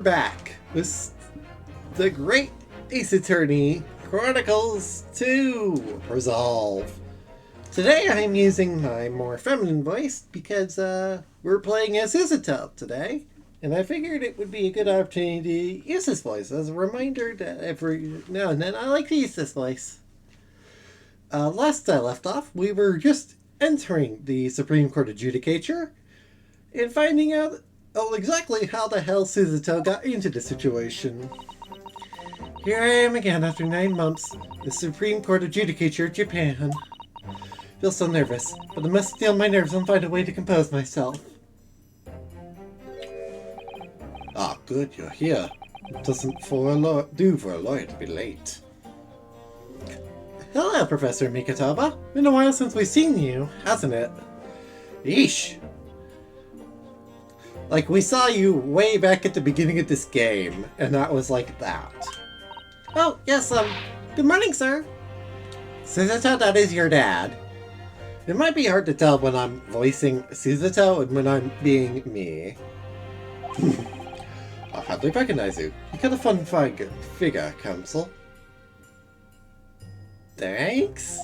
Back with the Great Ace Attorney Chronicles 2 Resolve. Today I'm using my more feminine voice because we're playing as Susato today, and I figured it would be a good opportunity to use this voice as a reminder that every now and then I like to use this voice. Last I left off, we were just entering the Supreme Court Adjudicature and finding out exactly how the hell Susato got into the situation. Here I am again after 9 months, the Supreme Court Adjudicature of Japan. Feel so nervous, but I must steel my nerves and find a way to compose myself. Ah, good, you're here. It doesn't do for a lawyer to be late. Hello, Professor Mikataba. Been a while since we've seen you, hasn't it? Yeesh. Like, we saw you way back at the beginning of this game, and that was like that. Oh, yes, good morning, sir. Susato, that is your dad. It might be hard to tell when I'm voicing Susato and when I'm being me. I'll hardly recognize you. You got a fun figure, Counsel. Thanks?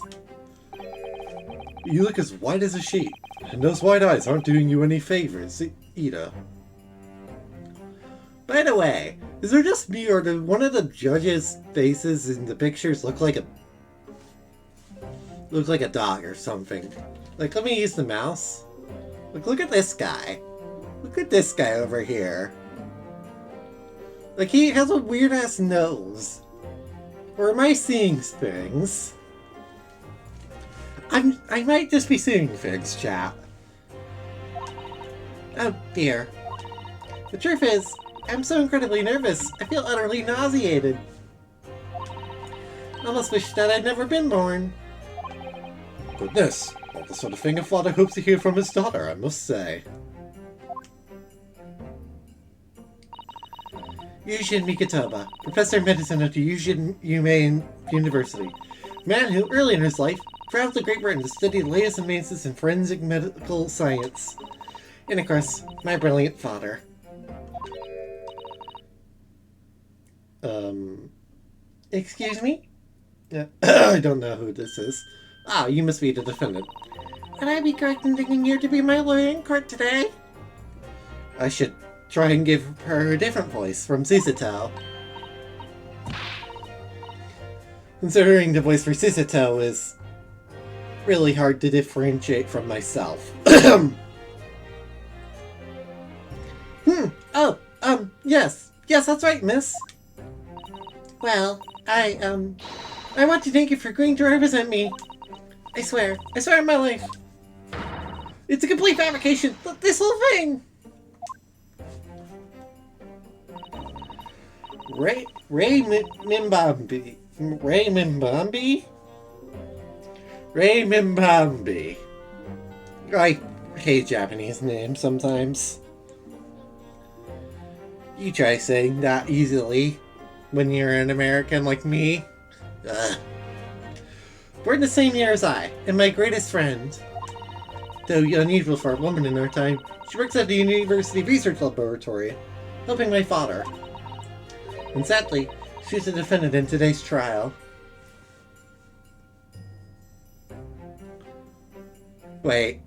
You look as white as a sheet, and those white eyes aren't doing you any favors, either. By the way, is there just me, or do one of the judges' faces in the pictures look like a dog or something? Like, let me use the mouse. Look at this guy. Look at this guy over here. Like, he has a weird-ass nose. Or am I seeing things? I might just be seeing things, chat. Oh dear. The truth is, I'm so incredibly nervous, I feel utterly nauseated. I almost wish that I'd never been born. Goodness, not the sort of thing a father hopes to hear from his daughter, I must say. Yushin Mikataba, Professor of Medicine at the Yushin Humane University. Man who, early in his life, traveled to Great Britain to study the latest advances in forensic medical science. And of course, my brilliant father. Excuse me? I don't know who this is. Ah, you must be the defendant. Would I be correct in thinking you to be my lawyer in court today? I should try and give her a different voice from Susato. Considering the voice for Susato is really hard to differentiate from myself. Yes. Yes, that's right, miss. Well, I want to thank you for agreeing to represent me. I swear on my life. It's a complete fabrication, this whole thing! Ray Mimbambi. I hate Japanese names sometimes. You try saying that easily when you're an American like me. Ugh. Born the same year as I, and my greatest friend. Though unusual for a woman in our time, she works at the University Research Laboratory, helping my father. And sadly, she's a defendant in today's trial. Wait.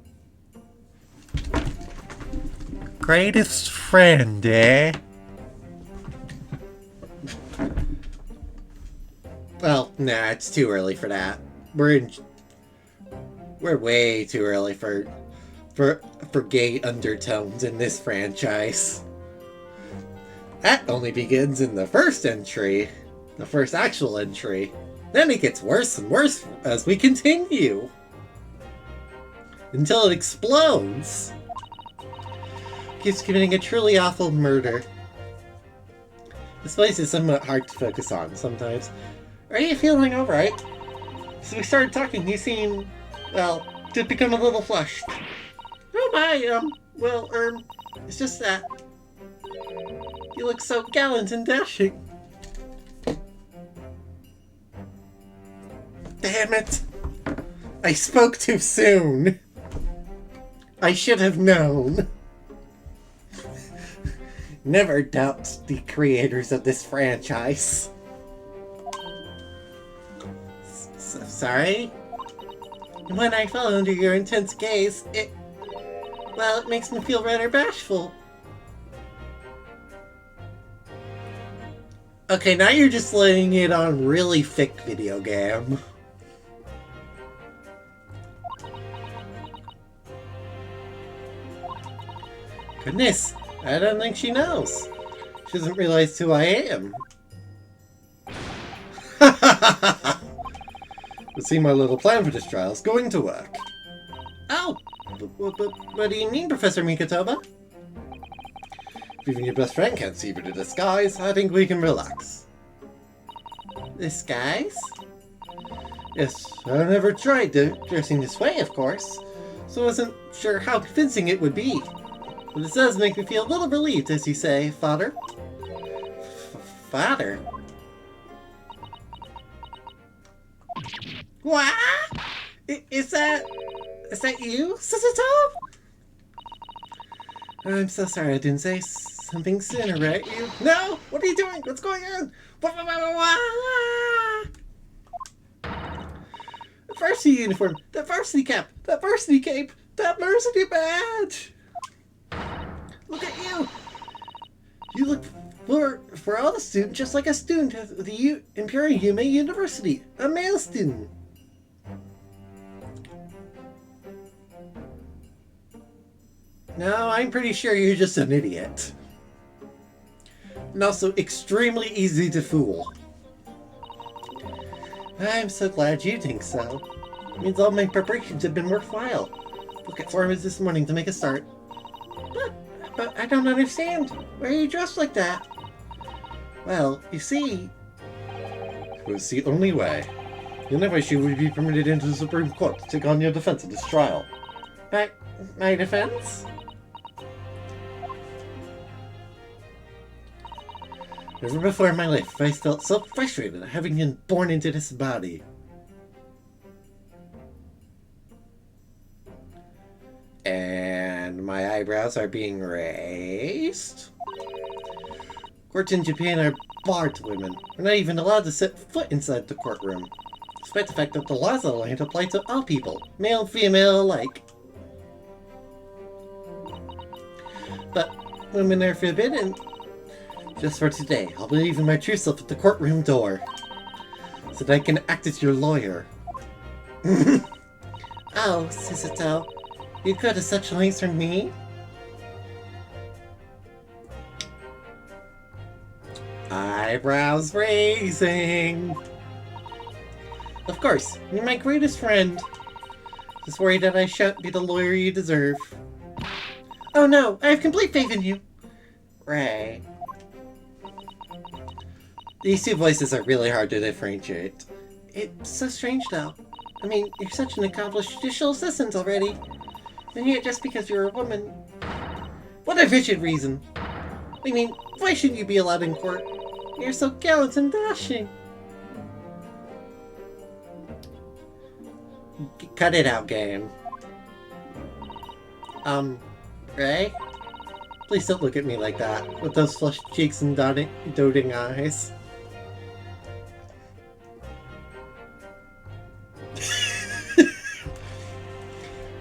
Greatest friend, eh? Well, nah, it's too early for that. We're way too early for gay undertones in this franchise. That only begins in the first entry, the first actual entry. Then it gets worse and worse as we continue. Until it explodes. Keeps committing a truly awful murder. This place is somewhat hard to focus on sometimes. Are you feeling alright? Since we started talking, you seem, well, to become a little flushed. Oh my, it's just that you look so gallant and dashing. Damn it! I spoke too soon! I should have known. Never doubt the creators of this franchise. Sorry? When I fell under your intense gaze, it makes me feel rather bashful. Okay, now you're just laying it on really thick video game. Goodness, I don't think she knows. She doesn't realize who I am. It seems my little plan for this trial is going to work. Oh, but what do you mean, Professor Mikotoba? If even your best friend can't see through the disguise, I think we can relax. Disguise? Yes, I never tried dressing this way, of course, so I wasn't sure how convincing it would be. But it does make me feel a little relieved, as you say, Father. Father? What? Is that you, Susato? I'm so sorry I didn't say something sooner, right? No! What are you doing? What's going on? The varsity uniform, the varsity cap, the varsity cape, the varsity badge! Look at you! You look for all the students just like a student at the Imperial Yume University, a male student. No, I'm pretty sure you're just an idiot. And also extremely easy to fool. I'm so glad you think so. It means all my preparations have been worthwhile. Look at formulas this morning to make a start. But I don't understand. Why are you dressed like that? Well, you see... It was the only way. In that way she would be permitted into the Supreme Court to take on your defense in this trial. My defense? Never before in my life I felt so frustrated at having been born into this body. And my eyebrows are being raised? Courts in Japan are barred to women. We're not even allowed to set foot inside the courtroom, despite the fact that the laws of the land apply to all people, male and female alike. But women are forbidden. Just for today, I'll believe in my true self at the courtroom door, so that I can act as your lawyer. Oh, Susato, you go to such lengths for me? Eyebrows raising. Of course, you're my greatest friend. Just worried that I shan't be the lawyer you deserve. Oh no, I have complete faith in you. Right. These two voices are really hard to differentiate. It's so strange though. I mean, you're such an accomplished judicial assistant already. And yet just because you're a woman... What a rigid reason. I mean, why shouldn't you be allowed in court? You're so gallant and dashing. Cut it out, game. Ray? Please don't look at me like that, with those flushed cheeks and doting eyes.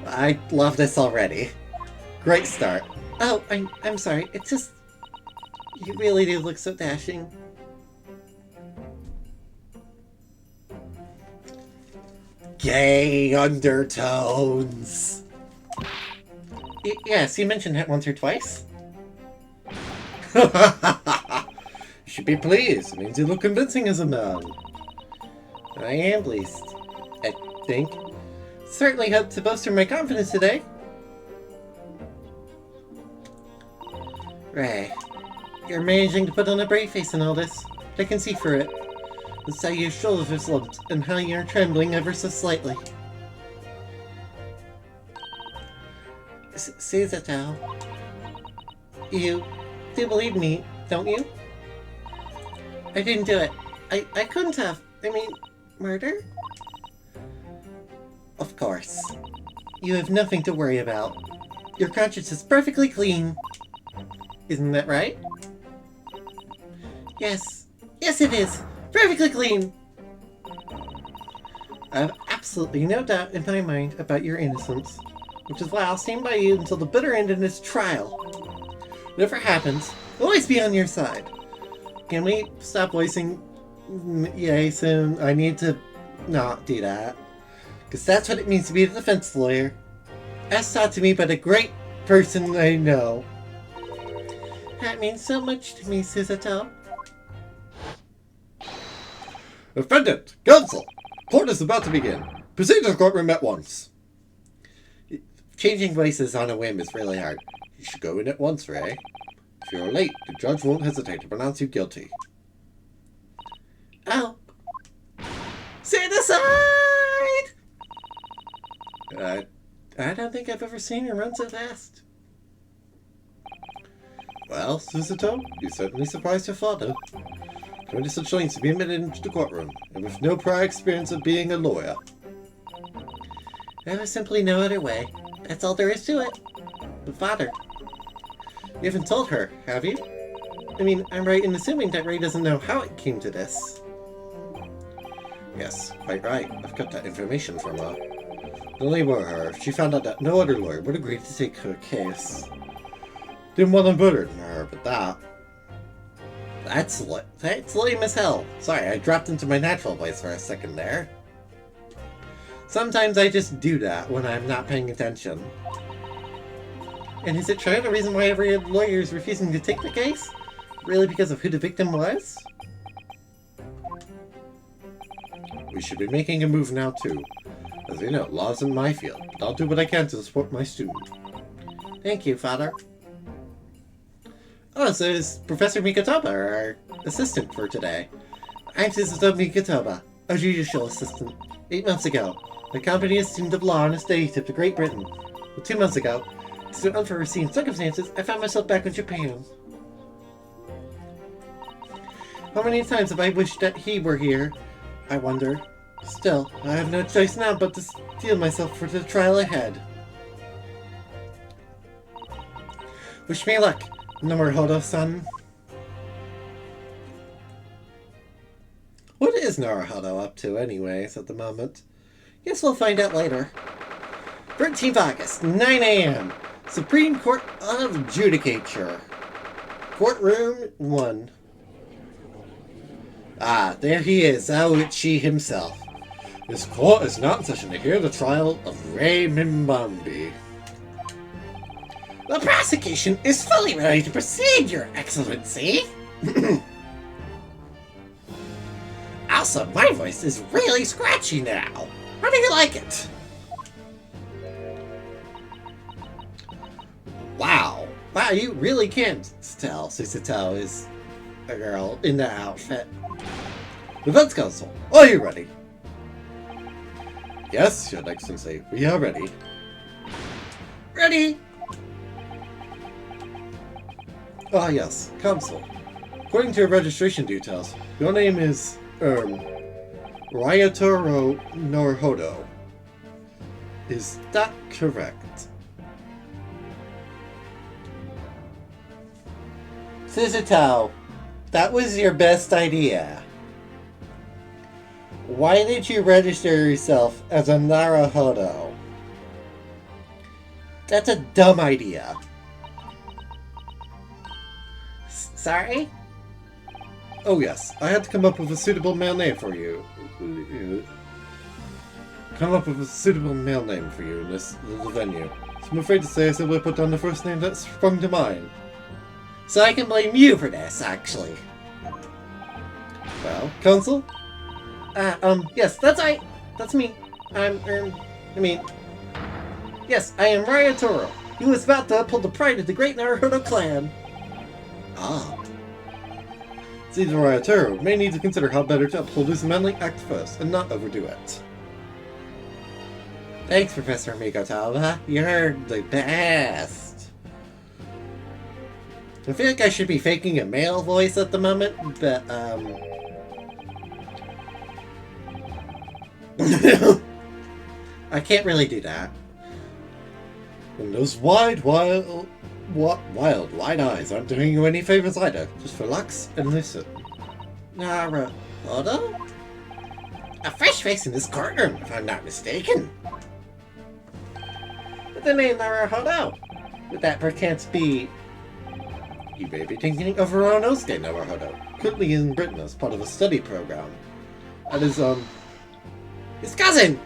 I love this already. Great start. Oh, I'm sorry, it's just... You really do look so dashing. Gay undertones! Yes, you mentioned that once or twice. You should be pleased. It means you look convincing as a man. I am pleased, I think. Certainly hope to bolster my confidence today. Ray, you're managing to put on a brave face in all this. I can see through it. It's how your shoulders are slumped and how you're trembling ever so slightly. Susato, you do believe me, don't you? I didn't do it. I couldn't have. I mean, murder? Of course. You have nothing to worry about. Your conscience is perfectly clean. Isn't that right? Yes. Yes, it is. Perfectly clean. I have absolutely no doubt in my mind about your innocence, which is why I'll stand by you until the bitter end of this trial. Whatever happens, I'll always be on your side. Can we stop voicing yay soon? I need to not do that. Because that's what it means to be a defense lawyer. As taught to me by the great person I know. That means so much to me, Susato. Defendant! Counsel! Court is about to begin. Proceed to the courtroom at once. Changing voices on a whim is really hard. You should go in at once, Ray. If you're late, the judge won't hesitate to pronounce you guilty. Oh. Stand aside! I don't think I've ever seen her run so fast. Well, Susato, you certainly surprised your father. 20 such lengths to be admitted into the courtroom, and with no prior experience of being a lawyer. There was simply no other way. That's all there is to it. But father, you haven't told her, have you? I mean, I'm right in assuming that Ray doesn't know how it came to this. Yes, quite right. I've kept that information from her. It only were her if she found out that no other lawyer would agree to take her case. Didn't want to burden her, but That's lame as hell. Sorry, I dropped into my natural voice for a second there. Sometimes I just do that when I'm not paying attention. And is it true the reason why every lawyer is refusing to take the case? Really because of who the victim was? we should be making a move now too. As you know, law's in my field, but I'll do what I can to support my student. Thank you, Father. Oh, so is Professor Mikotoba our assistant for today? I'm Susato Mikotoba, a judicial assistant. 8 months ago, my company as student of law on a study trip to Great Britain. But 2 months ago, due to unforeseen circumstances, I found myself back in Japan. How many times have I wished that he were here? I wonder. Still, I have no choice now but to steel myself for the trial ahead. Wish me luck, Naruhodo-san. What is Naruhodo up to anyways at the moment? Guess we'll find out later. 13th August, 9 a.m. Supreme Court of Judicature. Courtroom 1. Ah, there he is, Aoichi himself. This court is not in session to hear the trial of Ray Mimbambi. The prosecution is fully ready to proceed, Your Excellency. Also, my voice is really scratchy now. How do you like it? Wow. Wow, you really can't tell Susato is a girl in that outfit. Defense counsel, are you ready? Yes, Your Excellency, we are ready. Ready? Ah, yes, counsel. According to your registration details, your name is, Ryotaro Naruhodo. Is that correct? Susato, that was your best idea. Why did you register yourself as a Naruhodo? That's a dumb idea. Sorry? Oh yes, I had to come up with a suitable male name for you. Come up with a suitable male name for you in this little venue. So I'm afraid to say I simply put down the first name that sprung to mind. So I can blame you for this, actually. Well, counsel? Yes, that's right. That's me. Yes, I am Ryotaro, who is about to uphold the pride of the great Naruhodo clan. Ah. Caesar Ryotaro may need to consider how better to uphold his manly act first, and not overdo it. Thanks, Professor Mikotoba. You're the best. I feel like I should be faking a male voice at the moment, but, I can't really do that. And those wide eyes aren't doing you any favors either. Just relax and listen. Naruhodo? A fresh face in this courtroom, if I'm not mistaken. But the name Naruhodo, would that perchance be... You may be thinking of Ranosuke Naruhodo, currently in Britain as part of a study program. And his cousin!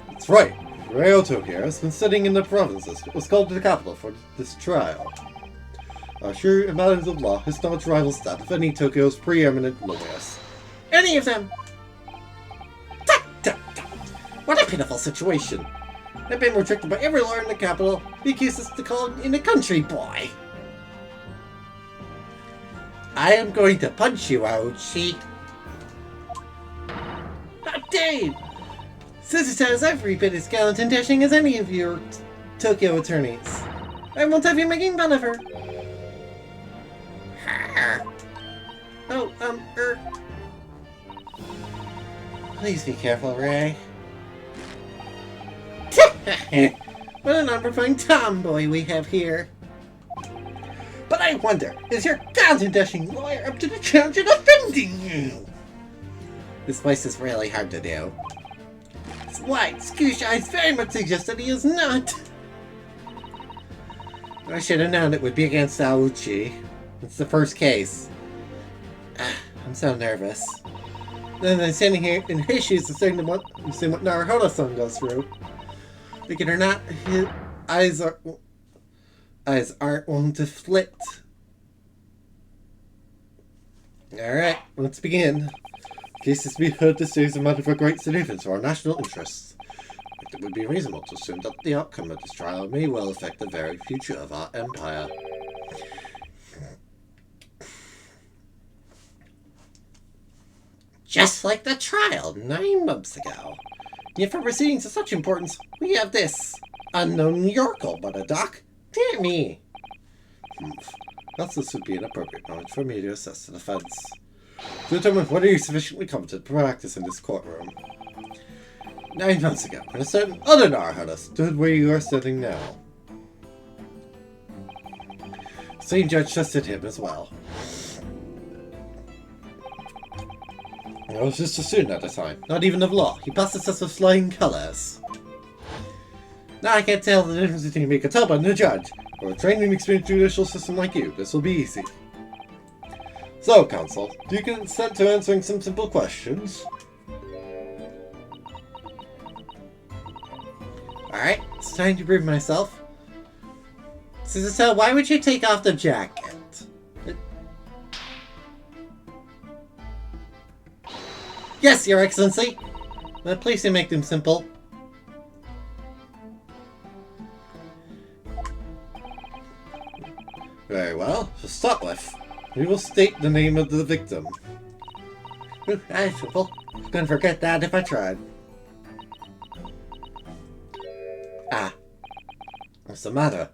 That's right. Ryoto here has been studying in the provinces, but was called to the capital for this trial. Sure, in matters of law, his staunch rivals that of any Tokyo's preeminent lawyers. Any of them! What a pitiful situation! I've been restricted by every lawyer in the capital. He accuses us to call him a country boy. I am going to punch you, Aochi. How dare you! Susato is every bit as gallant and dashing as any of your Tokyo attorneys. I won't have you making fun of her. Oh, please be careful, Ray. What an unprovoked tomboy we have here. But I wonder, is your gallant and dashing lawyer up to the challenge of defending you? This place is really hard to do. His white, scooshed eyes very much suggest that he is not. I should have known it would be against Aochi. It's the first case. I'm so nervous. Then I'm standing here in his shoes and saying what Naruhodo-san goes through. Thinking or not, his eyes aren't one to flit. Alright, let's begin. The case is to be heard this day is a matter of great significance for our national interests. It would be reasonable to assume that the outcome of this trial may well affect the very future of our empire. Just like the trial 9 months ago. Yet for proceedings of such importance, we have this unknown Yorko, but a doc? Dear me. Thus this would be an appropriate moment for me to assess the defense. To determine whether you're sufficiently competent to practice in this courtroom. 9 months ago, when a certain other Naruhodo stood where you are standing now. The same judge trusted him as well. I was just a student at the time, not even of law. He passed the test with flying colors. Now I can't tell the difference between Mikatoba and the judge. For a trained and experienced judicial system like you, this will be easy. So, counsel, do you consent to answering some simple questions? Alright, it's time to prove myself. Susato, why would you take off the jacket? Yes, Your Excellency! But please do make them simple. Very well. To start with, we will state the name of the victim. That's simple. Couldn't forget that if I tried. What's the matter?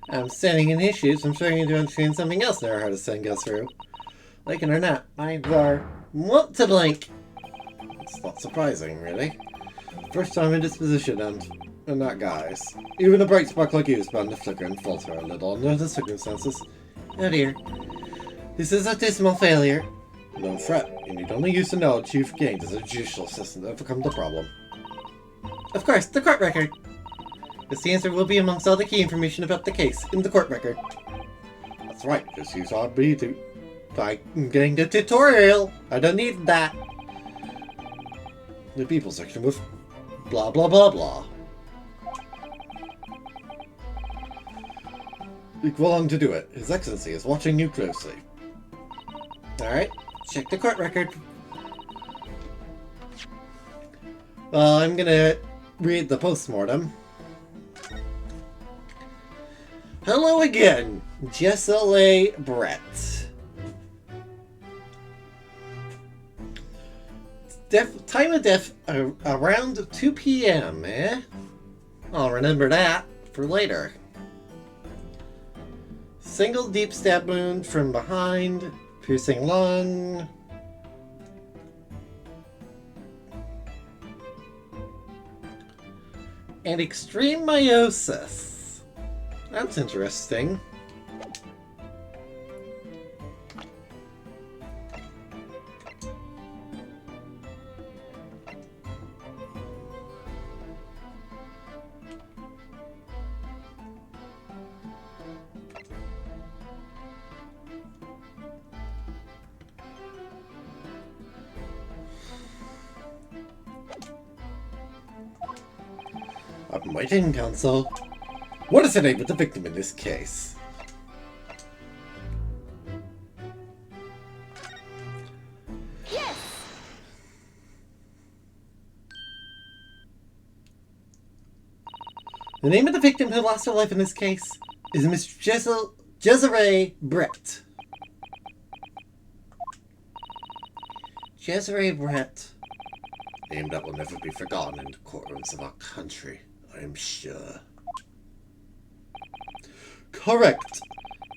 I'm standing in his shoes. I'm struggling to understand something else Naruhodo-san goes through. Like it or not, minds are want to blink. It's not surprising, really. First time in this position, and not guys. Even a bright spark like you is bound to flicker and falter a little under the circumstances. Oh dear. This is a dismal failure. Don't fret. You need only use the knowledge you've gained as a judicial assistant to overcome the problem. Of course, the court record. This answer will be amongst all the key information about the case in the court record. That's right. Just use RB to... I'm getting the tutorial. I don't need that. The people section with blah blah blah blah. Equal on to do it. His Excellency is watching you closely. Alright, check the court record. Well, I'm gonna read the postmortem. Hello again, Jessele Brett. Time of death around 2 p.m., eh? I'll remember that for later. Single deep stab wound from behind, piercing lung. And extreme meiosis. That's interesting. I'm waiting, Counsel. What is the name of the victim in this case? Yes! The name of the victim who lost her life in this case is Miss Desiree Brett. Desiree Brett. A name that will never be forgotten in the courtrooms of our country, I am sure. Correct.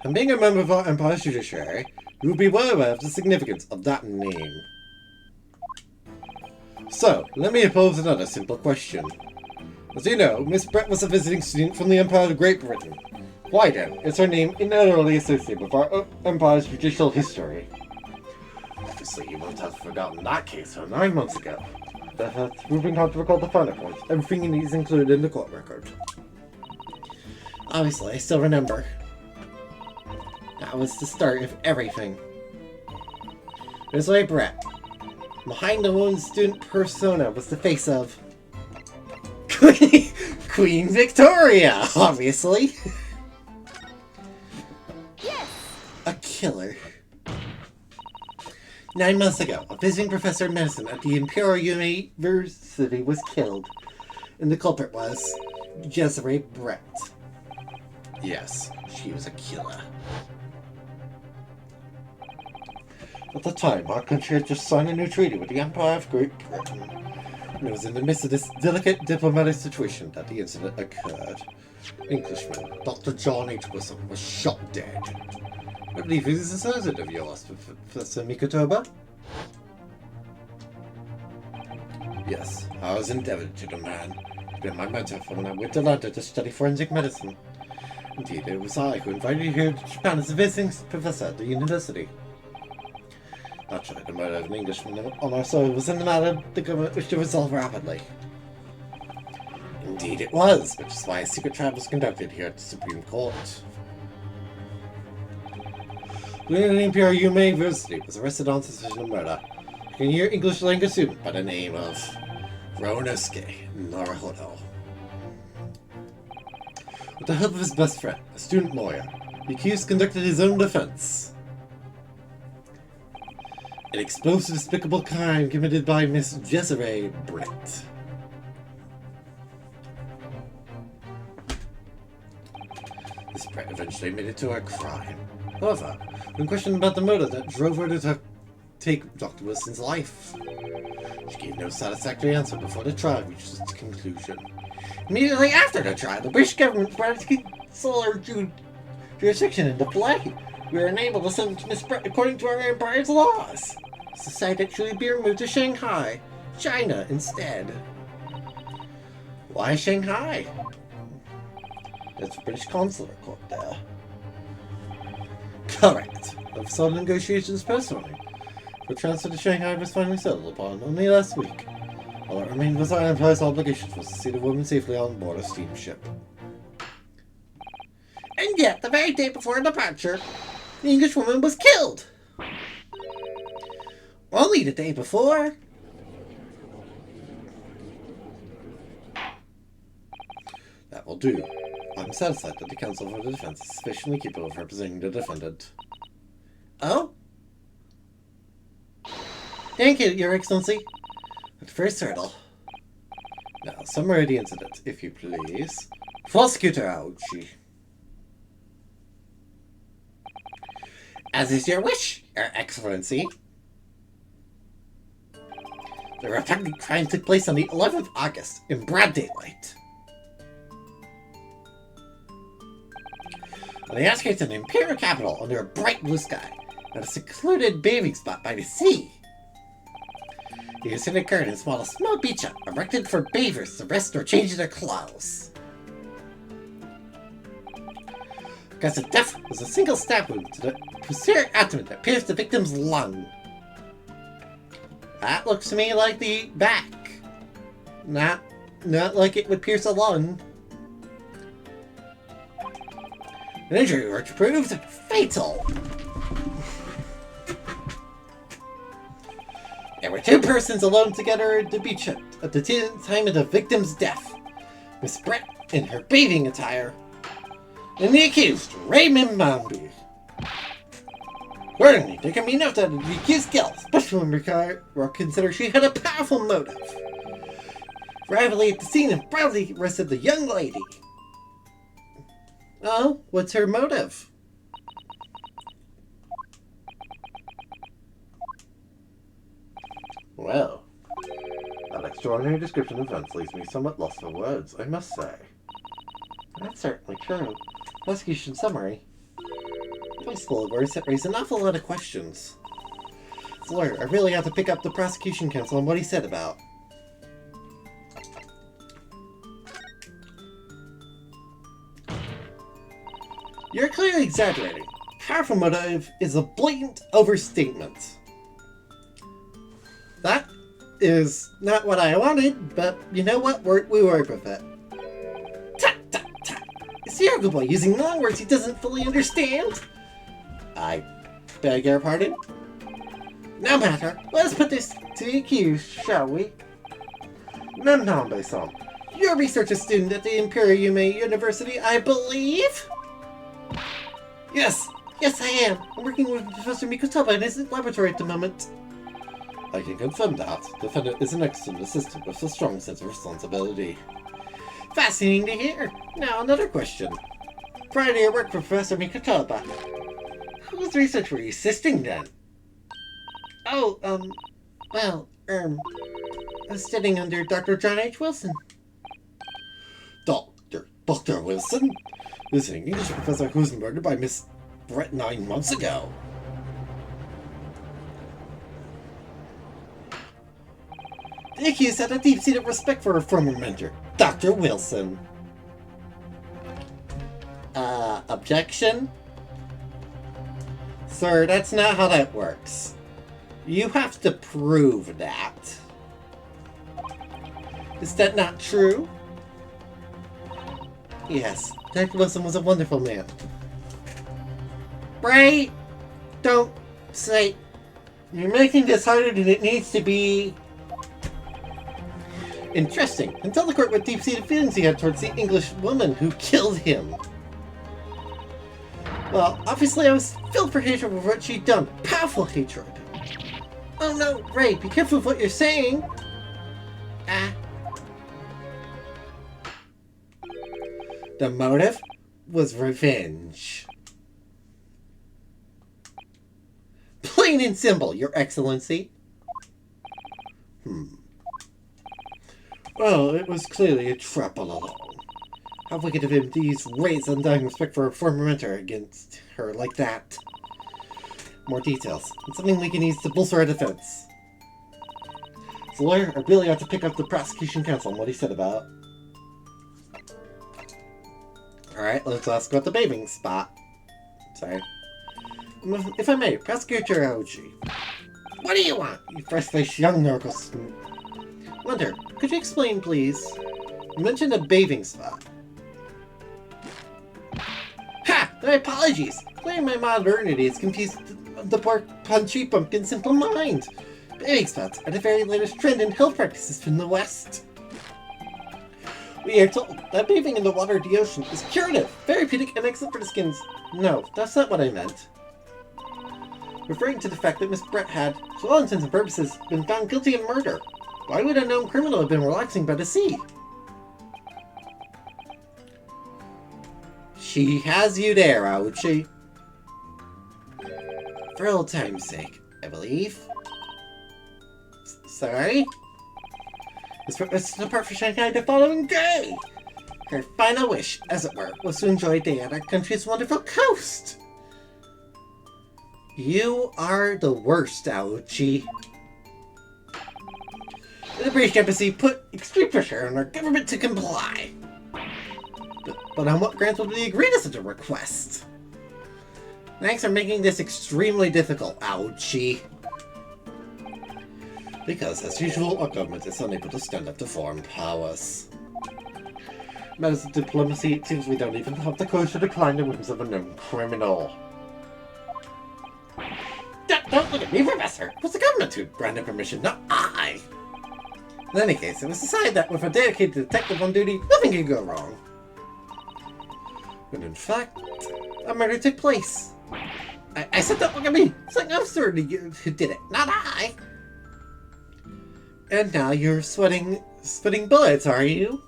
And being a member of our Empire's judiciary, you will be well aware of the significance of that name. So, let me pose another simple question. As you know, Miss Brett was a visiting student from the Empire of Great Britain. Why then is her name inherently associated with our Empire's judicial history? Obviously, you won't have forgotten that case from 9 months ago. We've been taught to recall the finer points. Everything you need is included in the court record. Obviously, I still remember. That was the start of everything. Desiree Brett. Behind the woman's student persona was the face of Queen Victoria, obviously. Yes! A killer. 9 months ago, a visiting professor of medicine at the Imperial University was killed, and the culprit was Desiree Brett. Yes, she was a killer. At the time, our country had just signed a new treaty with the Empire of Great Britain, and it was in the midst of this delicate diplomatic situation that the incident occurred. Englishman, Dr. John H. Wilson, was shot dead. I believe he is a servant of yours, Professor Mikotoba? Yes, I was indebted to the man. He'd been my mentor from when I went to London to study forensic medicine. Indeed, it was I who invited you here to Japan as a visiting professor at the university. Naturally, the murder of an Englishman on our soil was in the matter the government wished to resolve rapidly. Indeed it was, which is why a secret trial was conducted here at the Supreme Court. Learning Imperial University was arrested on suspicion of murder. A year English language student by the name of Ronosuke Naruhodo. With the help of his best friend, a student lawyer, the accused conducted his own defense. It exposed a despicable crime committed by Miss Desiree Brett. This Brett eventually admitted to her crime. However, when questioned about the murder that drove her to take Dr. Wilson's life, she gave no satisfactory answer before the trial reached its conclusion. Immediately after the trial, the British government brought its consular jurisdiction into play. We were unable to sentence Miss Brett according to our empire's laws. It's decided that she would be removed to Shanghai, China, instead. Why Shanghai? There's a British consular court there. Correct. I've started negotiations personally. The transfer to Shanghai was finally settled upon only last week. All that remained was our empire's obligation was to see the woman safely on board a steamship. And yet, the very day before departure, the English woman was killed! Only the day before? That will do. I'm satisfied that the counsel for the defense is sufficiently capable of representing the defendant. Oh? Thank you, Your Excellency. But first hurdle. Now, summary of the incident, if you please. Prosecutor Aochi. As is your wish, Your Excellency. The repugnant crime took place on the 11th of August, in broad daylight. On the outskirts of the Imperial capital, under a bright blue sky, at a secluded bathing spot by the sea. The incident occurred in a small beach hut, erected for bathers to rest or change their clothes. Because of death was a single stab wound to the posterior abdomen that pierced the victim's lung. That looks to me like the back. Not like it would pierce a lung. The injury which proved fatal. There were two persons alone together at the beach hut at the time of the victim's death. Miss Brett in her bathing attire, and the accused, Raymond Mombi. Accordingly, there can be no doubt of the accused's guilt, especially when we consider she had a powerful motive. Rivalry at the scene and proudly arrested the young lady. Oh, what's her motive? Well, that extraordinary description of events leaves me somewhat lost for words, I must say. That's certainly true. Prosecution summary. Voice full of words that raise an awful lot of questions. As a lawyer, I really have to pick up the prosecution counsel on what he said about. You're clearly exaggerating. Powerful motive is a blatant overstatement. That is not what I wanted, but you know what? We work with it. Tut, tut, tut. Is the yoga boy using long words he doesn't fully understand? I beg your pardon? No matter. Let's put this to the accused, shall we? Memnon-san, you're a research student at the Imperial Yume University, I believe? Yes, I am. I'm working with Professor Mikutaba in his laboratory at the moment. I can confirm that. The defendant is an excellent assistant with a strong sense of responsibility. Fascinating to hear. Now another question. Prior to your work for Professor Mikutaba, whose research were you assisting then? Oh, I was studying under Dr. John H. Wilson. Dr. Wilson? This is an English professor who was murdered by Miss Brett 9 months ago. The accused had a deep-seated respect for her former mentor, Dr. Wilson. Objection? Sir, that's not how that works. You have to prove that. Is that not true? Yes, Dr. Wilson was a wonderful man. Right? Don't say... You're making this harder than it needs to be. Interesting. Until the court what deep-seated feelings he had towards the English woman who killed him. Well, obviously I was filled for hatred with what she'd done. Powerful hatred. Oh no, Ray, be careful of what you're saying. The motive was revenge. Plain and simple, Your Excellency. Well, it was clearly a trap all along. How wicked of him to use Ray's undying respect for a former mentor against her like that. More details. It's something we can use to bolster our defense. As a lawyer, I really ought to pick up the prosecution counsel on what he said about. Alright, let's ask about the bathing spot. Sorry. If I may, Prosecutor Oji. What do you want, you fresh-faced young narco student? Wonder, could you explain, please? You mentioned a bathing spot. Ha! My apologies! Clearly my modernity has confused the poor punchy pumpkin's simple mind. Bathing spots are the very latest trend in health practices from the West. We are told that bathing in the water of the ocean is curative, therapeutic, and excellent for the skins. No, that's not what I meant. Referring to the fact that Miss Brett had, to all intents and purposes, been found guilty of murder. Why would a known criminal have been relaxing by the sea? She has you there, Ouchie. For old time's sake, I believe. Sorry? It's the perfect night the following day! Her final wish, as it were, was to enjoy a day at our country's wonderful coast! You are the worst, Ouchie. The British Embassy put extreme pressure on our government to comply. But on what grounds would we agree to such a request? Thanks for making this extremely difficult, Ouchie. Because, as usual, our government is unable to stand up to foreign powers. Matters of diplomacy, it seems we don't even have the courage to decline the whims of a known criminal. Don't look at me, Professor! It was the government who granted permission, not I! In any case, it was decided that with a dedicated detective on duty, nothing could go wrong. But in fact, a murder took place. I said, don't look at me. It's like I'm certain who did it, not I. And now you're spitting bullets, are you?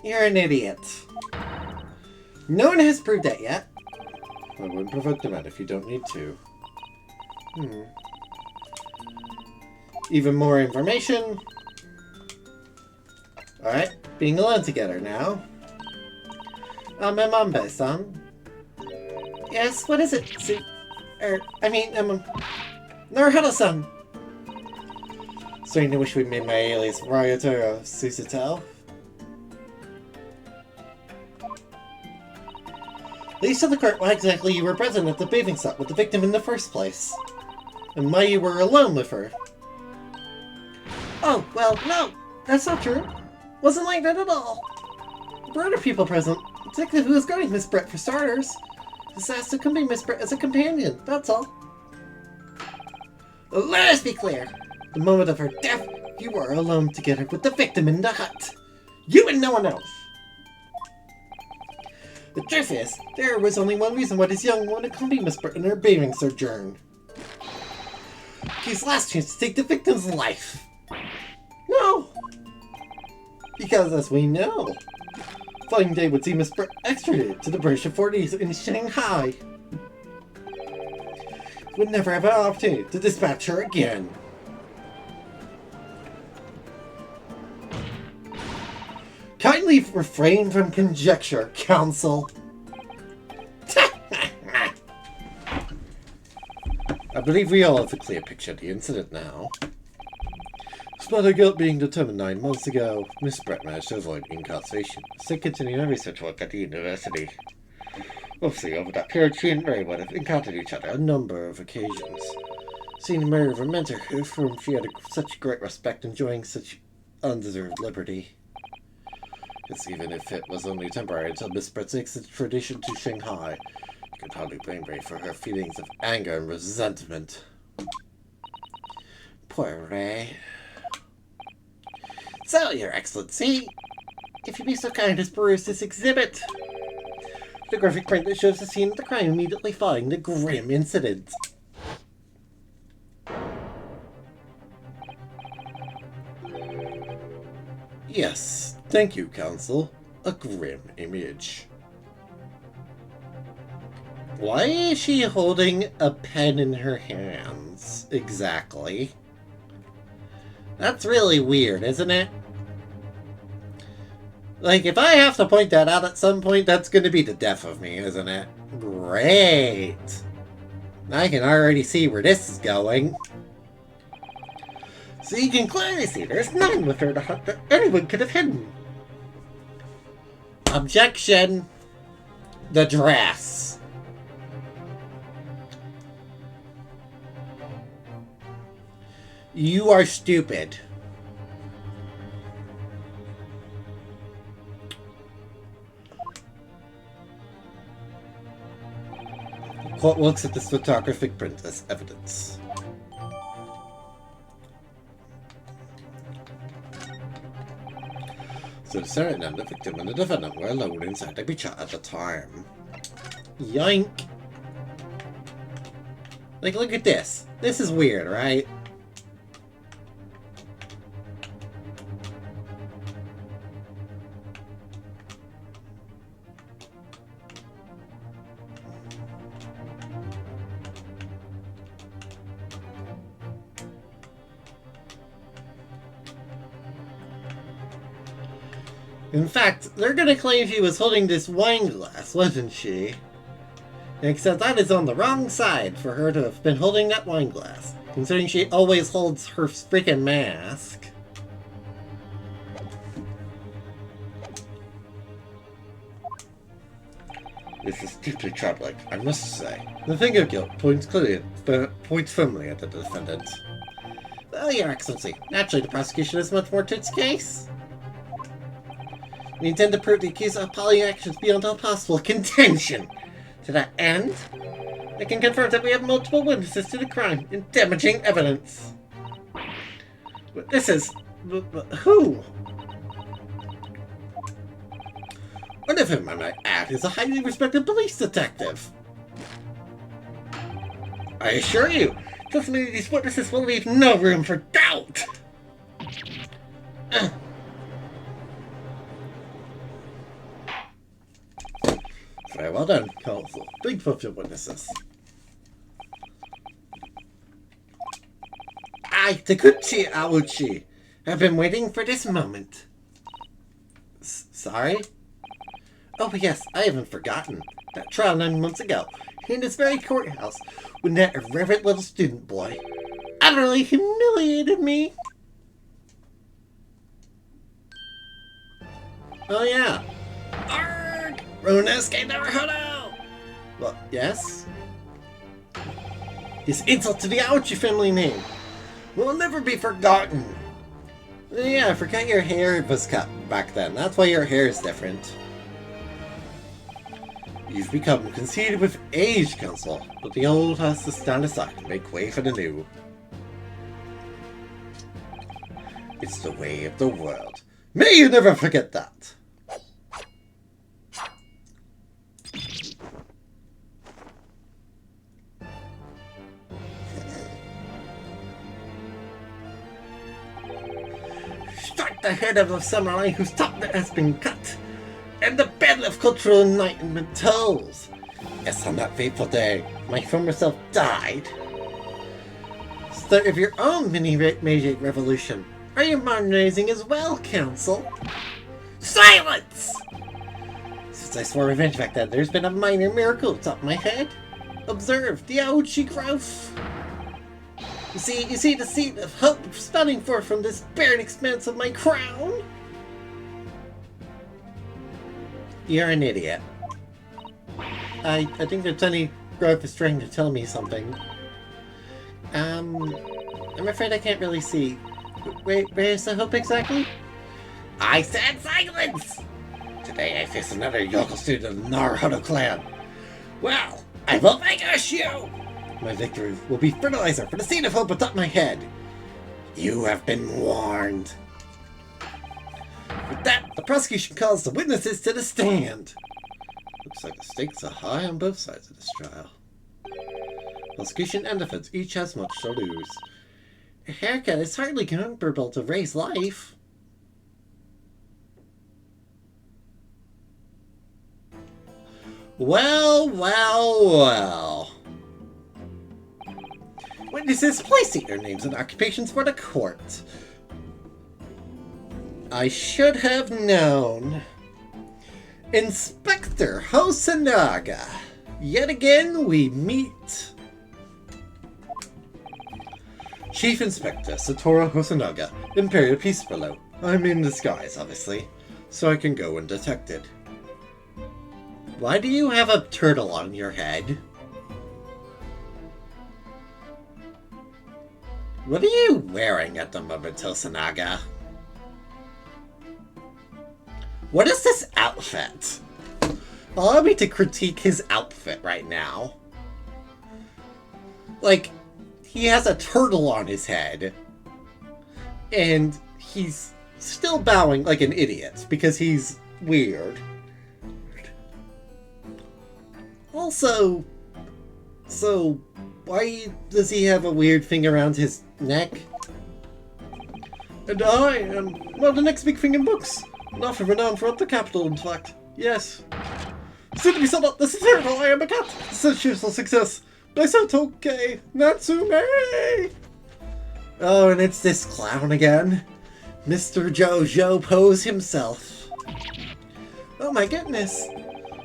You're an idiot. No one has proved that yet. I wouldn't provoke them out if you don't need to. Even more information. Alright, being alone together now. Mambe-san. Yes, what is it? Naruhito-san. Starting to wish we made my alias Ryotaro Susato. Please tell the court why exactly you were present at the bathing stop with the victim in the first place. And why you were alone with her. Oh, well, no, that's not true. Wasn't like that at all. There were other people present. The detective who was guarding Miss Brett for starters. Just asked to accompany Miss Brett as a companion, that's all. Let us be clear. The moment of her death, you were alone together with the victim in the hut. You and no one else. The truth is, there was only one reason why this young woman accompanied Miss Brett in her bathing sojourn. His last chance to take the victim's life. No! Because as we know, following day would see Miss Brett extradited to the British authorities in Shanghai. Would never have an opportunity to dispatch her again. Kindly refrain from conjecture, counsel. I believe we all have a clear picture of the incident now. Despite her guilt being determined 9 months ago, Miss Brett managed to avoid incarceration, still continuing her research work at the university. Obviously, over that period, she and Ray would have encountered each other a number of occasions. Seeing the murder of a mentor for whom she had such great respect, enjoying such undeserved liberty. Yes, even if it was only temporary until Miss Brett's extradition to Shanghai, you could hardly blame Ray for her feelings of anger and resentment. Poor Ray. So, Your Excellency, if you'd be so kind as peruse this exhibit. The graphic print that shows the scene of the crime immediately following the grim incident. Yes, thank you, Counsel. A grim image. Why is she holding a pen in her hands, exactly? That's really weird, isn't it? Like, if I have to point that out at some point, that's going to be the death of me, isn't it? Great! I can already see where this is going. So you can clearly see there's nothing with her that anyone could have hidden. Objection! The dress. You are stupid. Court looks at this photographic print as evidence. So the sergeant and the victim and the defendant were alone inside the beach at the time. Yoink. Like, look at this. This is weird, right? In fact, they're gonna claim she was holding this wine glass, wasn't she? Except that is on the wrong side for her to have been holding that wine glass, considering she always holds her freaking mask. This is deeply troubling, I must say. The finger of guilt points firmly at the defendant. Well, Your Excellency, naturally the prosecution has much more to its case. We intend to prove the accused of appalling actions beyond all possible contention. To that end, I can confirm that we have multiple witnesses to the crime and damaging evidence. Witnesses? Who? One of whom, I might add, is a highly respected police detective. I assure you, testimony of these witnesses will leave no room for doubt. Very well done, counsel. Big for your witnesses. I, Takuchi Aochi, have been waiting for this moment. Sorry? Oh yes, I haven't forgotten. That trial 9 months ago, in this very courthouse, when that irreverent little student boy utterly humiliated me. Oh yeah. Arg! Runesuke Naruhodo! Well, yes? His insult to the Aochi family name will never be forgotten. Yeah, I forgot your hair was cut back then. That's why your hair is different. You've become conceited with age, Council, but the old has to stand aside and make way for the new. It's the way of the world. May you never forget that! Strike the head of the samurai whose top knot has been cut, and the battle of cultural enlightenment tolls. Yes, on that fateful day, my former self died. Start of your own mini-Meiji revolution. Are you modernizing as well, Council? Silence! Since I swore revenge back then, there's been a minor miracle atop my head. Observe the Aochi growth. You see the seed of hope spouting forth from this barren expanse of my crown? You're an idiot. I think the tiny growth is trying to tell me something. I'm afraid I can't really see. Wait, where's the hope exactly? I said silence! Today I face another yokel student of the Naruhodo clan. Well, I will vanquish you! My victory will be fertilizer for the seed of hope atop my head. You have been warned. With that, the prosecution calls the witnesses to the stand. Looks like the stakes are high on both sides of this trial. Prosecution and defense each has much to lose. A haircut is hardly comparable to Ray's life. Well. Witnesses, please state your names and occupations for the court. I should have known. Inspector Hosonaga. Yet again, we meet. Chief Inspector Satoru Hosonaga, Imperial Peace Fellow. I'm in disguise, obviously, so I can go undetected. Why do you have a turtle on your head? What are you wearing at the moment, Hosonaga? What is this outfit? Allow me to critique his outfit right now. Like, he has a turtle on his head, and he's still bowing like an idiot because he's weird. Also, so why does he have a weird thing around his neck? And I am, well, the next big thing in books. An often renowned throughout the capital, in fact. Yes. Soon to be sold out, this is terrible, I am a cat. Sensational success. Toke Natsume! Oh, and it's this clown again. Mr. Jojo Pose himself. Oh my goodness.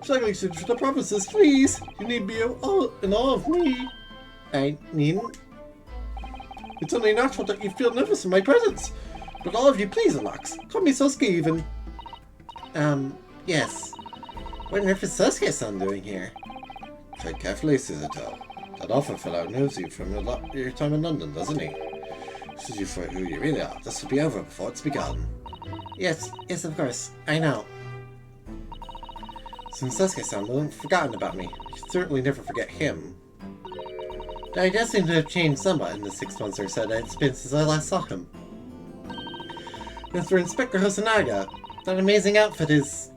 Struggling to the provinces, please. You need to be in awe of me. I needn't. It's only natural that you feel nervous in my presence. But all of you, please relax. Call me Sosuke even. Yes. What on earth is Sosuke-san doing here? Tread carefully, Susato. That awful fellow knows you from your time in London, doesn't he? This is you for who you really are. This will be over before it's begun. Yes, of course. I know. Since Sasuke-san won't have forgotten about me, I should certainly never forget him. I does seem to have changed somewhat in the 6 months or so that it's been since I last saw him. As for Inspector Hosonaga, that amazing outfit is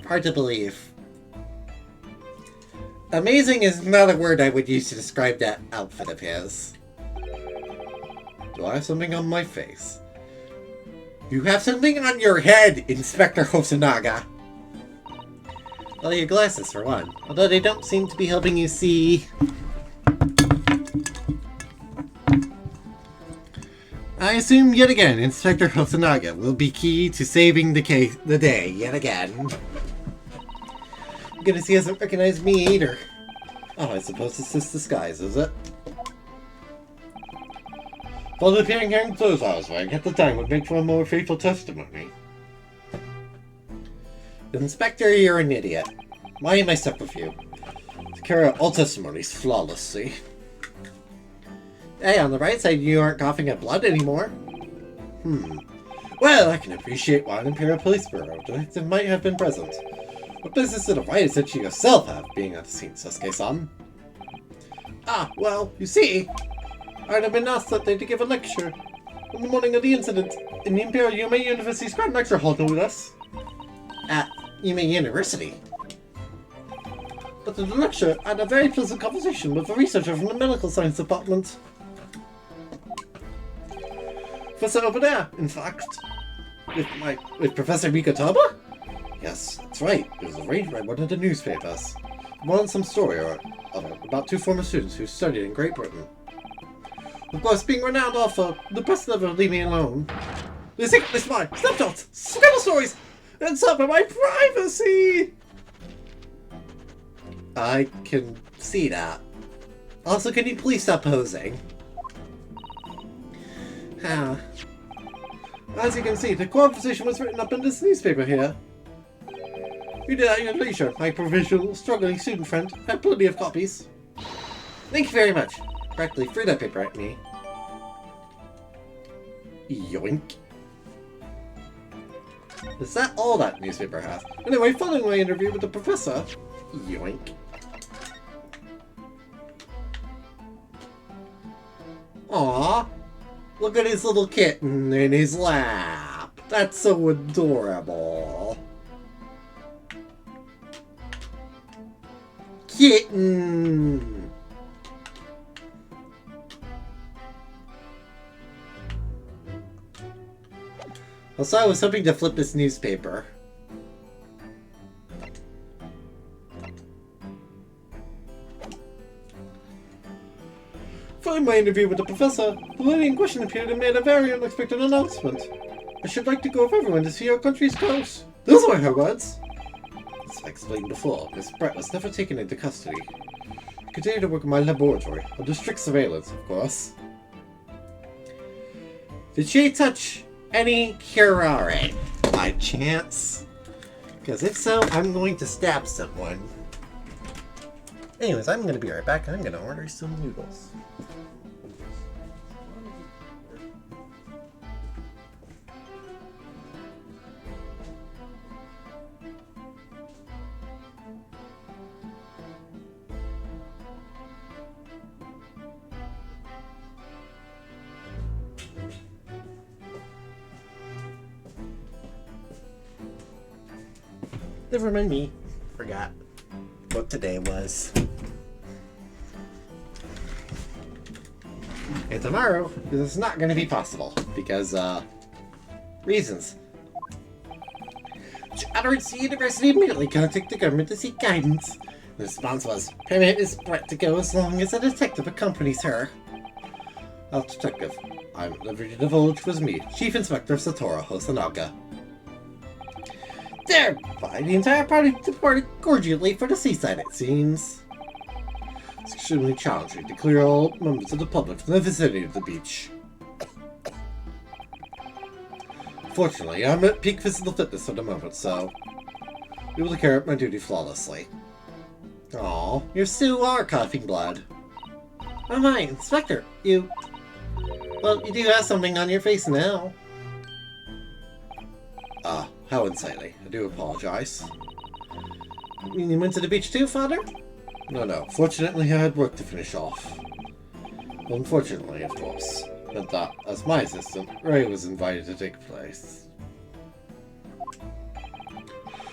hard to believe. Amazing is not a word I would use to describe that outfit of his. Do I have something on my face? You have something on your head, Inspector Hosonaga! Well, your glasses, for one. Although they don't seem to be helping you see. I assume yet again Inspector Hosonaga will be key to saving the day yet again. I'm gonna see he hasn't recognized me either. Oh, I suppose it's this disguise, is it? While appearing here in clothes I was wearing at the time would make for a more faithful testimony. Inspector, you're an idiot. Why am I stuck with you? To carry out all testimonies flawlessly. Hey, on the right side, you aren't coughing up blood anymore. Well, I can appreciate why an Imperial Police Bureau detective might have been present. What business did a riot said she herself have being at the scene, Sasuke-san? Ah, well, you see, I'd have been asked that day to give a lecture on the morning of the incident in the Imperial Yume University's Grand Lecture Hall, no less. At Yume University? But in the lecture, I had a very pleasant conversation with a researcher from the Medical Science Department. Professor over there, in fact. With Professor Mikotaba? Yes, that's right. It was arranged by one of the newspapers. One on some story or other about 2 former students who studied in Great Britain. Of course, being renowned author, the press never leave me alone. They secretly spy, snapshots, scandal stories, and suffer my privacy! I can see that. Also, can you please stop posing? As you can see, the conversation was written up in this newspaper here. You did at your leisure, my provincial, struggling student friend. I have plenty of copies. Thank you very much. Practically threw that paper at me. Yoink. Is that all that newspaper has? Anyway, following my interview with the professor... Yoink. Aww. Look at his little kitten in his lap. That's so adorable. Kitten! Also, I was hoping to flip this newspaper. Following my interview with the professor, the lady in question appeared and made a very unexpected announcement. I should like to go with everyone to see our country's coast. Those were her words. As I explained before, Miss Brett was never taken into custody. I continue to work in my laboratory, under strict surveillance, of course. Did she touch any curare by chance? Because if so, I'm going to stab someone. Anyways, I'm going to be right back. I'm going to order some noodles. Never mind me. Forgot what today was. And tomorrow, this is not going to be possible because, reasons. Utterance University immediately contacted the government to seek guidance. The response was, permit Miss Brett to go as long as a detective accompanies her. A detective, I'm at liberty to divulge, was me, Chief Inspector Satoru Hosonaga. Thereby, the entire party departed gorgeously for the seaside, it seems. It's extremely challenging to clear all members of the public from the vicinity of the beach. Fortunately, I'm at peak physical fitness at the moment, so able to carry out my duty flawlessly. Aw, you still are coughing blood. Oh my, Inspector, you... Well, you do have something on your face now. How unsightly. I do apologize. You went to the beach too, Father? No. Fortunately, I had work to finish off. Unfortunately, of course. But that, as my assistant, Ray was invited to take place.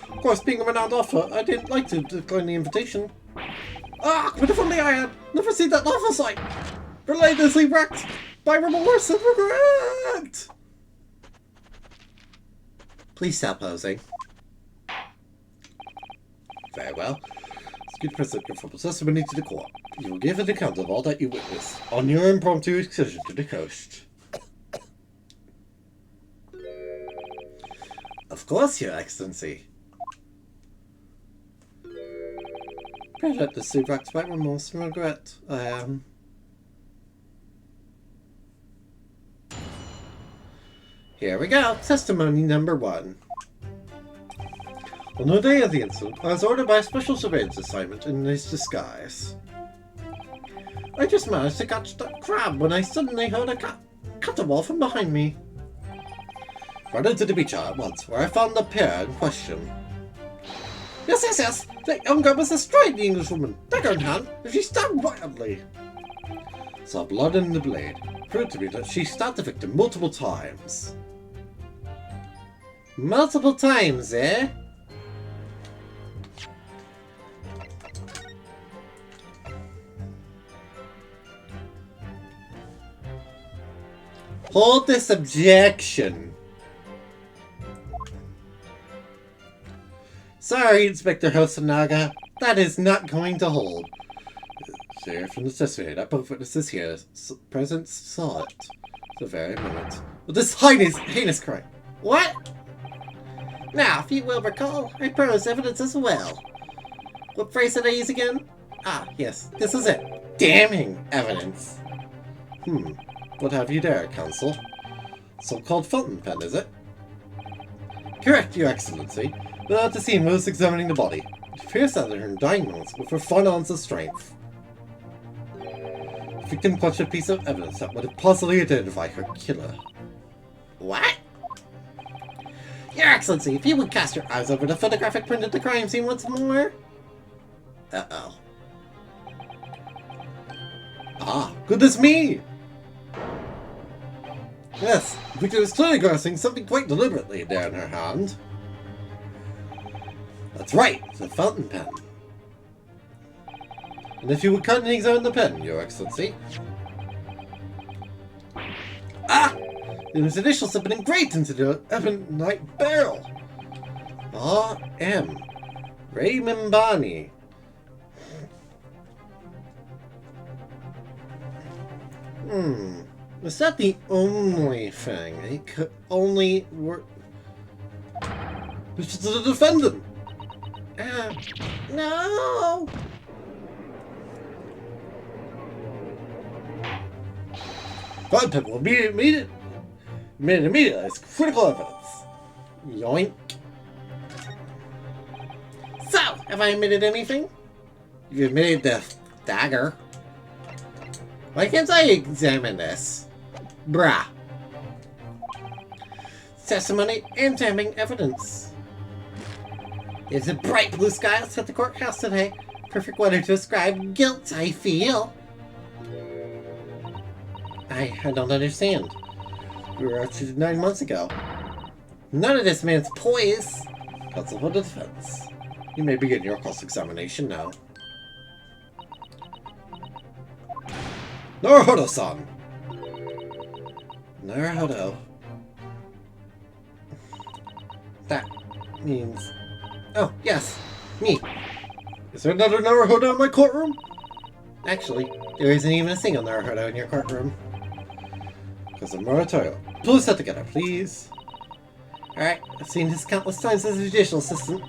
Of course, being a renowned author, I didn't like to decline the invitation. Ah, but if only I had never seen that novel site! Relentlessly wrecked by remorse and regret! Please stop posing. Very well. It's good to present your full testimony to the court. You will give an account of all that you witnessed on your impromptu excursion to the coast. Of course, Your Excellency. Relentlessly wrecked by remorse and regret, I am. Here we go. Testimony number 1. On the day of the incident, I was ordered by a special surveillance assignment in this disguise. I just managed to catch that crab when I suddenly heard a caterwaul from behind me. Ran into the beach at once, where I found the pair in question. Yes! The young girl was astride the Englishwoman, dagger in hand, and she stabbed wildly. Saw blood in the blade. Proved to me that she stabbed the victim multiple times. Multiple times, eh? Hold this objection. Sorry, Inspector Hosonaga. That is not going to hold. Sir, from the testimony that both witnesses here present saw it. The very moment. Well, this heinous crime. What? Now, if you will recall, I promised evidence as well. What phrase did I use again? Ah, yes, this is it. Damning evidence. What have you there, Counsel? So-called fountain pen, is it? Correct, Your Excellency. But at the scene, was examining the body. It appears that her dying moments with her 5 ounces of strength. The victim clutched a piece of evidence that would possibly identify her killer. What? Your Excellency, if you would cast your eyes over the photographic print of the crime scene once more. Uh-oh. Ah, goodness me! Yes, the victim is clearly grasping something quite deliberately there in her hand. That's right, it's a fountain pen. And if you would kindly examine the pen, Your Excellency. Ah! His initials have been engraved into the ebonite barrel. R.M. Ray Mimbani. Is that the only thing? It could only work. This is the defendant. No. Fountain pen will be immediately as critical evidence. Yoink. So, have I admitted anything? You've admitted the dagger. Why can't I examine this? Bruh. Testimony and damning evidence. It's a bright blue sky outside the courthouse today. Perfect weather to ascribe guilt, I feel. I don't understand. We were arrested 9 months ago. None of this man's poise. Counsel for the defense. You may begin your cross-examination now. Naruhodo-san! Naruhodo. That means... Oh, yes. Me. Is there another Naruhodo in my courtroom? Actually, there isn't even a single Naruhodo in your courtroom. Because of Moratorio. Pull this set together, please. Alright, I've seen this countless times as a judicial assistant.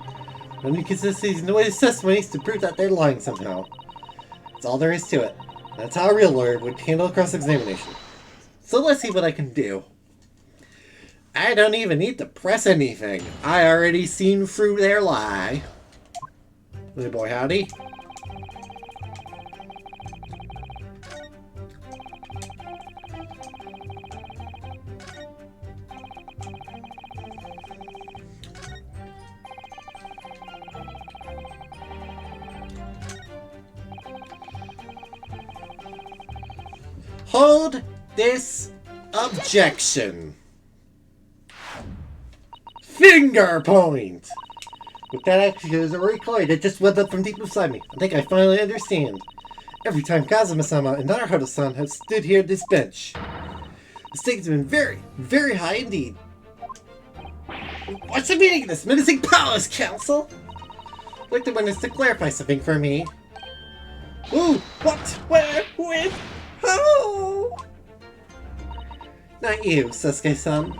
Only consistencies in the way his testimonies to prove that they're lying somehow. That's all there is to it. That's how a real lawyer would handle a cross-examination. So let's see what I can do. I don't even need to press anything. I already seen through their lie. Hey boy, howdy. Hold this objection. Finger point! With that action is a recoil that just welled up from deep inside me. I think I finally understand. Every time Kazuma-sama and Naruhodo-san have stood here at this bench, the stakes have been very, very high indeed. What's the meaning of this menacing powers, Council? I'd like the witness to clarify something for me. Ooh, what? Where? When? How? Not you, Sasuke-san.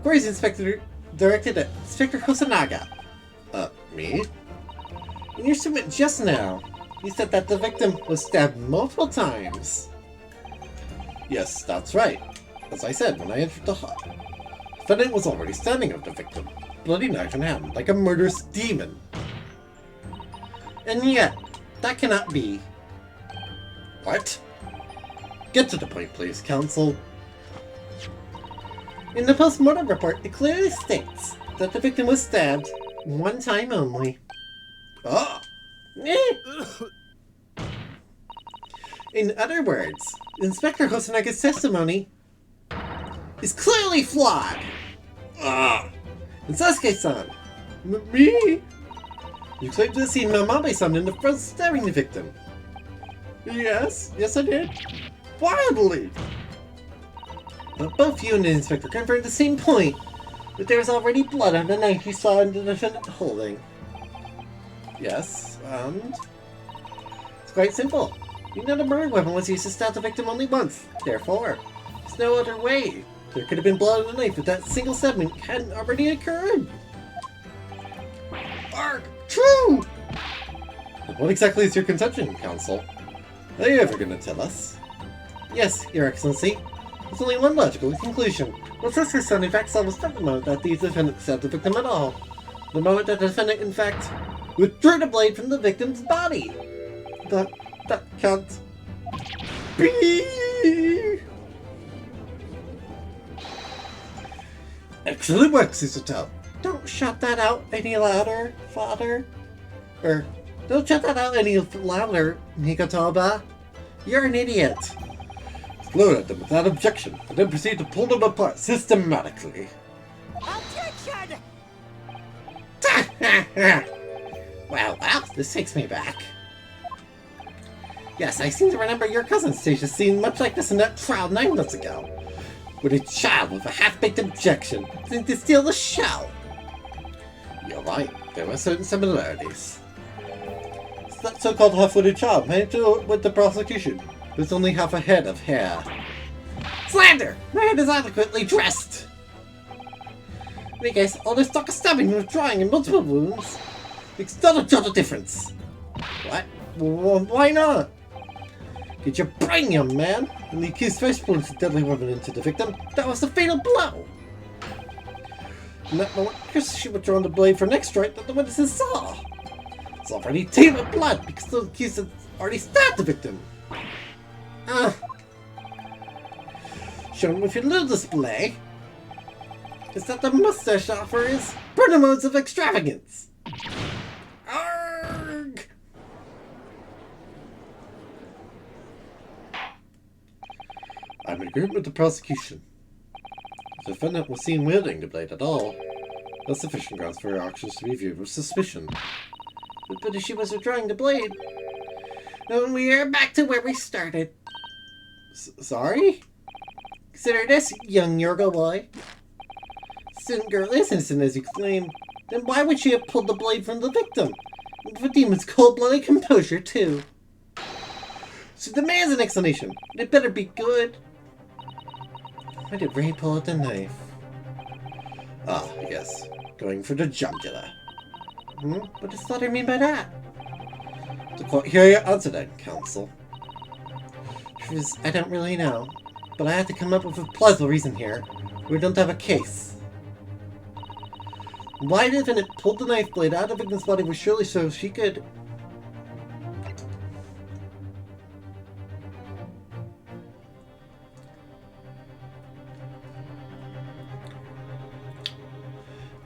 Where's the inspector directed at Inspector Hosanaga? Me? In your statement just now, you said that the victim was stabbed multiple times. Yes, that's right. As I said when I entered the hut, the defendant was already standing over the victim, bloody knife in hand, like a murderous demon. And yet, that cannot be. What? Get to the point, please, Counsel. In the post-mortem report, it clearly states that the victim was stabbed one time only. Oh! In other words, Inspector Hosanaga's testimony is clearly flawed. And Sasuke-san, me? You claimed to have seen Mamame-san in the front stabbing the victim. Yes I did. Wildly! But both you and the inspector confirmed the same point, that there was already blood on the knife you saw the defendant holding. Yes, and? It's quite simple. You know the murder weapon was used to stab the victim only once. Therefore, there's no other way. There could have been blood on the knife if that single stabbing hadn't already occurred. Arg! True! What exactly is your conception, Counsel? Are you ever going to tell us? Yes, Your Excellency. There's only one logical conclusion. Well, Sister's son in fact saw was not the moment that the defendant stabbed the victim at all. The moment that the defendant in fact withdrew the blade from the victim's body. That can't be. Excellent work, Susato. Don't shout that out any louder, Father. Don't shout that out any louder, Nikotoba. You're an idiot. Explode at them without objection, and then proceed to pull them apart systematically. Objection! Well, this takes me back. Yes, I seem to remember your cousin's stage a scene much like this in that trial 9 months ago, with a child with a half-baked objection to steal the shell. You're right, there were certain similarities. That so-called half-witted child managed to with the prosecution. There's only half a head of hair. Slander! My head is adequately dressed! In any case, all this talk of stabbing and drawing and multiple wounds makes not a jot of difference. What? Well, why not? Get your brain, young man! When the accused first plunged the deadly weapon into the victim, that was the fatal blow! In that moment, she withdrawn the blade for next strike that the witnesses saw. It's already tainted with blood because the accused had already stabbed the victim. Shown with your little display is that the mustache offers burner modes of extravagance. Arrgh! I'm in agreement with the prosecution. The defendant was seen wielding the blade at all. That's sufficient grounds for her actions to be viewed with suspicion. But if she was withdrawing the blade, then we are back to where we started. Sorry? Consider this, young Yorgo boy. Student girl is innocent as you claim. Then why would she have pulled the blade from the victim? With a demon's cold-blooded composure, too. She demands an explanation. It better be good. Why did Ray pull out the knife? Ah, yes. Going for the jugular. What does Slaughter mean by that? To quote, hear your answer then, Counsel. I don't really know, but I have to come up with a plausible reason here. We don't have a case. Why the defendant pulled the knife blade out of the victim's body was surely so she could...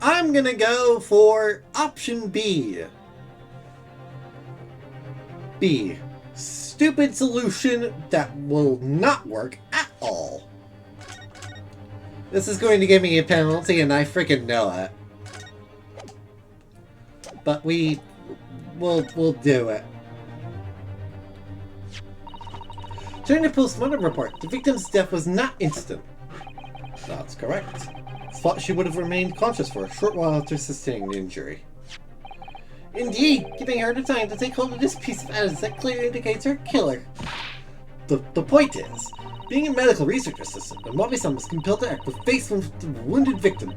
I'm gonna go for option B. B. stupid solution that will not work at all. This is going to give me a penalty, and I freaking know it. But we'll do it. During the post-mortem report, the victim's death was not instant. That's correct. It's thought she would have remained conscious for a short while after sustaining the injury. Indeed, giving her the time to take hold of this piece of evidence that clearly indicates her killer. The point is, being a medical research assistant, when Mommy-san was compelled to act with face with the wounded victim,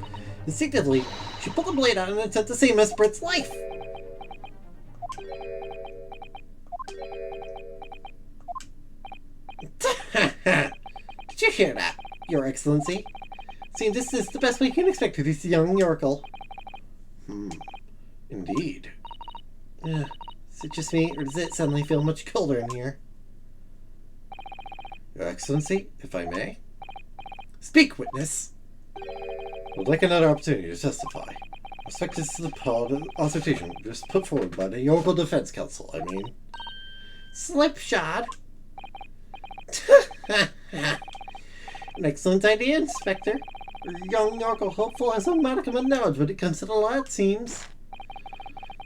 instinctively, she pulled the blade out in an attempt to save Miss Britt's life. Did you hear that, Your Excellency? Seems this is the best we can expect of this young Yorkle. Indeed. Is it just me, or does it suddenly feel much colder in here? Your Excellency, if I may? Speak, witness! Would like another opportunity to testify. Respect this to the part of the assertion just put forward by the Yorkle Defense Council, I mean. Slipshod! An excellent idea, Inspector. Young Yorkle hopeful has a modicum of knowledge when it comes to the law, it seems.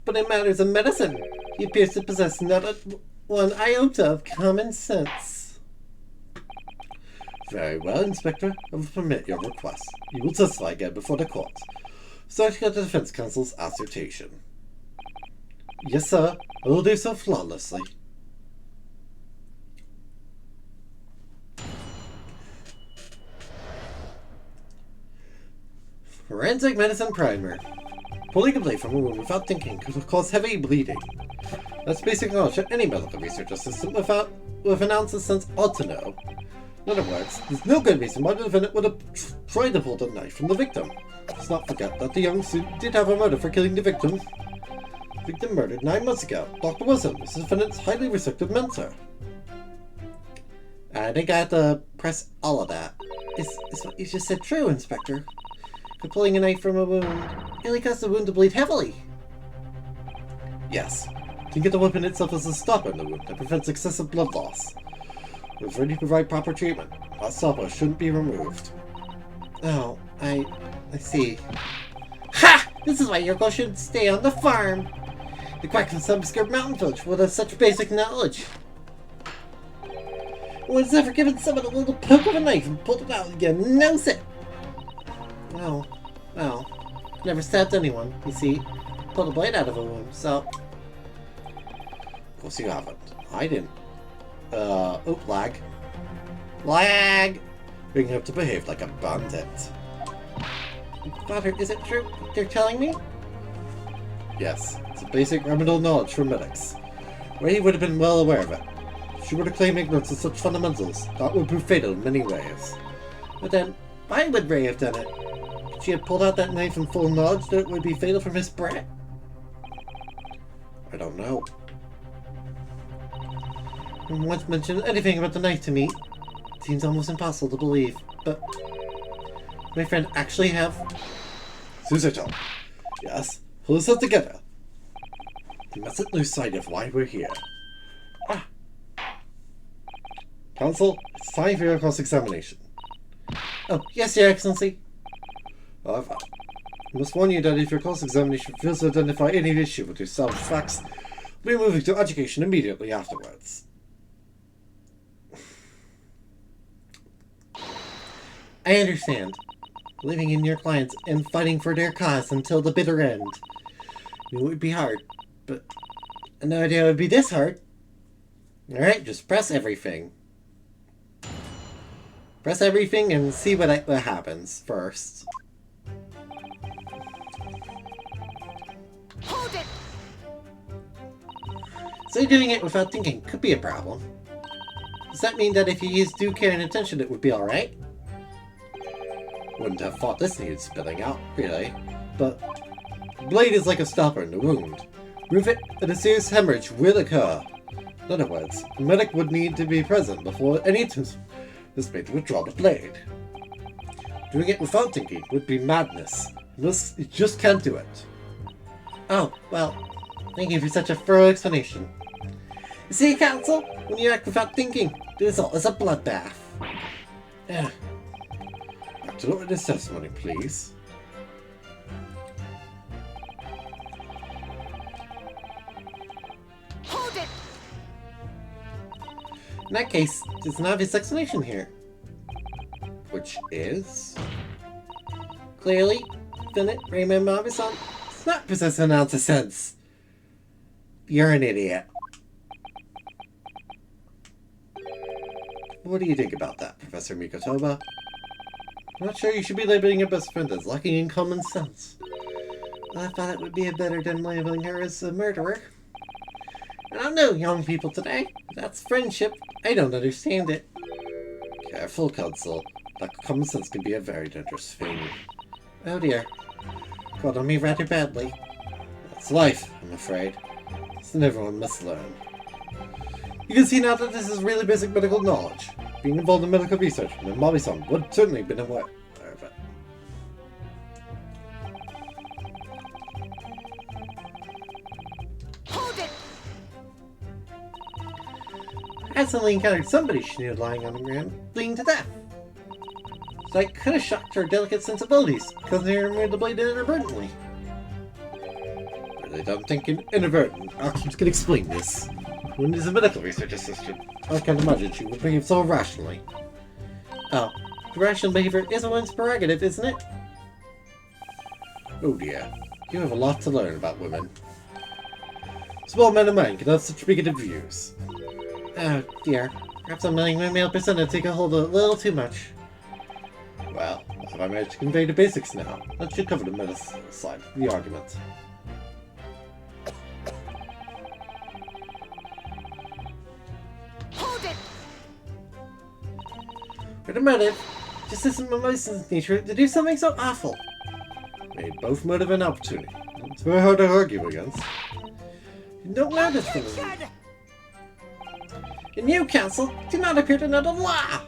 But in matters of medicine, he appears to possess not one iota of common sense. Very well, Inspector. I will permit your request. You will testify again before the court, starting at the Defense Council's assertion. Yes, sir. I will do so flawlessly. Forensic medicine primer. Pulling a blade from a wound without thinking could cause heavy bleeding. That's basic knowledge that any medical research assistant with an ounce of sense ought to know. In other words, there's no good reason why the defendant would have tried to pull the knife from the victim. Let's not forget that the young student did have a motive for killing the victim. The victim murdered 9 months ago. Dr. Wilson was the defendant's highly respected mentor. I think I have to press all of that. Is what you just said true, Inspector? Could pulling a knife from a wound only caused the wound to bleed heavily? Yes. Think of the weapon itself as a stopper in the wound that prevents excessive blood loss. If ready to provide proper treatment, that stopper shouldn't be removed. Oh, I see. Ha! This is why Yorkle should stay on the farm. The quack from some obscure mountain village would have such basic knowledge. One's never given someone a little poke of a knife and pulled it out again, knows it. Well, never stabbed anyone, you see. Pulled a blade out of a wound, so... Of course you haven't. I didn't. Lag. Lag! Being him to behave like a bandit. Father, is it true they're telling me? Yes, it's a basic remedial knowledge for medics. Ray would have been well aware of it. If she were to claim ignorance of such fundamentals, that would prove fatal in many ways. But then, why would Ray have done it? Could she have pulled out that knife in full knowledge that it would be fatal for Miss Brett? I don't know. No one once mentioned anything about the knife to me. It seems almost impossible to believe, but... my friend actually have... Susato. Yes? Pull us up together. We mustn't lose sight of why we're here. Counsel, it's time for your cross-examination. Oh, yes, Your Excellency. However, I must warn you that if your cross-examination fails to identify any issue with yourself facts, we'll be moving to education immediately afterwards. I understand. Believing in your clients and fighting for their cause until the bitter end. It would be hard, but I had no idea it would be this hard. Alright, just press everything. Press everything and see what happens first. Hold it! So doing it without thinking could be a problem. Does that mean that if you use due care and attention it would be alright? Wouldn't have thought this needed spilling out, really. But the blade is like a stopper in the wound. Remove it, and a serious hemorrhage will occur. In other words, the medic would need to be present before any attempt is made to withdraw the blade. Doing it without thinking would be madness. You just can't do it. Oh, well, thank you for such a thorough explanation. You see, Counsel? When you act without thinking, the result is a bloodbath. Back to the witness testimony, please. Hold it! In that case, there's an obvious explanation here. Which is? Clearly, Defendant Raymond Marbison does not possess an ounce of sense. You're an idiot. What do you think about that, Professor Mikotoba? I'm not sure you should be labeling your best friend as lacking in common sense. I thought it would be better than labeling her as a murderer. I don't know, young people today. That's friendship. I don't understand it. Careful, Counsel. Lack of common sense can be a very dangerous thing. Oh dear. Got on me rather badly. That's life, I'm afraid. Something everyone must learn. You can see now that this is really basic medical knowledge. Being involved in medical research, and Mobby-san would certainly have been aware of it. Hold it! I suddenly encountered somebody she knew lying on the ground, bleeding to death. So I could have shocked her delicate sensibilities, because they removed the blade inadvertently. Really don't think inadvertent actions can explain this. When is a medical research assistant? I can't imagine she would behave so irrationally. Oh, irrational behavior is a woman's prerogative, isn't it? Oh dear, you have a lot to learn about women. Small men and men can have such bigoted views. Oh dear, perhaps I'm letting my male persona take a hold a little too much. Well, have I managed to convey the basics now? That should cover the medical side of the argument. Hold it! For the motive, just isn't my licensed nature to do something so awful. Made both motive and opportunity. It's very hard to argue against. You don't know this thing. Objection! And you, Counsel, do not appear to know the law!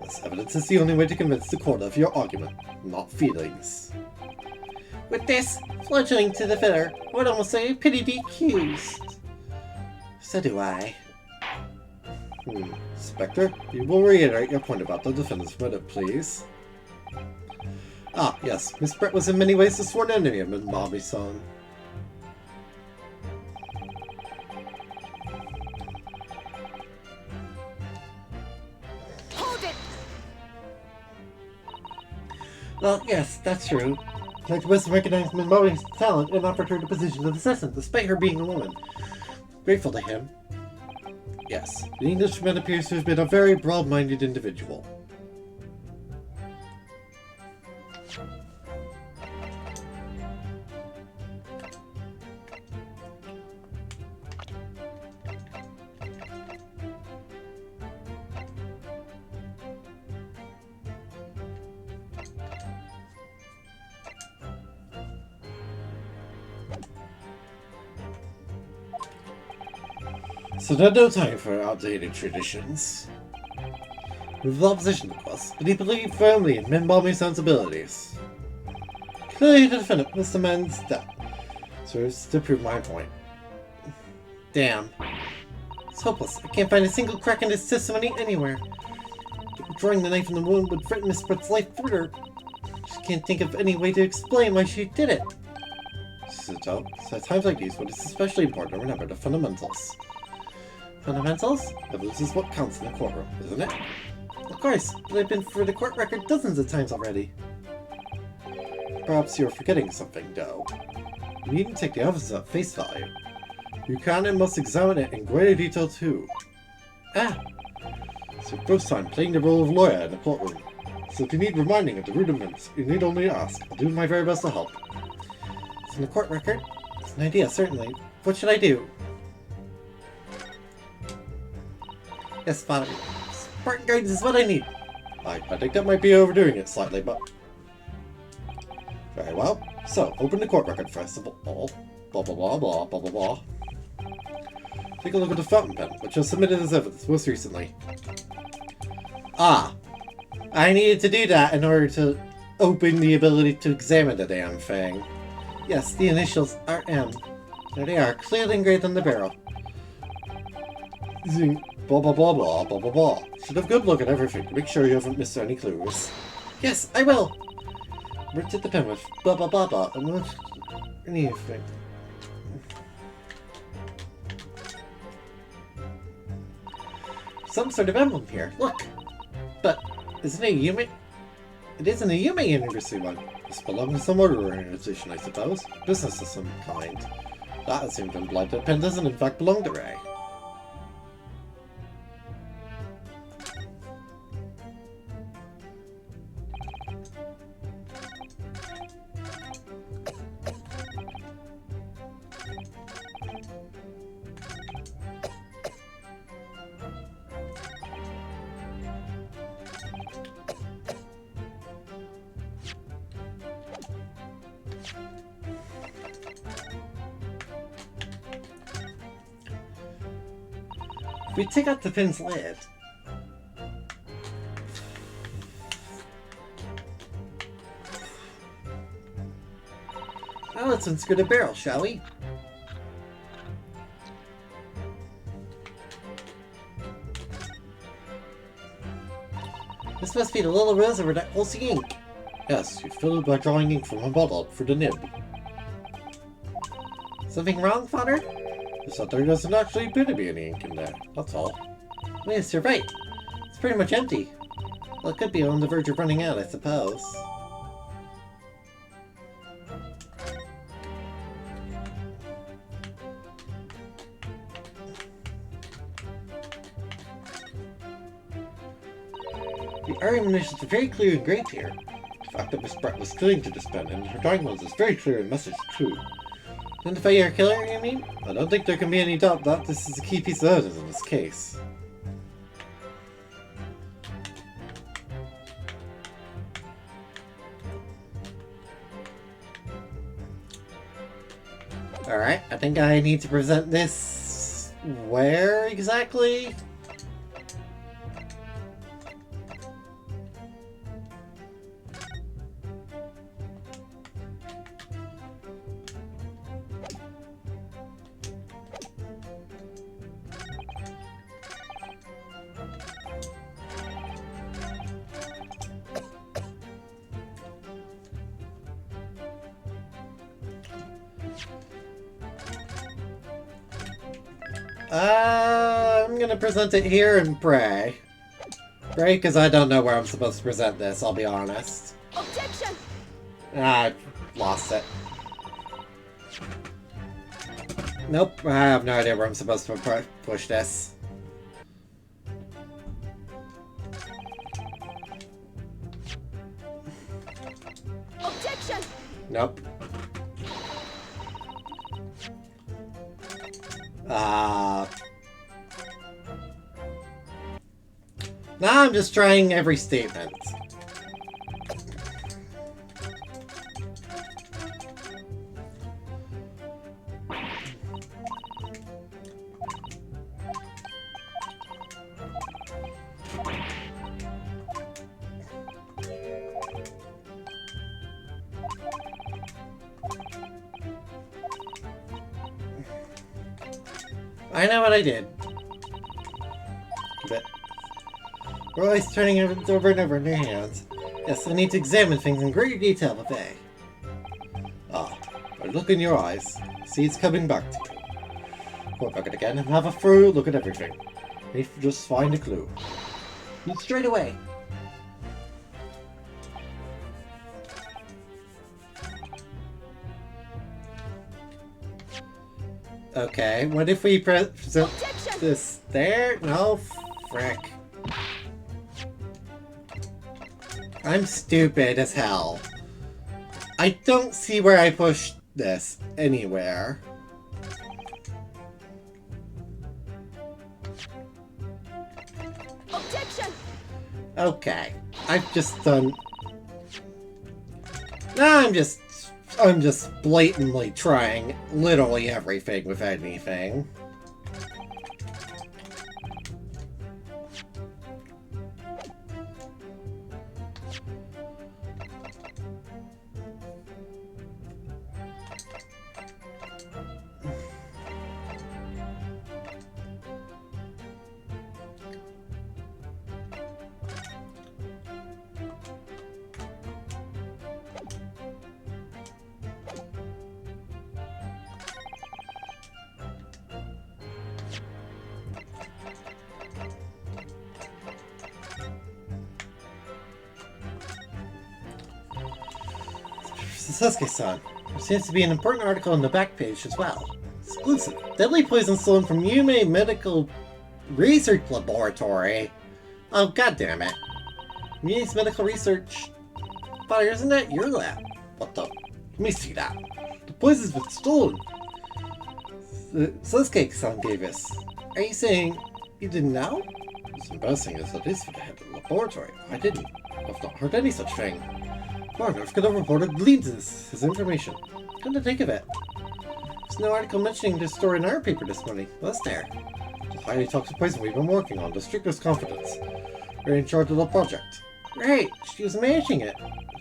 This evidence is the only way to convince the court of your argument, not feelings. With this, fledgling to the fitter, I would almost say pity the accused. So do I. Inspector, you will reiterate your point about the defendant's motive, please. Ah, yes, Miss Brett was in many ways the sworn enemy of Miss Bobby-san. Hold it! Well, yes, that's true. Like West recognized Miss Bobby's talent and offered her the position of assistant, despite her being a woman. Grateful to him. Yes, the Englishman appears to have been a very broad-minded individual. So there's no time for outdated traditions. With opposition, of course, but he believed firmly in Minbalmi's sensibilities. Clearly the defendant was the man's death, serves to prove my point. Damn. It's hopeless. I can't find a single crack in his testimony anywhere. Drawing the knife in the wound would threaten Miss Brett's life further. Just can't think of any way to explain why she did it. Susato, so at times like these, when it's especially important to remember the fundamentals. Fundamentals? Evidence is what counts in the courtroom, isn't it? Of course, but I've been for the court record dozens of times already. Perhaps you're forgetting something, though. You needn't take the evidence at face value. You can and must examine it in greater detail, too. Ah, It's your first time playing the role of lawyer in the courtroom. So if you need reminding of the rudiments, you need only ask. I'll do my very best to help. it's in the court record? It's an idea, certainly. What should I do? Yes, Father. Spartan guidance is what I need. I think that might be overdoing it slightly, but... Very well. So, open the court record first of all. Blah blah blah blah blah blah blah. Take a look at the fountain pen, which was submitted as evidence most recently. Ah. I needed to do that in order to open the ability to examine the damn thing. Yes, the initials are M. There they are, clearly engraved on the barrel. Zing. Blah blah blah blah blah blah blah. Should have good look at everything. Make sure you haven't missed any clues. Yes, I will. Where did the pen with blah blah blah blah and what anything? Some sort of emblem here. Look. But isn't it a Yume? It isn't a Yume University one. This belongs to some other organization, I suppose. Business of some kind. That has seemed implied. The pen doesn't in fact belong to Ray. We take out the pin's lid. Now let's unscrew the barrel, shall we? This must be the little rose over that holds the ink. Yes, you fill it by drawing ink from a bottle for the nib. Something wrong, Father? Except there doesn't actually appear to be any ink in there, that's all. Yes, you're right. It's pretty much empty. Well, it could be on the verge of running out, I suppose. The argumentations are very clear and great here. The fact that Miss Brett was clinging to this pen and her diagnosis is very clear and message too. Identify your killer, you mean? I don't think there can be any doubt that this is a key piece of evidence in this case. Alright, I think I need to present this... where exactly? I'm gonna present it here and pray. Pray, because I don't know where I'm supposed to present this, I'll be honest. Objection! I lost it. Nope, I have no idea where I'm supposed to push this. Objection! Nope. Now I'm just trying every statement. I know what I did. But we're always turning it over and over in their hands. Yes, I need to examine things in greater detail today. Ah, I look in your eyes. See it's coming back to you. Go back it again and have a thorough look at everything. If you just find a clue. Straight away. Okay, what if we present this there? No, frick. I'm stupid as hell. I don't see where I pushed this anywhere. Objection! Okay, I've just done... No, I'm just blatantly trying literally everything with anything. Sasuke-san, there seems to be an important article on the back page as well. Exclusive. Deadly poison stolen from Yume Medical Research Laboratory. Oh, goddammit. Yume's Medical Research... But isn't that your lab? What the... Let me see that. The poison's been stolen. Sasuke-san gave us. Are you saying you didn't know? What's embarrassing is that it is for the head of the laboratory. I didn't. I've not heard any such thing. Marnerf could have reported leads his information. Come to think of it. There's no article mentioning this story in our paper this morning, was there? The highly toxic poison we've been working on, the strictest confidence. We're in charge of the project. Right, she was managing it.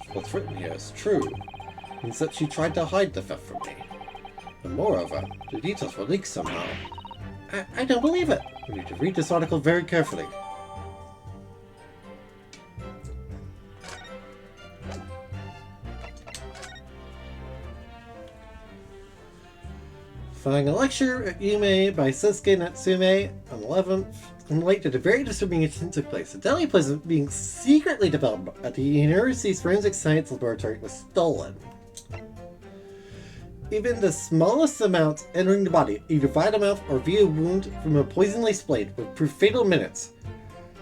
If what's written here is true, it means that she tried to hide the theft from me. And moreover, the details were leaked somehow. I don't believe it. We need to read this article very carefully. Following a lecture at Yume by Sasuke Natsume on the 11th, in light that a very disturbing incident took place. A deadly poison being secretly developed at the university's forensic science laboratory was stolen. Even the smallest amount entering the body, either via the mouth or via a wound from a poison-laced blade, would prove fatal in minutes.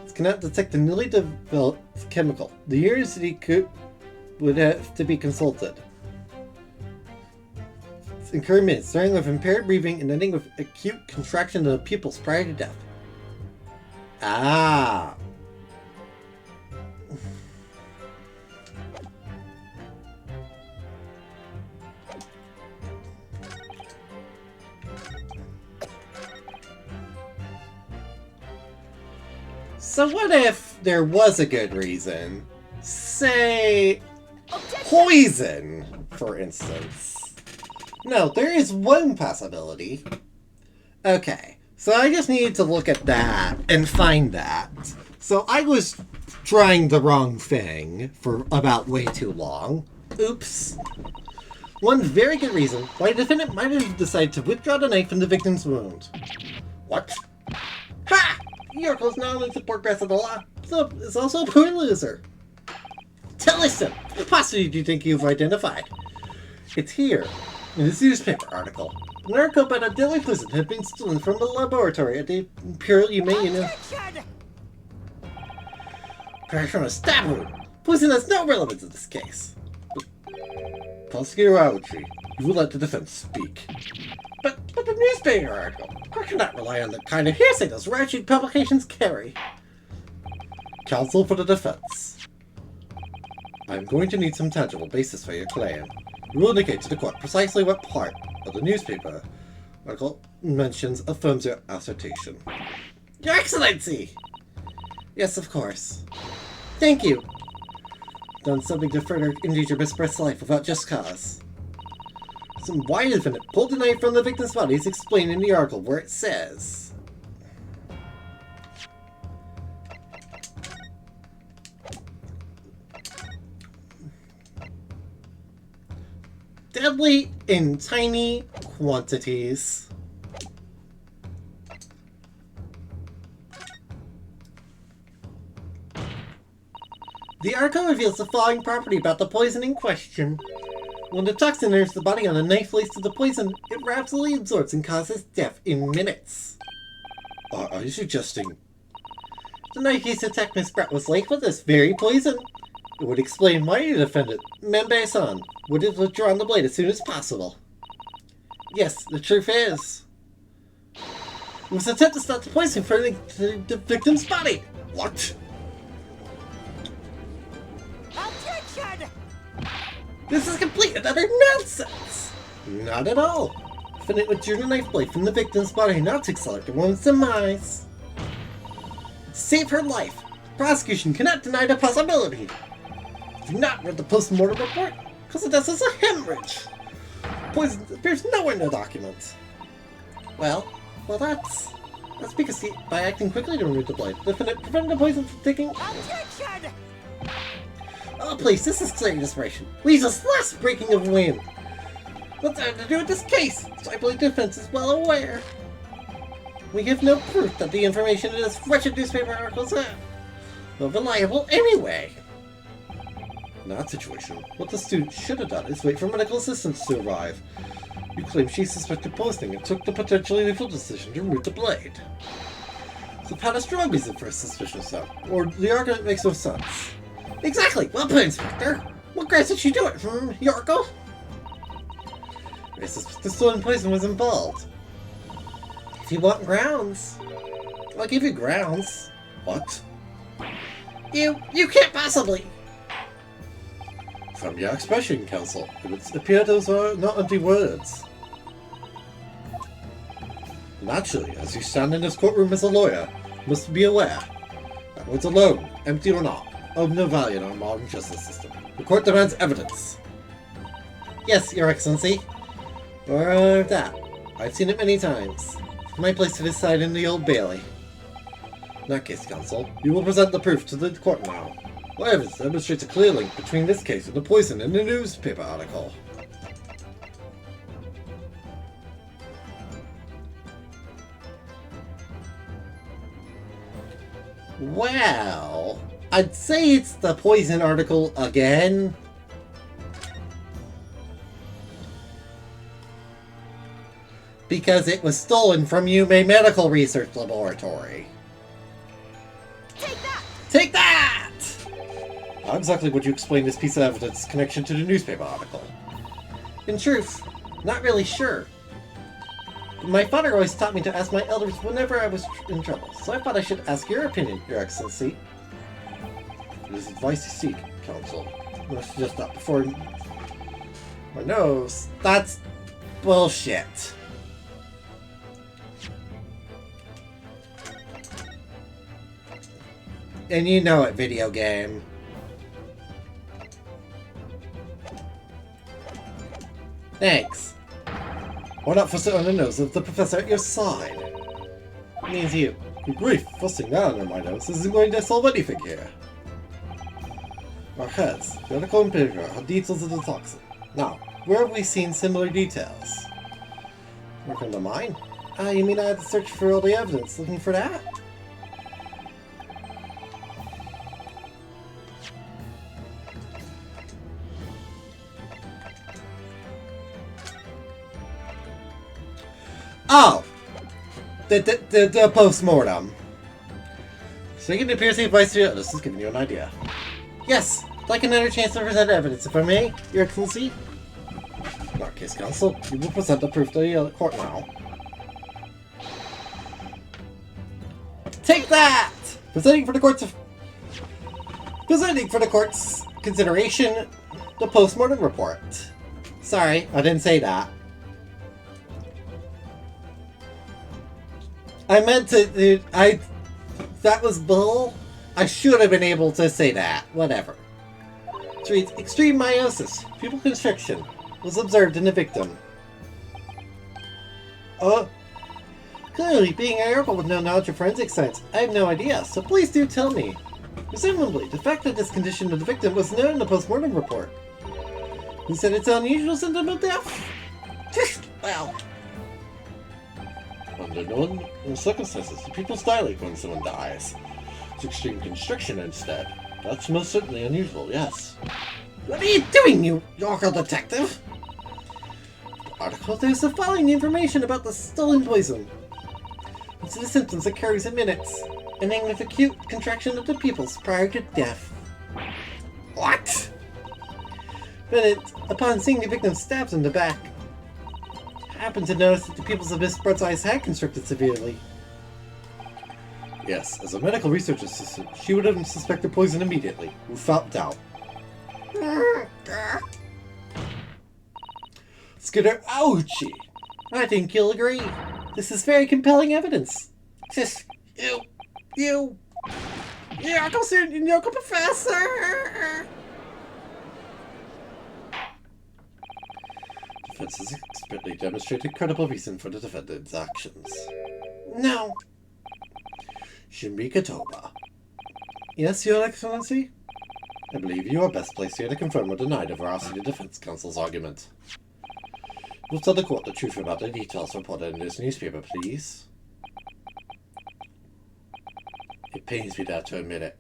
It cannot detect the newly developed chemical. The university would have to be consulted. Incur minutes, starting with impaired breathing and ending with acute contraction of the pupils prior to death. Ah. So what if there was a good reason? Say, poison, for instance. No, there is one possibility. Okay, so I just needed to look at that and find that. So I was trying the wrong thing for about way too long. Oops. One very good reason why the defendant might have decided to withdraw the knife from the victim's wound. What? Ha! Yorko's not only the poor breath of the law, so is also a poor loser. Tell us some. What possibly do you think you've identified? It's here. In this newspaper article, an article about a deadly poison had been stolen from the laboratory at the Imperial Humane. Perhaps from a stab wound. Poison has no relevance in this case. Prosecutor Aochi, you will let the defense speak. But the newspaper article, I cannot rely on the kind of hearsay those ratchet publications carry. Counsel for the defense. I'm going to need some tangible basis for your claim. You will indicate to the court precisely what part of the newspaper article mentions affirms your assertion. Your Excellency! Yes, of course. Thank you. Done something to further endanger Miss Breath's life without just cause. Some wide defendant pulled the knife from the victim's body is explained in the article where it says... deadly in tiny quantities. The article reveals the following property about the poison in question. When the toxin enters the body on a knife laced with the poison, it rapidly absorbs and causes death in minutes. Are you suggesting... The knife used to attack Miss Brett was laced with this very poison? It would explain why the defendant, Membei-san, would have withdrawn the blade as soon as possible. Yes, the truth is... it was an attempt to stop the poison from the victim's body! What? Objection! This is complete and utter nonsense! Not at all. The defendant withdrew the knife blade from the victim's body not to accelerate the woman's demise. To save her life, the prosecution cannot deny the possibility. Do not read the post-mortem report, because it does as a hemorrhage. Poison appears nowhere in the document. Well, that's because by acting quickly to remove the blade, the defendant prevented the poison from taking... Objection! Oh please, this is clear desperation. Leaves us less breaking of wind. What's that to do with this case? So I believe the defense is well aware. We have no proof that the information in this wretched newspaper article is reliable anyway. In that situation, what the student should have done is wait for medical assistance to arrive. You claim she suspected poisoning and took the potentially lethal decision to root the blade. So had a strong reason for a suspicion, so, or the argument makes no sense. Exactly! Well put, Inspector! What grounds did she do it, Yorko? I suspect the stolen poison was involved. If you want grounds, I'll give you grounds. What? You can't possibly! From your expression, Counsel, it would appear those are not empty words. Naturally, as you stand in this courtroom as a lawyer, you must be aware that words alone, empty or not, are of no value in our modern justice system. The court demands evidence. Yes, Your Excellency. Or that. I've seen it many times. My place to decide in the Old Bailey. In that case, Counsel, you will present the proof to the court now. What evidence demonstrates a clear link between this case and the poison in the newspaper article? Well, I'd say it's the poison article again. Because it was stolen from Yume Medical Research Laboratory. Take that! Take that! How exactly would you explain this piece of evidence connection to the newspaper article? In truth, not really sure. My father always taught me to ask my elders whenever I was in trouble, so I thought I should ask your opinion, Your Excellency. It is advice you seek, Counsel. Let's just stop before my nose. That's bullshit. And you know it, video game. Thanks. Why not fuss it on the nose of the professor at your side? Means you. Good grief, fussing that under my nose isn't going to solve anything here. Our heads, the article and paper have details of the toxin. Now, where have we seen similar details? Working the mine? You mean I had to search for all the evidence looking for that? Oh! The post-mortem. Seeking to pierce the advice to you, this is giving you an idea. Yes! I'd like another chance to present evidence, if I may, Your Excellency. In that case, Counsel, you will present the proof to the court now. Take that! Presenting for the court's consideration, the post-mortem report. Sorry, I didn't say that. I meant to... That was bull. I should have been able to say that. Whatever. It reads, extreme meiosis, pupil constriction, was observed in the victim. Clearly, being an Oracle with no knowledge of forensic science, I have no idea, so please do tell me. Presumably, the fact that this condition of the victim was known in the post-mortem report. He said it's an unusual symptom of death? Well... Under known circumstances, the pupils dilate when someone dies. It's extreme constriction instead. That's most certainly unusual, yes. What are you doing, you Oracle detective? The article there's the following information about the stolen poison. It's the symptoms that carries in minutes, ending with acute contraction of the pupils prior to death. What? Bennett, upon seeing the victim stabbed in the back, happened to notice that the pupils of Miss Bird's eyes had constricted severely. Yes, as a medical research assistant, she would have suspected poison immediately, without doubt. Skidder, ouchie! I think you'll agree. This is very compelling evidence. Just, you, Yoko Professor! Defense has expertly demonstrated credible reason for the defendant's actions. No. Shinrika Toba. Yes, Your Excellency? I believe you are best placed here to confirm or deny the veracity of the defense counsel's argument. You'll tell the court the truth about the details reported in this newspaper, please. It pains me to have to admit it.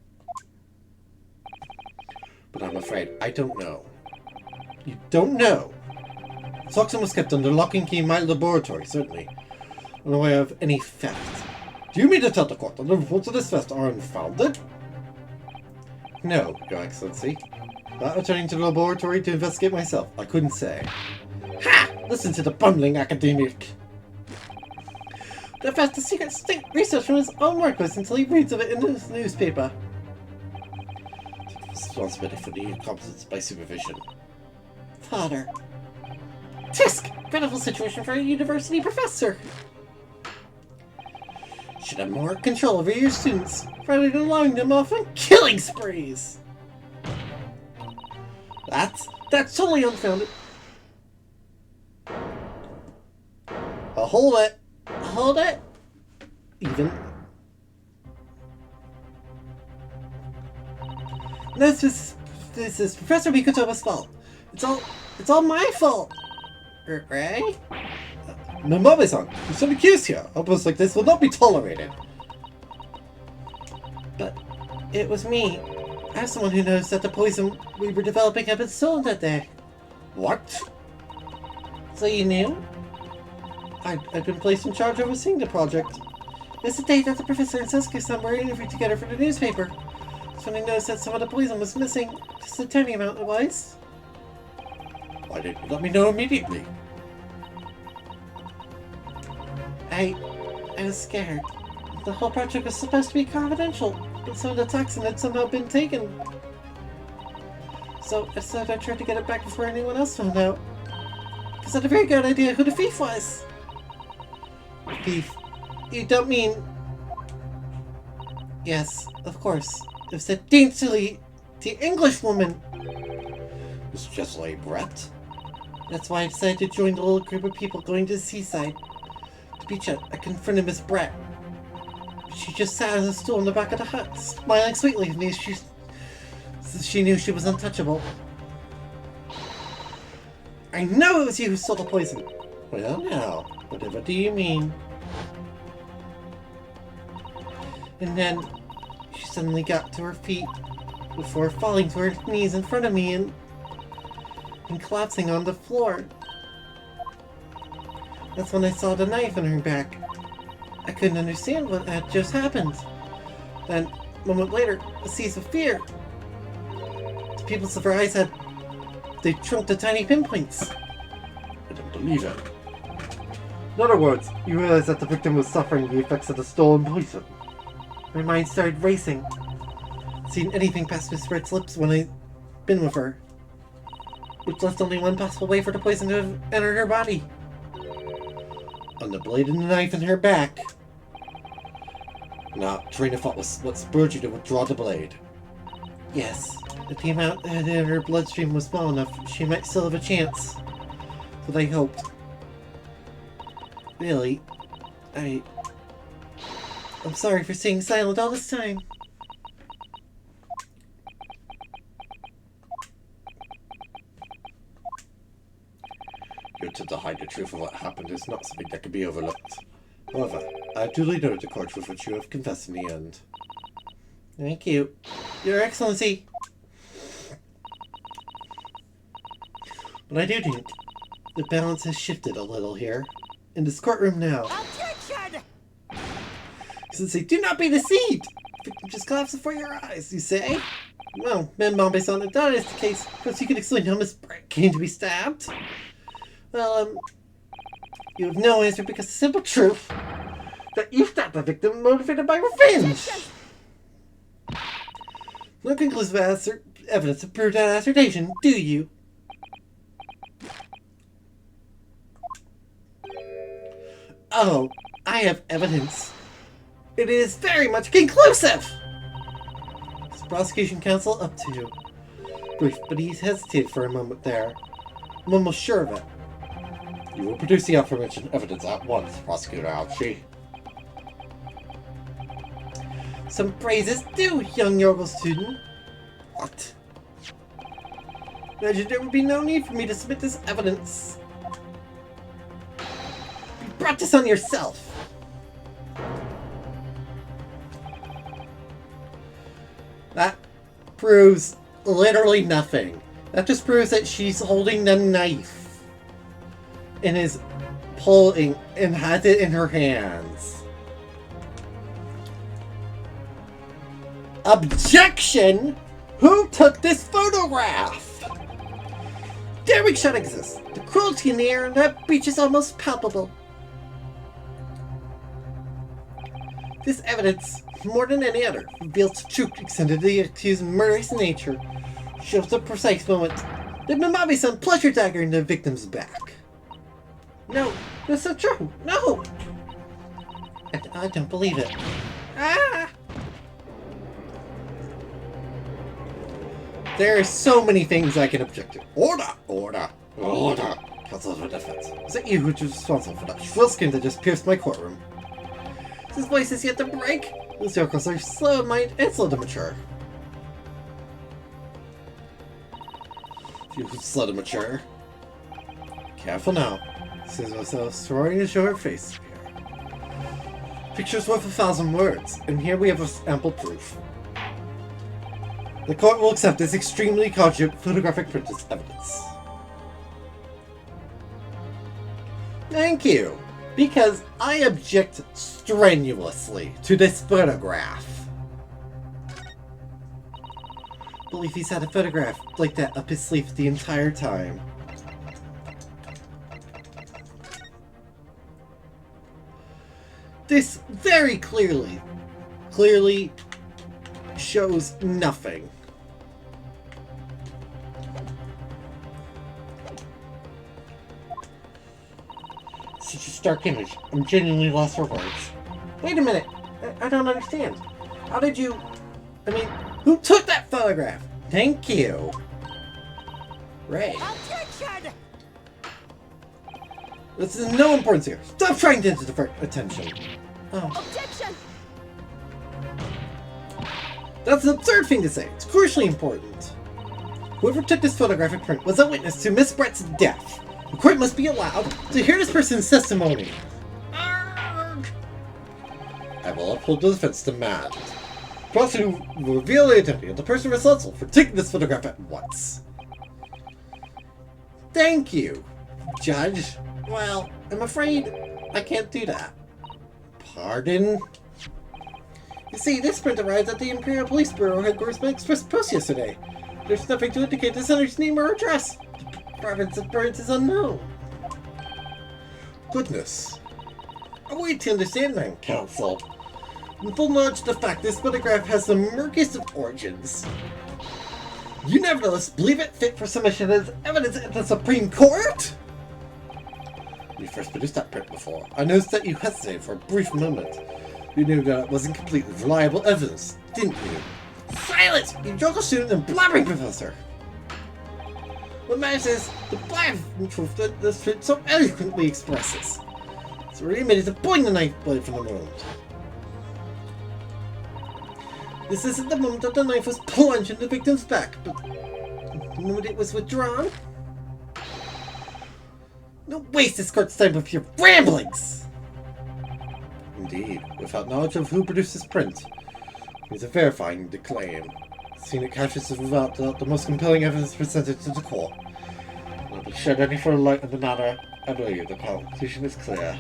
But I'm afraid I don't know. You don't know? Toxin was kept under lock and key in my laboratory, certainly. Unaware of any theft. Do you mean to tell the court that the reports of this theft are unfounded? No, Your Excellency. Not returning to the laboratory to investigate myself. I couldn't say. Ha! Listen to the bumbling academic. The fact the secret state research from his own workers until he reads of it in the newspaper. Take responsibility for the incompetence by supervision. Father. Tisk! Critical situation for a university professor. Should have more control over your students, rather than allowing them off on killing sprees. That's totally unfounded. Hold it. Hold it. Even. No, this is Professor Mikotoba's fault. It's all my fault. Right? Mamabe-san, you should accuse here. Outbursts like this will not be tolerated. But it was me. I'm someone who knows that the poison we were developing had been stolen that day. What? So you knew? I'd been placed in charge of overseeing the project. It's the day that the professor and Sasuke-san were interviewed together for the newspaper. That's when I noticed that some of the poison was missing. Just a tiny amount it was. Why didn't you let me know immediately? I was scared. The whole project was supposed to be confidential, but some of the toxin had somehow been taken. So I decided I tried to get it back before anyone else found out. Because I had a very good idea who the thief was. Thief? You don't mean... Yes, of course. It was that daintily... the English woman. It's just like Brett. That's why I decided to join the little group of people going to the seaside. To beach it, I confronted Miss Brett. She just sat on a stool in the back of the hut, smiling sweetly at me as she knew she was untouchable. I know it was you who stole the poison. Well now, whatever do you mean? And then, she suddenly got to her feet, before falling to her knees in front of me and collapsing on the floor. That's when I saw the knife in her back. I couldn't understand what had just happened. Then, a moment later, a seize of fear. The pupils of her eyes they shrunk to tiny pinpoints. I didn't believe it. In other words, you realized that the victim was suffering the effects of the stolen poison. My mind started racing. Seeing anything past Miss Brett's lips when I'd been with her. Which left only one possible way for the poison to have entered her body. On the blade and the knife in her back. Now, train of thought was what spurred you to withdraw the blade. Yes, if the amount in her bloodstream was small enough, she might still have a chance. That's what I hoped. Really, I'm sorry for staying silent all this time. Your attempt to hide the truth of what happened is not something that can be overlooked. However, I duly noted the courage with which you have confessed in the end. Thank you, Your Excellency. But I do think the balance has shifted a little here. In this courtroom now. Objection! Excellency, do not be deceived! The victim just collapsed before your eyes, you say? Well, Mambe-san, if that is the case, perhaps you can explain how Miss Brett came to be stabbed? Well, you have no answer because the simple truth that you stabbed the victim motivated by revenge! No conclusive evidence to prove that assertion, do you? Oh, I have evidence. It is very much conclusive! Is prosecution counsel up to you? Brief, but he hesitated for a moment there. I'm almost sure of it. You will produce the aforementioned evidence at once, Prosecutor Alchi. Some praises due, young Yorgel student. What? Imagine there would be no need for me to submit this evidence. You brought this on yourself. That proves literally nothing. That just proves that she's holding the knife and is pulling and has it in her hands. Objection! Who took this photograph? Daring shot exists. The cruelty in the air and that breach is almost palpable. This evidence, more than any other, reveals the truth extended to the accused's murderous nature, shows the precise moment that Mamabi-san plunged her dagger in the victim's back. No, that's not true. No! I don't believe it. Ah! There are so many things I can object to. Order! Order! Order! Counsel for defense. Is it you who's responsible for that shrill scream that just pierced my courtroom? His voice is yet to break. The circles are slow in mind and slow to mature. You slow to mature. Careful now. Susato soaring to show her face here. Picture's worth 1,000 words, and here we have ample proof. The court will accept this extremely cogent photographic print as evidence. Thank you, because I object strenuously to this photograph. I believe he's had a photograph like that up his sleeve the entire time. This very clearly shows nothing. Such a stark image. I'm genuinely lost for words. Wait a minute. I don't understand. How did you... I mean, who took that photograph? Thank you. Right. Objection! This is no importance here. Stop trying to divert attention. Oh. Objection! That's an absurd thing to say. It's crucially important. Whoever took this photographic print was a witness to Miss Brett's death. The court must be allowed to hear this person's testimony. Arrgh. I will uphold the defense demand. The prosecutor will reveal the identity of the person responsible for taking this photograph at once. Thank you, Judge. Well, I'm afraid I can't do that. Pardon? You see, this print arrived at the Imperial Police Bureau headquarters by express post yesterday. There's nothing to indicate the sender's name or address. The province of birds is unknown. Goodness. I wait to understand that, Counsel. In full knowledge of the fact this photograph has the murkiest of origins. You nevertheless believe it fit for submission as evidence at the Supreme Court? When you first produced that print before, I noticed that you hesitated for a brief moment. You knew that it wasn't completely reliable evidence, didn't you? Silence! You joker student and blabbering professor! What matters is the blabbering truth that this print so eloquently expresses. It's already admitted to pulling the knife blade from the wound. This isn't the moment that the knife was plunged in the victim's back, but the moment it was withdrawn. Don't waste this court's time with your ramblings! Indeed, without knowledge of who produced this print, it is a verifying the claim. Seeing it captures without doubt the most compelling evidence presented to the court. Not to shed any further light on the matter, I believe the conclusion is clear.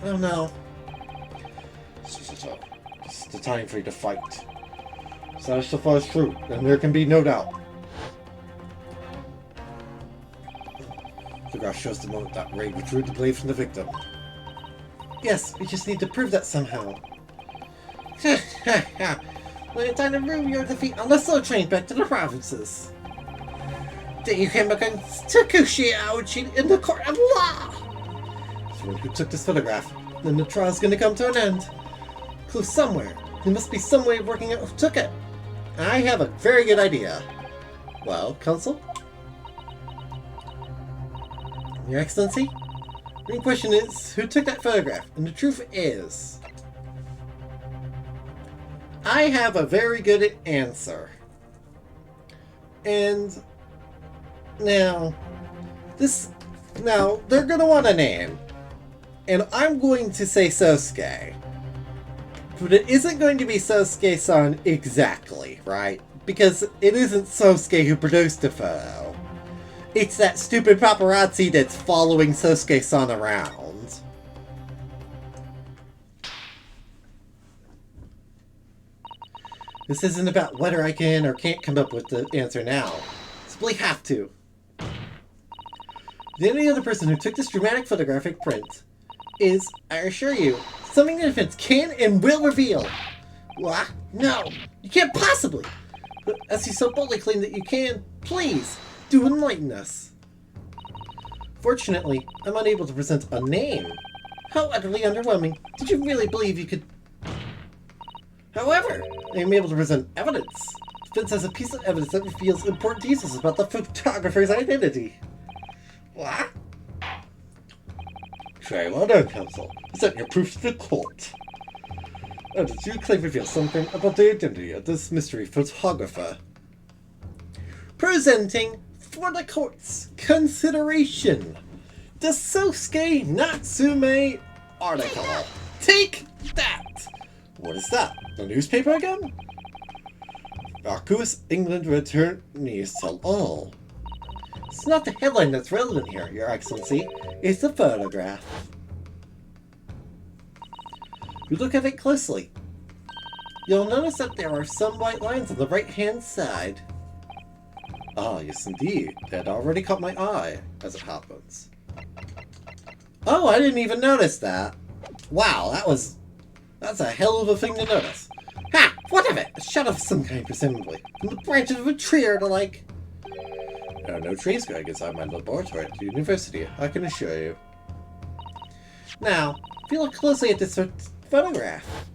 Oh no. Susato, this is the time for you to fight. So far as true, then there can be no doubt. The graph shows the moment that Ray withdrew the blade from the victim. Yes, we just need to prove that somehow. Well, it's time to prove your defeat on the slow train back to the provinces. Then you came against Takushi Aochi in the court of law. Someone who took this photograph. Then the trial's gonna come to an end. Clue somewhere. There must be some way of working out who took it. I have a very good idea. Well, Counsel? Your Excellency? The main question is, who took that photograph? And the truth is, I have a very good answer. And now, they're gonna want a name. And I'm going to say Sosuke. But it isn't going to be Sosuke-san exactly, right? because it isn't Sosuke who produced the photo. It's that stupid paparazzi that's following Sosuke-san around. This isn't about whether I can or can't come up with the answer now. Simply have to. The only other person who took this dramatic photographic print is, I assure you, something the defense can and will reveal. What? No, you can't possibly. But as you so boldly claim that you can, please, do enlighten us. Fortunately, I'm unable to present a name. How utterly underwhelming. Did you really believe you could... However, I am able to present evidence. Defense has a piece of evidence that reveals important details about the photographer's identity. What? Very well done, counsel. Present your proof to the court. And did you claim reveal something about the identity of this mystery photographer? Presenting for the court's consideration the Sosuke Natsume article. Take that! What is that? The newspaper again? Vacuous England returnees tell all. It's not the headline that's relevant here, Your Excellency. It's the photograph. You look at it closely. You'll notice that there are some white lines on the right-hand side. Ah, yes indeed. That already caught my eye, as it happens. Oh, I didn't even notice that. Wow, that's a hell of a thing to notice. Ha! What of it? A shot of some kind, presumably. From the branches of a tree or the like. There are no trees growing inside my laboratory at the university, I can assure you. Now, if you look closely at this photograph.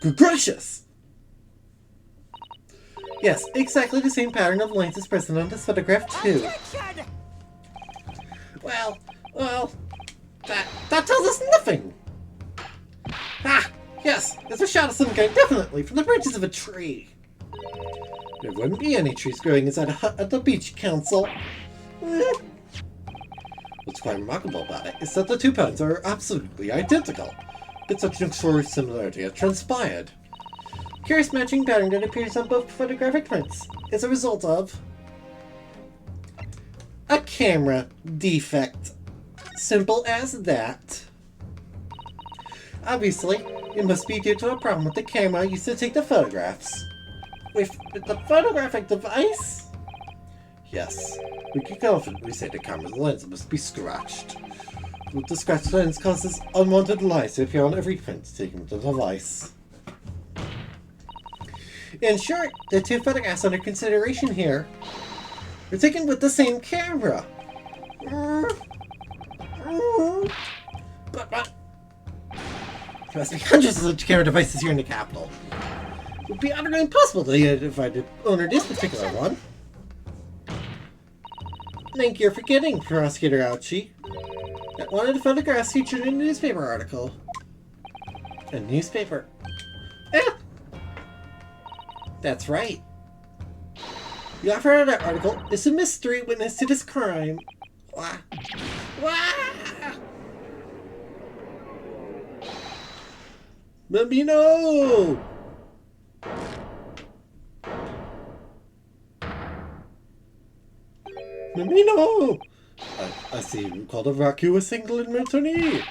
Good gracious! Yes, exactly the same pattern of lines is present on this photograph too. Well, that tells us nothing. Ah, yes, it's a shot of some kind, definitely, from the branches of a tree. There wouldn't be any trees growing inside a hut at the beach, council. What's quite remarkable about it is that the two patterns are absolutely identical. But such an extraordinary similarity has transpired. Curious matching pattern that appears on both photographic prints is a result of a camera defect. Simple as that. Obviously, it must be due to a problem with the camera used to take the photographs. With the photographic device? Yes, we can confidently say the camera's lens must be scratched. The scratched lens causes unwanted light to appear on every print taken with the device. In short, the two photographs under consideration here are taken with the same camera. But there must be hundreds of such camera devices here in the capital. It would be utterly impossible to identify the owner of this particular one. Thank you for forgetting, Prosecutor Ouchie. That one of the photographs featured in the newspaper article. A newspaper? That's right. The author of that article is a mystery witness to this crime. Wah. Wah! Mamino! Mamino! I see you called a vacuous England returnee.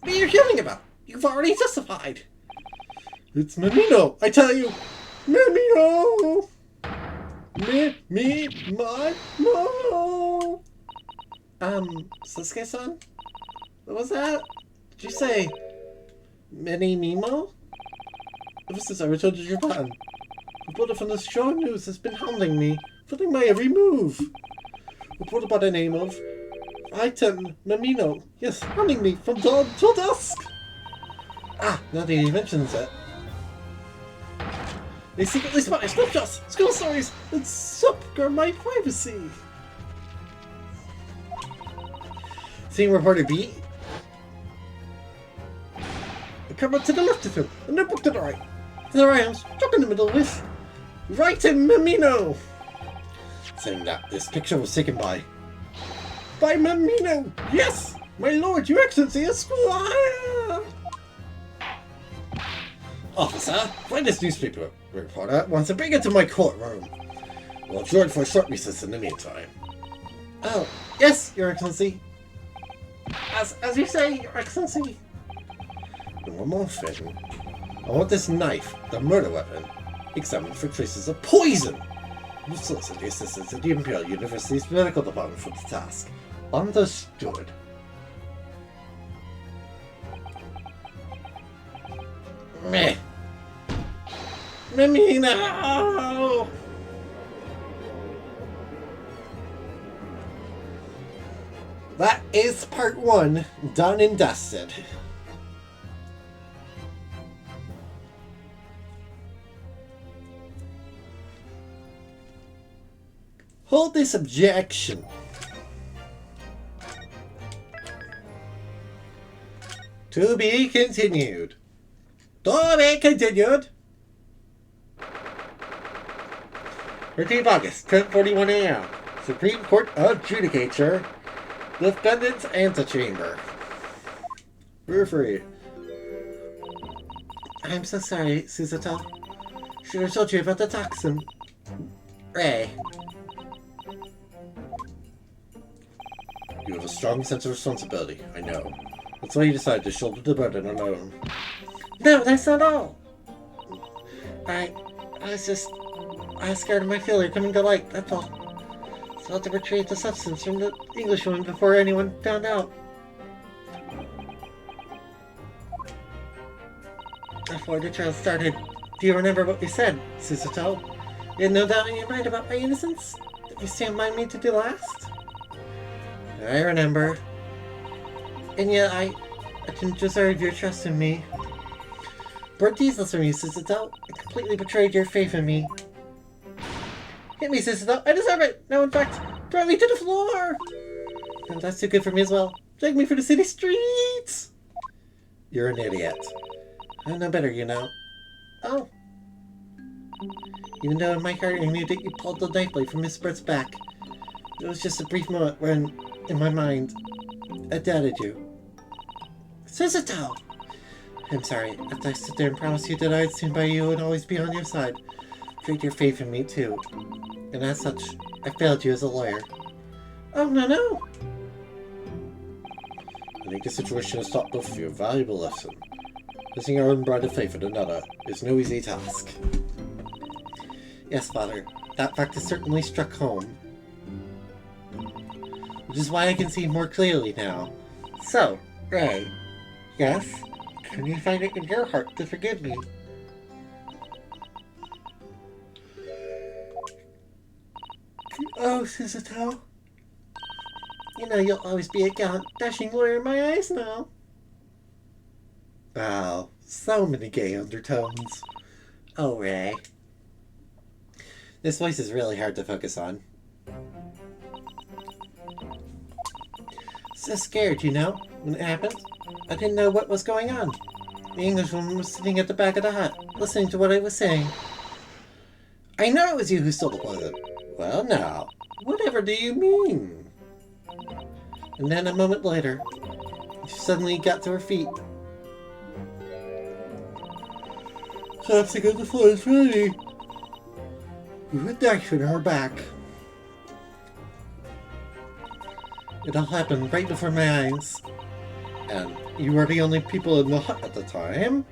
What are you yelling about? You've already testified. It's Mamino, I tell you. Mamino! My, no! Sasuke-san? What was that? Did you say Mini Mimo? Ever since I returned to Japan, reporter from the Show News has been hounding me, following my every move. Reported by the name of Item Mamino. Yes, hounding me from dawn till dusk. Ah, now that he mentions it. They secretly spy snapshots, school stories, and subscribe my privacy. Seeing reporter B? The camera to the left of him, a notebook to the right. There I am, stuck in the middle with Item Mamino. Saying that this picture was taken by Mamino. Yes, my lord, your excellency, Esquire. Officer, find this newspaper reporter wants to bring it to my courtroom. We'll adjourn for a short recess in the meantime. Oh, yes, Your Excellency. As you say, Your Excellency. And one more thing. I want this knife, the murder weapon, examined for traces of poison. We'll solicit the assistance of the Imperial University's medical department for the task. Understood. Meh. Mimi, no! That is part 1, done and dusted. Hold this objection. To be continued. To be continued. 13th August, 10:41 a.m. Supreme Court Adjudicature. Defendant's Antechamber. We're free. I'm so sorry, Susato. Should have told you about the toxin. Ray. You have a strong sense of responsibility, I know. That's why you decided to shoulder the burden alone. No, that's not all. I was scared of my failure coming to light, that's all. So I had to retrieve the substance from the Englishwoman before anyone found out. Before the trial started, do you remember what we said, Susato? You had no doubt in your mind about my innocence? That you stand by me to the last? I remember. And yet I didn't deserve your trust in me. Burnt diesels from you, Susato. I completely betrayed your faith in me. Hit me, Susato. I deserve it. No, in fact, throw me to the floor. No, that's too good for me as well. Drag me for the city streets. You're an idiot. I know better, you know. Oh. Even though in my heart I knew that you pulled the knife blade from Miss Bert's back. It was just a brief moment when, in my mind, I doubted you. Susato! I'm sorry. After I stood there and promised you that I'd stand by you and always be on your side. Betrayed your faith in me, too. And as such, I failed you as a lawyer. Oh, no. I think the situation has taught both of you a valuable lesson. Placing our own bride of faith in another is no easy task. Yes, Father. That fact has certainly struck home. Which is why I can see more clearly now. So, Ray. Yes? Can you find it in your heart to forgive me? Oh, Susato. You know you'll always be a gallant, dashing lawyer in my eyes now. Wow, so many gay undertones. Oh, Ray. This voice is really hard to focus on. So scared, you know, when it happened. I didn't know what was going on. The Englishwoman was sitting at the back of the hut, listening to what I was saying. I know it was you who stole the poison. Well, now, whatever do you mean? And then a moment later, she suddenly got to her feet. Collapsing on the floor is ready. With a knife in her back. It all happened right before my eyes. And you were the only people in the hut at the time?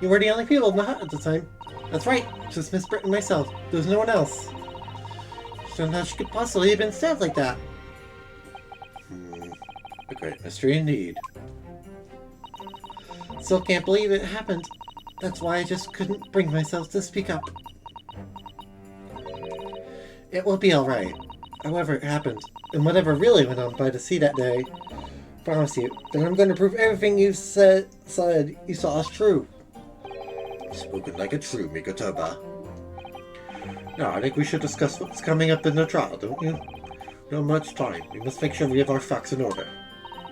You were the only people in the hut at the time? That's right, just Miss Britt and myself. There was no one else. So how she could possibly have been stabbed like that? A great mystery indeed. Still can't believe it happened. That's why I just couldn't bring myself to speak up. It will be alright. However it happened, and whatever really went on by the sea that day, I promise you that I'm going to prove everything you said you saw as true. Spoken like a true Mikotoba. Now, I think we should discuss what's coming up in the trial, don't you? Not much time. We must make sure we have our facts in order.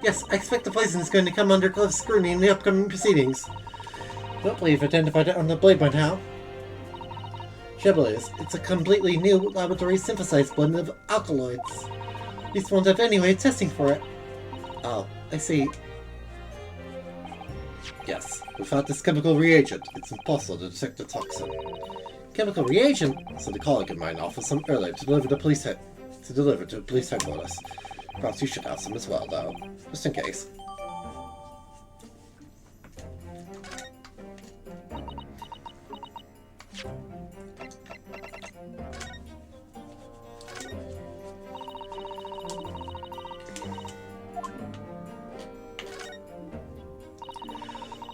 Yes, I expect the poison is going to come under close scrutiny in the upcoming proceedings. Hopefully you've identified it on the blade by now. Trouble is, it's a completely new laboratory synthesized blend of alkaloids. These won't have any way of testing for it. Oh, I see. Yes, without this chemical reagent, it's impossible to detect the toxin. Chemical reagent? Said a colleague of mine offered some earlier to deliver to police headquarters. Perhaps you should have some as well, though, just in case.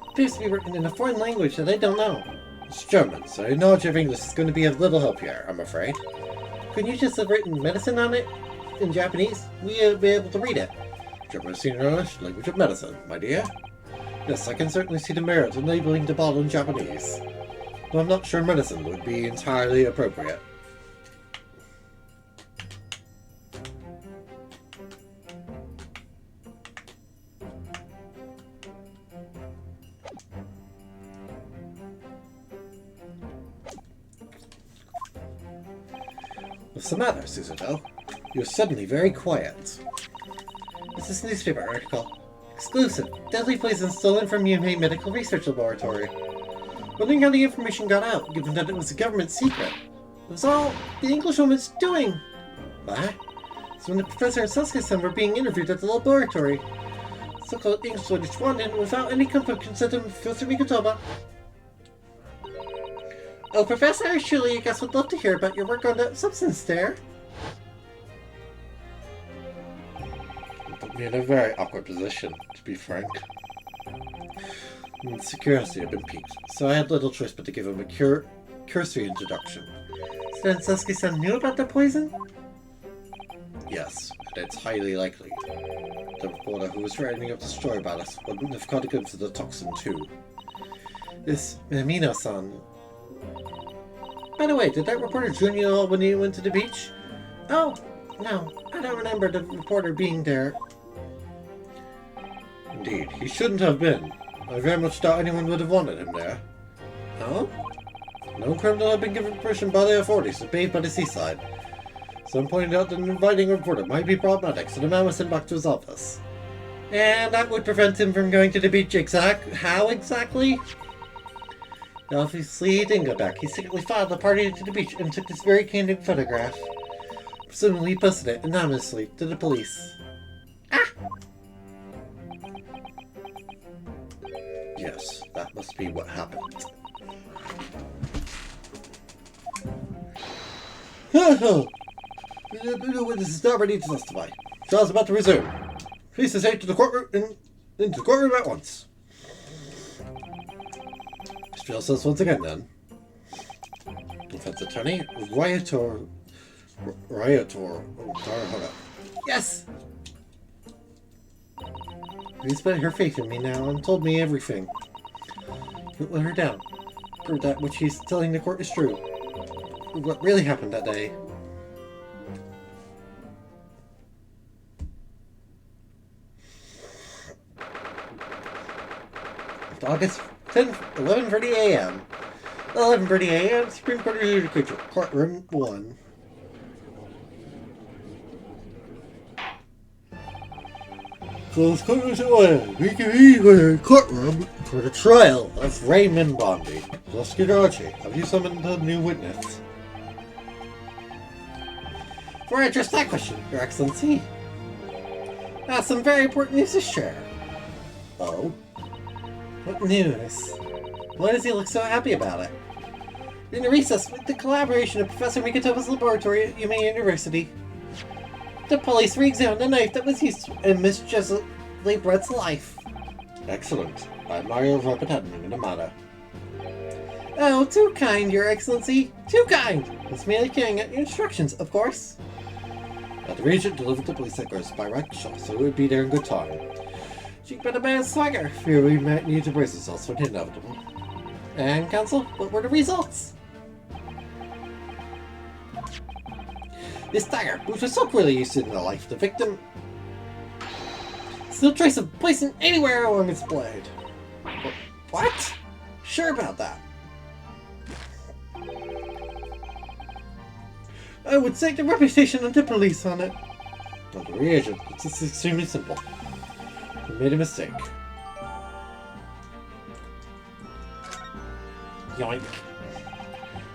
Appears to be written in a foreign language that I don't know. It's German, so knowledge of English is going to be of little help here, I'm afraid. Couldn't you just have written medicine on it? In Japanese? We'd be able to read it. German is senior English, language of medicine, my dear. Yes, I can certainly see the merit in labeling the bottle in Japanese. Though I'm not sure medicine would be entirely appropriate. What's the matter, Susato? You're suddenly very quiet. It's this newspaper article. Exclusive. Deadly poison stolen from Yumei Medical Research Laboratory. Wondering how the information got out, given that it was a government secret. It was all the Englishwoman's doing. What? So when the professor and Sasuke-san were being interviewed at the laboratory, so-called Englishwoman just wanted in without any comfort consent of Professor Mikotoba. Oh, Professor, surely you guys would love to hear about your work on that substance there. It put me in a very awkward position, to be frank. Security had been piqued, so I had little choice but to give him a cursory introduction. So then Sasuke-san knew about the poison? Yes, and it's highly likely. The reporter who was writing up the story about us wouldn't have caught a glimpse of the toxin too. This Minamino-san. By the way, did that reporter join you all when you went to the beach? Oh, no, I don't remember the reporter being there. Indeed, he shouldn't have been. I very much doubt anyone would have wanted him there. Oh? No criminal had been given permission by the authorities to bathe by the seaside. Some pointed out that inviting a reporter might be problematic, so the man was sent back to his office. And that would prevent him from going to the beach how exactly? Obviously, he didn't go back. He secretly followed the party to the beach and took this very candid photograph. Presumably he posted it anonymously to the police. Ah! Yes, that must be what happened. The witness is not ready to testify. Trial's about to resume. Please proceed to the courtroom into the courtroom at once. Spiel says once again then. Defense attorney, Ryotor. Yes! Please put her faith in me now and told me everything. Don't let her down. Prove that what she's telling the court is true. What really happened that day. August 10th, 11:30 a.m. 11:30 a.m. Supreme Court Adjudicature, Courtroom 1. Close quarters at 1. We can be in the courtroom for the trial of Raymond Bondi. Prosecutor Archie, have you summoned a new witness? Before I address that question, Your Excellency, I have some very important news to share. Oh? What news? Why does he look so happy about it? In the recess, with the collaboration of Professor Mikotoba's laboratory at Yumei University, the police re-examined the knife that was used in Miss Jessie Brett's life. Excellent. I admire your rapid handling in the matter. Oh, too kind, Your Excellency. Too kind! It's merely carrying out your instructions, of course. The regent delivered the police headquarters by rickshaw, so it would be there in good time. Cheek by the man's swagger. Fear we might need to brace ourselves for the inevitable. And, Counsel, what were the results? This dagger, which was so clearly used in the life of the victim, still trace of poison anywhere along its blade. What? Sure about that? I would stake the reputation of the police on it. Not the reagent. It's extremely simple. We made a mistake. Yoink.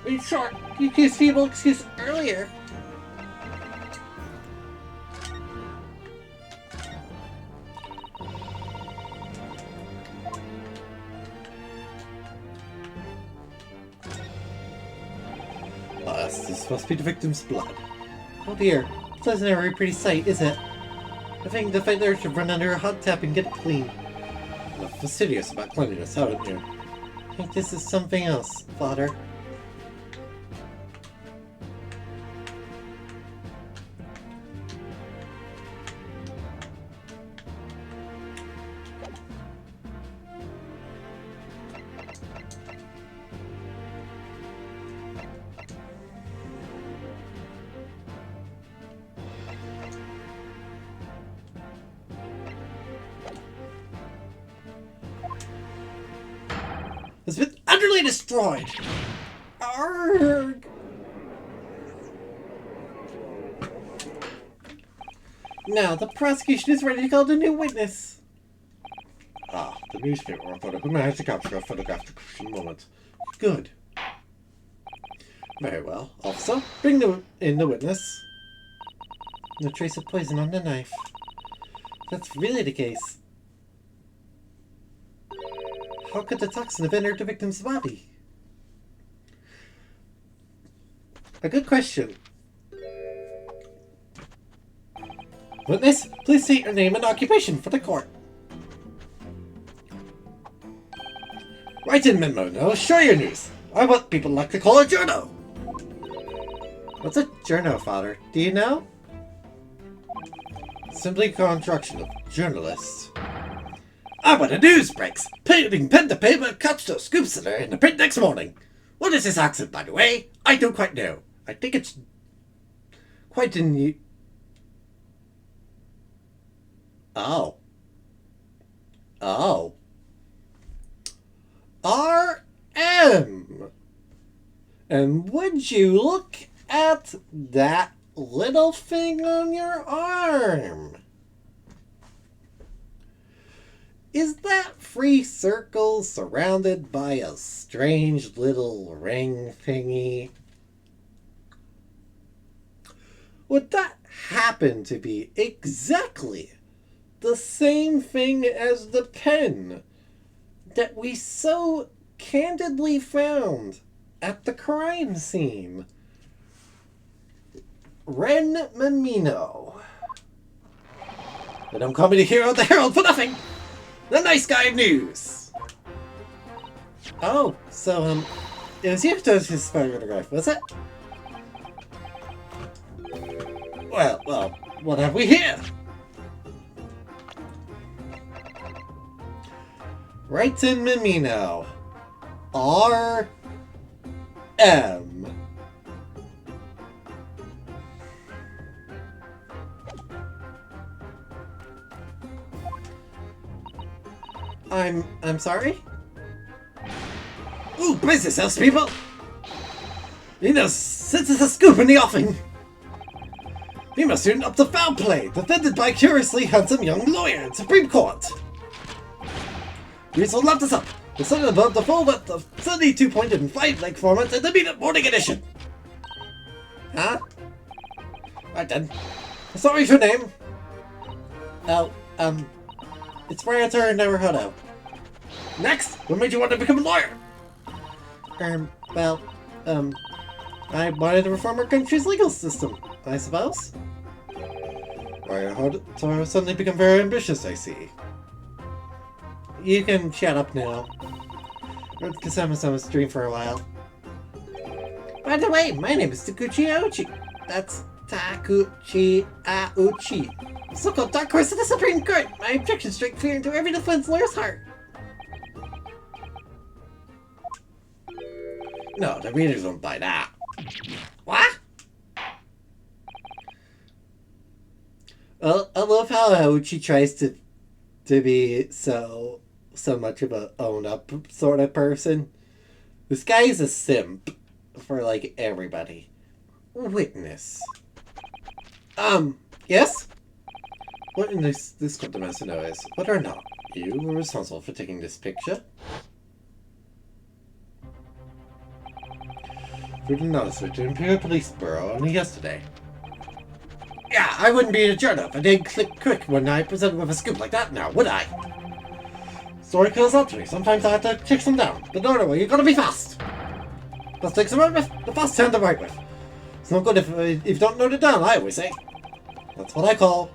In short, you used feeble excuse earlier. This must be the victim's blood. Oh dear, it doesn't have a very pretty sight, is it? I think the fighter should run under a hot tap and get it clean. Enough fastidious about cleanliness, haven't you? I think this is something else, Father. Has been utterly destroyed! Arrgh! Now, the prosecution is ready to call the new witness. Ah, the newspaper reporter who managed to capture a photographic moment. Good. Very well. Officer, bring in the witness. No trace of poison on the knife. That's really the case. How could the toxin have entered the victim's body? A good question. Witness, please state your name and occupation for the court. Write in memo now, show your news. I want people like to call it journal. What's a journo, Father? Do you know? Simply a contraction of journalist. Ah, when the news breaks, putting pen to paper, cuts to scoops it in the print next morning. What is this accent, by the way? I don't quite know. I think it's quite in. Oh. Oh. RM. And would you look at that little thing on your arm? Is that three circles surrounded by a strange little ring thingy? Would that happen to be exactly the same thing as the pen that we so candidly found at the crime scene? Ren Mamino. But don't call me the hero of the Herald for nothing! The nice guy of news! Oh, so, it was you who took his photograph, was it? Well, what have we here? Right in Mamino. R.M. I'm sorry? Ooh, brace yourselves, people! You know, since it's a scoop in the offing! We must turn up the foul play, defended by a curiously handsome young lawyer in Supreme Court! Reese will love this up! The son above the full width of 32-point and 5-leg format in the Meet Morning Edition! Huh? Right then. Sorry for your name. Oh, it's Brianter Naruhodo. Next, what made you want to become a lawyer? Well, I wanted to reform our country's legal system, I suppose. Why, how suddenly become very ambitious, I see. You can shut up now. Kasama-sama's dream for a while. By the way, my name is Takuchi Aochi. That's Takuchi Aochi. So-called dark horse of the Supreme Court. My objections strike fear into every defense lawyer's heart. No, the readers won't buy that. What? Well, I love how Aochi tries to be so much of a own-up sort of person. This guy is a simp for, like, everybody. Witness. Yes? What in this court demands to know is, whether or not you were responsible for taking this picture? Food and knowledge to Imperial Police Bureau only yesterday. Yeah, I wouldn't be a jerk if I didn't click quick when I presented with a scoop like that now, would I? Story goes up to me. Sometimes I have to chase them down. But no, you gotta be fast. Fast takes the right with, the fast hand the right with. It's not good if you don't note it down, I always say. That's what I call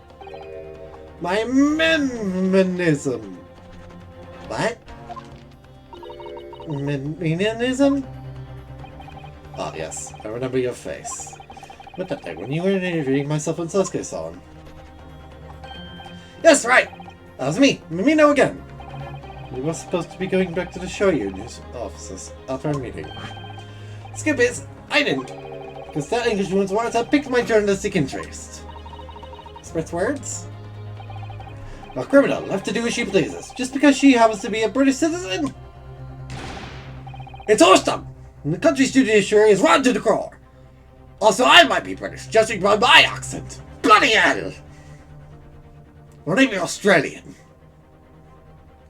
my meninism. What? Meninism? Ah, yes, I remember your face. What that day when you were interviewing myself and Sasuke's song? Yes, right! That was me, Mimino again. We were supposed to be going back to the Shoryu's offices after our meeting. Skip is, I didn't. Because that Englishwoman's words have piqued my journalistic interest. Express words? A criminal left to do as she pleases, just because she happens to be a British citizen? It's awesome! And the country's judiciary is rotten to the core. Also, I might be British, judging by my accent. Bloody hell! Or maybe Australian.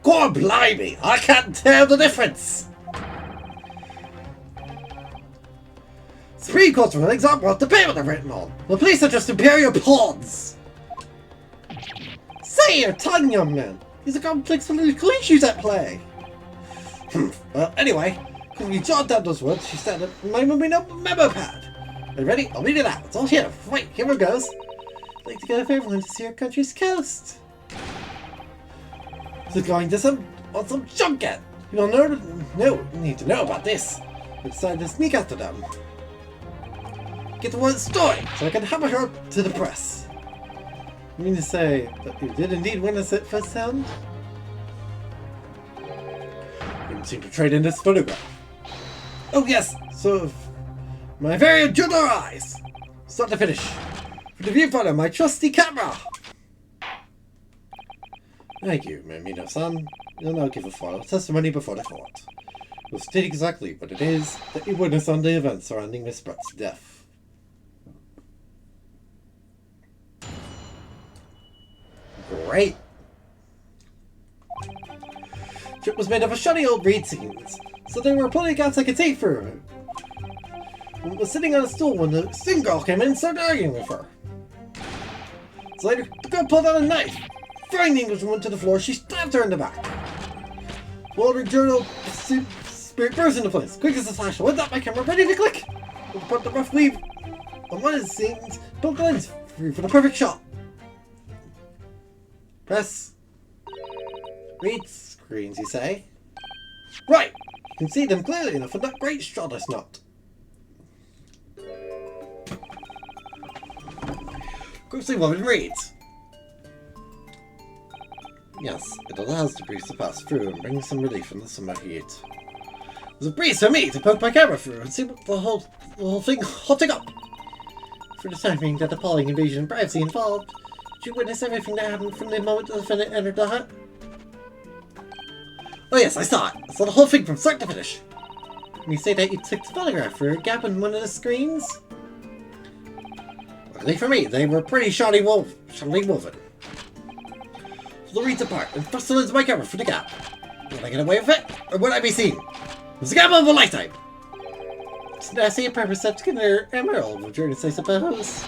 God blimey, I can't tell the difference! Supreme Court's rulings aren't worth the paper they're written on. The police are just imperial pawns. Say your tongue, young man. These are complex political issues at play. Well, anyway, could we jot down those words she said in my memo pad? Are you ready? I'll read it out. It's all here. Wait, here it goes. I'd like to get a favor to see our country's coast. Is it going to some junket? You will need to know about this. I decided to sneak after them. Get the word story so I can hammer her up to the press. You mean to say that you did indeed witness it firsthand? Didn't seem portrayed in this photograph. Oh yes, sort of. My very jugular eyes! Start to finish. For the viewfinder, my trusty camera! Thank you, Mimino-san. You'll now give a final testimony before the court. We'll state exactly what it is that you witnessed on the events surrounding Miss Brett's death. Great! Trip was made of a shoddy old reed scenes, so they were pulling out like a tape for her. I was sitting on a stool when the sing girl came in and started arguing with her. So later, the girl pulled out a knife. Throwing the Englishwoman to the floor, she stabbed her in the back. While her journal spirit burst into place, quick as a flash, I went up my camera ready to click. We'll put the rough weave on one of the scenes, built the lens for the perfect shot. Press. Read screens, you say? Right! You can see them clearly enough, and that great shot is not. Closely woven reads. Yes, it allows the breeze to pass through and bring some relief from the summer heat. There's a breeze for me to poke my camera through and see what the whole thing hotting up. For the time being that appalling invasion of privacy involved, did you witness everything that happened from the moment the defendant entered the hut? Oh yes, I saw it. I saw the whole thing from start to finish. Can you say that you took the photograph for a gap in one of the screens? Luckily for me, they were pretty shoddily woven. So the reeds apart and thrust the lens of my camera for the gap. Would I get away with it, or would I be seen? It was a gap of a lifetime. Did I see a purpose that's considered emerald of journeys, I suppose?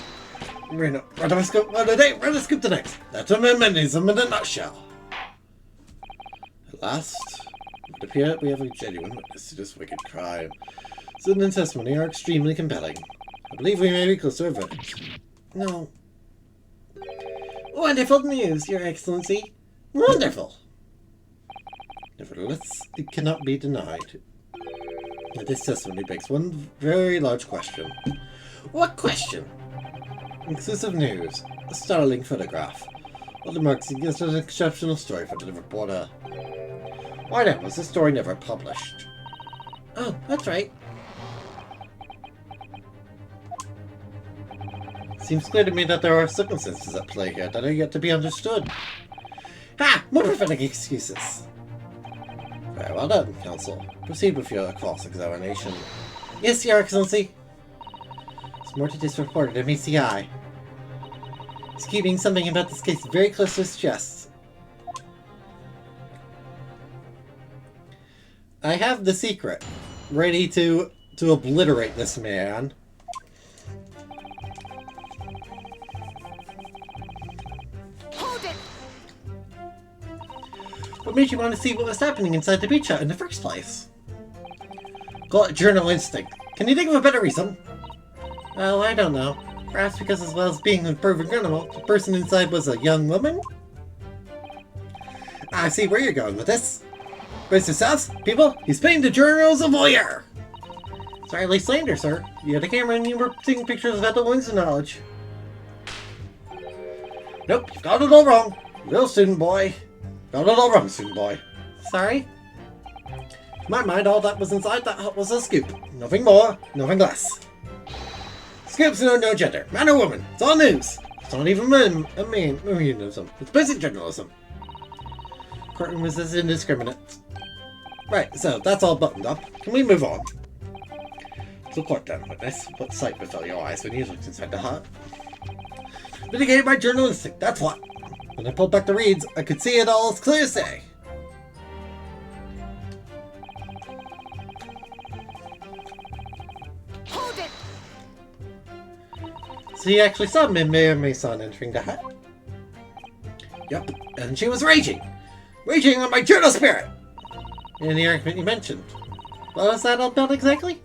Run a scoop one day, run a scoop the next. That's a meninism in a nutshell. At last, it would appear that we have a genuine witness to this wicked crime. Certain and testimony are extremely compelling. I believe we may be close to a verdict. No. Wonderful news, Your Excellency. Wonderful. Nevertheless, it cannot be denied that this testimony begs one very large question. What question? Exclusive news. A startling photograph. All the marks suggest an exceptional story for the reporter. Why then was the story never published? Oh, that's right. Seems clear to me that there are circumstances at play here that are yet to be understood. Ha! More prophetic excuses! Very well done, Counsel. Proceed with your cross-examination. Yes, Your Excellency. There's more to this report than meets the eye. He's keeping something about this case very close to his chest. I have the secret ready to to obliterate this man. Hold it! What made you want to see what was happening inside the beach hut in the first place? Call it journal instinct. Can you think of a better reason? Oh, I don't know. Perhaps because as well as being a perfect animal, the person inside was a young woman? I see where you're going with this. Brace yourselves, people. He's painting the journals of voyeur. Sorry, late slander, sir. You had a camera and you were taking pictures about the wings of knowledge. Nope, you've got it all wrong. Real student boy. Got it all wrong, student boy. Sorry? To my mind, all that was inside that hut was a scoop. Nothing more, nothing less. Scoops know no gender. Man or woman. It's all news. It's not even meanism. It's basic journalism. Courtroom is as indiscriminate. Right, so that's all buttoned up. Can we move on? So court done, witness. What sight befell your eyes when you looked inside the hut? Mitigated by journalistic, that's what. When I pulled back the reeds, I could see it all as clear as day. Hold it! So you actually saw Mason entering the hut? Yep, and she was raging. Raging on my journal spirit! In the argument you mentioned. What was that all about exactly?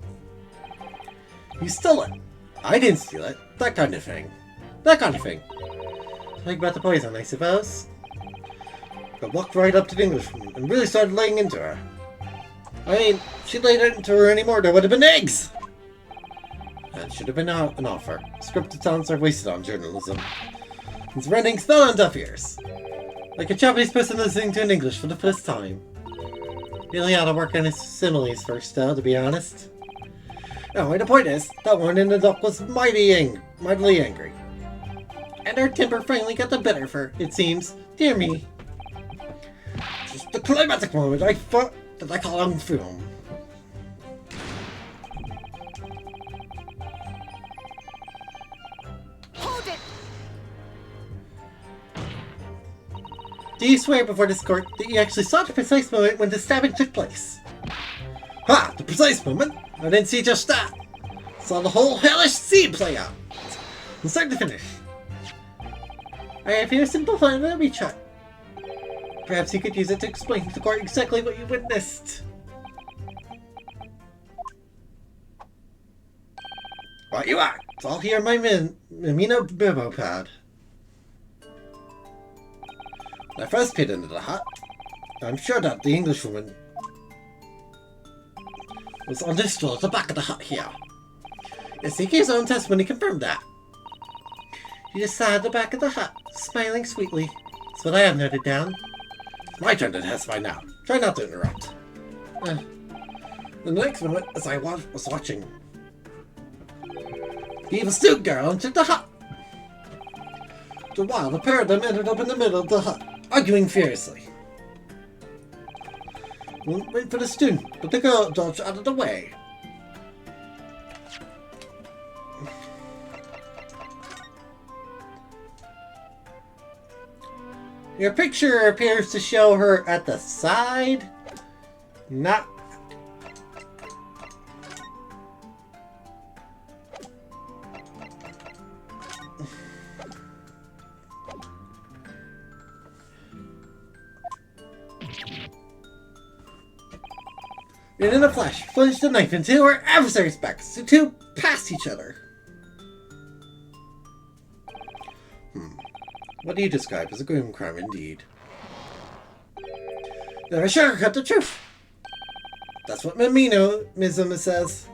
You stole it. I didn't steal it. That kind of thing. That kind of thing. Something about the poison, I suppose. I walked right up to the Englishwoman and really started laying into her. I mean, if she laid into her anymore, there would have been eggs! That should have been an offer. Scripted talents are wasted on journalism. His writings fell on deaf ears. Like a Japanese person listening to an English for the first time. Really ought to work on his similes first, though, to be honest. Anyway, the point is, that one in the dock was mightily angry. And her temper finally got the better of her, it seems. Dear me. Just the climatic moment I thought that I call on film. Hold it! Do you swear before this court that you actually saw the precise moment when the stabbing took place? Ha! The precise moment? I didn't see just that. Saw the whole hellish scene play out. From start to finish. I have here a simple plan that we chat. Perhaps you could use it to explain to the court exactly what you witnessed. Right you are. It's all here in my Mimino memo pad. When I first peered into the hut, I'm sure that the Englishwoman was on this stool at the back of the hut here. Yes, he gave his own testimony confirmed that. He just sat at the back of the hut, smiling sweetly. That's what I have noted down. It's my turn to testify now. Try not to interrupt. The next moment, as I was watching, the evil student girl entered the hut. After a while, the pair of them ended up in the middle of the hut, arguing furiously. Wait for the student, but the girl dodged out of the way. Your picture appears to show her at the side, not... And in a flash, plunged the knife into her adversary's back, so the two passed each other. What do you describe as a grim crime indeed? Never sugarcoat the truth. That's what Mimino-mism says.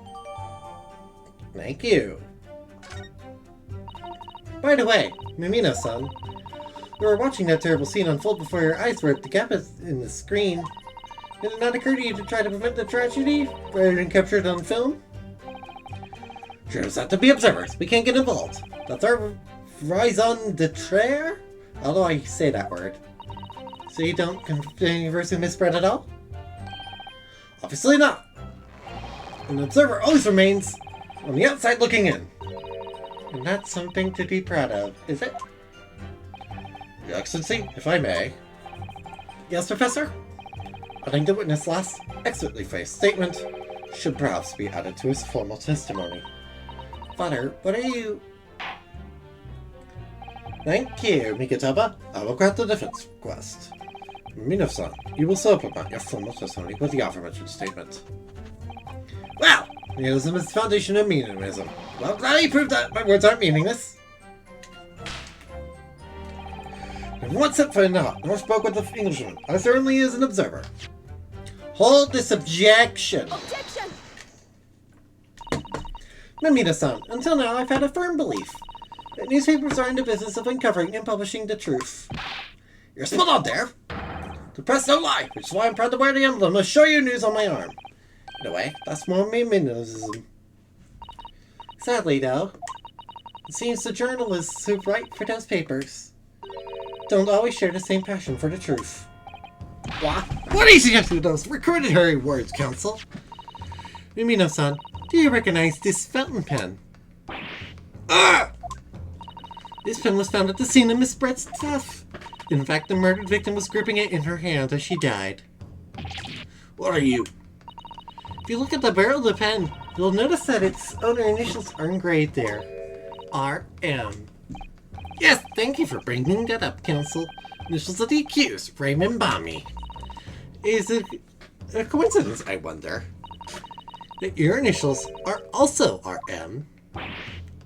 Thank you. By the way, Mimino-san, we were watching that terrible scene unfold before your eyes were at the gap in the screen. Did it not occur to you to try to prevent the tragedy rather than capture it on film? Jurors have to be observers. We can't get involved. That's our raison d'etre? How do I say that word? So you don't converse with misspread at all? Obviously not. An observer always remains on the outside looking in. And that's something to be proud of, is it? Your Excellency, if I may. Yes, Professor? I think the witness last expertly phrased statement should perhaps be added to his formal testimony. Father, what are you... Thank you, Mikitaba. I will grant the defense request. Mino-san, you will supplement your formal testimony with the aforementioned statement. Well, realism is the foundation of meaningism. Well, glad you proved that my words aren't meaningless. Never once set foot in the hut, nor spoke with the Englishman, as certainly as an observer. Hold this objection! Objection! Mamita-san, until now I've had a firm belief that newspapers are in the business of uncovering and publishing the truth. You're spot on there! The press don't lie, which is why I'm proud to wear the emblem of Show You News on my arm. In a way, that's more minimalism. Sadly, though, it seems the journalists who write for those papers don't always share the same passion for the truth. What do you suggest with those recordatory words, Counsel? Mimino-san, do you recognize this fountain pen? This pen was found at the scene of Miss Brett's death. In fact, the murdered victim was gripping it in her hand as she died. What are you? If you look at the barrel of the pen, you'll notice that its owner initials are engraved there. R.M. Yes, thank you for bringing that up, Counsel. Initials of the accused, Raymond Bami. Is it a coincidence, I wonder, that your initials are also R.M.?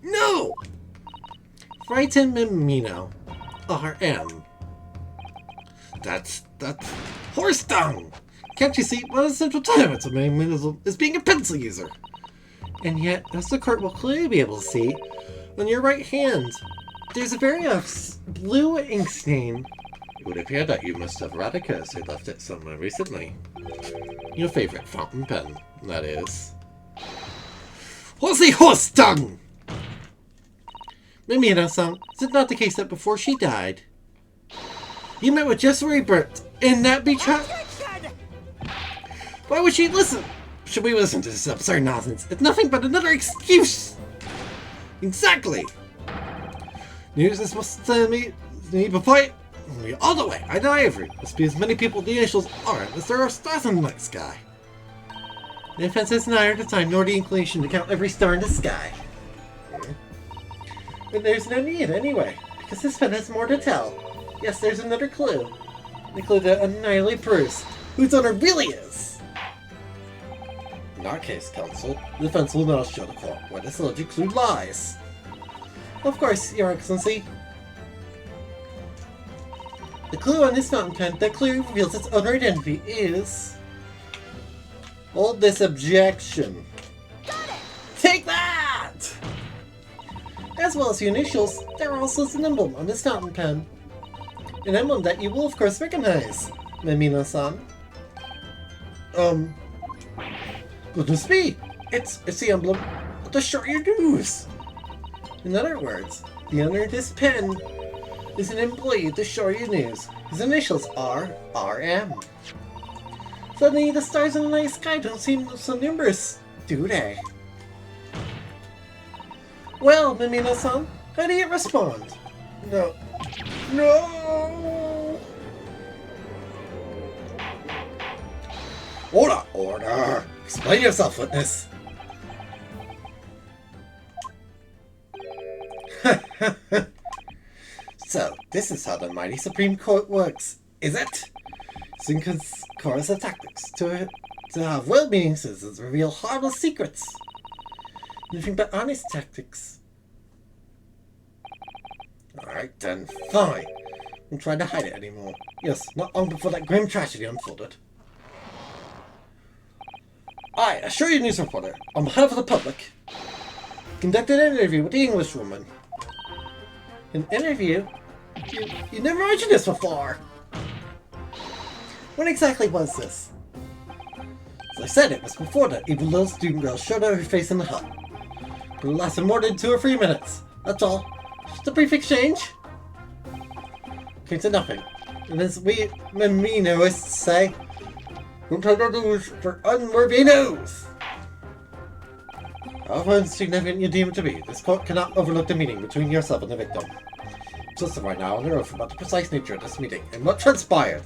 No! Frighten Mimino. R.M. That's horse dung! Can't you see one of the central tenets of Miminism is being a pencil user? And yet, as the court will clearly be able to see, on your right hand, there's a very blue ink stain. It would appear that you must have radicals who left it somewhere recently. Your favorite fountain pen, that is. Horsey horse dung! Mimino-san, is it not the case that before she died, you met with Jessary Burt in that beach hut? Why would she listen? Should we listen to this absurd nonsense? It's nothing but another excuse! Exactly! News is supposed to me before me all the way. I know every. Must be as many people the initials are as there are stars in the night sky. The offense has neither the time nor the inclination to count every star in the sky. But there's no need anyway, because this pen has more to tell. Yes, there's another clue. The clue to annihilate Bruce, whose owner really is. In our case, Counsel, the defense will now show the court where this alleged clue lies. Of course, Your Excellency. The clue on this fountain pen that clearly reveals its owner identity is... Hold this objection. Got it! Take that! As well as the initials, there also is an emblem on this fountain pen. An emblem that you will of course recognize, Mimino-san. Goodness me! It's the emblem of the Short Your News! In other words, the owner of this pen is an employee of the Short Your News. His initials are RM. Suddenly, the stars in the night sky don't seem so numerous, do they? Well, Mimino-san, how do you respond? No. No! Order! Order! Explain yourself, witness! So, this is how the mighty Supreme Court works, is it? It's in chorus of tactics to have well-meaning citizens reveal harmless secrets. Nothing but honest tactics. Alright then, fine. I'm trying to hide it anymore. Yes, not long before that grim tragedy unfolded. I assure you, news reporter, on behalf of the public, conducted an interview with the Englishwoman. An interview? You never mentioned this before! When exactly was this? As I said, it was before that evil little student girl showed out her face in the hut. But it lasted more than 2 or 3 minutes. That's all. Just a brief exchange. Came to nothing. And as we Miminoists say, don't take our news for unworthy news! However insignificant you deem it to be, this court cannot overlook the meeting between yourself and the victim. Just right now on the oath about the precise nature of this meeting and what transpired.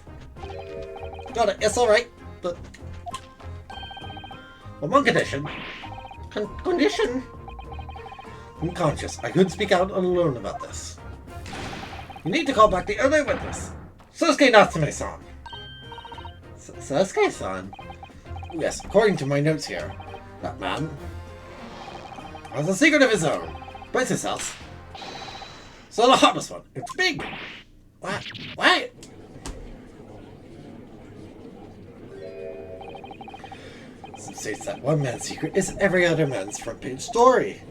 Got it, yes, alright, but... On one condition. Condition? I'm conscious. I couldn't speak out alone about this. You need to call back the other witness. Susuke Natsume-san. Susuke-san? Yes, according to my notes here, that man has a secret of his own. Princess house. It's not a harmless one. It's big. What? What? Some states that one man's secret is every other man's front page story.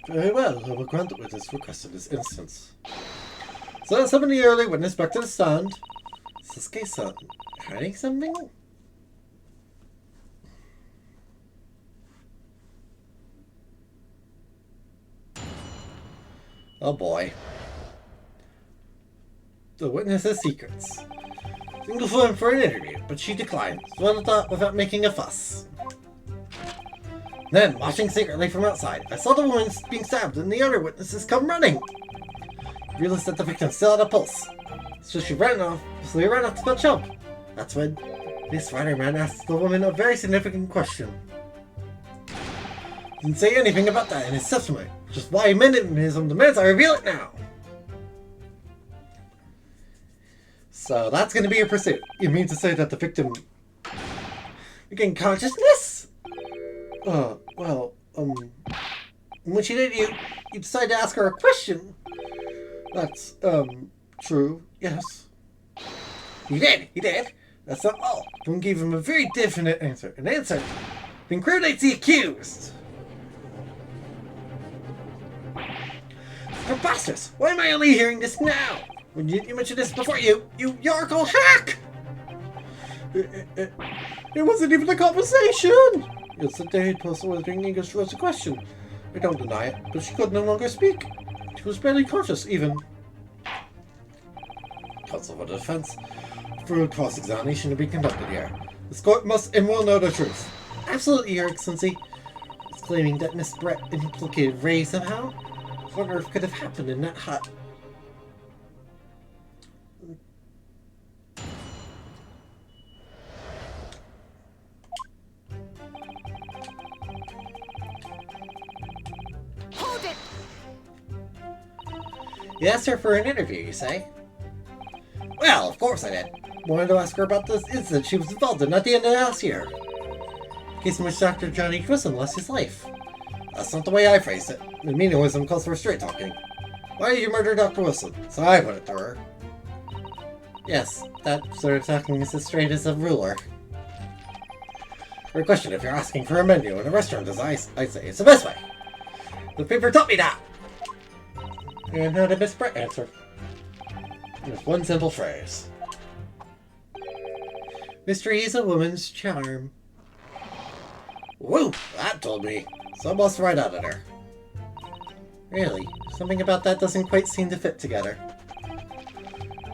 Very well, I will grant the witness request in this instance. So let's summon the early witness back to the stand. Susuke-san, hiding something? Oh boy. The witness has secrets. Single for him for an interview, but she declined, so I thought without making a fuss. Then, watching secretly from outside, I saw the woman being stabbed and the other witnesses come running. I realized that the victim still had a pulse, so we ran off to the jump. That's when this Spider-Man asked the woman a very significant question. Didn't say anything about that in his testimony, which is why Minimalism demands I reveal it now. So that's going to be your pursuit. You mean to say that the victim regained consciousness? When she did, you decided to ask her a question. That's, true, yes. He did. That's not all. One gave him a very definite answer. An answer that incriminates the accused. Preposterous! Why am I only hearing this now? When you mentioned this before, you Yarkle hack! It wasn't even a conversation! Yes, the day person was being English was a question. I don't deny it, but she could no longer speak. She was barely conscious, even. Counsel for the defense. For cross-examination to be conducted here. This court must and will know the truth. Absolutely, Your Excellency. It's claiming that Miss Brett implicated Ray somehow. What on earth could have happened in that hut? Hold it! You asked her for an interview, you say? Well, of course I did. Wanted to ask her about this incident she was involved in at the end of last year. The case in which Dr. Johnny Grissom lost his life. That's not the way I phrased it. The meaningwism calls for straight talking. Why did you murder Dr. Wilson? So I put it to her. Yes, that sort of talking is as straight as a ruler. For a question, if you're asking for a menu in a restaurant, as I say, it's the best way. The paper taught me that. And how did Miss Brett answer? With one simple phrase. Mystery is a woman's charm. Woo! That told me. So almost right out of her. Really? Something about that doesn't quite seem to fit together.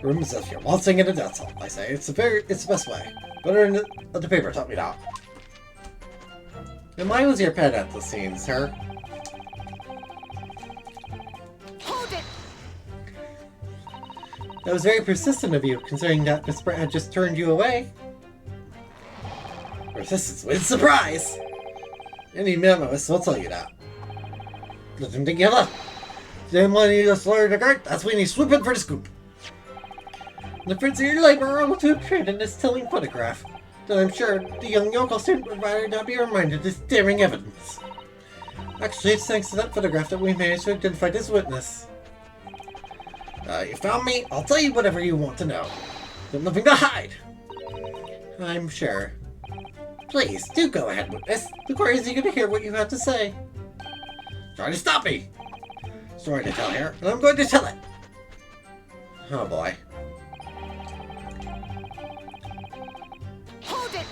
Room as if you're waltzing in a dance hall, I say. It's the best way. Better than the paper taught me that. And why was your pet at the scene, sir? Hold it! That was very persistent of you, considering that Miss Brett had just turned you away. Persistence wins surprise! Any memos will tell you that. Let them together. Then when you just learn the guard, that's when you swoop in for the scoop. The fruits of your labor are able to appear in this telling photograph. Then I'm sure the young yokel student would rather not be reminded of this daring evidence. Actually, it's thanks to that photograph that we managed to identify this witness. You found me, I'll tell you whatever you want to know. There's nothing to hide. I'm sure. Please, do go ahead, witness. The court is eager to hear what you have to say. Try to stop me! Story to tell here, and I'm going to tell it! Oh boy. Hold it!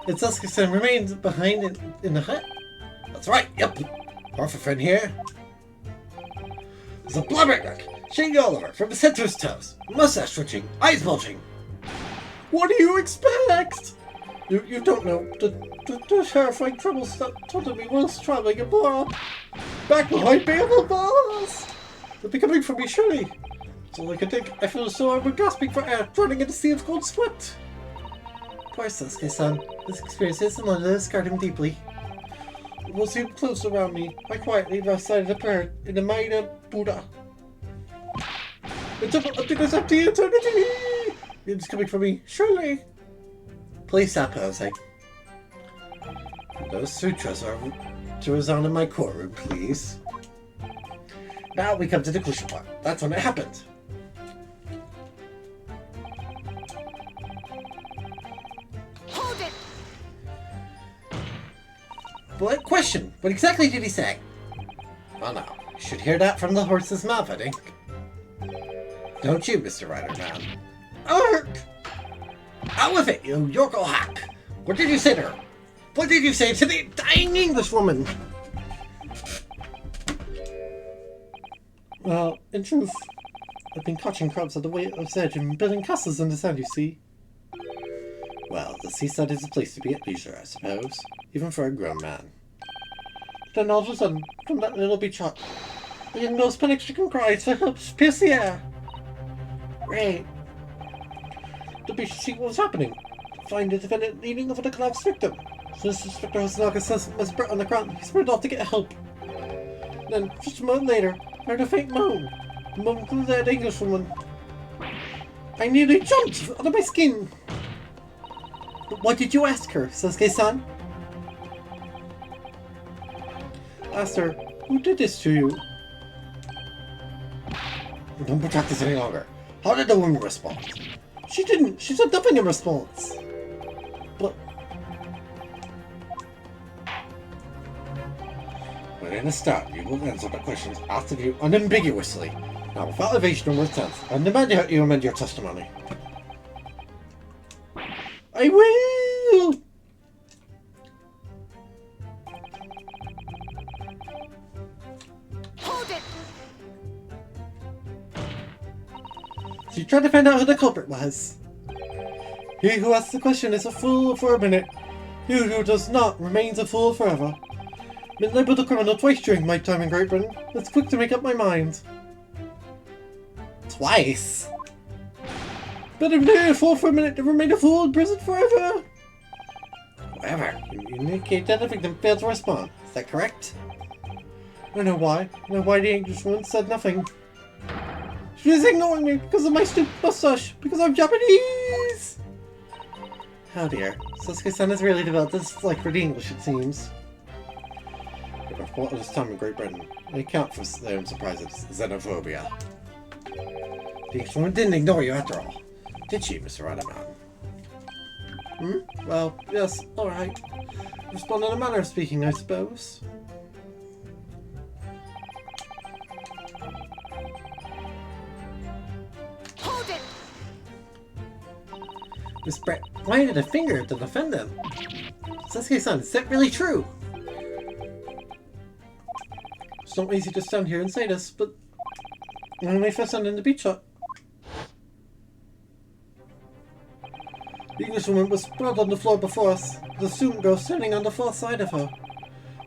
Did Susato remain behind in the hut? That's right, yep. Orphan friend here. There's a blubber neck, shaking all over, from his head to his toes. Mustache twitching, eyes bulging. What do you expect? You don't know the terrifying troubles that taunted me whilst traveling abroad. Back behind baleful bars! They're becoming from me surely. That's all I can think. I feel as though I were gasping for air, drowning in a sea of cold sweat. Poor Sasuke-san. His experiences in London scarred him deeply. Was he close around me? I quietly recited a prayer in the Maida Buddha. It's up to this empty eternity! It's coming for me, surely! Please stop posing. Those sutras are to resound in my courtroom, please. Now we come to the crucial part. That's when it happened. Hold it! What question? What exactly did he say? Oh no, you should hear that from the horse's mouth, I think. Don't you, Mr. Riderman? Ark! Out with it, you Yorko hack! What did you say to her? What did you say to the dying Englishwoman? Well, in truth, I've been catching crabs at the water's edge and building castles in the sand, you see. Well, the seaside is a place to be at leisure, I suppose, even for a grown man. Then all of a sudden, from that little beach hut, a young girl's panic-stricken cries for help pierced the air. Right. The beach to see what was happening. To find the defendant leaning over the collapsed victim. So this Inspector Hasanaga was brought on the ground. He sprinted off to get help. Then, just a moment later, I heard a faint moan. The moan from the dead Englishwoman. I nearly jumped out of my skin. But what did you ask her, Sasuke-san? Asked her, who did this to you? Don't protract this any longer. How did the woman respond? She didn't. She said nothing in response. But within a start, you will answer the questions asked of you unambiguously. Now, without evasion or pretense, I demand that you amend your testimony. I will! Hold it! She tried to find out who the culprit was. He who asks the question is a fool for a minute. He who does not remains a fool forever. Been labelled a criminal twice during my time in Great Britain. It's quick to make up my mind. Twice? But if they're a fool for a minute, they remain a fool in prison forever. However, You indicate that the victim failed to respond. is that correct? I know why. I know why the Englishwoman said nothing. She was ignoring me because of my stupid mustache, because I'm Japanese! Oh dear. Sasuke-san has really developed this dislike for the English, it seems. But I've fought this time in Great Britain. I account for their surprise at xenophobia. The Englishwoman didn't ignore you after all. Did she, Mr. Riderman? Well, yes, alright. Respond in a manner of speaking, I suppose. Hold it! This brat pointed a finger at the defendant. Sasuke-san, is that really true? It's not easy to stand here and say this, but when we first landed in the beach hut, the Englishwoman was sprawled on the floor before us, with a student girl standing on the far side of her.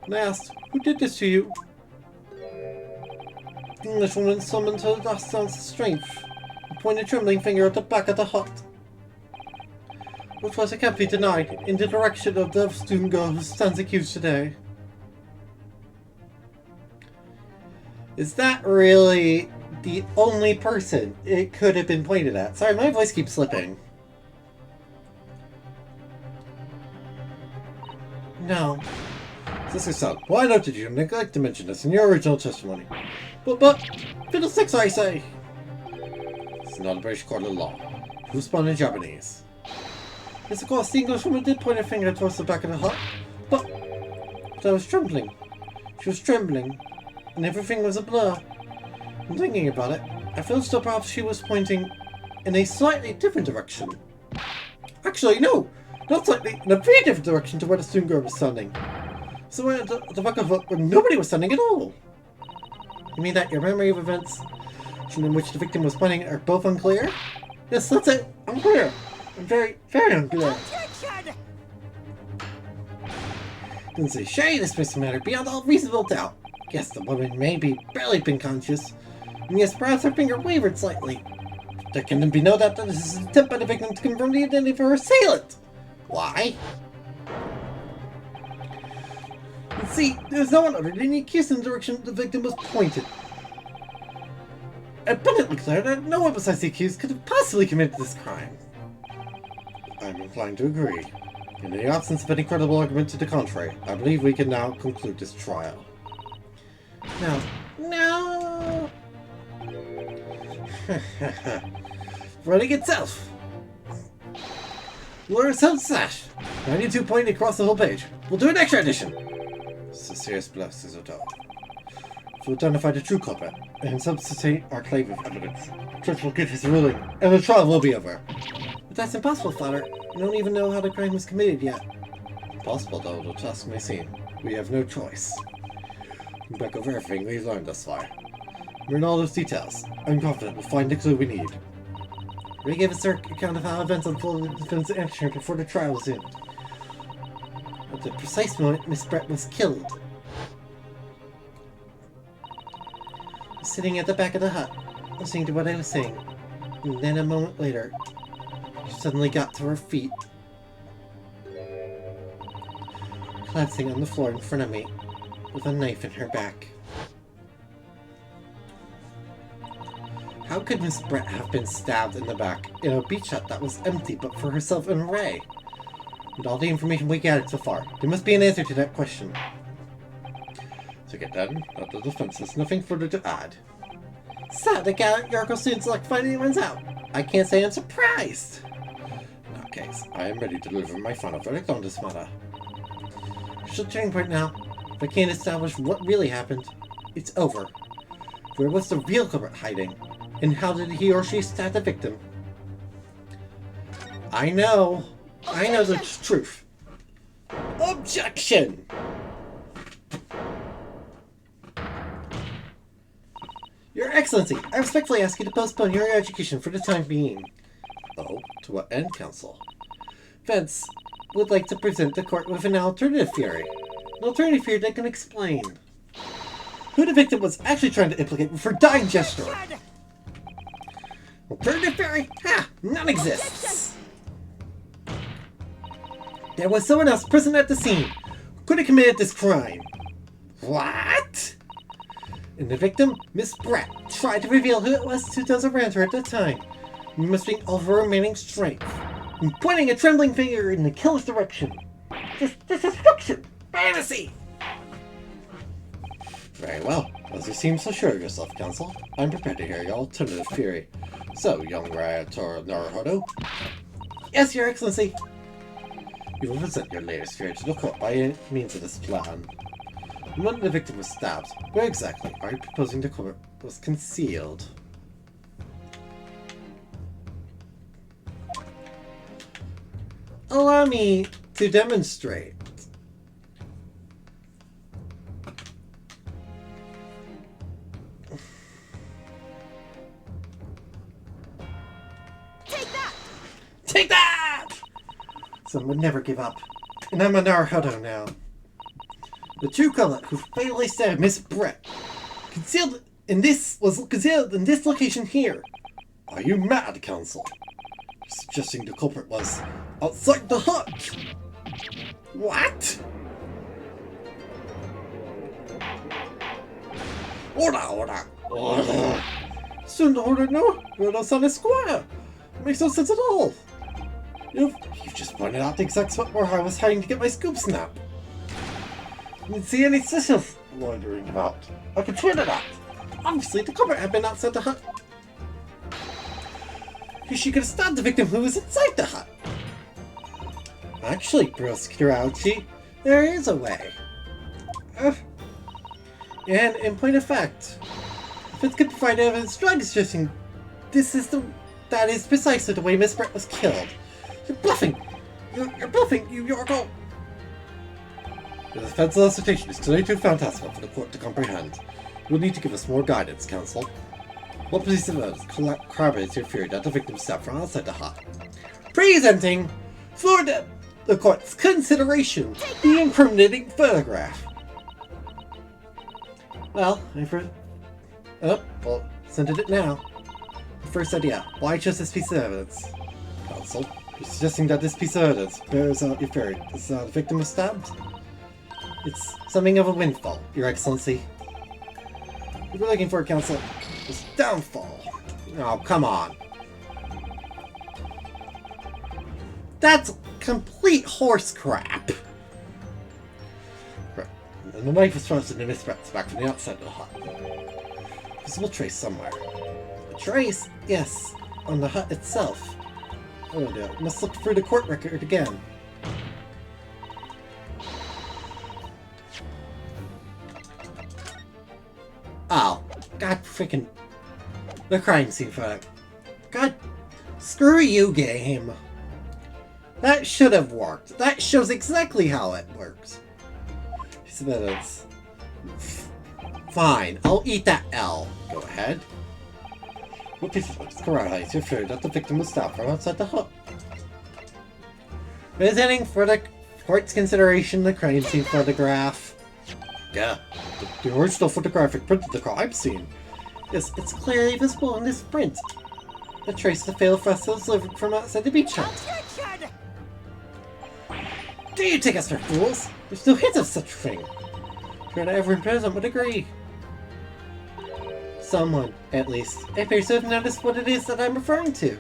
And I asked, who did this to you? The Englishwoman summoned her last ounce of strength and pointed a trembling finger at the back of the hut, which was, it can't be denied, in the direction of the student girl who stands accused today. Is that really the only person it could have been pointed at? Sorry, my voice keeps slipping. No. Sasuke-san, Why not did you neglect to mention this in your original testimony? But, fiddlesticks, I say! it's not a British court of law. Who spun in Japanese? Yes, of course, the Englishwoman did point her finger towards the back of the hut, but I was trembling. She was trembling, and everything was a blur. And thinking about it, I felt as though perhaps she was pointing in a slightly different direction. Actually, no! Not slightly, in a pretty different direction to where the student girl was standing. So at the back of the hut where nobody was standing at all. You mean that your memory of events in which the victim was pointing are both unclear? Yes, that's it. Unclear. I'm very, very unclear. Attention! Didn't say Shay dismissed the matter beyond all reasonable doubt. Yes, the woman may be barely been conscious, and yes, perhaps her finger wavered slightly. There can be no doubt that this is an attempt by the victim to confirm the identity of her assailant. Why? You see, there's no one other than the accused in the direction the victim was pointed. Abundantly clear that no one besides the accused could have possibly committed this crime. I'm inclined to agree. In the absence of any credible argument to the contrary, I believe we can now conclude this trial. No. No! Running itself! Laura's held slash. 92 pointing across the whole page. We'll do an extra edition. It's a serious blow, Susato. To identify the true culprit and substitute our claim of evidence, the judge will give his ruling, and the trial will be over. But that's impossible, Father. We don't even know how the crime was committed yet. Possible, though, the task may seem. We have no choice. Back over everything we've learned thus far. We're in all those details. I'm confident we'll find the clue we need. Ray gave us our account of how events unfolded in the defense action before the trial was in. At the precise moment Miss Brett was killed. I was sitting at the back of the hut, listening to what I was saying. And then a moment later, she suddenly got to her feet, collapsing on the floor in front of me, with a knife in her back. How could Miss Brett have been stabbed in the back in a beach hut that was empty but for herself and Ray? With all the information we gathered so far, there must be an answer to that question. To get done, not the defense has nothing further to add. So, the Yarko student's luck finally runs out. I can't say I'm surprised. In that case, I am ready to deliver my final verdict on this matter. It's a turning point now. If I can't establish what really happened, it's over. Where was the real culprit hiding? And how did he or she stab the victim? I know the truth. Objection! Your Excellency, I respectfully ask you to postpone your education for the time being. Oh, to what end, Counsel? Vance would like to present the court with an alternative theory. An alternative theory that can explain who the victim was actually trying to implicate with her dying gesture. Alternative theory? Ha! None exists! There was someone else present at the scene who could have committed this crime. What? And the victim, Miss Brett, tried to reveal who it was who does around her at the time, mustering all of her remaining strength, and pointing a trembling finger in the killer's direction. This is fiction! Fantasy! Very well. As you seem so sure of yourself, Counsel, I'm prepared to hear your alternative theory. So, young Raiator Naruhodo? Yes, Your Excellency. You will present your latest theory to the court by means of this plan. The moment the victim was stabbed, where exactly are you proposing the culprit was concealed? Allow me to demonstrate. Take that! Some would never give up. And I'm a Naruhodo now. The true culprit who fatally stabbed Miss Brett, concealed in this location here. Are you mad, Counsel? You're suggesting the culprit was outside the hut? What? Order! Student order no, you're not on the square. It makes no sense at all. You've just pointed out the exact spot where I was hiding to get my scoop snap. You didn't see any suspicious loitering about. I can swear to that. Obviously, the culprit had been outside the hut. She could have stabbed the victim who was inside the hut. Actually, Broskirauchi, there is a way. And in point of fact, if it could provide evidence drug suggesting that is precisely the way Miss Brett was killed. You're bluffing! You're bluffing, you Yorko! The defense solicitation is clearly too fantastical for the court to comprehend. You will need to give us more guidance, Counsel. What piece of evidence corroborates your theory that the victim stabbed from outside the hut? Presenting for the court's consideration the incriminating photograph. Well, send it now. First idea, why choose this piece of evidence? Counsel, You're suggesting that this piece of evidence bears out your theory that the victim was stabbed? It's something of a windfall, Your Excellency. If we're looking for a counsel, it's downfall. Oh, come on. That's complete horse crap. Right. And the knife was thrust into Miss Brett's back from the outside of the hut. Visible trace somewhere. A trace? Yes, on the hut itself. Oh no, must look through the court record again. Oh, god freaking... The crime scene photo. God, screw you, game. That should have worked. That shows exactly how it works. Piece of evidence. Fine, I'll eat that L. Go ahead. What piece of evidence corroborates your theory that the victim was stabbed from outside the hut? Presenting for the court's consideration the crime scene photograph. Yeah, the original photographic print of the crime scene. Yes, it's clearly visible in this print. The trace of the failed vessel delivered from outside the beach hut. Objection! Do you take us for fools? There's no hint of such a thing. Sure that everyone present would agree. Someone, at least, appears to have noticed what it is that I'm referring to.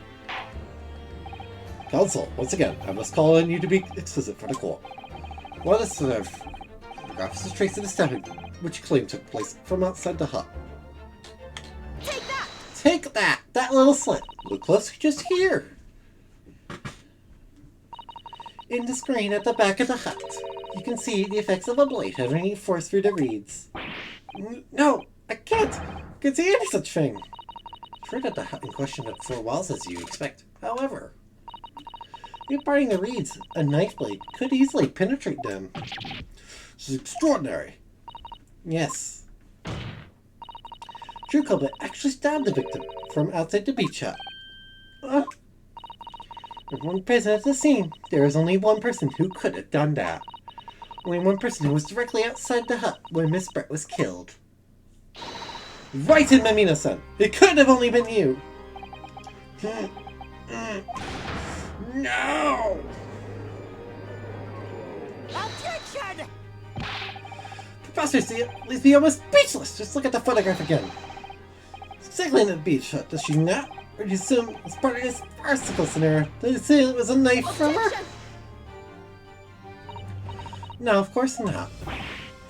Counsel, once again, I must call on you to be explicit for the court. What is the photograph is a trace of the stabbing, which you claim took place from outside the hut. Take that! Take that! That little slit! Look closer just here! In the screen at the back of the hut, you can see the effects of a blade having forced through the reeds. No! I can't! I can't see any such thing! Sure that the hut in question had 4 walls as you expect. However, in parting the reeds, a knife blade could easily penetrate them. This is extraordinary! Yes. True culprit actually stabbed the victim from outside the beach hut. Everyone present at the scene, there is only one person who could have done that. Only one person who was directly outside the hut when Miss Brett was killed. Right in Mamina-san! It could have only been you! No! Objection! Professor Z leaves me almost speechless! Just look at the photograph again. It's exactly in the beach hut, does she not? Or do you assume it's part of this farcical scenario? Did you say it was a knife from her? Objection! No, of course not.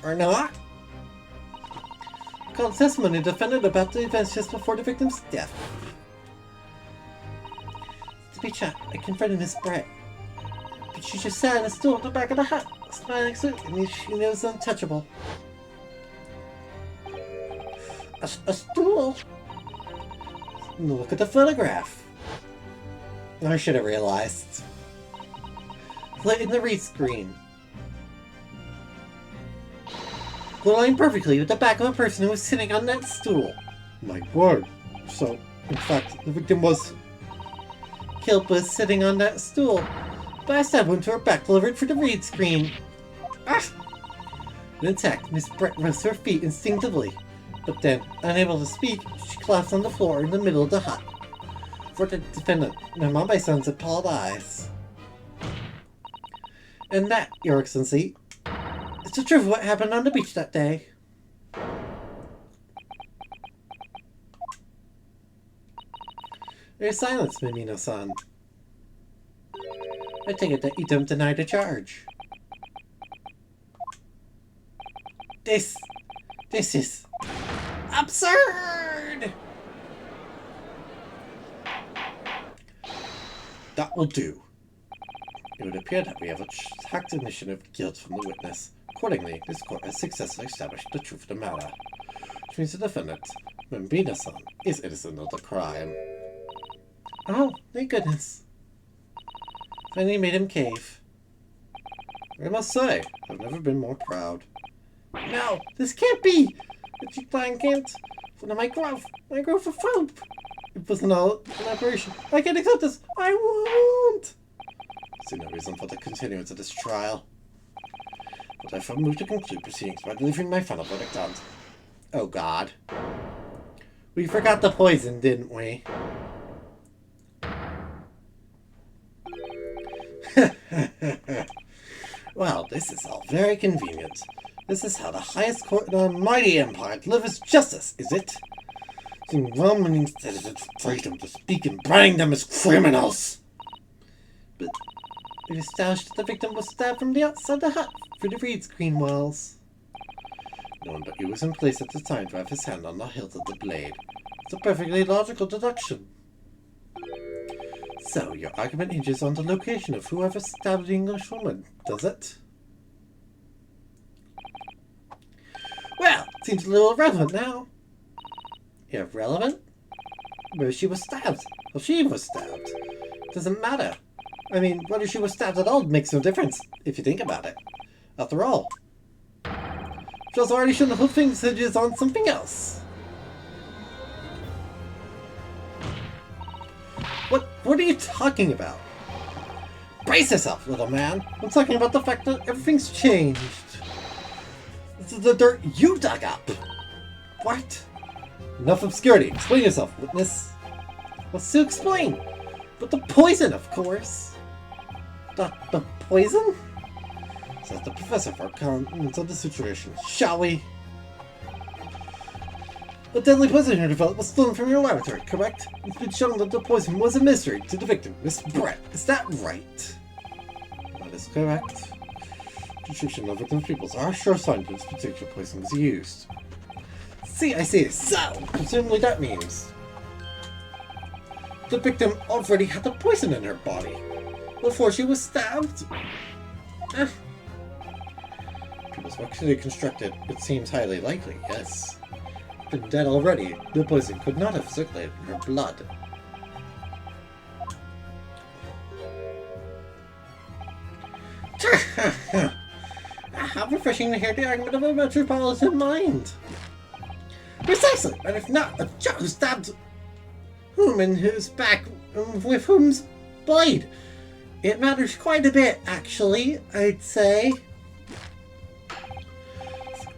Or not? Called testimony defended about the events just before the victim's death. To be chat, I confronted Miss Brett. But she just sat on a stool at the back of the hut, smiling sweetly, and she was untouchable. A stool? Look at the photograph. I should have realized. Play in the read screen. Aligned perfectly with the back of a person who was sitting on that stool. My word. So, in fact, the victim was killed was sitting on that stool. But I stabbed one to her back, delivered for the read screen. Ah! Intact, Miss Brett rose to her feet instinctively. But then, unable to speak, she collapsed on the floor in the middle of the hut. For the defendant, my son's appalled eyes. And that, Your Excellency, is the truth of what happened on the beach that day. There's silence, Mimino-san. I take it that you don't deny the charge. This is absurd! That will do. It would appear that we have a hacked admission of guilt from the witness. Accordingly, this court has successfully established the truth of the matter, which means the defendant, Mbina-san, is innocent of the crime. Oh, thank goodness. Finally made him cave. I must say, I've never been more proud. No, this can't be! But you can't. For my growth of hope. It wasn't all an operation. I can't accept this. I won't. I see no reason for the continuance of this trial. But I've moved to conclude proceedings by delivering my final verdict on. Oh God. We forgot the poison, didn't we? Well, this is all very convenient. This is how the highest court in our mighty empire delivers justice, is it? Using Roman instead of freedom to speak and branding them as criminals. But it is established that the victim was stabbed from the outside the hut through the reeds green walls. No one but you was in place at the time to have his hand on the hilt of the blade. It's a perfectly logical deduction. So, your argument hinges on the location of whoever stabbed the English woman, does it? Well, it seems a little irrelevant now. Irrelevant? Where she was stabbed. Well, she was stabbed. Doesn't matter. I mean, whether she was stabbed at all makes no difference, if you think about it. After all, she was already shown the whole thing hinges on something else. What are you talking about? Brace yourself, little man. I'm talking about the fact that everything's changed. This is the dirt you dug up. What? Enough obscurity. Explain yourself, witness. What's to explain? But the poison, of course. The poison? So that's the professor for comments on the situation, shall we? The deadly poison you developed was stolen from your laboratory, correct? It's been shown that the poison was administered to the victim, Miss Brett. Is that right? That is correct. Nutrition of victim's pupils are a sure sign that this particular poison was used. See, I see. So, presumably that means the victim already had the poison in her body before she was stabbed. Pupils were clearly constructed. It seems highly likely, yes. Been dead already, the poison could not have circulated in her blood. How refreshing to hear the argument of a metropolitan mind! Precisely, and if not, a Joe who stabbed whom and whose back with whom's blade. It matters quite a bit, actually, I'd say.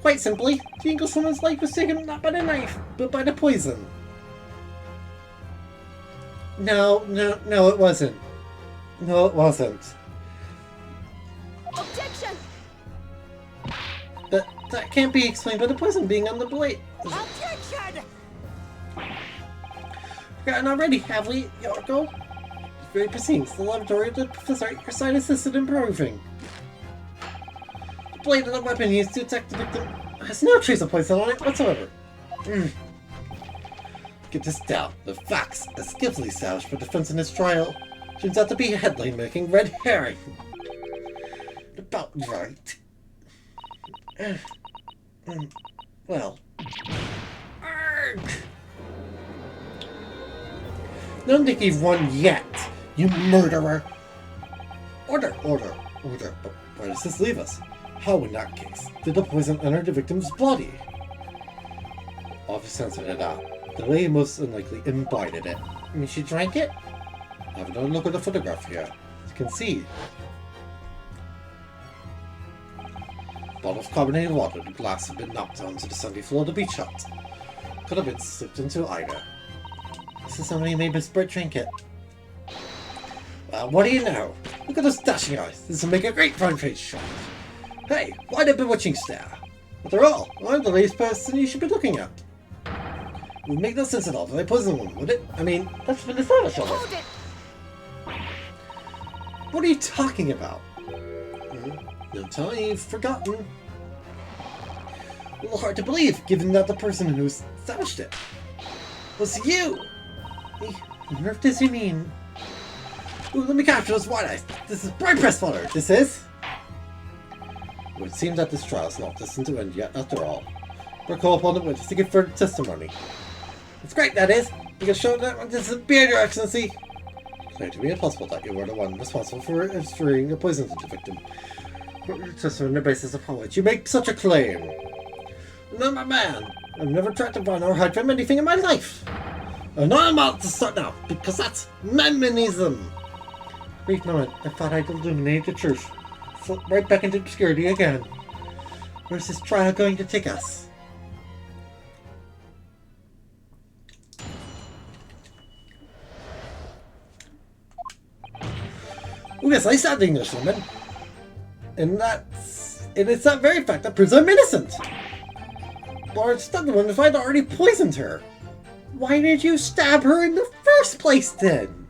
Quite simply, the Englishwoman's life was taken not by the knife, but by the poison. No, it wasn't. No, it wasn't. Objection! That can't be explained by the poison being on the blade. Objection! Forgotten already, have we, Yorko? It's very proceedings. The laboratory of the professor your side assisted in proving. The blade of the weapon used to attack the victim has no trace of poison on it whatsoever. Get this down. The facts, as skillfully established for defense in this trial, turns out to be a headline-making red herring. About right. Well. Arg! Don't think you've won yet, you murderer! Order. But where does this leave us? How, in that case, did the poison enter the victim's body? Office censored it out. The lady most unlikely imbibed it. I mean, she drank it? Have another look at the photograph here. As you can see, bottle of carbonated water, the glass had been knocked onto the sandy floor of the beach hut. Could have been slipped into either. This is somebody made Miss Brett drink it. Well, what do you know? Look at those dashing eyes. This will make a great front page shot. Hey, why the bewitching stare? After all, I'm the latest person you should be looking at. It would make no sense at all that I poison one, would it? I mean, that's been established already. Hold it! What are you talking about? No time, you've forgotten. A little hard to believe, given that the person who established it was you! What on earth does he mean? Ooh, let me capture those wide eyes. This is bright press fodder, this is! It would seem that this trial is not destined to end yet, after all. We're called upon the witness to give further testimony. It's great, that is! We can show that this is beard, Your Excellency! Declare to be impossible that you were the one responsible for administering the poison to the victim. Testimony on the basis of which you make such a claim. No, my man, I've never tried to run or hide from anything in my life. And I'm about to start now, because that's Meminism. Brief moment, I thought I'd illuminate the truth. Slip right back into obscurity again. Where's this trial going to take us? yes, I stabbed the Englishwoman. And it's that very fact that proves I'm innocent. Or it's not the one if I'd already poisoned her. Why did you stab her in the first place then?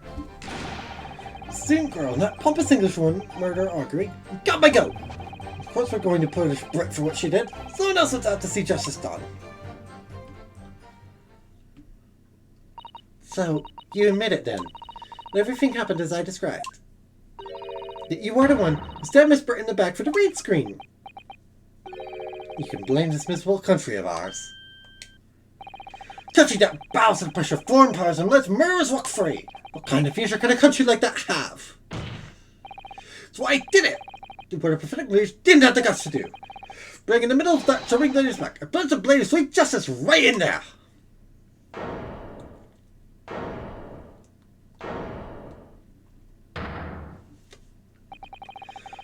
Student girl and that pompous Englishwoman murder arguing got my goat. Of course we're going to punish Brit for what she did. Someone else wants out to see justice done. So, you admit it then. Everything happened as I described. That you are the one who stabbed Miss Brit in the back for the read screen. You can blame this miserable country of ours. Touching that bows to the pressure of foreign powers and lets murderers walk free. What kind of future can a country like that have? That's why I did it. Did what a pathetic leaders didn't have the guts to do. Bring in the middle of that jumping lady's back. I plunged a blade of sweet justice right in there.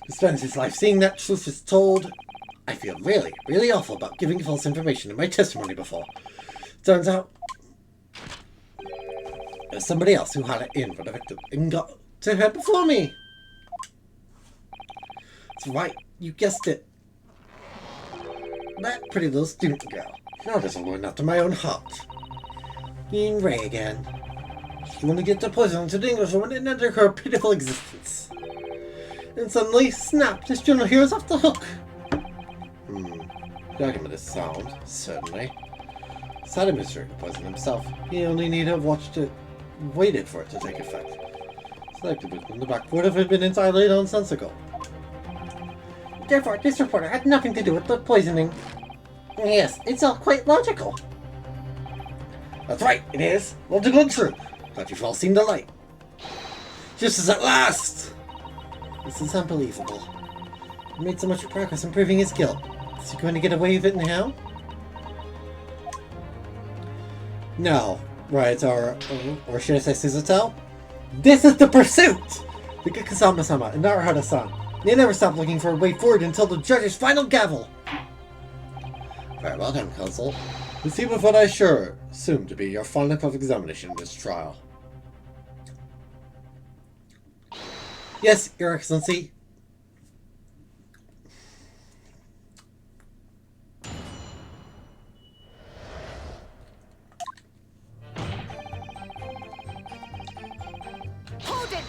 He spends his life seeing that truth is told. I feel really, really awful about giving false information in my testimony before. Turns out, there's somebody else who had it in for the victim and got to her before me. That's right, you guessed it. That pretty little student girl. Now there's a woman after my own heart. Jean Ray again. She wanted to get the poison into the Englishwoman and enter her pitiful existence. And suddenly, snap, this journal hero's off the hook. The argument is sound, certainly. Sad administrator poisoned himself. He only need have waited for it to take effect. Selected in the back would have been entirely nonsensical. Therefore, this reporter had nothing to do with the poisoning. Yes, it's all quite logical. That's right, it is. Logical and true. Glad you've all seen the light. Justice at last! This is unbelievable. He made so much progress in proving his guilt. Is he going to get away with it now? No. Right, or should I say Susato? This is the pursuit! The Kasama-sama and Naruhara-san. They never stop looking for a way forward until the judge's final gavel. Very well done, Counsel. Proceed with what I assume to be your final cross-examination in this trial. Yes, Your Excellency. Hold it!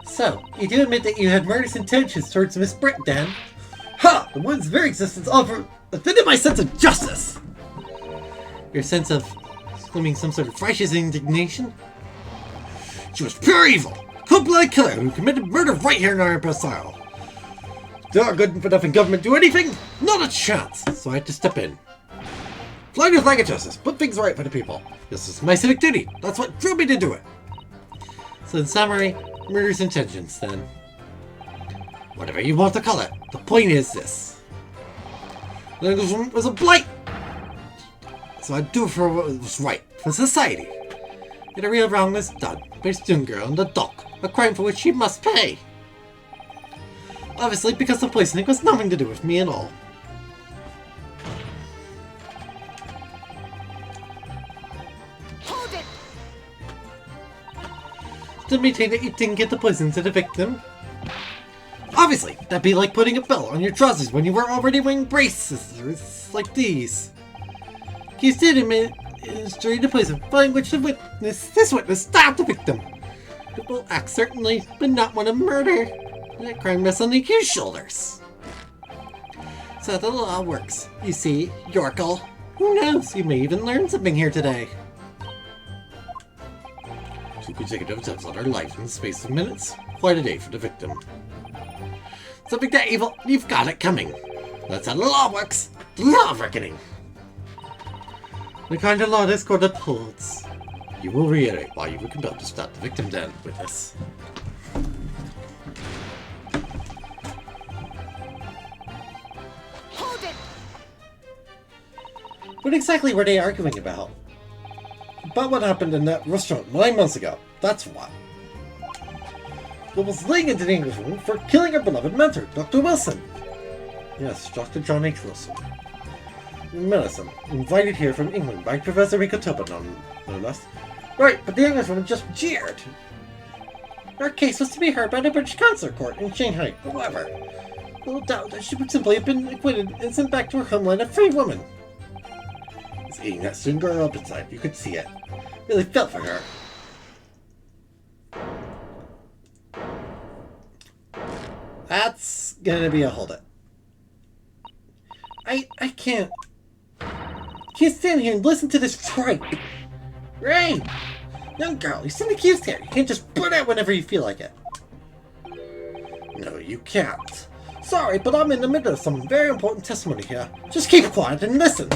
So, you do admit that you had murderous intentions towards Miss Brit, then? Ha! The woman's very existence offended my sense of justice! Your sense of swimming some sort of righteous indignation? She was pure evil! Cold-blooded killer who committed murder right here in our Empress Isle. Did our good enough in government do anything? Not a chance! So I had to step in. Fly to the flag of justice, put things right for the people. This is my civic duty. That's what drew me to do it. So in summary, murderous intentions then. Whatever you want to call it, the point is this. The Englishwoman was a blight! So I'd do for what was right, for society. Yet a real wrong was done by a student girl in the dock, a crime for which she must pay. Obviously, because the poisoning was nothing to do with me at all. Hold it! To maintain that you didn't get the poison to the victim. Obviously, that'd be like putting a belt on your trousers when you were already wearing braces like these. He did admit during the poison, following which this witness stabbed the victim. It will act certainly, but not one of murder. That crime rests on the accused's shoulders. So the law works. You see, Yorkle. Who knows? You may even learn something here today. 2 consecutive attempts on her life in the space of minutes. Quite a day for the victim. Something that evil, you've got it coming. That's how the law works. The law of reckoning. The kind of law this court upholds. You will reiterate why you were compelled to stop the victim then, witness. Hold it! What exactly were they arguing about? About what happened in that restaurant 9 months ago. That's what. It was laying into the Englishwoman for killing her beloved mentor, Dr. Wilson. Yes, Dr. John H. Wilson. Medicine, invited here from England by Professor Mikotopa, no less. Right, but the Englishwoman just jeered. Our case was to be heard by the British Consular Court in Shanghai. However, little doubt that she would simply have been acquitted and sent back to her homeland a free woman. It's eating that student girl up inside. You could see it. Really felt for her. That's gonna be a hold it. I can't stand here and listen to this tripe. Ray! Young girl, you seem accused here. You can't just blurt out whenever you feel like it. No, you can't. Sorry, but I'm in the middle of some very important testimony here. Just keep quiet and listen.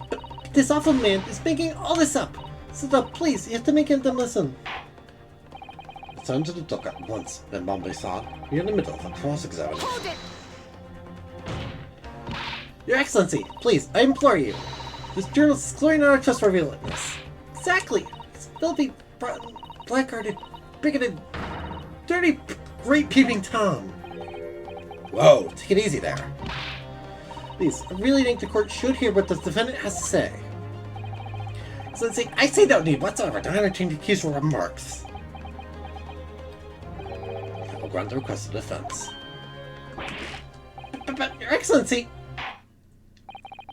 But this awful man is making all this up. So please, you have to make them listen. Return to the dock at once, then Bombay-san. You're in the middle of a cross-examination. Hold it! Your Excellency, please, I implore you. This journalist is clearing our trust for witness. Exactly. It's filthy, black-hearted, bigoted, dirty, great peeping Tom. Whoa, take it easy there. Please, I really think the court should hear what the defendant has to say. Excellency, I see no need whatsoever to entertain the accused remarks. I will grant the request of defense. But Your Excellency...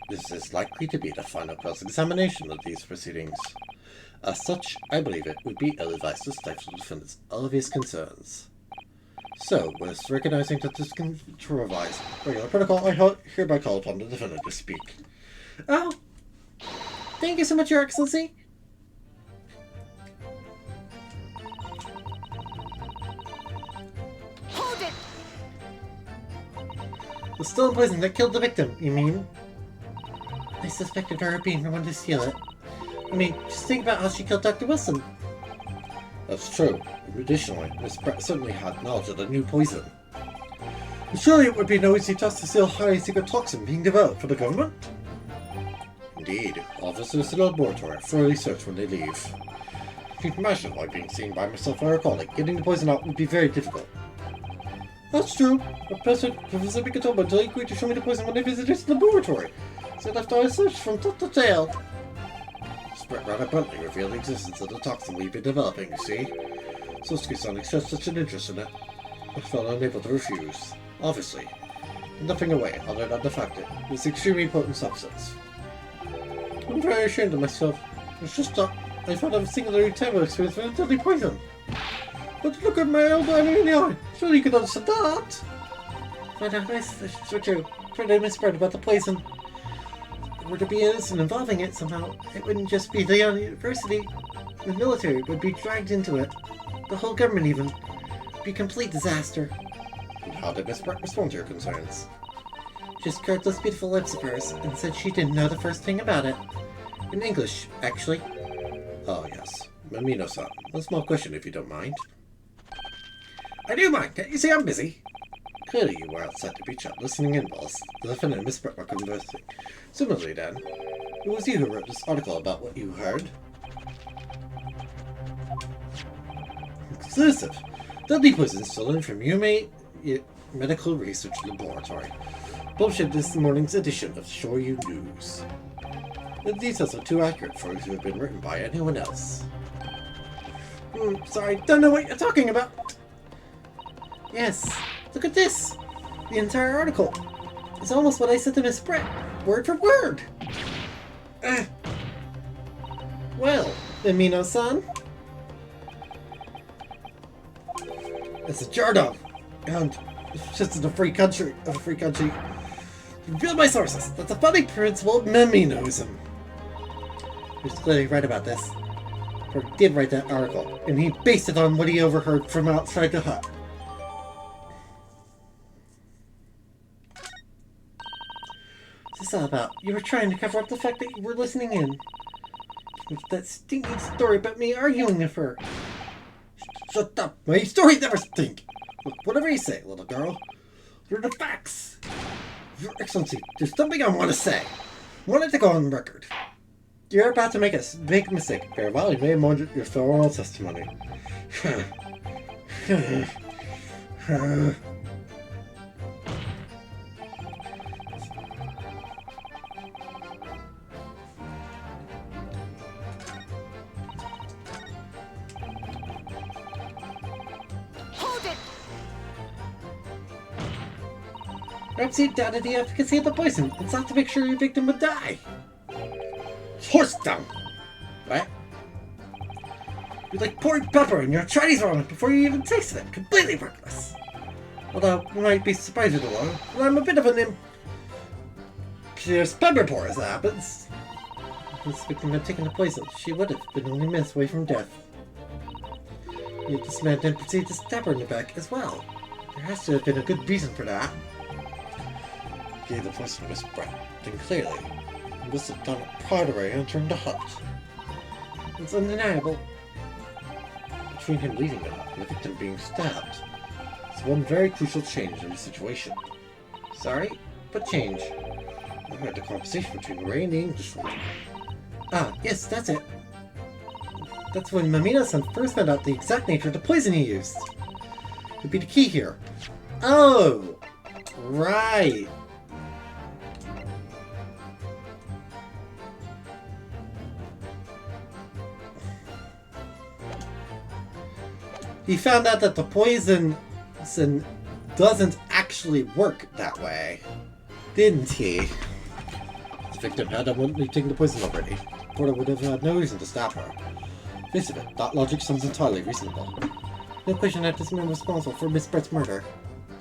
This is likely to be the final cross-examination of these proceedings. As such, I believe it would be ill-advised to stifle the defendant's obvious concerns. So, with recognizing that this can revise regular protocol, I hereby call upon the defendant to speak. Oh, thank you so much, Your Excellency. Hold it! The stolen poison that killed the victim, you mean? I suspected her of being the one to steal it. I mean, just think about how she killed Dr. Wilson. That's true. Additionally, Miss Brett certainly had knowledge of the new poison. Surely it would be no easy task to steal highly secret toxin being developed for the government? Indeed, officers in the laboratory are thoroughly searched when they leave. You can imagine why being seen by myself or a colleague getting the poison out would be very difficult. That's true. Professor Mikatoba agreed to show me the poison when they visited the laboratory. So after I searched from top to tail. Brett rather bluntly revealed the existence of the toxin we've been developing, you see. Susuke-san expressed such an interest in it. I felt unable to refuse. Obviously, nothing away other than the fact that it's an extremely potent substance. I'm very ashamed of myself. It's just that I thought I was singularly terrible experience with a deadly poison. But look at my elbow in the eye. Surely you could understand that. But I switch out. Afraid I misread about the poison. Were to be an incident involving it somehow, it wouldn't just be the university. The military would be dragged into it. The whole government even. It'd be a complete disaster. And how did Miss Brett respond to your concerns? Just curved those beautiful lips of hers and said she didn't know the first thing about it. In English, actually. Oh, yes. Mamino-san, one small question if you don't mind. I do mind. You see, I'm busy. Clearly you were outside the beach hut listening in whilst the defendant and Miss Brett were conversing. Similarly then, it was you who wrote this article about what you heard? Exclusive. Deadly poison stolen from UMA Medical Research Laboratory. Published this morning's edition of Shoryu News. The details are too accurate for it to have been written by anyone else. Sorry, don't know what you're talking about. Yes, look at this. The entire article. It's almost what I said to Miss Brett, word for word. Well, Amino-san. It's a Jardo, and it's just in a free country. Reveal my sources. That's a funny principle. Maminoism. He was clearly right about this. Or did write that article, and he based it on what he overheard from outside the hut. What's this all about? You were trying to cover up the fact that you were listening in. With that stinking story about me arguing with her. Shut up! My story never stink! Look, whatever you say, little girl. They're the facts! Your Excellency, there's something I want to say. I want it to go on record. You're about to make a big mistake. Very well, you may have murdered your oral testimony. Perhaps you doubted the efficacy of the poison and sought to make sure your victim would die. Horse dung! What? You like pouring pepper in your Chinese ramen before you even tasted it. Completely worthless. Although, you might be surprised to know, but I'm a bit of an imperious pepper pour as it happens. If this victim had taken the poison, she would have been only minutes away from death. Yet this man then proceeded to stab her in the back as well. There has to have been a good reason for that. He gave the poison to his breath, then clearly, he must have done it prior to entering the hut. It's undeniable. Between him leaving the hut and the victim being stabbed, it's one very crucial change in the situation. Sorry, but change. I heard the conversation between Ray and the Englishwoman. Ah, yes, that's it. That's when Mamina-san first found out the exact nature of the poison he used. Could be the key here. Oh! Right! He found out that the poison doesn't actually work that way, didn't he? The victim had unwittingly taken the poison already. Porter would have had no reason to stop her. Face of it, that logic sounds entirely reasonable. No question that this man was responsible for Miss Brett's murder.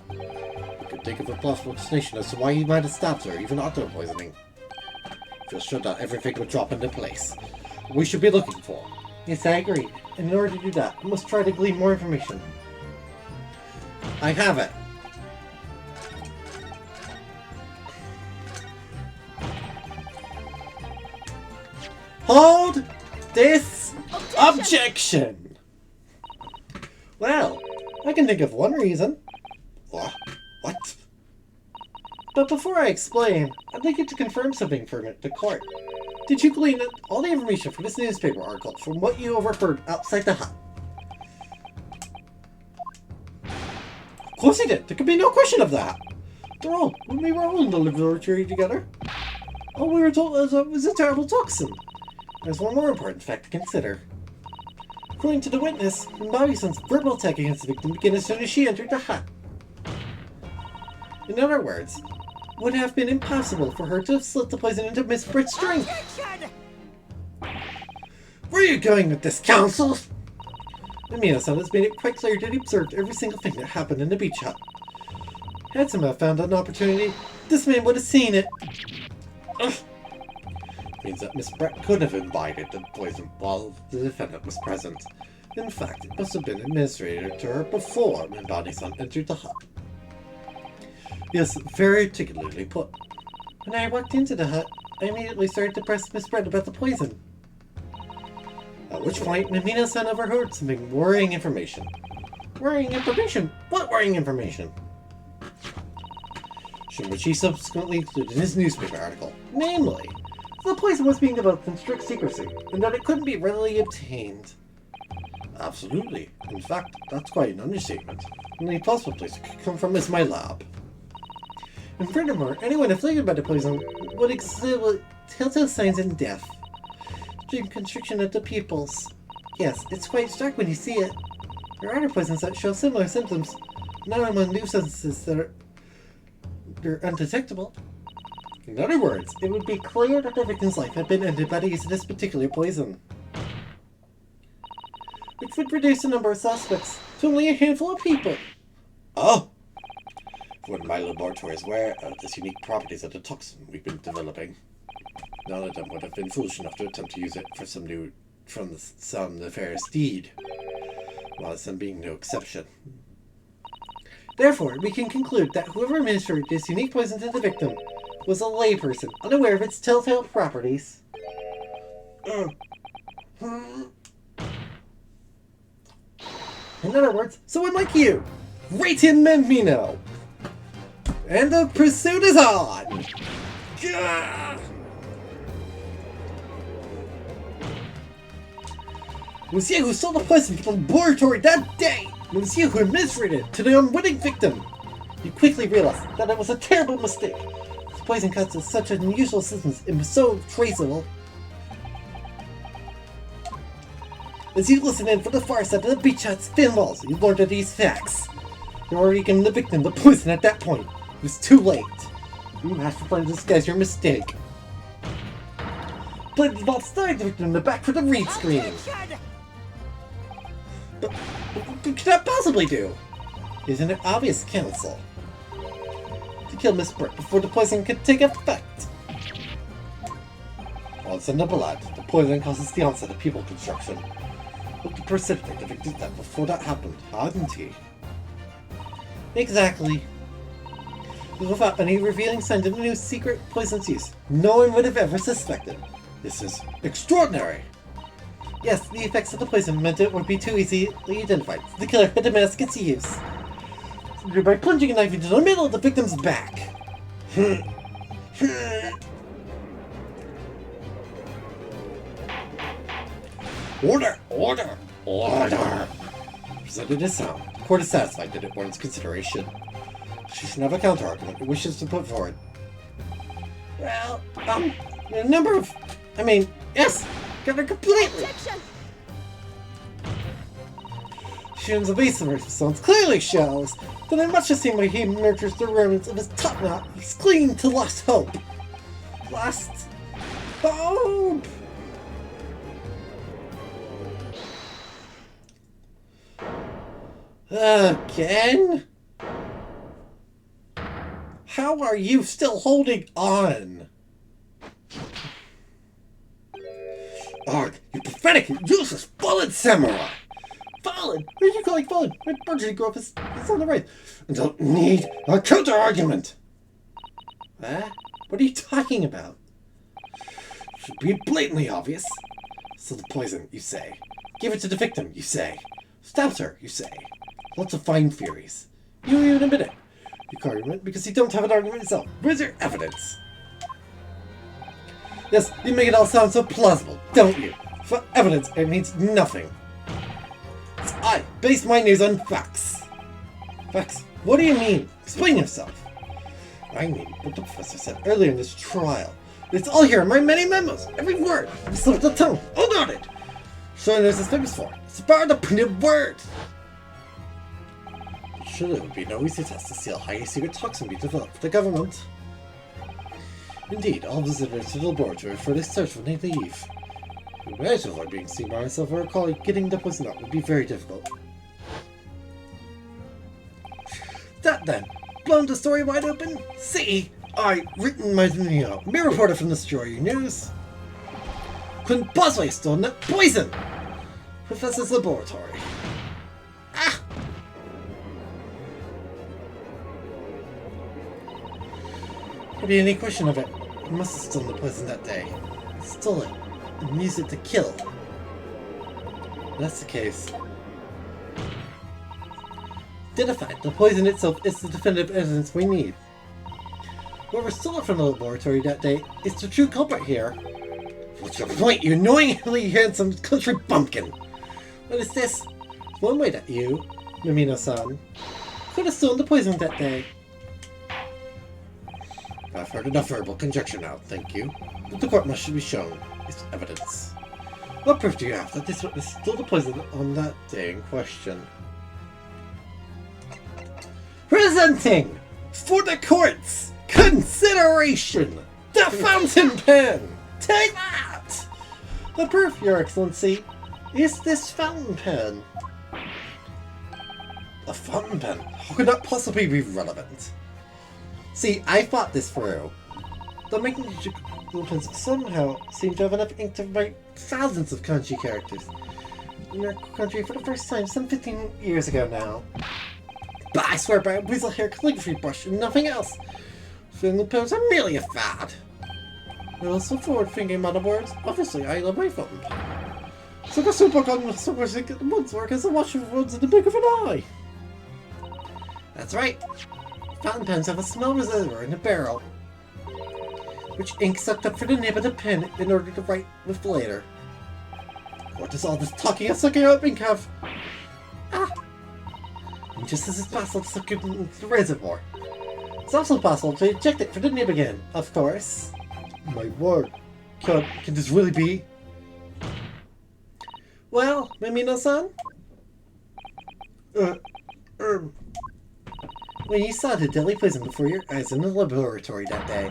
I could think of a plausible explanation as to why he might have stopped her, even after the poisoning. Feel sure that everything would drop into place. We should be looking for. Yes, I agree. And in order to do that, I must try to glean more information. I have it. Hold this objection! Well, I can think of one reason. What? But before I explain, I'd like you to confirm something for the court. Did you glean all the information from this newspaper article from what you overheard outside the hut? Of course he did. There could be no question of that. After all, when we were all in the laboratory together, all we were told was it was a terrible toxin. There's one more important fact to consider. According to the witness, Mbabi-san's verbal attack against the victim began as soon as she entered the hut. In other words, it would have been impossible for her to have slipped the poison into Miss Britt's drink. Where are you going with this, counsel? Mamina-san has made it quite clear that he observed every single thing that happened in the beach hut. Had someone found an opportunity, this man would have seen it. Ugh. Means that Miss Brett could have imbibed the poison while the defendant was present. In fact, it must have been administered to her before Minbani-san entered the hut. Yes, very articulately put. When I walked into the hut, I immediately started to press Miss Brett about the poison. At which point, Mamina-san overheard something worrying information. Worrying information? What worrying information? Which he subsequently included in his newspaper article. Namely, the poison was being developed in strict secrecy, and that it couldn't be readily obtained. Absolutely. In fact, that's quite an understatement. The only possible place it could come from is my lab. And furthermore, anyone afflicted by the poison would exhibit telltale signs in death. Dream constriction of the pupils. Yes, it's quite stark when you see it. There are other poisons that show similar symptoms, not among new substances that they're undetectable. In other words, it would be clear that the victim's life had been ended by the use of this particular poison, which would reduce the number of suspects to only a handful of people. Oh! When my laboratory is aware of the unique properties of the toxin we've been developing, none of them would have been foolish enough to attempt to use it for some nefarious deed, while some being no exception. Therefore, we can conclude that whoever administered this unique poison to the victim was a layperson, unaware of its telltale properties. In other words, someone like you! Rayton Mamino! And the pursuit is on! Gah! It was you who stole the poison from the laboratory that day! It was you who administered it to the unwitting victim! You quickly realized that it was a terrible mistake. The poison causes such unusual symptoms and was so traceable. As you listen in for the far side of the beach hut's thin walls, you learned of these facts. You're already giving the victim the poison at that point. It's too late. You have to plan to disguise your mistake. Blade did not stab the victim in the back for the read screen. Attention! But what could that possibly do? Isn't it obvious, Counsel? To kill Miss Britt before the poison could take effect. Once in the blood, the poison causes the onset of pupil construction. Hope to precipitate the victim's death before that happened, hadn't he? Exactly. Without any revealing signs of new secret poison's use, no one would have ever suspected. This is extraordinary! Yes, the effects of the poison meant it would be too easily identified. The killer had to mask its use. By plunging a knife into the middle of the victim's back. Order! Order! Order! Presented as sound. The court is satisfied that it warrants consideration. She should have a counter-argument it wishes to put forward. Well, a number of... yes! Got her completely! Objection! Shun's evasive response clearly shows that in much the same way he nurtures the remnants of his top knot, he's clinging to lost hope. Lost hope! Again? How are you still holding on? Arg, you pathetic and useless fallen samurai! Fallen? Who are you calling fallen? My burgeoning growth is on the right. I don't need a counter-argument! Huh? What are you talking about? Should be blatantly obvious. So the poison, you say. Give it to the victim, you say. Stops her, you say. Lots of fine theories. You even admit it. You can't argument because you don't have an argument yourself. Where's your evidence? Yes, you make it all sound so plausible, don't you? For evidence, it means nothing. I base my news on facts. Facts? What do you mean? Explain yourself. I mean what the professor said earlier in this trial. It's all here in my many memos. Every word. I slipped the tongue. All on it. Showing this is famous for. It's about the printed word. Surely it would be no easy task to see how highly secret toxin be developed for the government. Indeed, all visitors to the laboratory for this search when they leave. To imagine avoid being seen by myself or a colleague getting the poison out would be very difficult. That then, blown the story wide open? See, I written my video, me reporter from the Story News. Couldn't possibly have stolen that poison! Professor's laboratory. Ah! Could be any question of it. He must have stolen the poison that day. He stole it and used it to kill. If that's the case. Identified, the poison itself is the definitive evidence we need. Whoever stole it from the laboratory that day is the true culprit here. What's your point, you annoyingly handsome country bumpkin? What is this? One way that you, Mimino-san, could have stolen the poison that day. I've heard enough verbal conjecture now, thank you. But the court must be shown its evidence. What proof do you have that this witness stole the poison on that day in question? Presenting for the court's consideration the fountain pen! Take that! The proof, Your Excellency, is this fountain pen. A fountain pen? How could that possibly be relevant? See, I thought this through. The magical pens somehow seem to have enough ink to write thousands of kanji characters in our country for the first time some 15 years ago now. But I swear by a weasel hair calligraphy brush and nothing else. Fountain pens are merely a fad. I also forward-thinking amount of words. Obviously, I love my fountain pen. So the super gun so much to get the woods work as a watch of words in the blink of an eye. That's right. Fountain pens have a small reservoir in the barrel, which ink sucked up for the nib of the pen in order to write with later. What does all this talking and sucking up ink have? Ah! And just as it's possible to suck it into the reservoir, it's also possible to eject it for the nib again, of course. My word, can this really be? Well, Mimino-san? When you saw the deadly poison before your eyes in the laboratory that day,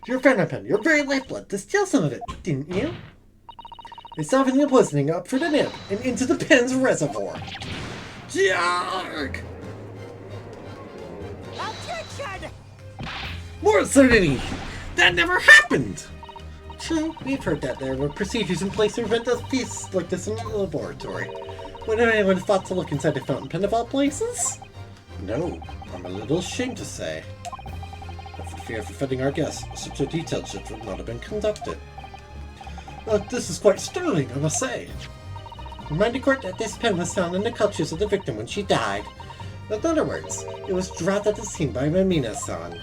you found a pen, your very lifeblood, to steal some of it, didn't you? They softened the poisoning up through the nib and into the pen's reservoir. Yarg! Objection! More absurdity! That never happened! True, we've heard that there were procedures in place to prevent a feast like this in the laboratory. Would anyone have thought to look inside the fountain pen of all places? No, I'm a little ashamed to say. But for fear of offending our guests, such a detailed search would not have been conducted. This is quite sterling, I must say. Remind the court that this pen was found in the cultures of the victim when she died. In other words, it was dropped at the scene by Mamina-san.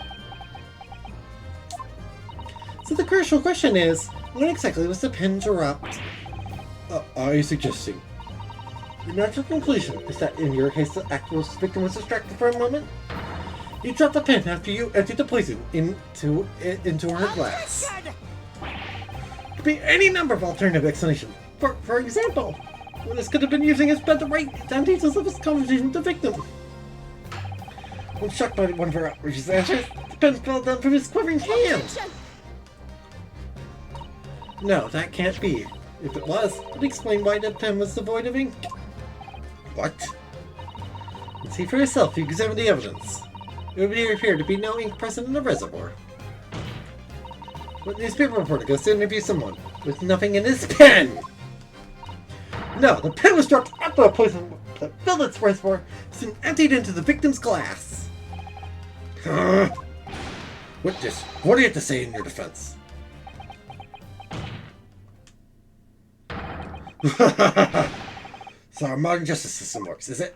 So the crucial question is, when exactly was the pen dropped? Are you suggesting? The natural conclusion is that in your case the actual victim was distracted for a moment? You dropped the pen after you emptied the poison into her glass. Objection! There could be any number of alternative explanations. For example, this could have been using his pen to write down details of his conversation with the victim. When shocked by one of her outrageous answers, the pen fell down from his quivering hand. Objection! No, that can't be. If it was, it would explain why the pen was devoid of ink. What? See for yourself, you examine the evidence. It would appear to be no ink present in the reservoir. What newspaper reporter goes to interview someone with nothing in his pen? No, the pen was dropped after a poison that filled its reservoir, soon emptied into the victim's glass. What do you have to say in your defense? So our modern justice system works, is it?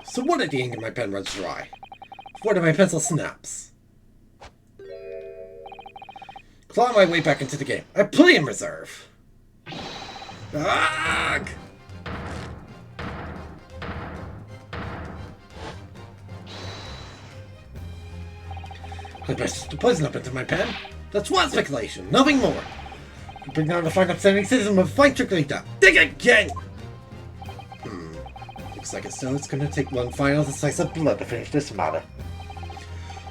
So what if the ink in my pen runs dry? What if my pencil snaps? Claw my way back into the game. I have plenty in reserve. Ugh! I pressed the poison up into my pen. That's one speculation, nothing more. Bring down the fine upstanding citizen with fine trickery done. Dig again! Looks like it's gonna take one final slice of blood to finish this matter.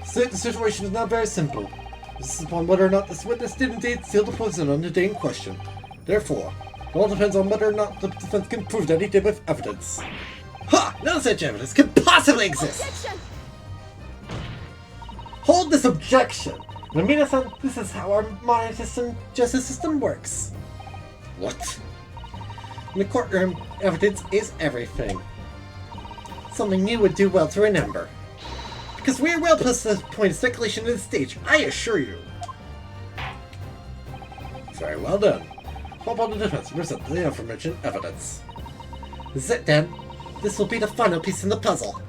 So the situation is now very simple. This is upon whether or not this witness did indeed steal the poison on the day in question. Therefore, it all depends on whether or not the defense can prove that he did with evidence. Ha! No such evidence can possibly exist! Objection! Hold this objection! Mamina-san, this is how our modern justice system works. What? In the courtroom, evidence is everything. Something you would do well to remember. Because we are well past the point of speculation at this stage, I assure you. Very well done. How about the defense present the aforementioned evidence? This is it then. This will be the final piece in the puzzle.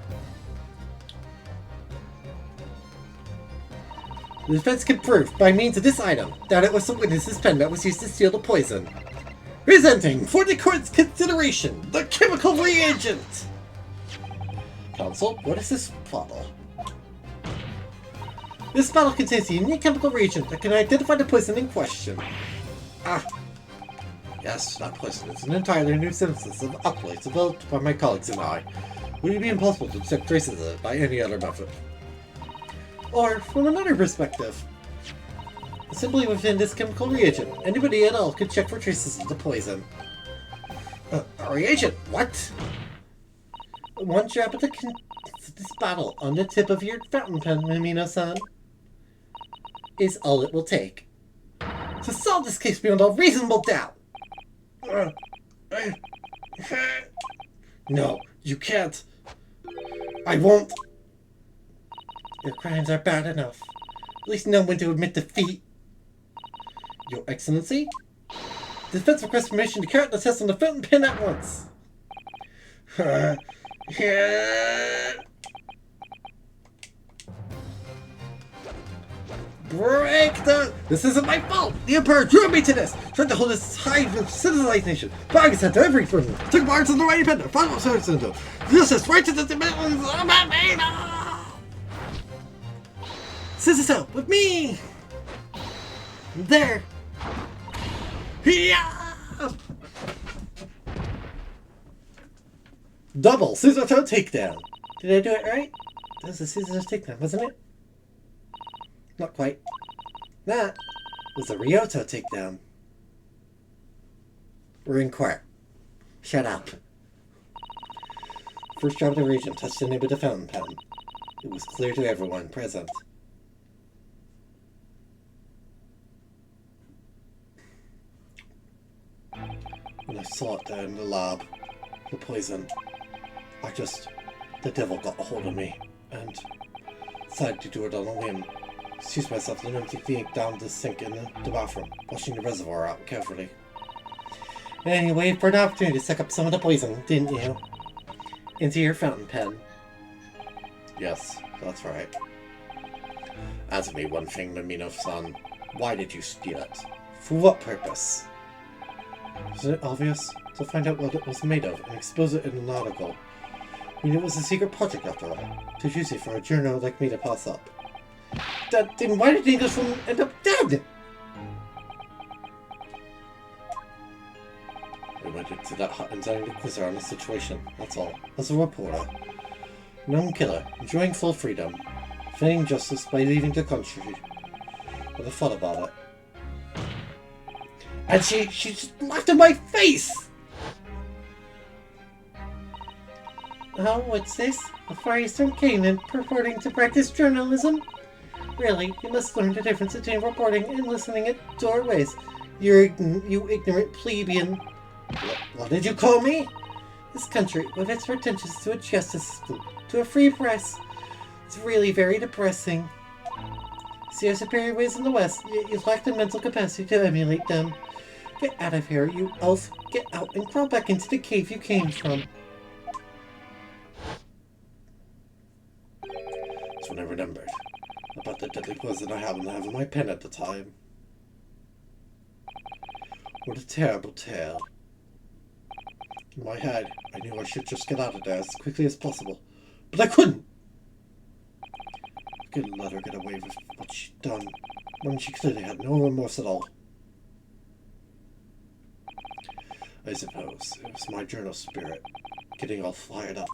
The defense can prove, by means of this item, that it was the witness's pen that was used to steal the poison. Presenting, for the court's consideration, the chemical reagent! Counsel, what is this bottle? This bottle contains a unique chemical reagent that can identify the poison in question. Ah. Yes, not poison. It's an entirely new synthesis of alkaloids developed by my colleagues and I. Would it be impossible to detect traces of it by any other method? Or, from another perspective, simply within this chemical reagent, anybody at all could check for traces of the poison. A reagent? What? One drop of this bottle on the tip of your fountain pen, Mamina-san, is all it will take to solve this case beyond all reasonable doubt. No, you can't. I won't. Your crimes are bad enough. At least know when to admit defeat. Your Excellency? The defense requests permission to carry out the test on the fountain pen at once. Break the... This isn't my fault! The Emperor drew me to this! Tried to hold this high civilized nation. Focus to every person. Took parts of the right pen. Final service into this is right to the dimensions of Mamina! Susato, with me! There! Yeah! Double Susato takedown. Did I do it right? That was the Susato takedown, wasn't it? Not quite. That was the Ryoto takedown. We're in court. Shut up. First drop of the region touched the nib of the fountain pen. It was clear to everyone present. When I saw it there in the lab, the poison, the devil got a hold of me, and decided to do it on a whim. Excused myself and empty thing down the sink in the bathroom, washing the reservoir out carefully. And you waited for an opportunity to suck up some of the poison, didn't you? Into your fountain pen. Yes, that's right. Answer me one thing, Mamino-san. Why did you steal it? For what purpose? Isn't it obvious? To find out what it was made of and expose it in an article. I mean, it was a secret project after all. Too juicy for a journal like me to pass up. Then why did the Englishwoman end up dead? I went into that hut intending to quiz her on the situation, that's all. As a reporter. Known killer, enjoying full freedom. Feigning justice by leaving the country. With a thought about it. And she just laughed in my face! Oh, what's this? A Far Eastern Canaan purporting to practice journalism? Really, you must learn the difference between reporting and listening at doorways. You ignorant plebeian. What did you call me? This country, with its pretensions to a justice system, to a free press, it's really very depressing. See our superior ways in the West, yet you lack the mental capacity to emulate them. Get out of here, you elf. Get out and crawl back into the cave you came from. That's when I remembered about the deadly poison I happened to have in my pen at the time. What a terrible tale. In my head, I knew I should just get out of there as quickly as possible, but I couldn't! I couldn't let her get away with what she'd done, when she clearly had no remorse at all. I suppose it was my journal spirit, getting all fired up.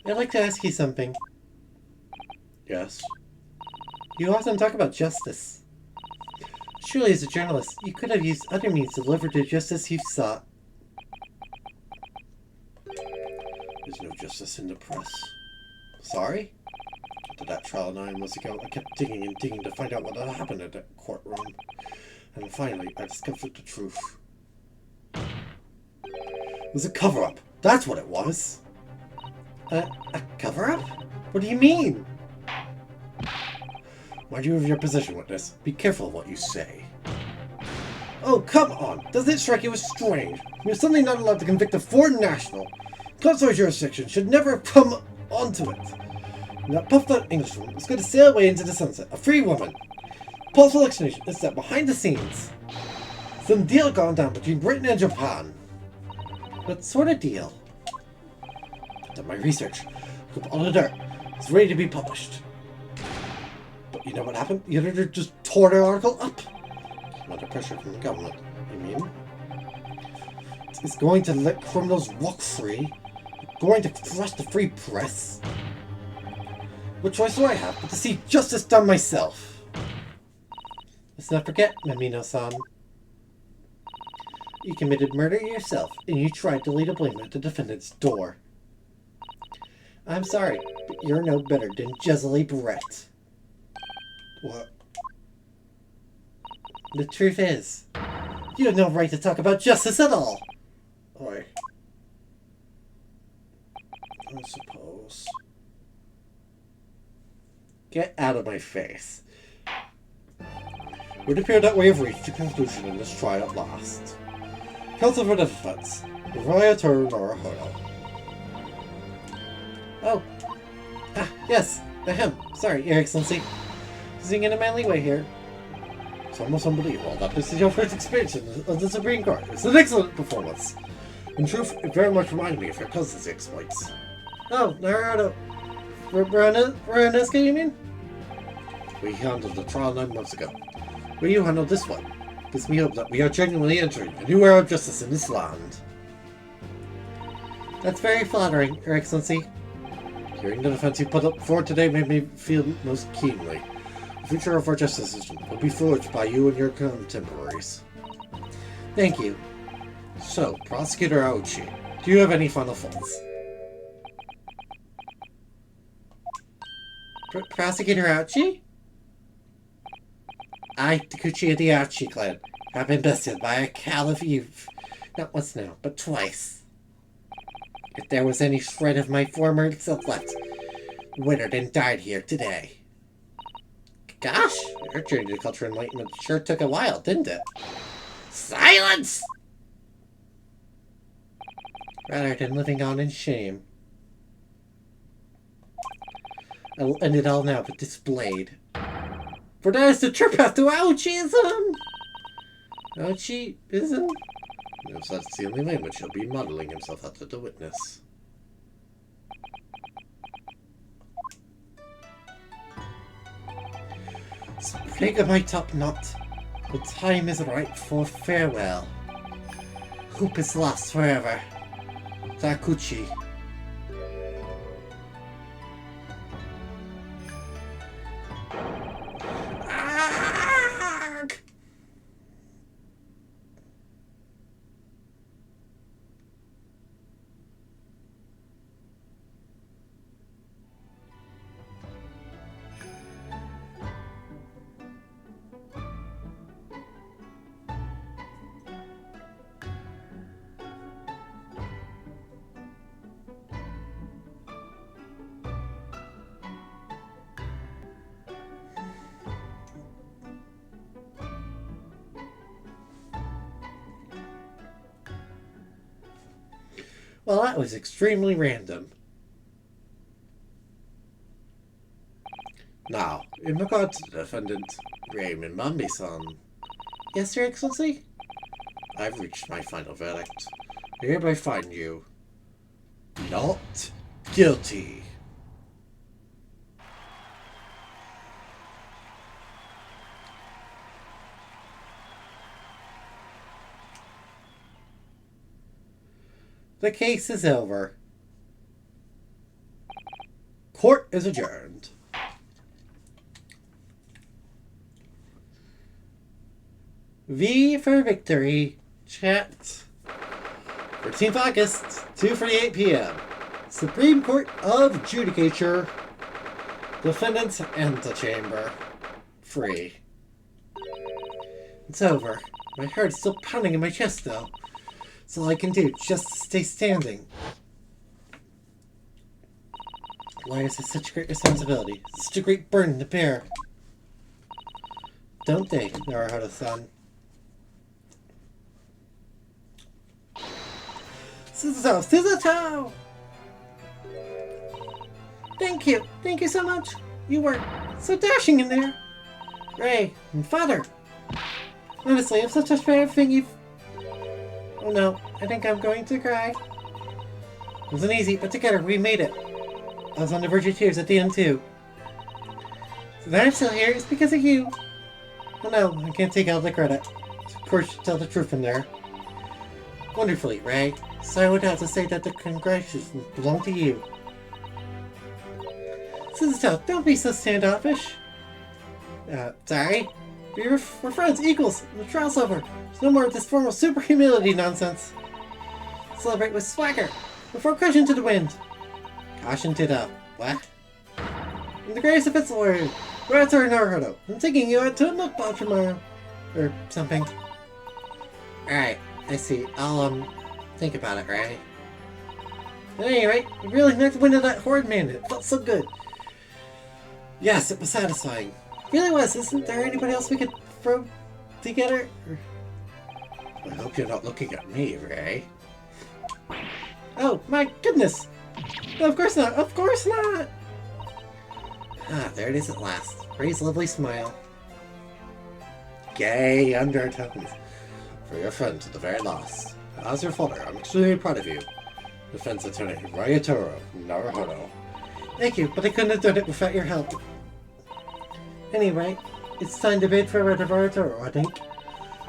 I'd like to ask you something. Yes? You often talk about justice. Surely as a journalist, you could have used other means to deliver the justice you've sought. There's no justice in the press. Sorry? After that trial 9 months ago, I kept digging and digging to find out what had happened in that courtroom. And finally, I discovered the truth. It was a cover-up. That's what it was. A cover-up? What do you mean? Mind you of your position, witness. Be careful of what you say. Oh, come on! Doesn't it strike you as strange? You're suddenly not allowed to convict a foreign national. Consular jurisdiction should never have come onto it. And that puffed-out Englishwoman was going to sail away into the sunset, a free woman. Possible explanation is that behind the scenes, some deal gone down between Britain and Japan. What sort of deal? Done my research. Took up all the dirt. It's ready to be published. But you know what happened? The editor just tore the article up. Under pressure from the government, you mean? It's going to let criminals walk free? Going to crush the free press? What choice do I have but to see justice done myself? Let's not forget, Mamino-san. You committed murder yourself, and you tried to lay the blame at the defendant's door. I'm sorry, but you're no better than Jesely Brett. What? The truth is, you have no right to talk about justice at all. I suppose. Get out of my face. It would appear that we have reached a conclusion in this trial at last. Counsel for the defense, Proprietor Norohono. Oh. Ah, yes. Ahem. Sorry, Your Excellency. Using in a manly way here. It's almost unbelievable that this is your first expansion of the Supreme Court. It's an excellent performance. In truth, it very much reminded me of your cousin's exploits. Oh, Naruto. Veronica, you mean? We handled the trial 9 months ago. Will you handle this one? Gives me hope that we are genuinely entering a new era of justice in this land. That's very flattering, Your Excellency. Hearing the defense you put up forward today made me feel most keenly. The future of our justice system will be forged by you and your contemporaries. Thank you. So, Prosecutor Aochi, do you have any final thoughts? Prosecutor Aochi? I, Takuchi of the Aochi clan, have been bested by a caliph youth. Not once now, but twice. If there was any shred of my former self left, withered and died here today. Gosh, your journey to culture enlightenment sure took a while, didn't it? Silence! Rather than living on in shame. I will end it all now, but displayed. For that is the true path to Aochiism! Aochiism? If that's the only language, he'll be modeling himself after the witness. Sprig of my top knot. The time is ripe for farewell. Hope is lost forever. Takuchi. Well, that was extremely random. Now, in regard to the defendant, Raymond Mambi-san, Yes, Your Excellency? I've reached my final verdict. I hereby find you not guilty. The case is over. Court is adjourned. V for victory. Chat. 13th August, 2:48 p.m. Supreme Court of Judicature. Defendants antechamber. Free. It's over. My heart is still pounding in my chest, though. It's all I can do, just to stay standing. Lawyers have such a great responsibility, such a great burden to bear. Don't they, Naruhodo-san? Susato! Thank you so much. You were so dashing in there. Ray and Father. Honestly, I'm such a fan thing you've... Oh no, I think I'm going to cry. It wasn't easy, but together we made it. I was on the verge of tears at the end too. So that I'm still here is because of you. Oh no, I can't take all the credit. Of course, you tell the truth in there. Wonderfully, Ray. So I would have to say that the congratulations belong to you. Susato, don't be so standoffish. Sorry. We're friends, equals. The trial's over. There's no more of this formal super humility nonsense. Celebrate with swagger before caution to the wind. Caution to the what? In the greatest offense lawyer, Rattor Naruhodo. I'm taking you out to a milk bar tomorrow. Or something. Alright, I see. I'll, think about it, right? At any rate, we really knocked the wind of that horrid man. It felt so good. Yes, it was satisfying. It really was. Isn't there anybody else we could throw together? I hope you're not looking at me, Ray. Oh, my goodness! No, of course not! Of course not! Ah, there it is at last. Ray's lovely smile. Gay undertones. For your friend to the very last. As your father, I'm extremely proud of you. Defense attorney Ryotaro Naruhodo. Thank you, but I couldn't have done it without your help. Anyway, it's time to bid for rid of our Toro, I think.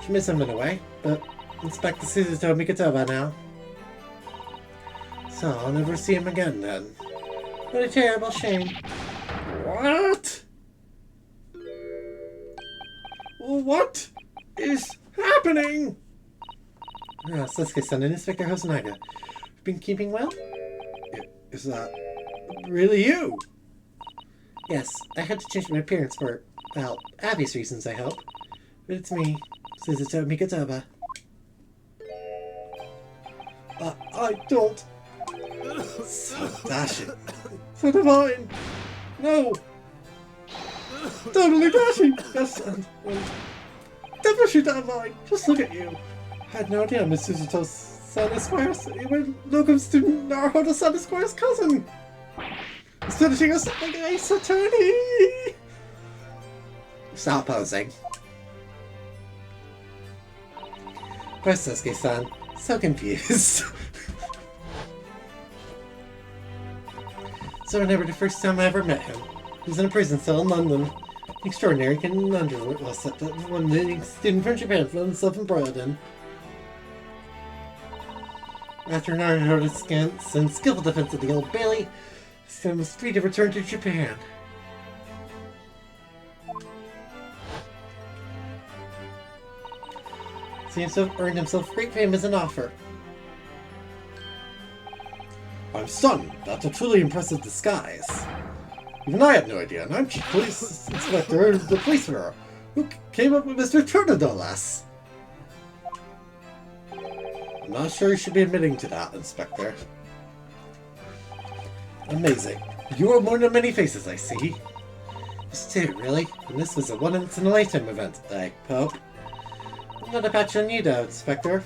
She missed him in a way, but Inspector Susato Mikitova now. So I'll never see him again then. What a terrible shame. What? What is happening? Ah, Sasuke-san and Inspector Hosonaga. Been keeping well? Is that really you? Yes, I had to change my appearance for, well, obvious reasons, I hope. But it's me, Susato Mikitova. I don't. So dashing. So divine. No. Totally dashing. Yes, and definitely divine. Just look at you. I had no idea Miss Susato's son Esquire's, even Locum student Naruhodo's son Esquire's cousin. Instead of she was like an ace attorney. Stop posing. Poor Sasuke-san. So confused. So I remember the first time I ever met him. He was in a prison cell in London. An extraordinary conundrum was that one student from Japan found himself embroiled in. After an Naruhodo's scant and skillful defense of the Old Bailey, his son was free to return to Japan. Seems to have earned himself great fame as an author. I'm stunned. That's a truly impressive disguise. Even I had no idea, and I'm Chief Police Inspector of the Police Bureau, who came up with Mr. Tornadolas. I'm not sure you should be admitting to that, Inspector. Amazing. You are more than many faces I see. Just two, really? And this was a once-in-a-lifetime event, I hope. I'm not a patch on you, though, Inspector.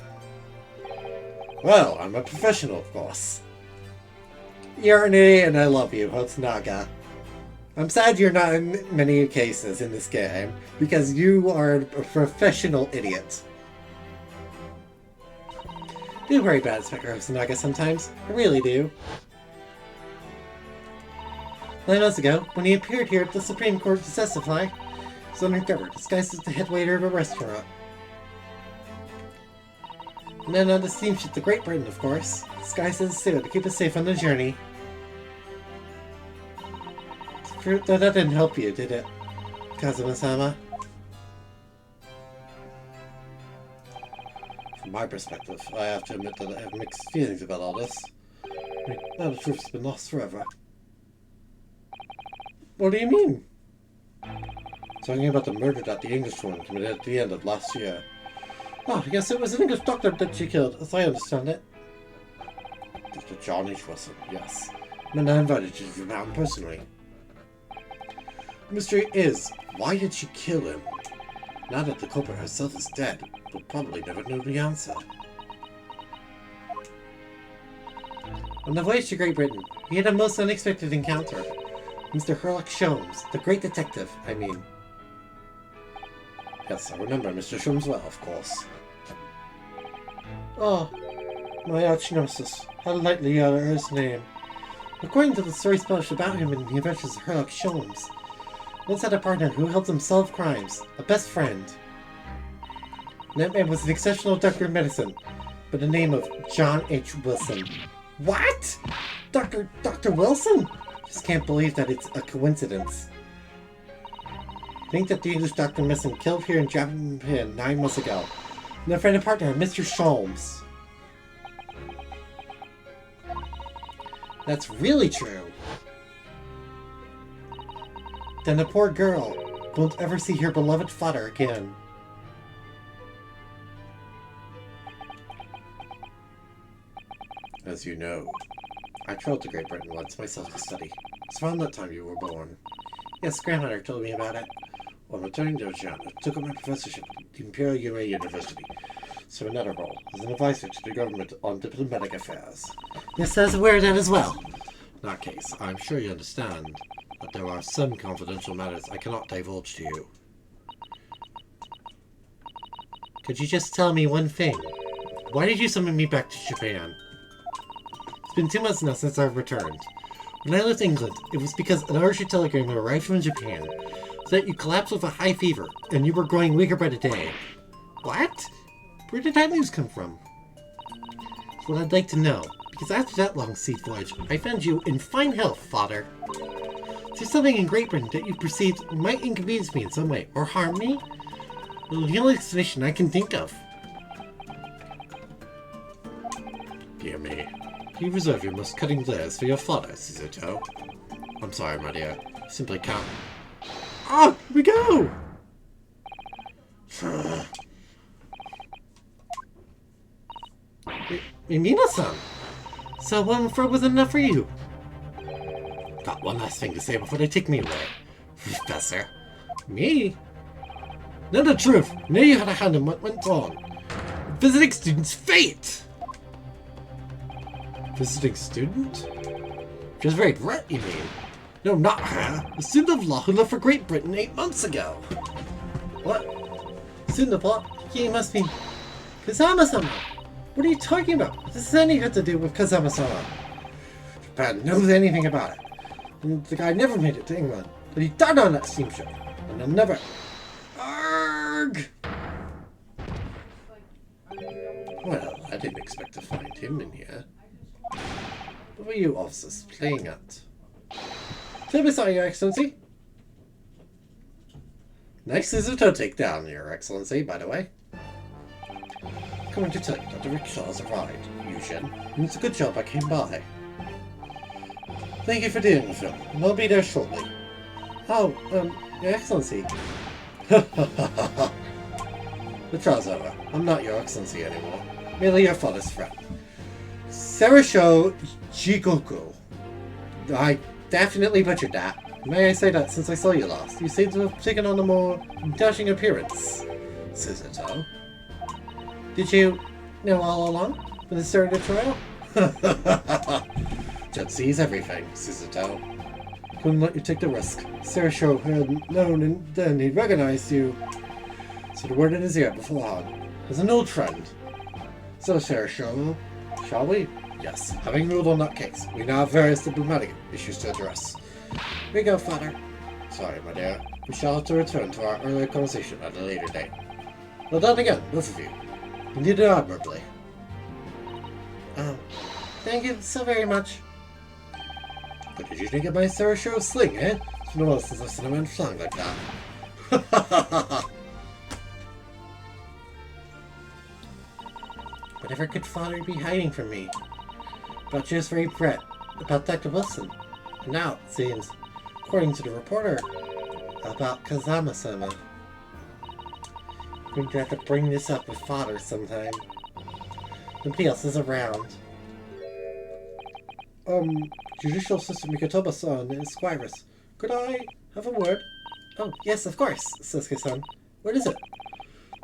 Well, I'm a professional, of course. You're an idiot and I love you, Hotsunaga. I'm sad you're not in many cases in this game, because you are a professional idiot. Do worry about Inspector Hotsunaga sometimes. I really do. 9 months ago, when he appeared here at the Supreme Court to testify, he was undercover, disguised as the head waiter of a restaurant. And then on the steamship to Great Britain, of course, disguised as a sailor to keep us safe on the journey. That didn't help you, did it, Kazuma-sama? From my perspective, I have to admit that I have mixed feelings about all this. I mean, now the truth's been lost forever. What do you mean? Talking about the murder that the Englishwoman committed at the end of last year. Oh, yes, it was an English doctor that she killed, as I understand it. Dr. John H. Wilson, yes. And I invited you to Japan personally. The mystery is, why did she kill him? Now that the culprit herself is dead, we'll probably never know the answer. On the voyage to Great Britain, he had a most unexpected encounter. Mr. Sherlock Sholmes, the great detective, I mean. Yes, I remember Mr. Sholmes well, of course. Oh, my arch-nemesis. How lightly you utter his name. According to the stories published about him in the Adventures of Sherlock Sholmes, once had a partner who helped him solve crimes, a best friend. And that man was an exceptional doctor of medicine, by the name of John H. Wilson. What? Dr. Wilson? Just can't believe that it's a coincidence. I think that the English Dr. Wilson killed here in Japan 9 months ago. And their friend and partner, Mr. Sholmes. That's really true. Then the poor girl won't ever see her beloved father again. As you know, I traveled to Great Britain once myself to study. It's around that time you were born. Yes, grandmother told me about it. On returning to Japan, I took up my professorship at the Imperial UA University, so another role as an advisor to the government on diplomatic affairs. Yes, I was aware of that as well. In that case, I'm sure you understand that there are some confidential matters I cannot divulge to you. Could you just tell me one thing? Why did you summon me back to Japan? It's been 2 months now since I've returned. When I left England, it was because an urgent telegram arrived from Japan, that you collapsed with a high fever, and you were growing weaker by the day. What? Where did that news come from? That's what I'd like to know, because after that long sea voyage, I found you in fine health, father. Is there something in Great Britain that you perceived might inconvenience me in some way, or harm me? Well, the only explanation I can think of. Dear me, you reserve your most cutting glares for your father, Susato. I'm sorry, my dear. I simply can't. Ah, here we go! Mimina-san! So one frog was enough for you? Got one last thing to say before they take me away. Professor. Me? Not the truth! Now you had a hand in what went wrong. Visiting student's fate! Visiting student? Just very Brett, you mean? No, not her. A student of law who left for Great Britain 8 months ago. What? Student of law? He must be Kazama-sama. What are you talking about? What does anything have to do with Kazama-sama? Japan knows anything about it. And the guy never made it to England. But he died on that steamship. And I'll never... Arrgh! Well, I didn't expect to find him in here. What were you officers playing at? Tell me sorry, Your Excellency. Nice Susato takedown, Your Excellency, by the way. Coming to tell you that the rickshaw has arrived, Yushin, and it's a good job I came by. Thank you for dealing with him, and I'll be there shortly. Oh, Your Excellency. The trial's over. I'm not Your Excellency anymore. Merely your father's friend. Sarasho Jigoku. I definitely butchered that. May I say that since I saw you last, you seem to have taken on a more dashing appearance, Susato. Did you know all along when the start of the trial? Jet sees everything, Susato. Couldn't let you take the risk. Sarasho had known and then he'd recognized you. So the word in his ear beforehand. As an old friend. So Sarasho, shall we? Yes, having ruled on that case, we now have various diplomatic issues to address. Here we go, father. Sorry, my dear. We shall have to return to our earlier conversation at a later date. Well done again, both of you. You did it admirably. Thank you so very much. But did you think of my Sarasho sling, eh? It's been a while since I've seen a man flying like that. Whatever could father be hiding from me? About just very Brett, about Dr. Wilson. And now, it seems, according to the reporter, about Kazama-sama. I'm going to have to bring this up with father sometime. Nobody else is around. Judicial Assistant Mikatoba-san is Squirus. Could I have a word? Oh, yes, of course, Sasuke-san. What is it?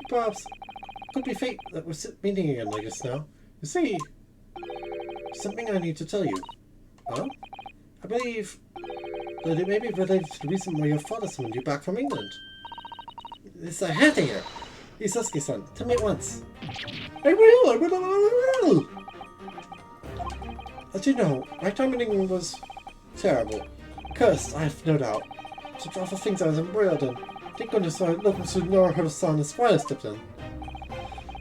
Perhaps it could be fate that we're meeting again like this now. You see, something I need to tell you. Huh? I believe that it may be related to the reason why your father summoned you back from England. It's a hat here. Hey, Sasuke-san, tell me at once. I will! As you know, my time in England was terrible. Cursed, I have no doubt. Such awful things I was embroiled in. Thank goodness my local Tsunora Hiro-san and Squire stepped in.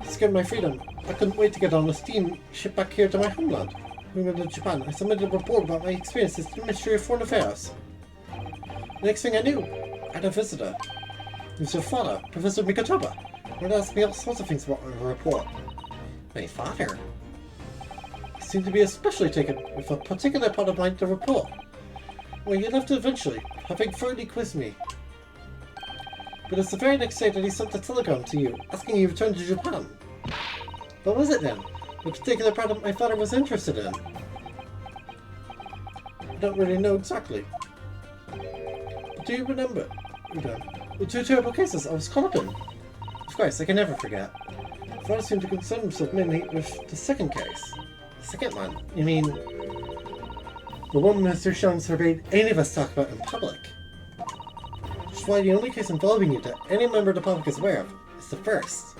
To secure my freedom, I couldn't wait to get on a steamship back here to my homeland. Moving to Japan, I submitted a report about my experiences to the Ministry of Foreign Affairs. The next thing I knew, I had a visitor. It was your father, Professor Mikatoba. He would ask me all sorts of things about my report. My father? He seemed to be especially taken with a particular part of the report. Well, he left eventually, having thoroughly quizzed me. But it's the very next day that he sent a telegram to you, asking you to return to Japan. What was it then? The particular part that my father was interested in? I don't really know exactly. But do you remember, Udan, the 2 terrible cases I was caught up in? Of course, I can never forget. My father seemed to concern himself mainly with the second case. The second one? You mean the one Mr. Sean forbade any of us talk about in public? Which is why the only case involving you that any member of the public is aware of is the first.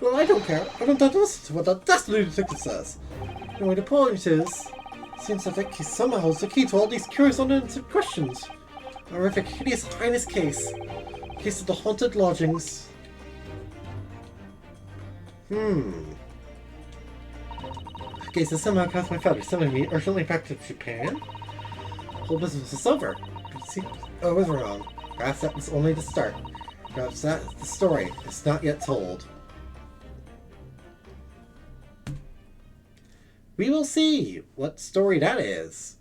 Well, I don't care. I don't have to listen to what that dastardly detective says. Anyway, the point is, it seems that that case somehow holds the key to all these curious unanswered questions. Horrific, hideous highness case. Case of the haunted lodgings. Case has somehow caused my father summoned me urgently back to Japan. Whole business is over. See, I was wrong. Perhaps that was only the start. Perhaps that's the story. It's not yet told. We will see what story that is.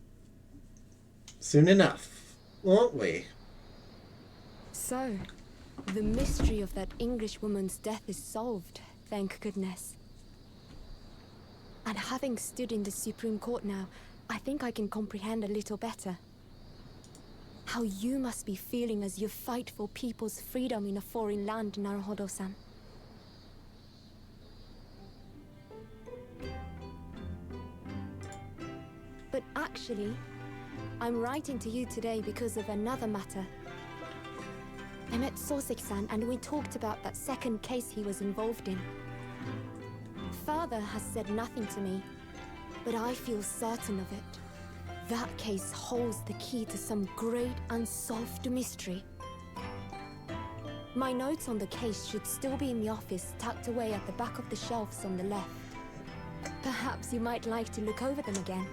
Soon enough, won't we? So, the mystery of that English woman's death is solved, thank goodness. And having stood in the Supreme Court now, I think I can comprehend a little better. How you must be feeling as you fight for people's freedom in a foreign land, Naruhodo-san. But actually, I'm writing to you today because of another matter. I met Soseki-san and we talked about that second case he was involved in. Father has said nothing to me, but I feel certain of it. That case holds the key to some great unsolved mystery. My notes on the case should still be in the office, tucked away at the back of the shelves on the left. Perhaps you might like to look over them again.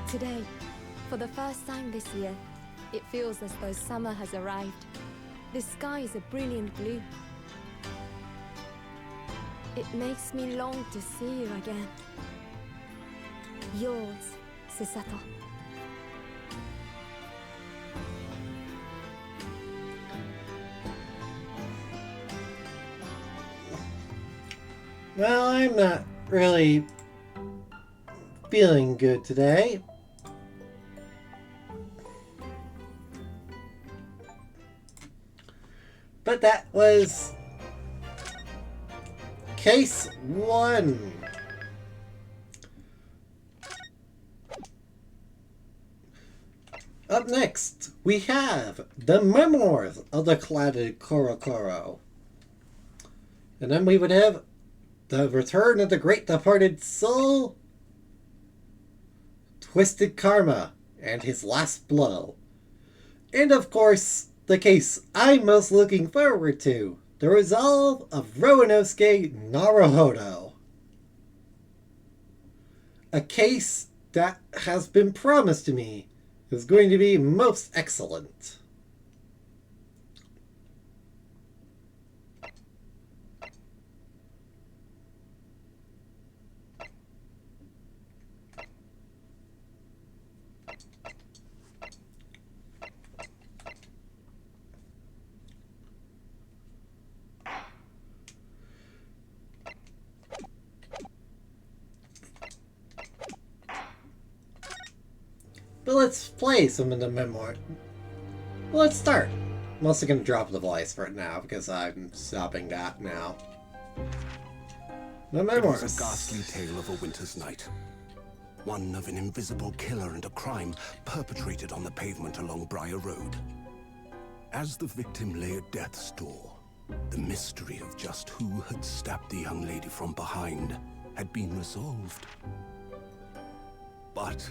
Today, for the first time this year, it feels as though summer has arrived. The sky is a brilliant blue. It makes me long to see you again. Yours, Susato. Well, I'm not really feeling good today. But that was case 1. Up next, we have the memoirs of the cladded Korokoro. And then we would have the return of the great departed soul, Twisted Karma, and his last blow. And of course, the case I'm most looking forward to, the resolve of Roanosuke Naruhodo. A case that has been promised to me is going to be most excellent. But let's play some of the memoir. Well, let's start. I'm also going to drop the voice for it now because I'm stopping that now. The memoirs. It was a ghastly tale of a winter's night. One of an invisible killer and a crime perpetrated on the pavement along Briar Road. As the victim lay at death's door, the mystery of just who had stabbed the young lady from behind had been resolved. But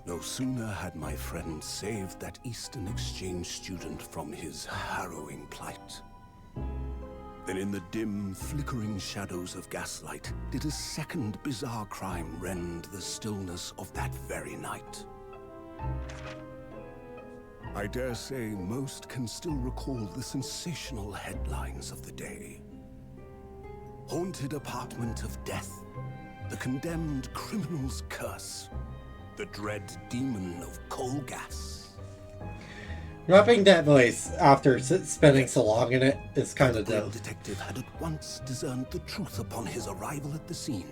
no sooner had my friend saved that Eastern Exchange student from his harrowing plight than in the dim, flickering shadows of gaslight did a second bizarre crime rend the stillness of that very night. I dare say most can still recall the sensational headlines of the day. Haunted apartment of death, the condemned criminal's curse, the dread demon of coal gas. Dropping that voice after spending so long in it is kind of The dope. detective had at once discerned the truth upon his arrival at the scene.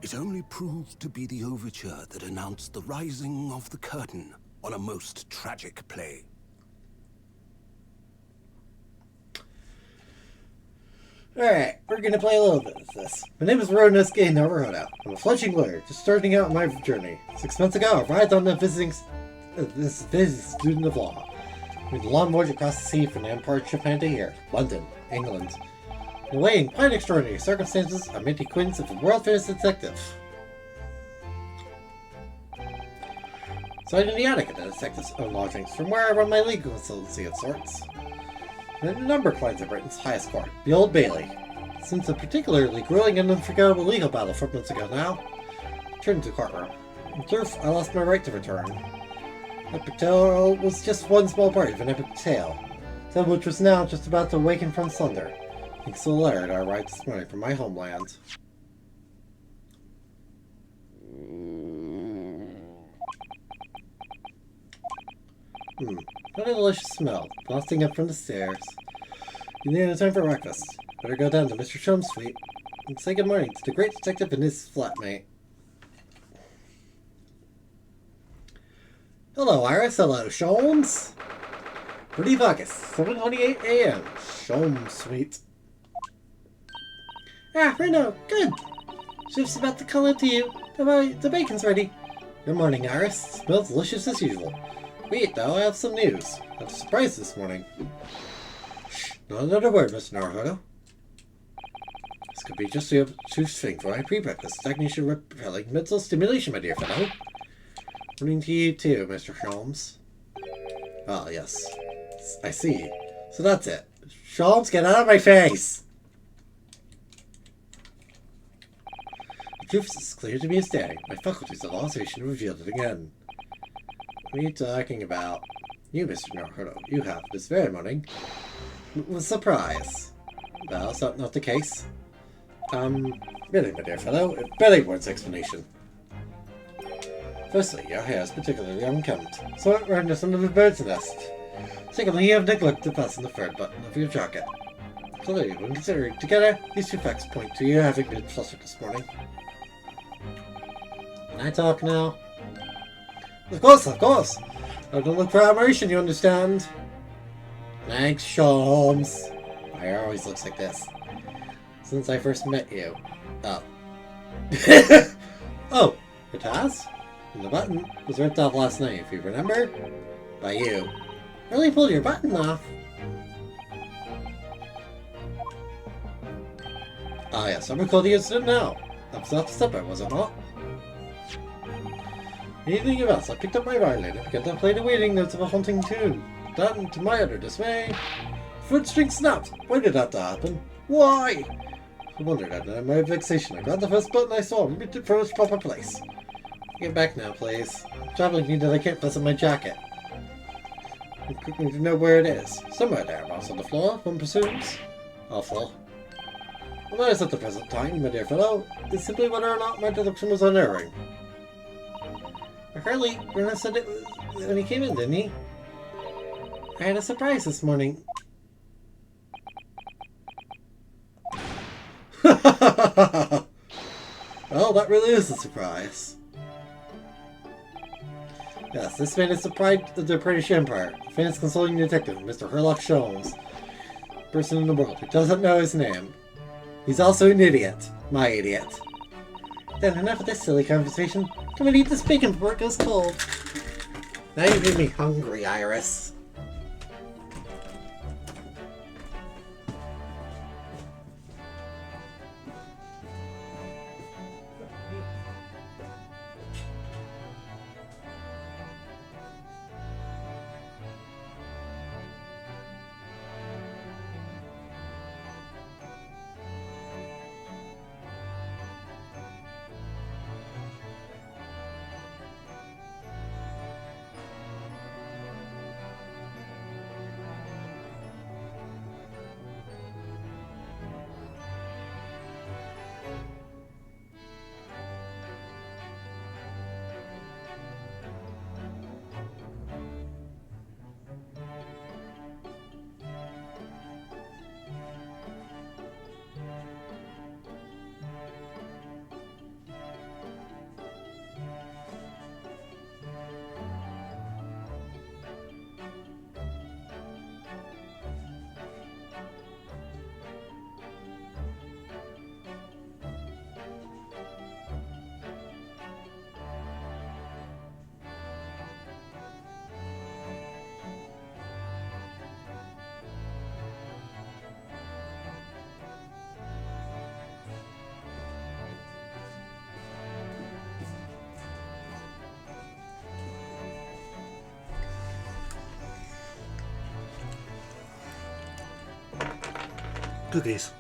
It only proved to be the overture that announced the rising of the curtain on a most tragic play. Alright, we're gonna play a little bit of this. My name is Roanosuke Naruhodo. I'm a fledgling lawyer, just starting out my journey. 6 months ago, I arrived on the visiting student of law. Made a long voyage across the sea from the Empire of Japan to here, London, England. Awaiting quite extraordinary circumstances, I met the acquaintance of a world-famous detective. So I'm in the attic at the detective's own lodgings, from where I run my legal consultancy of sorts. I'm in a number of clients of Britain's highest court, the Old Bailey. Since a particularly grueling and unforgettable legal battle 4 months ago now, I returned to the courtroom. In truth, I lost my right to return. Epic Tale was just one small part of an epic tale, which was now just about to awaken from slumber. Thanks to a letter that I arrived this morning from my homeland. What a delicious smell, wafting up from the stairs. You near the time for breakfast. Better go down to Mr. Chum's suite and say good morning to the great detective and his flatmate. Hello, Iris. Hello, Sholmes. Pretty August, 7:28 a.m. Sholmes suite. Ah, Reno, good. Shift's about to call out to you. The bacon's ready. Good morning, Iris. Smells delicious as usual. Wait, though, I have some news. I have a surprise this morning. Shh, not another word, Mr. Naruto. This could be just a too thing for my pre-breakfast stagnation repelling mental stimulation, my dear fellow. Morning to you too, Mr. Sholmes. Ah, yes. I see. So that's it. Sholmes, get out of my face! The truth is clear to me as day. My faculties of observation revealed it again. What are you talking about? You, Mr. Naruto, you have, this very morning, was surprise. Well, is that not the case? Really, my dear fellow, it barely warrants explanation. Firstly, your hair is particularly unkempt, so it renders under the bird's nest. Secondly, you have neglected to fasten the third button of your jacket. Clearly, when considering together, these two facts point to you having been flustered this morning. Can I talk now? Of course, of course. I don't look for admiration, you understand? Thanks, Sholmes. My hair always looks like this. Since I first met you. Oh. Oh, it has? And the button was ripped off last night, if you remember? By you. Really pulled your button off. Ah yes, I recall the incident now. That was not the stepper, was it not? Evening of us, I picked up my violin and began to play the wailing notes of a haunting tune. Then, to my utter dismay, foot string snapped. Why did that happen? Why? I wondered, and in my vexation, I grabbed the first button I saw and ripped it from its proper place. Get back now, please. I'm traveling me that I can't fasten my jacket. I'm quickly to know where it is. Somewhere thereabouts on the floor, one presumes. Awful. What matters at the present time, my dear fellow, is simply whether or not my deduction was unerring. Hurley, Bruno said it when he came in, didn't he? I had a surprise this morning. Well, that really is a surprise. Yes, this man is the pride of the British Empire, the famous consulting detective, Mr. Herlock Sholmes. Person in the world who doesn't know his name. He's also an idiot. My idiot. Then enough of this silly conversation. Come and eat this bacon before it goes cold. Now you've made me hungry, Iris. Cookies.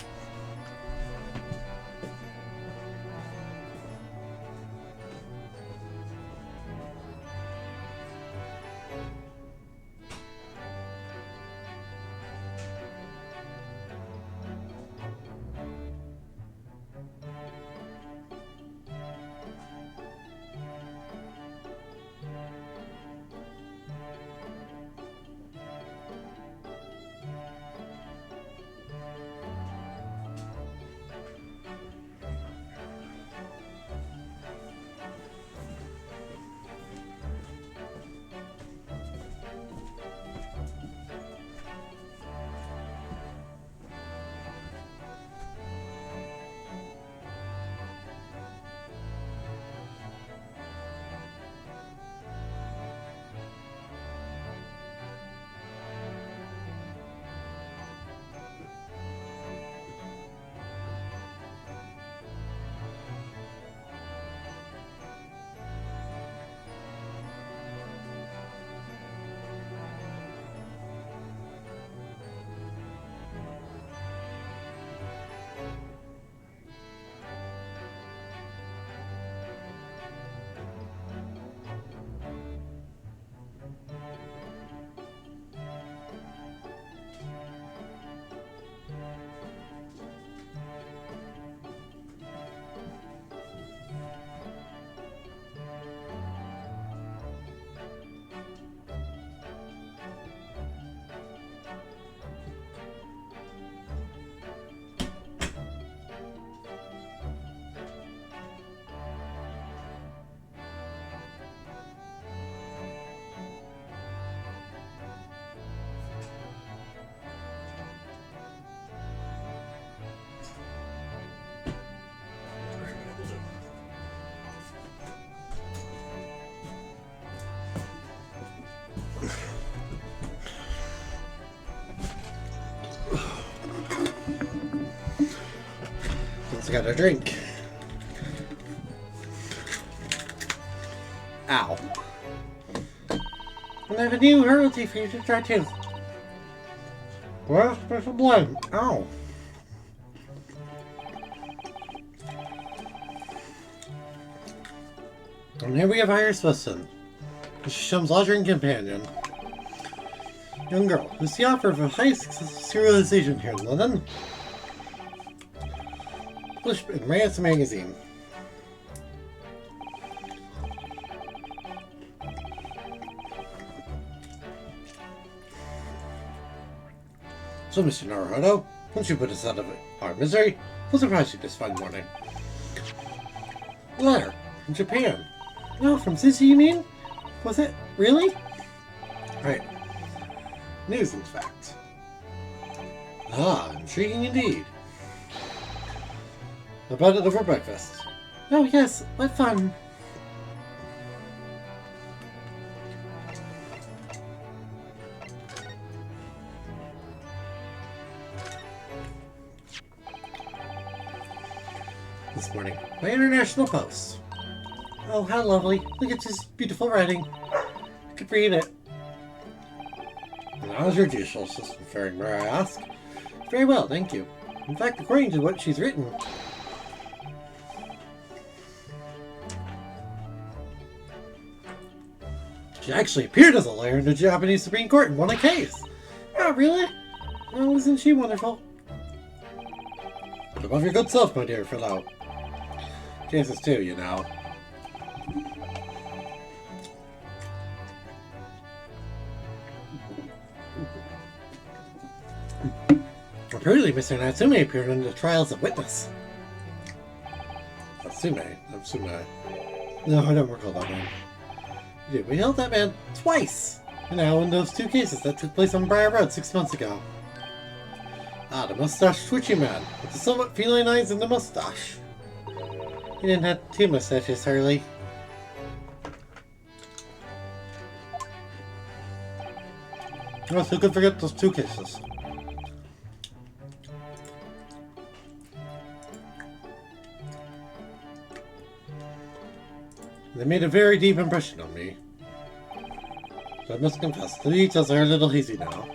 I got a drink. Ow. And I have a new herbal tea for you to try too. Well, special blend. Ow. And here we have Iris Wilson, Shum's lodging companion. Young girl, who's the author of a high serialization here in London. Published in Rance magazine. So, Mr. Naruhodo, once you put us out of our misery, we'll surprise you this fine morning. A letter from Japan. No, from Sissy, you mean? Was it? Really? Right. News, in fact. Ah, intriguing indeed. About it over breakfast. Oh yes, what fun. This morning, my International Post. Oh, how lovely. Look at this beautiful writing. I could read it. And how's your judicial system faring, may I ask? Very well, thank you. In fact, according to what she's written, she actually appeared as a lawyer in the Japanese Supreme Court and won a case. Oh, really? Oh, isn't she wonderful? But above your good self, my dear fellow. Cases too, you know. Apparently, Mr. Natsume appeared in the trial as a witness. Natsume? No, I don't recall that name. Dude, we held that man twice! You know, in those 2 cases that took place on Briar Road 6 months ago. Ah, the mustache twitchy man, with the somewhat feline eyes and the mustache. He didn't have 2 mustaches, Harley. Oh, who could forget those 2 cases? They made a very deep impression on me. So I must confess, the details are a little hazy now.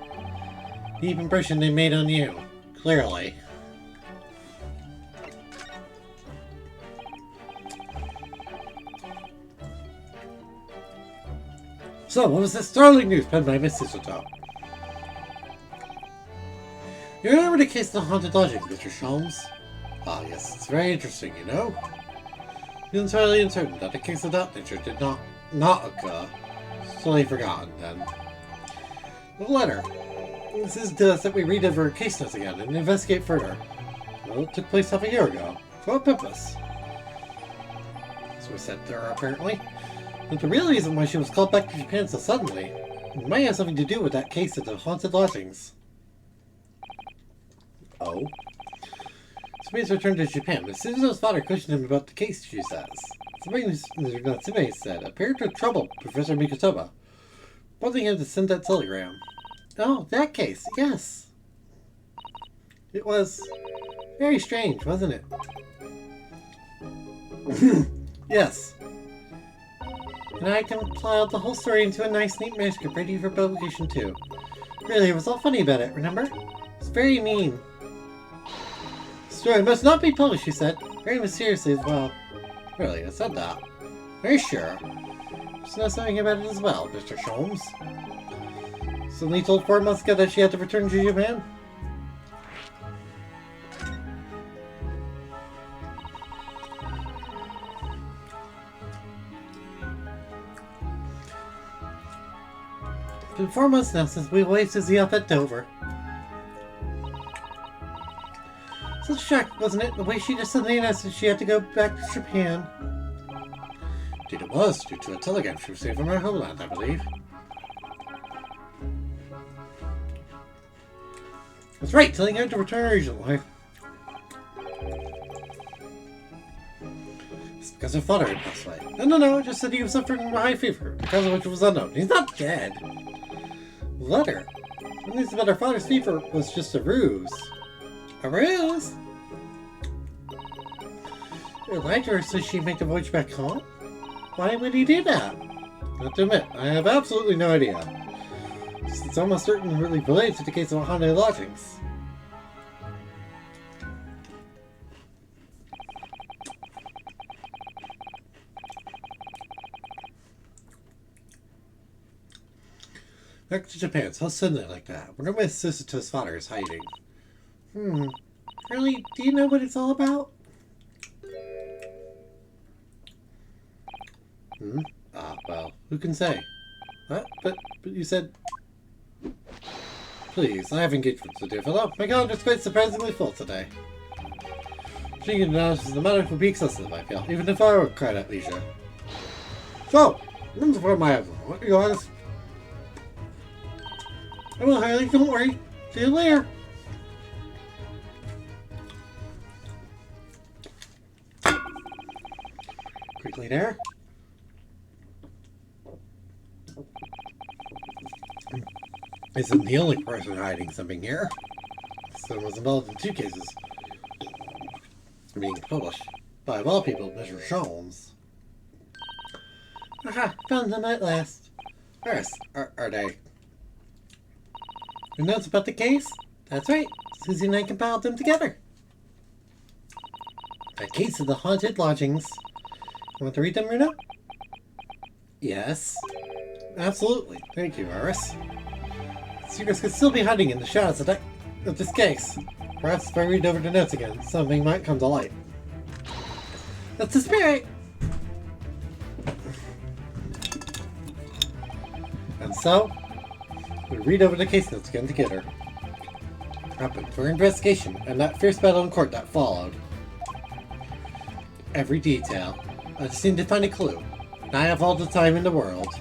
Deep impression they made on you. Clearly. So, what was this startling news penned by Miss Susato? You remember the case of the haunted lodgings, Mr. Sholmes? Ah, yes, it's very interesting, you know? It's entirely uncertain that the case of that nature did not occur. Slowly forgotten, then. The letter. This is to us that we read over case notes again and investigate further. Well, it took place half a year ago. For what purpose? So we said to her, apparently. But the real reason why she was called back to Japan so suddenly might have something to do with that case of the haunted lodgings. Oh? Sume's returned to Japan, but Suzu's father questioned him about the case, she says. Sume said appeared to trouble Professor Mikotoba, prompting him to send that telegram. Oh, that case, yes. It was very strange, wasn't it? Yes. And I compiled the whole story into a nice, neat manuscript ready for publication, too. Really, it was all funny about it, remember? It's very mean. The story must not be published, she said. Very mysteriously as well. Really, I said that. Very sure. Just know something about it as well, Mr. Sholmes. Suddenly told 4 months ago that she had to return to Japan? It's been 4 months now since we waved Susie off at Dover. Such a shock, wasn't it? The way she just suddenly announced that she had to go back to Japan. Indeed it was, due to a telegram she received from her homeland, I believe. That's right, telling her to return urgently. It's because her father had passed away. No, just said he was suffering from a high fever, the cause of which was unknown. He's not dead. Letter. At least about her father's fever was just a ruse. A ruse? He lied to her so she'd make the voyage back home? Why would he do that? I have to admit, I have absolutely no idea. It's almost certainly related to the case of haunted lodgings. Back to Japan, so suddenly like that. Wonder where Susato's father is hiding. Really? Do you know what it's all about? Well, who can say? What? But you said... Please, I have engagements to do. Hello, my calendar's quite surprisingly full today. Being announced is the matter would be excessive, I feel, even if I were quite at leisure. So, when's for my what are you honest? I will, Harley, don't worry. See you later. Quickly there. Isn't the only person hiding something here. Someone was involved in 2 cases being published by, of all people, Mr. Sholmes. Aha, found them at last. Where are they? Who knows about the case? That's right, Susie and I compiled them together. A case of the haunted lodgings. You want to read them, Runa? Yes. Absolutely. Thank you, Iris. Secrets could still be hiding in the shadows of this case. Perhaps if I read over the notes again, something might come to light. That's the spirit! And so, we read over the case notes again together. Happened for investigation and that fierce battle in court that followed. Every detail. I just need to find a clue. And I have all the time in the world.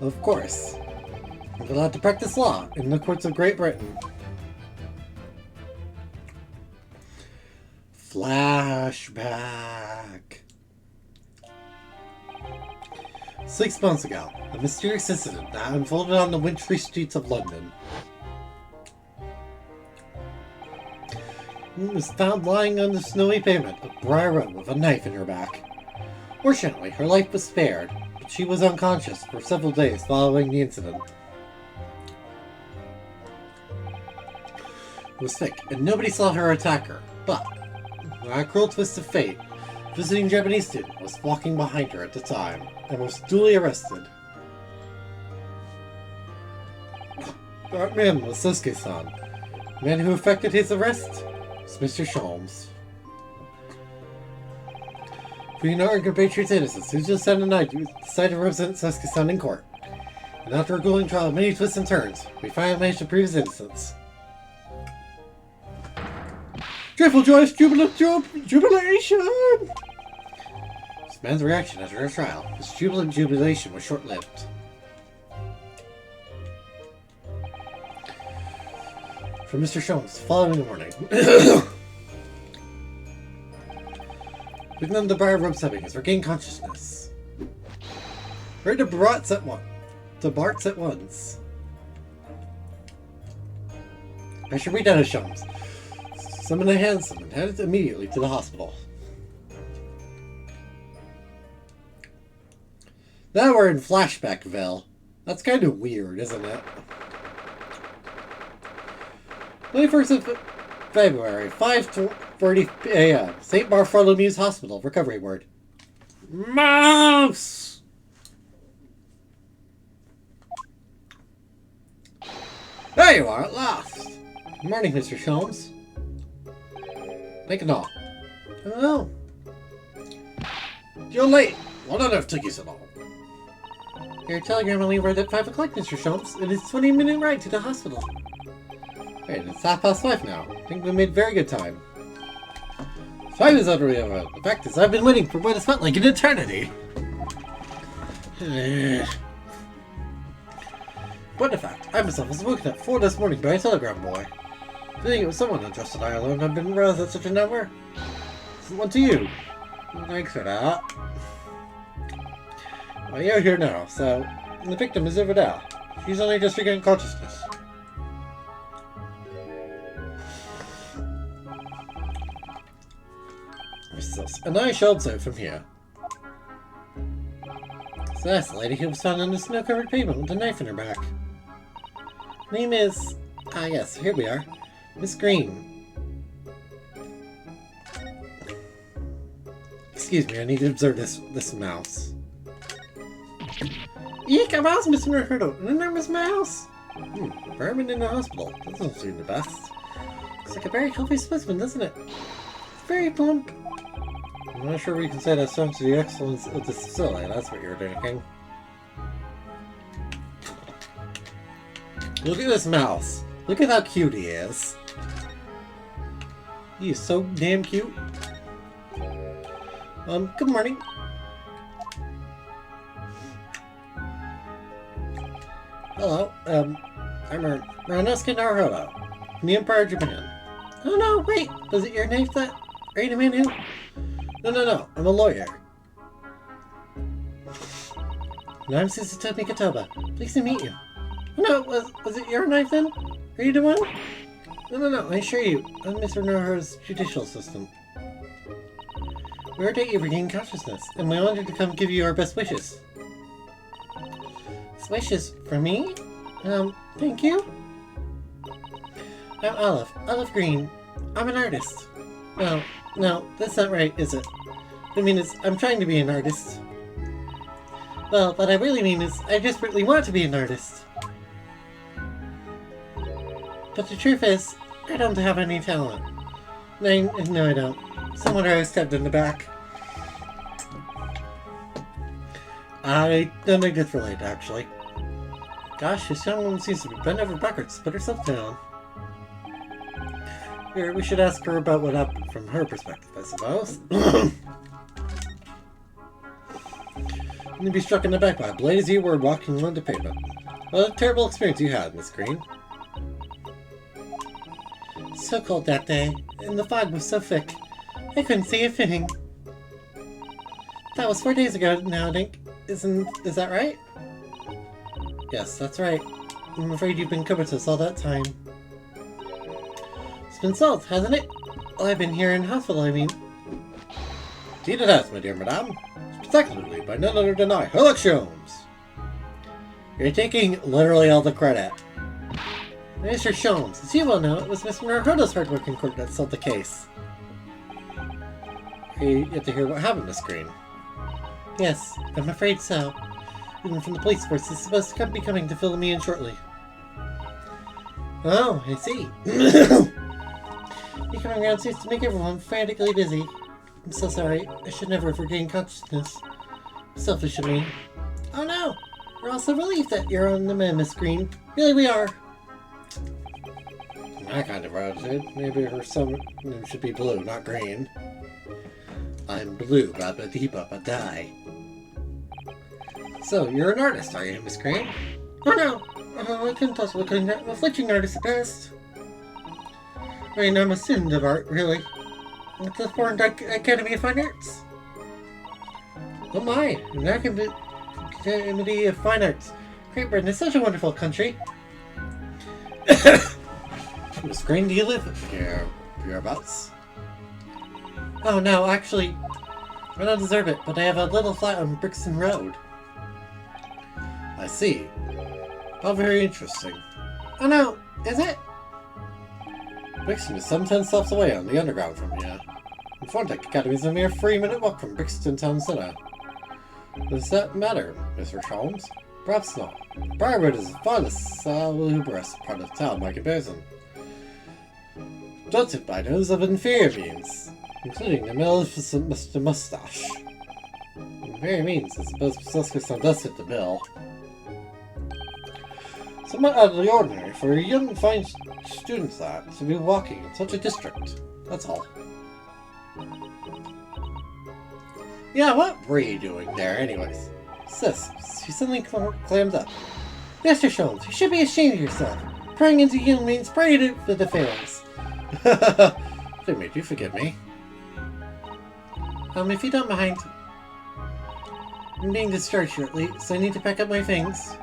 Of course. I'm allowed to practice law in the courts of Great Britain. Flashback. 6 months ago, a mysterious incident that unfolded on the wintry streets of London. Woman was found lying on the snowy pavement of Briar Road with a knife in her back. Fortunately, her life was spared, but she was unconscious for several days following the incident. It was thick, and nobody saw her attack her, but, by a cruel twist of fate, a visiting Japanese student was walking behind her at the time, and was duly arrested. That man was Sosuke-san. The man who effected his arrest was Mr. Sholmes. We know our compatriots innocence. Susato and I decided to represent Sosuke-san in court. And after a grueling trial of many twists and turns, we finally managed to prove his innocence. Joyful, joyous, jubilation! This man's reaction after our trial. His jubilation was short-lived. From Mr. Sholmes, the following morning. Looking on the bar rope stepping has regained consciousness. Ready to barks at once. I should read out of Sholmes. Summon a hansom and headed immediately to the hospital. Now we're in Flashbackville. That's kind of weird, isn't it? 21st of February, 5:40 a.m. St. Bartholomew's Hospital, recovery ward. Mouse! There you are at last! Good morning, Mr. Sholmes. Make a knock. Oh. You're late. What on earth took you so long? Your telegram only read at 5 o'clock, Mr. Sholmes. It is a 20-minute ride to the hospital. Right, it's 5:30 now. I think we made very good time. Time is utterly over. The fact is, I've been waiting for what has felt like an eternity. What the fact, I myself was woken at 4 this morning by a telegram boy. Thinking it was someone untrusted I alone, I've been realized that such a number. One to you. Thanks for that. Well, you're here now, so the victim is over there. She's only just regained consciousness. And I shall observe from here. So that's the lady who was found on the snow-covered pavement with a knife in her back. Name is... Ah yes, here we are. Miss Green. Excuse me, I need to observe this mouse. Eek, a mouse, Mr. Naruto! An enormous mouse! Vermin in the hospital. That doesn't seem the best. Looks like a very healthy specimen, doesn't it? It's very plump. I'm not sure we can say that sums to the excellence of this facility. That's what you're thinking. Look at this mouse. Look at how cute he is. He is so damn cute. Good morning. Hello, I'm Ryunosuke Naruto from the Empire of Japan. Oh no, wait, was it your name that? Are you the man who... No, I'm a lawyer. And I'm Susato Mikatoba. Pleased to meet you. Oh, no, was it your knife then? Are you the one? No, I assure you, I'm Mr. Naruto's judicial assistant. We're to regain consciousness, and we wanted to come give you our best wishes. Best wishes for me? Thank you? I'm Olive Green. I'm an artist. No, that's not right, is it? I mean, I'm trying to be an artist. Well, what I really mean is, I desperately want to be an artist. But the truth is, I don't have any talent. No, I don't. Someone always stabbed in the back. I don't think it's related, actually. Gosh, this young woman seems to be bent over backwards to put herself down. Here, we should ask her about what happened from her perspective, I suppose. And to be struck in the back by a blade as you were walking along the pavement. What a terrible experience you had, Miss Green. So cold that day, and the fog was so thick, I couldn't see a thing. That was 4 days ago now, I think. Is that right? Yes, that's right. I'm afraid you've been comatose all that time. It's been solved, hasn't it? Well, I've been here in hospital, I mean. Indeed it has, my dear madame. Spectacularly, by none other than I, Herlock Sholmes. You're taking literally all the credit. Mr. Sholmes, as you well know, it was Mr. Naruto's hard-working court that solved the case. You get to hear what happened, Miss Green. Yes, I'm afraid so. Even from the police force is supposed to be coming to fill me in shortly. Oh, I see. You coming around seems to make everyone frantically busy. I'm so sorry. I should never have regained consciousness. Selfish of me. Oh no! We're also relieved that you're on the mammoth screen. Really, we are. That kind of attitude. Maybe her summon should be blue, not green. I'm blue, die. So, you're an artist, are you, Miss Green? Oh no! I couldn't possibly claim that. I'm a fletching artist at best. I mean, I'm a student of art, really. At the Foreign Academy of Fine Arts. Oh my! American Academy of Fine Arts. Great Britain is such a wonderful country. Miss Green, do you live here? Hereabouts? Oh no, actually, I don't deserve it, but I have a little flat on Brixton Road. I see. How very interesting. Oh no, is it? Brixton is some 10 stops away on the underground from here. The Fontech Academy is a mere 3-minute walk from Brixton Town Centre. Does that matter, Mr. Holmes? Perhaps not. Briarwood is the farthest, salubrious part of town by comparison. Dotted by those of inferior means, including the maleficent Mr. Mustache. Inferior means, I suppose Susato does fit the bill. Somewhat out of the ordinary for a young, fine student lad to be walking in such a district. That's all. Yeah, what were you doing there, anyways? Sis, she suddenly clammed up. Mr. Sholmes, you should be ashamed of yourself. Prying into young means praying for the failings. They made you forget me. If you don't mind. I'm being discharged shortly, so I need to pack up my things.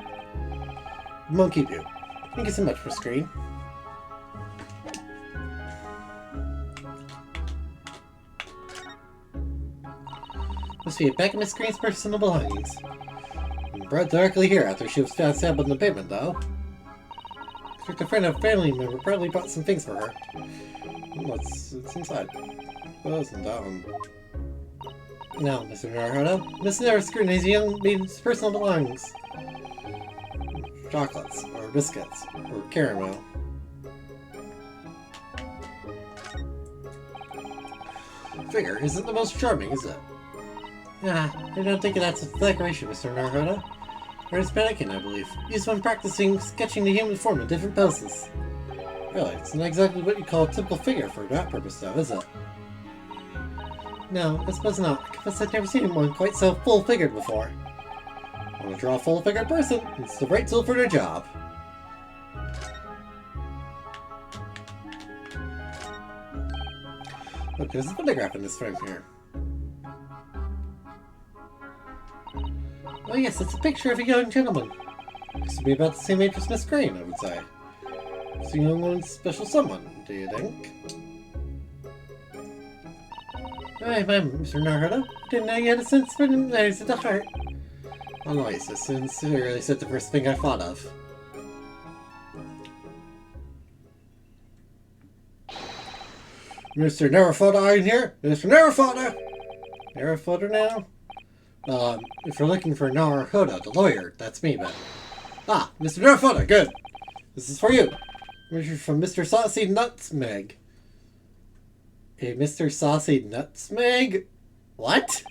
Monkey do. Thank you so much, Miss Green. Must be a bag of Miss Green's personal belongings. Brought directly here after she was found stabbed on the pavement, though. Expect a friend of a family member probably bought some things for her. What's inside? Well, isn't that one? No, Mr. Naruto. Miss Never scrutinizes young maiden's personal belongings. Chocolates, or biscuits, or caramel. Figure isn't the most charming, is it? Ah, I don't think that's a decoration, Mr. Naruto. Where's Pelican, I believe. Used when practicing sketching the human form in different poses. Really, it's not exactly what you call a typical figure for that purpose, though, is it? No, I suppose not. I confess I've never seen one quite so full-figured before. Want to draw a full-figured person? It's the right tool for their job. Look, there's a photograph in this frame here. Oh yes, it's a picture of a young gentleman. Looks to be about the same age as Miss Green, I would say. It's a young one's special someone, do you think? Hi, Mr. Naruto. Didn't know you had a sense for matters of the heart. Oh nice, I sincerely said the first thing I thought of. Mr. Narufoda in here? Mr. Narufoda! Narufoda now? If you're looking for Naruhoda, the lawyer, that's me, but... Ah, Mr. Narufoda, good! This is for you! From Mr. Saucy Nutsmeg. A Mr. Saucy Nutsmeg? What?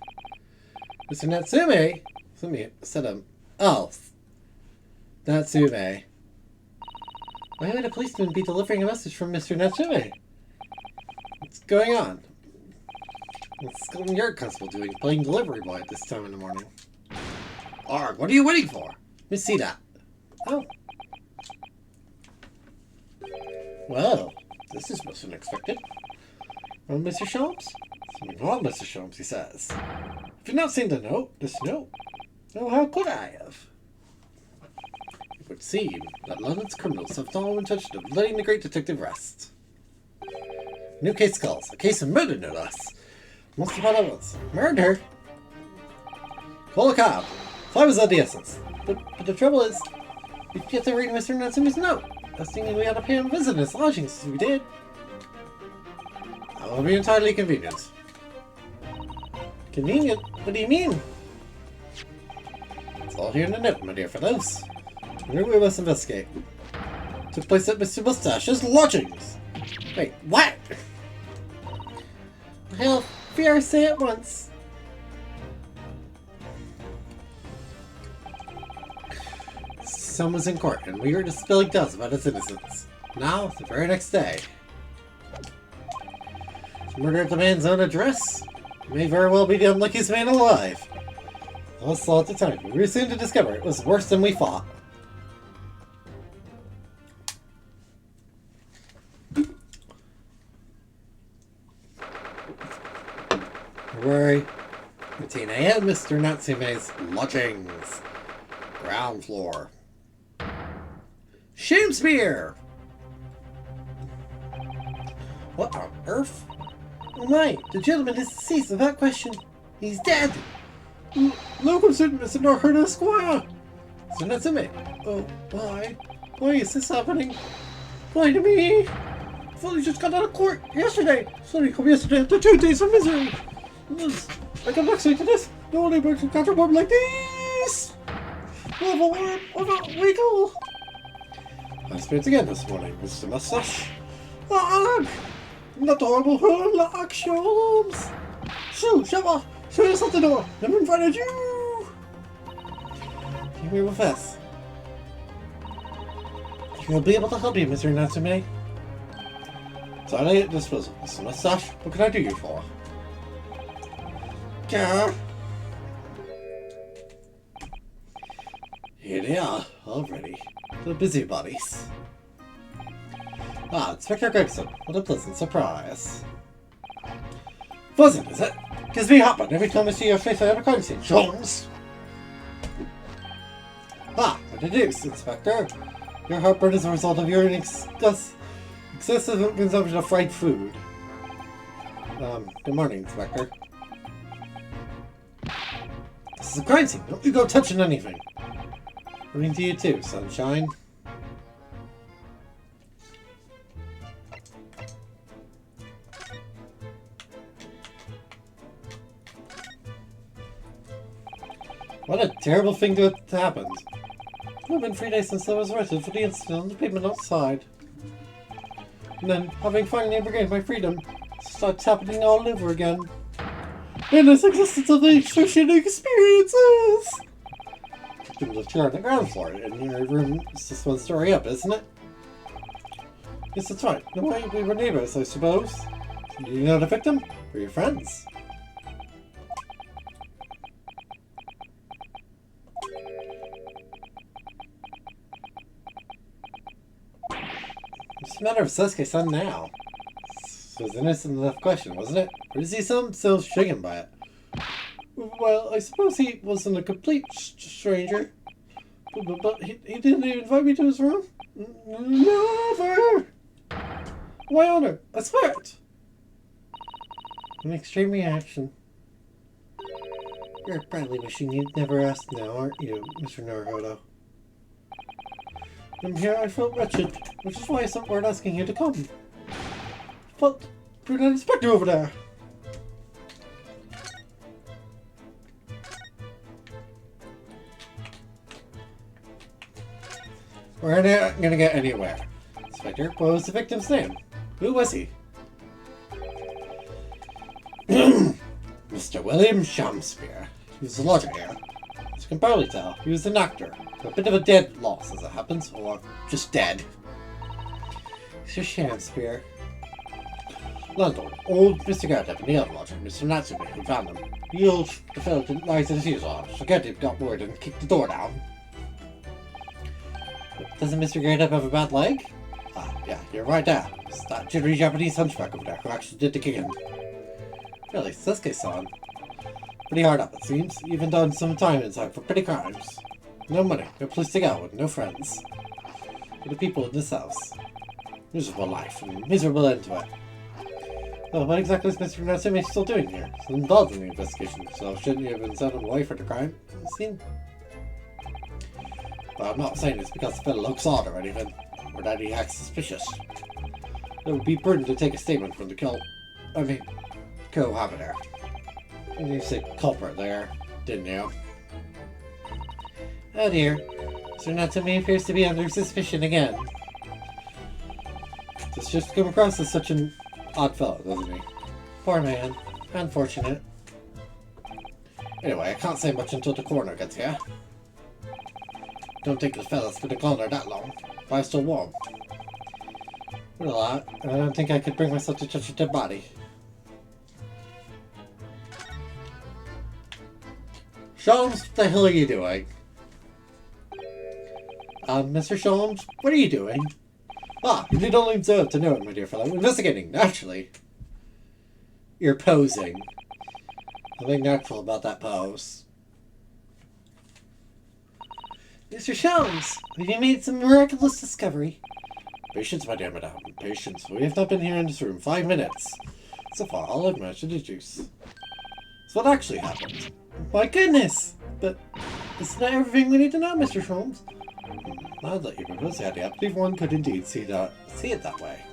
Mr. Natsume? Somebody said oh. Natsume. Why would a policeman be delivering a message from Mr. Natsume? What's going on? What's Scotland Yard Constable doing playing delivery boy at this time in the morning? Arg, what are you waiting for? Let me see that. Oh. Well, this is most unexpected. Well, Mr. Sholmes? Something wrong, Mr. Sholmes, he says. Have you not seen the note? This note? Oh, how could I have? It would seem that London's criminals have no intention of letting the great detective rest. New case calls. A case of murder, no less. Most of all at once. Murder? Call a cab. Time is of the essence. But the trouble is, we have to read Mr. Natsume's note. I was thinking we ought to pay him a visit in his lodgings, as we did. That will be entirely convenient. Convenient? What do you mean? It's all here in the note, my dear fellows. Here we must investigate. To took place at Mr. Mustache's lodgings. Wait, what? Hell, fear, say it once. Son was in court, and we were to spilling tales about his innocence. Now, the very next day. The murder at the man's own address? He may very well be the unluckiest man alive. I was slow at the time, but we were soon to discover it was worse than we thought. February 13 a.m. Mr. Natsume's lodgings. Ground floor. Shakespeare! What on earth? Oh my, the gentleman is deceased without question. He's dead. Welcome, Mr. Norhurta Esquire! Mr. Natsume. Oh, why? Why is this happening? Why to me? I've only just got out of court yesterday. Sorry, come yesterday after 2 days of misery. I come back to this. No one ever got a worm like this. Love a worm without wiggle. I spent again this morning, Mr. Mustache. Ah! Not horrible hurl actions. Shoo, Shabba, show us out the door. I'm in front of you. Come here with us. You'll be able to help you, Mr. Natsume. It's at your disposal, Mr. Mustache. What can I do you for? Yeah. Here they are, already. The busybodies. Ah, Inspector Gregson. What a pleasant surprise. Pleasant, is it? Gives me heartburn every time I see your face at a crime scene, Jones. Ah, what it is, Inspector. Your heartburn is a result of your excessive consumption of fried food. Good morning, Inspector. This is a crime scene. Don't you go touching anything. Morning to you too, sunshine. What a terrible thing to have happened. It's been 3 days since I was arrested for the incident on the pavement outside. And then, having finally regained my freedom, it starts happening all over again. Endless existence of the excruciating experiences! Victims of chair on the ground floor, and your room is just one story up, isn't it? Yes, that's right. No way, we were neighbors, I suppose. Did you know the victim? Were your friends? What's the matter with Sasuke-san now? This was an innocent enough question, wasn't it? Or is he so shaken by it? Well, I suppose he wasn't a complete stranger. But he didn't even invite me to his room? Never! Why honor? I swear it! An extreme reaction. You're probably wishing you'd never asked now, aren't you, Mr. Naruhodo? And here I felt wretched, which is why I sent word asking you to come. But you're not inspector over there. We're not gonna get anywhere. Inspector, what was the victim's name? Who was he? Mr. William Shakespeare. He was a lodger here. As you can probably tell, he was an actor. A bit of a dead loss, as it happens, or just dead. Mr. Shakespeare. Landlord, old Mr. Gardep and the other lodger, Mr. Natsume, who found him. The old fellow didn't rise his ears off, so Gardep got word and kicked the door down. Doesn't Mr. Gardep have a bad leg? Ah, yeah, you're right there. It's that jittery Japanese hunchback over there who actually did the kicking. Really, Sasuke-san. Pretty hard up, it seems. Even done some time inside for petty crimes. No money, no place to go, and no friends. For the people in this house. Miserable life, and miserable end to it. Well, what exactly is Mr. Natsume still doing here? He's involved in the investigation, so shouldn't you have been sent away for the crime? Scene? But I'm not saying it's because the fellow looks odd or anything, or that he acts suspicious. It would be prudent to take a statement from the cohabiter. You said culprit there, didn't you? Oh dear. Mr. Natsume appears to be under suspicion again. This just come across as such an odd fellow, doesn't he? Poor man. Unfortunate. Anyway, I can't say much until the coroner gets here. Don't think the fella's been a goner that long. But I still warm. A lot. I don't think I could bring myself to touch a dead body. Sholmes, what the hell are you doing? Mr. Sholmes, what are you doing? Ah, you need only observe to know it, my dear fellow. Investigating, naturally. You're posing. Nothing natural about that pose. Mr. Sholmes, have you made some miraculous discovery? Patience, my dear madame. Patience. We have not been here in this room 5 minutes. So far, all I've managed to deduce. So what actually happened? My goodness! But isn't that everything we need to know, Mr. Sholmes? Now that you propose the idea, I believe one could indeed see it that way.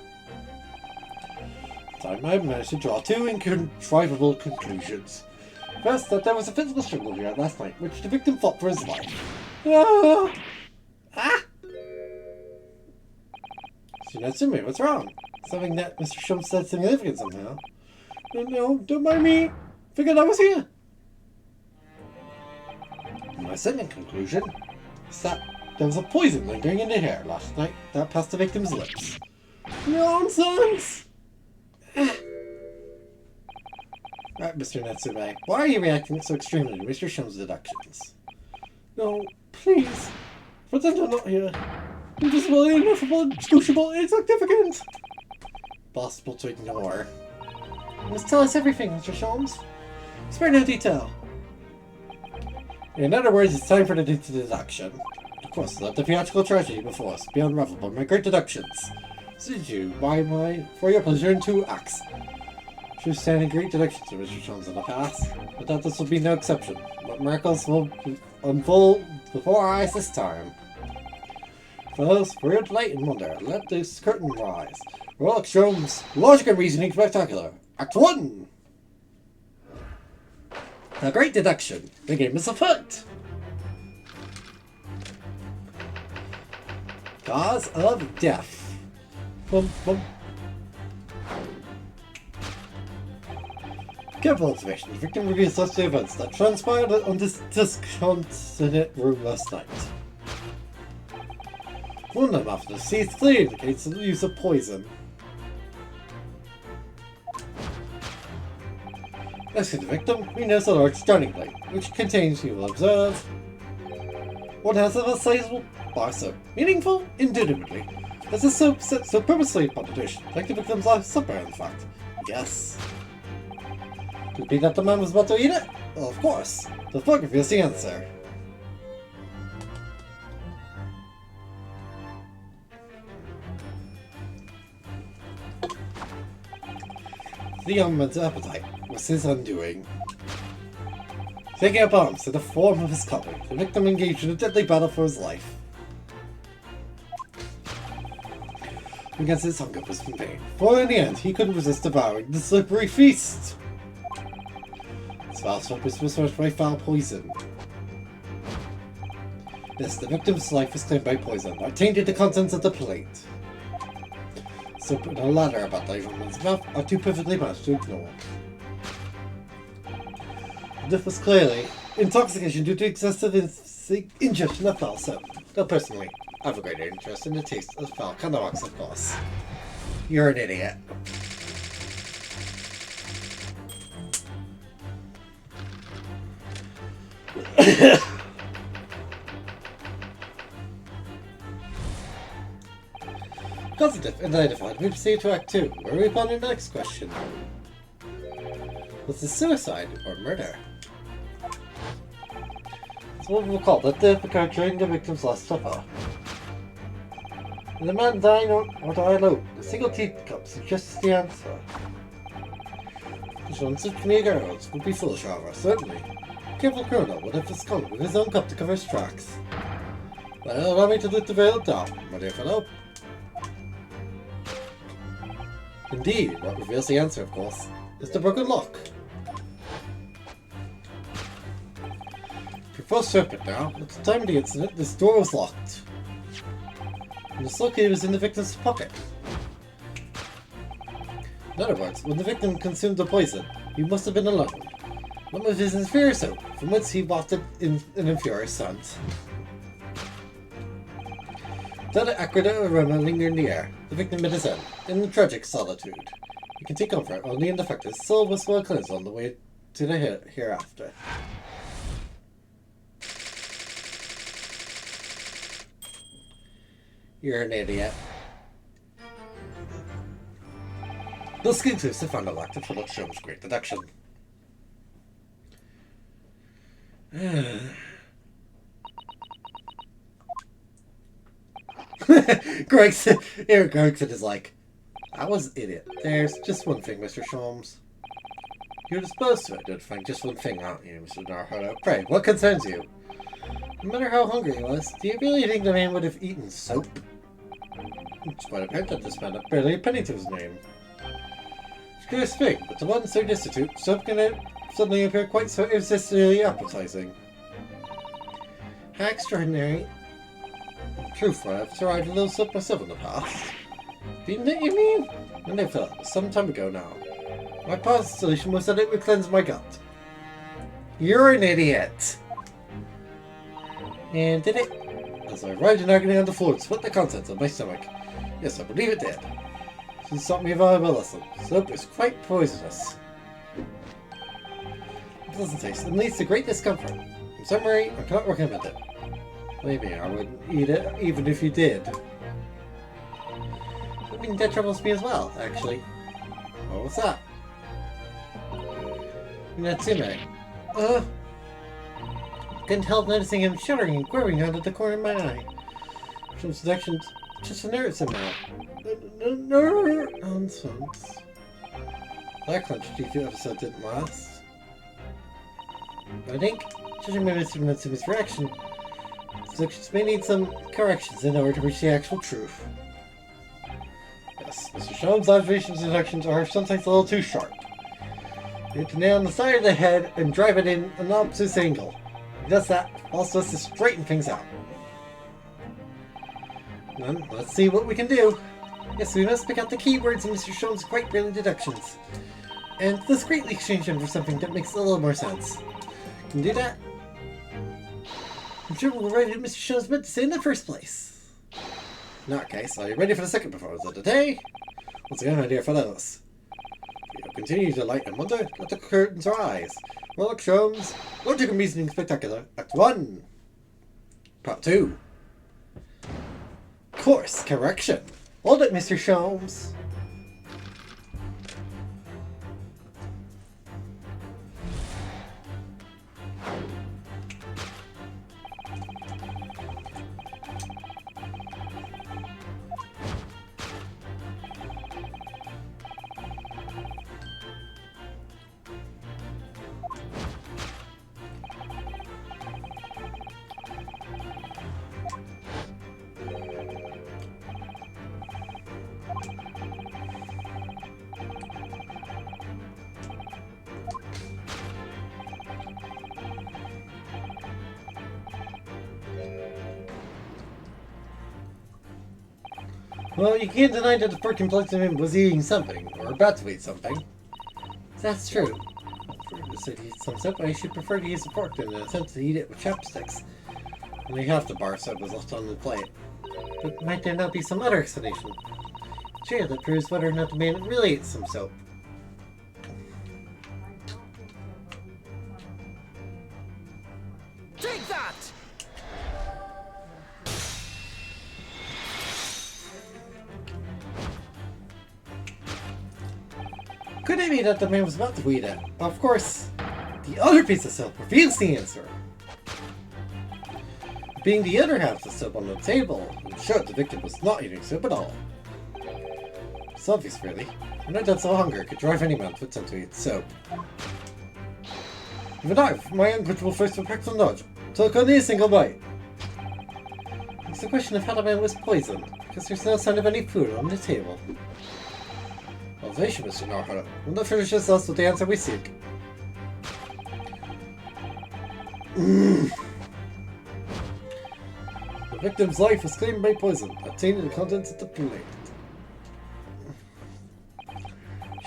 I managed to draw 2 inconceivable conclusions. First, that there was a physical struggle here last night, which the victim fought for his life. Ah! Ah! Natsumi, what's wrong? Something that Mr. Sholmes said significant somehow. No, don't mind me. Figured I was here. My second conclusion is that there was a poison lingering in the hair last night that passed the victim's lips. Nonsense! Right, Mr. Natsume, why are you reacting so extremely to Mr. Sholmes' deductions? No, please. Pretend I'm not here. Invisible, ineffable, inscrutable, insignificant. Possible to ignore. You must tell us everything, Mr. Sholmes. Spare no detail. In other words, it's time for the deduction. Of course, let the theatrical tragedy before us be unraveled by my great deductions. Did you, for your pleasure in 2 acts. She was standing great deductions to Mr. Sholmes in the past, but that this will be no exception. But miracles will unfold before our eyes this time. Fellows, for your delight and wonder, let this curtain rise. Roll Sholmes, Logic and Reasoning Spectacular, Act 1! A great deduction. The game is afoot. Cause of death. Bum, bum. Careful observation. The victim reveals us the events that transpired on this disconsolate room last night. One of them after the deceased clearly indicates the use of poison. Next to the victim, we notice a large starting plate, which contains, you will observe, 1 half of a sizable bar of soap. Meaningful? Indubitably. As the soap set so purposely upon the dish, like the victim's last supper, in fact. Yes. Could it be that the man was about to eat it? Well, of course. The fuck reveals the answer. The young man's appetite was his undoing. Taking up arms in the form of his colleague, the victim engaged in a deadly battle for his life. Against his hunger was in vain, for in the end he couldn't resist devouring the slippery feast. His foul purpose was smashed by foul poison. Yes, the victim's life was claimed by poison that tainted the contents of the plate. Soap and a ladder about the young man's mouth are too perfectly matched to ignore. This was clearly intoxication due to excessive ingestion of foul soap. Though personally, I have a greater interest in the taste of foul candlewax, of course. You're an idiot. Positive and identified, we proceed to Act 2, where we find our next question. Was this suicide or murder? So what we'll call that death occurred during the victim's last supper. Did the man die or die alone? The single teacup suggests the answer. Which such mere girls would be foolish, however, certainly. Careful criminal would have discovered with his own cup to cover his tracks. Well, allow me to lift the veil down, my dear fellow. Indeed, what reveals the answer, of course, is the broken lock. If you're full serpent now, at the time of the incident, this door was locked. And this lock was in the victim's pocket. In other words, when the victim consumed the poison, he must have been alone. One of his inferior soap, from whence he wafted in an inferior scent. Though the acrid aroma lingered in the air, the victim met his end, in a tragic solitude. He can take comfort only in the fact that his soul was well cleansed on the way to the hereafter. You're an idiot. Thus concludes the final act of Philip Sholmes' great deduction. Gregson is like, I was an idiot. There's just one thing, Mr. Sholmes. You're disposed to identifying just one thing, aren't you, Mr. Naruto? Pray, what concerns you? No matter how hungry he was, do you really think the man would have eaten soap? It's quite apparent that this man had barely a penny to his name. It's a curious thing, but to one so destitute, soap can suddenly appear quite so irresistibly appetizing. How extraordinary. Truthfully, I've tried a little soap myself in the past. Didn't it, you mean? I never thought it was some time ago now. My past solution was that it would cleanse my gut. You're an idiot! And did it? As I writhed in agony on the floor and split the contents of my stomach. Yes, I believe it did. This taught me a valuable lesson. Soap is quite poisonous. It doesn't taste and leads to great discomfort. In summary, I cannot recommend it. Maybe I wouldn't eat it even if you did. I think that troubles me as well, actually. Oh, what's that? Natsume. Couldn't help noticing him shuddering and quivering out of the corner of my eye. From seduction just unnerves him now. Nonsense. That clenched teeth episode didn't last. I think, judging by Mr. Natsume's reaction, seductions may need some corrections in order to reach the actual truth. Yes, Mr. Sholmes' observations and deductions are sometimes a little too sharp. You have to nail on the side of the head and drive it in an opposite angle. He does that, also has to straighten things out. Then, let's see what we can do. Yes, we must pick out the keywords in Mr. Sholmes' quite brilliant deductions. And discreetly exchange them for something that makes a little more sense. Can you do that? I'm sure we'll write what Mr. Sholmes meant to say in the first place. In that case, are you ready for the second performance of the day? Once again, my dear fellows, we will continue to light and wonder, let the curtains rise. Well, Sholmes, logic and reasoning spectacular, Act 1. Part 2. Course correction. Hold it, Mr. Sholmes. Well, you can't deny that the fork implanted him was eating something, or about to eat something. That's true. For the city to eat some soap, I should prefer to use a fork than an attempt to eat it with chopsticks. Only half the bar soap was left on the plate. But might there not be some other explanation? Sure, that proves whether or not the man really ate some soap. Take that! Could it be that the man was about to eat it? Of course, the other piece of soap reveals the answer. Being the other half of the soap on the table, it showed the victim was not eating soap at all. It's obvious, really. I know that so hunger could drive any man to attempt to eat soap. Even I, from my unquenchable thirst for practical knowledge, took only a single bite. It's a question of how the man was poisoned, because there's no sign of any food on the table. Observation, Mr. Naruto. Will not finish us with the answer we seek. The victim's life was claimed by poison, obtained in the contents of the plate.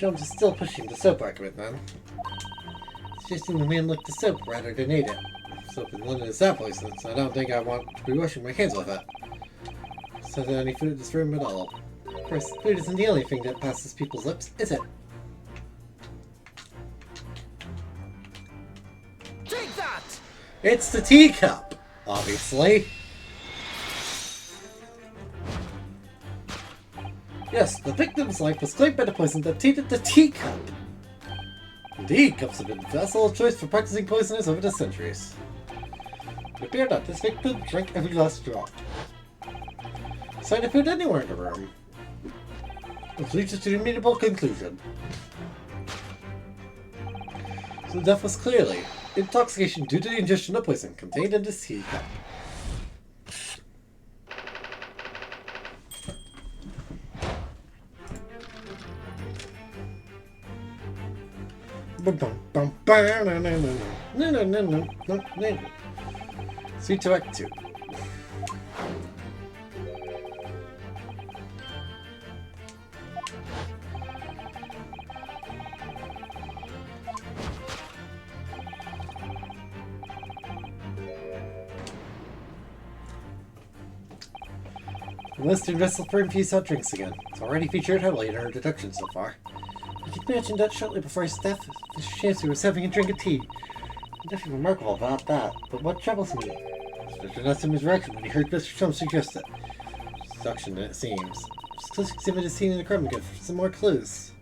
Jones is still pushing the soap argument, then. Suggesting the man lick the soap rather than eat it. Soap in London is that poison, so I don't think I want to be washing my hands with it. So there any food in this room at all? Of course, food isn't the only thing that passes people's lips, is it? Take that! It's the teacup, obviously. Yes, the victim's life was claimed by the poison that tainted the teacup. Indeed, cups have been the vessel of choice for practicing poisoners over the centuries. It appeared that this victim drank every last drop. Sign of food anywhere in the room. Which leads us to the immutable conclusion. So the death was clearly intoxication due to the ingestion of poison contained in this teacup. Sweet to Act 2. The Western vessel for infused hot drinks again. It's already featured heavily in our introduction so far. I could mention that shortly before his death, Mr. Shamsy was having a drink of tea. Nothing remarkable about that, but what troubles me is Mr. Nutsim's reaction when he heard Mr. Trump suggest it. Seduction, it seems. Just close exhibit is seen in the crime again for some more clues.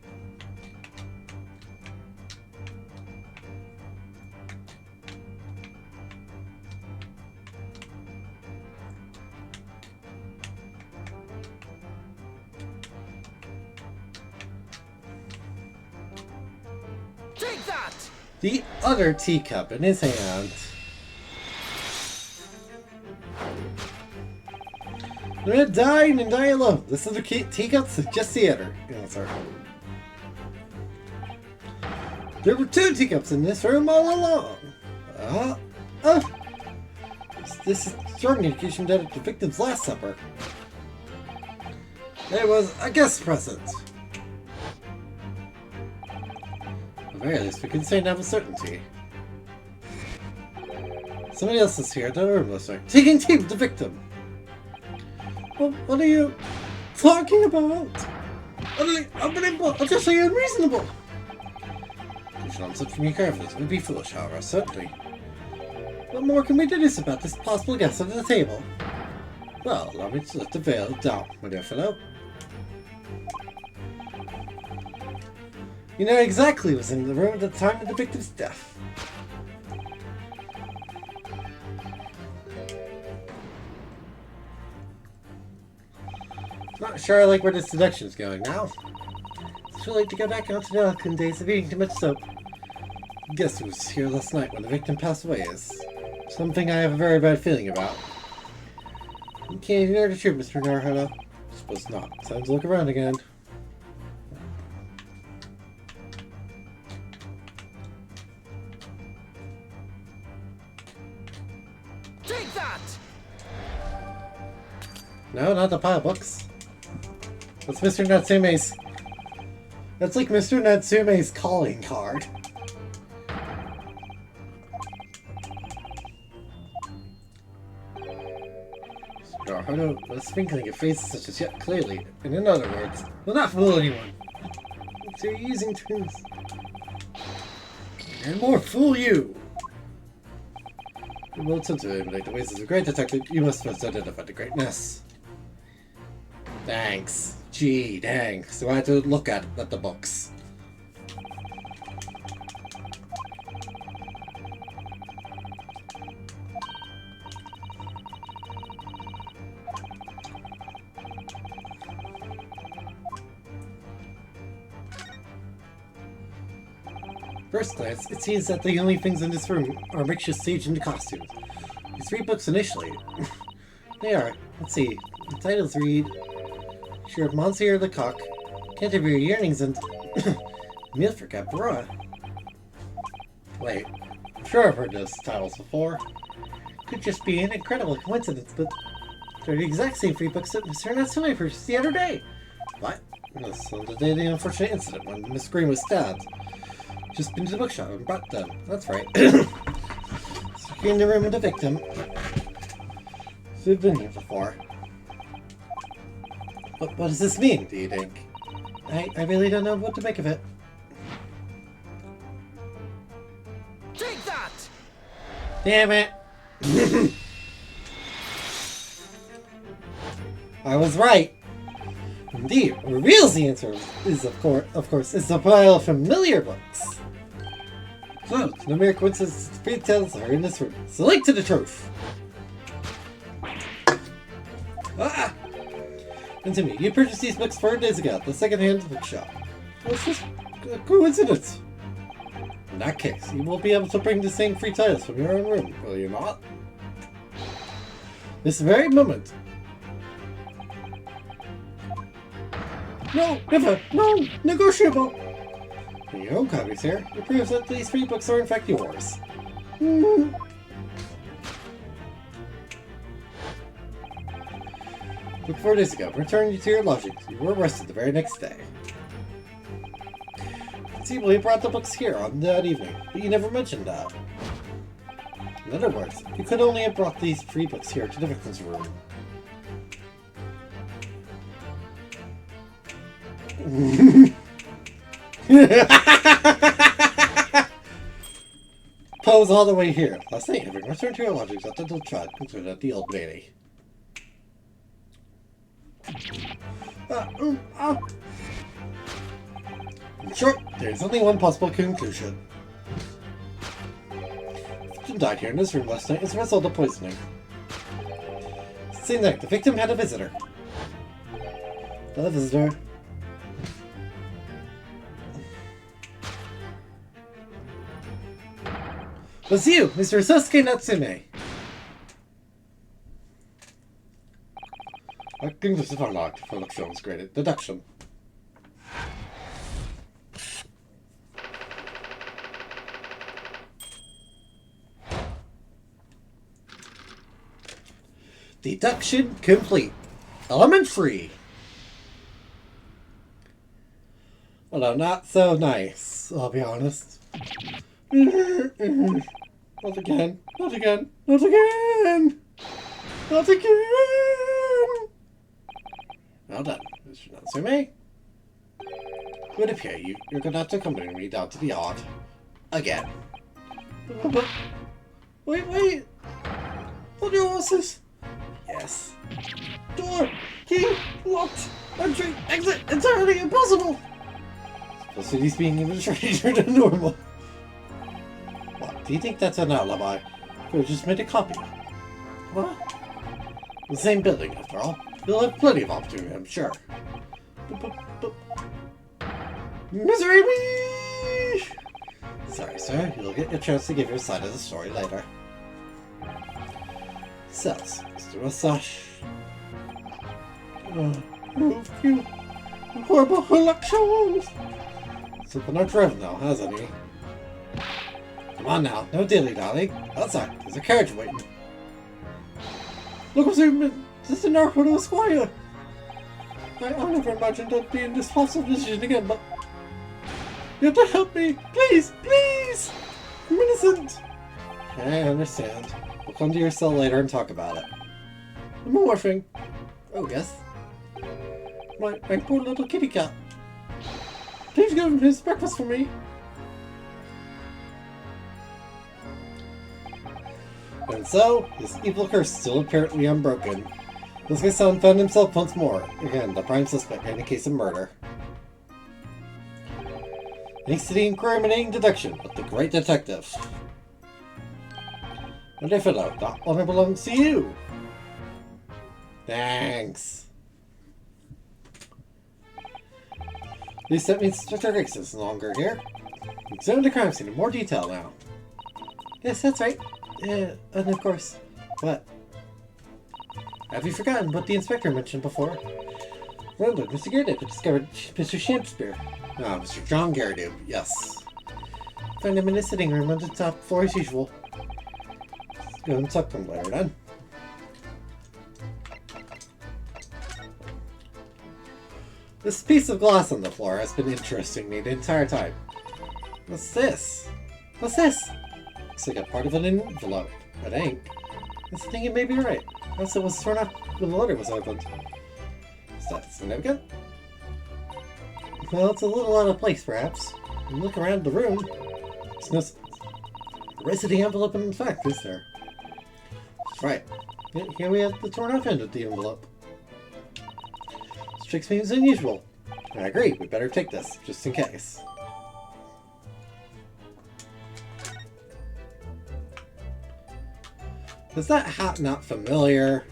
Take that! The other teacup in his hand. The man died and die alone. This other teacup suggests the other answer. There were two teacups in this room all along. This is strong indication that at the victim's last supper there was a guest present. At the very least, we can say now with certainty. Somebody else is here, the room listener, taking tea with the victim. Well, what are you talking about? Utterly unreasonable. You should answer from your carefully. It would be foolish, however, certainly. What more can we deduce about this possible guest at the table? Well, allow me to let the veil down, my dear fellow. You know exactly what was in the room at the time of the victim's death. Not sure I like where this seduction is going now. It's too late to go back onto the Alcon days of eating too much soap. Guess who was here last night when the victim passed away is something I have a very bad feeling about. You can't ignore the truth, Mr. Naruhodo. Suppose not. Time to look around again. Take that! No, not the pile books. That's Mr. Natsume's. That's like Mr. Natsume's calling card. Naruhodo, what a sprinkling of faces such as yet clearly, and in other words, will not fool anyone. So you're using terms. And more fool you! Well, to eliminate the ways as a great detective, you must first identify the greatness. Thanks. Gee, dang. So I had to look at the books. First glance, it seems that the only things in this room are makeshift stage and costumes. These three books initially. They are, let's see, the titles read Sure of Monsieur Lecoq, Canterbury Yearnings, and Meal for Capra. Wait, I'm sure I've heard those titles before. Could just be an incredible coincidence, but they're the exact same three books that Mr. Natsume purchased the other day. What? Yes, on the day of the unfortunate incident when Miss Green was stabbed. Just been to the bookshop and brought them. That's right. So in the room with the victim. So we've been here before. What does this mean, do you think? I really don't know what to make of it. Take that! Damn it! I was right. Indeed, what reveals the answer is, of course, is a pile of familiar books. So, it's no mere coincidence that the details are in this room. It's a link to the truth. Ah! And to me, you purchased these books 4 days ago at the second-hand bookshop. Well, it's just a coincidence. In that case, you will be able to bring the same free titles from your own room, will you not? This very moment. No, never, no, negotiable. In your own copies here, it proves that these free books are in fact yours. But 4 days ago, returning you to your lodgings, you were arrested the very next day. Conceivably, you brought the books here on that evening, but you never mentioned that. In other words, you could only have brought these free books here to the victim's room. Pose all the way here. Last night, having returned to your lodgings at the tribe, concluded at the Old Lady. In short, there is only one possible conclusion. The victim died here in this room last night as a result of poisoning. Same night, the victim had a visitor. The visitor. Was you, Mr. Sasuke Natsume. I think this is unlocked for Luxion's graded deduction. Deduction complete. Element free. Although not so nice, I'll be honest. Not again. Not again. Not again. Not again. Well done, Mr. Natsume. It would appear you're going to have to accompany me down to the yard. Again. Wait. Hold your horses. Yes. Door. Key. Locked. Entry. Exit. Entirely impossible. Facilities being even stranger than normal. What? Do you think that's an alibi? Could have just made a copy. What? The same building, after all. You'll have plenty of opportunity, I'm sure. Misery me! Sorry, sir. You'll get your chance to give your side of the story later. Cells, Mr. Mustache. You horrible elections! Something not driven now, hasn't he? Come on now, no dilly-dally. Outside, there's a carriage waiting. Look what's in this is our Hodo Esquire. I never imagined I'd be in this possible position again, but you have to help me. Please, please! I'm innocent. I understand. We'll come to your cell later and talk about it. I'm morphing. Oh, yes? My poor little kitty cat. Please give him his breakfast for me. And so, his evil curse still apparently unbroken. Susato found himself once more, again the prime suspect in a case of murder. Thanks to the incriminating deduction of the great detective. And if it out, that honor belongs to you. Thanks. At least that means Inspector Riggs is no longer here. Examine the crime scene in more detail now. Yes, that's right. And of course, what? Have you forgotten what the inspector mentioned before? Remember, Mr. Garrett discovered Mr. Shakespeare. Ah, Mr. John Garrett, yes. Found him in his sitting room on the top floor as usual. Let's go and talk to him later then. This piece of glass on the floor has been interesting me the entire time. What's this? What's this? Looks like a part of an envelope. An ink. I was thinking maybe you're right. Unless it was torn up when the letter was opened. Is that significant? Well, it's a little out of place, perhaps. And look around the room. There's no rest of the envelope, in fact, is there? Right. Here we have the torn off end of the envelope. Strikes me as unusual. I agree, we better take this, just in case. Is that hat not familiar?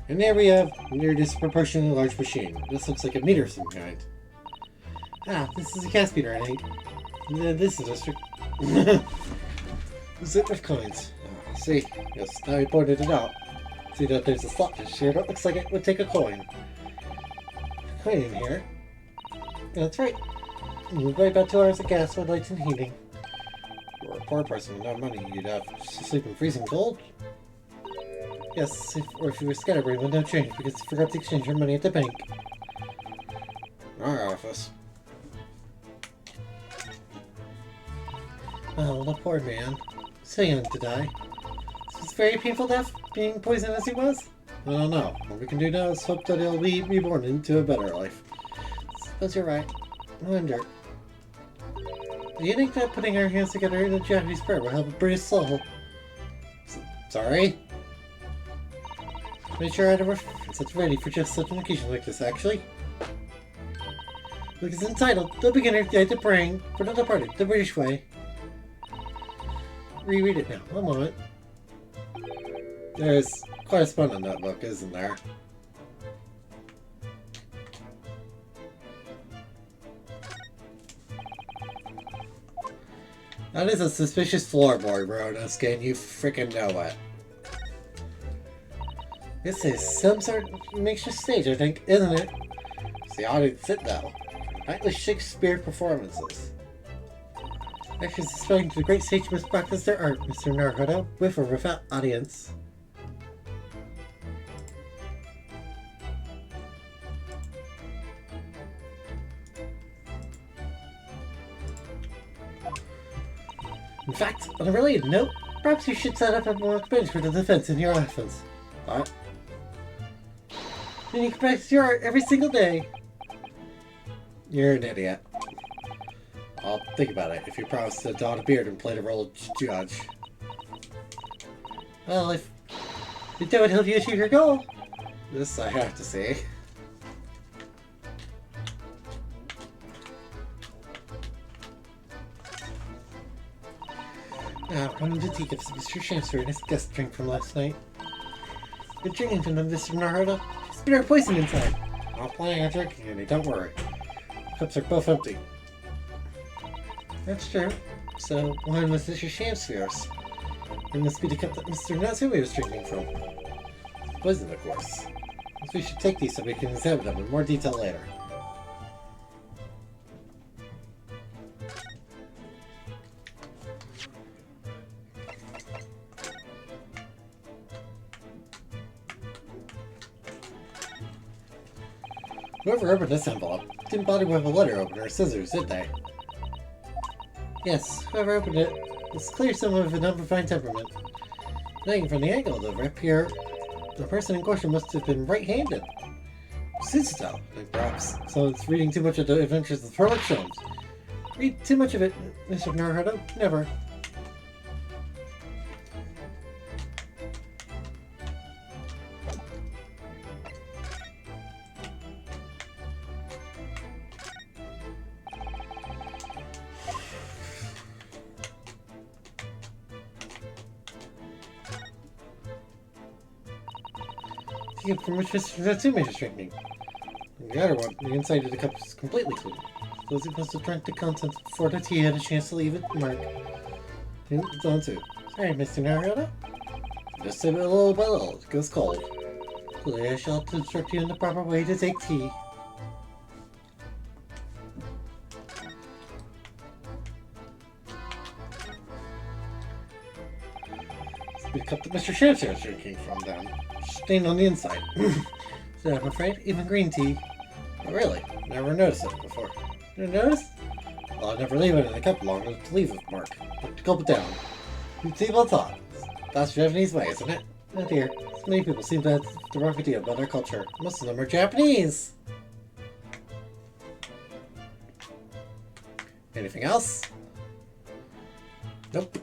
And there we have near disproportionately large machine. This looks like a meter of some kind. Ah, this is a gas meter, I think. This is a strict zip of coins. Oh, see, yes, now we pointed it out. See that there's a slot dish here that looks like it would take a coin. A coin in here. That's right. You buy about 2 hours of gas with lights and heating. You're a poor person with no money. You'd have to sleep in freezing cold. Yes, or if you were scatterbrained with no change because you forgot to exchange your money at the bank. Our office. Oh, the poor man. So young to die. So it's very painful death, being poisoned as he was? I don't know. All we can do now is hope that he'll be reborn into a better life. Suppose you're right. I wonder. Do you think that putting our hands together in a Japanese prayer will help a British soul? Sorry? Made sure I had a reference that's ready for just such an occasion like this, actually. Look, it's entitled The Beginner Guide to Praying for the Departed, the British Way. Reread it now. One moment. There's quite a spot in that book, isn't there? That is a suspicious floorboard, Ronosuke, and you freaking know it. This is some sort of makeshift stage, I think, isn't it? It's the audience sit though. Nightly Shakespeare performances. Actually suspecting the great sage must practice their art, Mr. Naruto, with or without audience. In fact, on a related note, perhaps you should set up a mock bench for the defense in your offense. What? Then you can practice your art every single day. You're an idiot. I'll think about it if you promise to don a beard and play the role of judge. Well, if that would help you achieve your goal. This I have to say. Now, one of the teacups of Mr. Shamster and his guest drink from last night. You're drinking from them, Mr. Naruto. There's bitter poison inside. I'm not planning on drinking any, don't worry. The cups are both empty. That's true. So, one was Mr. Shamster's. It must be the cup that Mr. Natsui was drinking from. Poison, of course. We should take these so we can examine them in more detail later. Whoever opened this envelope didn't bother with a letter opener or scissors, did they? Yes, whoever opened it was clear someone with an unrefined temperament. Judging from the angle of the rip here, the person in question must have been right-handed. Susato, like perhaps someone's reading too much of the Adventures of Sherlock Holmes. Read too much of it, Mr. Naruto. Never. From which Mr. Natsume is drinking. And the other one, the inside of the cup is completely clean. Those who must have drank the contents before the tea had a chance to leave it mark. It's on too. Sorry, Mr. Naruto. Just a little by little, it goes cold. Clearly I shall have to instruct you in the proper way to take tea. cup that Mr. Shamster is drinking from then. Stained on the inside. So I'm afraid, even green tea. Oh, really? Never noticed it before. Never noticed? Well, I'd never leave it in a cup long enough to leave a mark. But to gulp it down. You'd see what's on. That's Japanese way, isn't it? Oh dear. So many people seem to have the wrong idea about our culture. Most of them are Japanese. Anything else? Nope.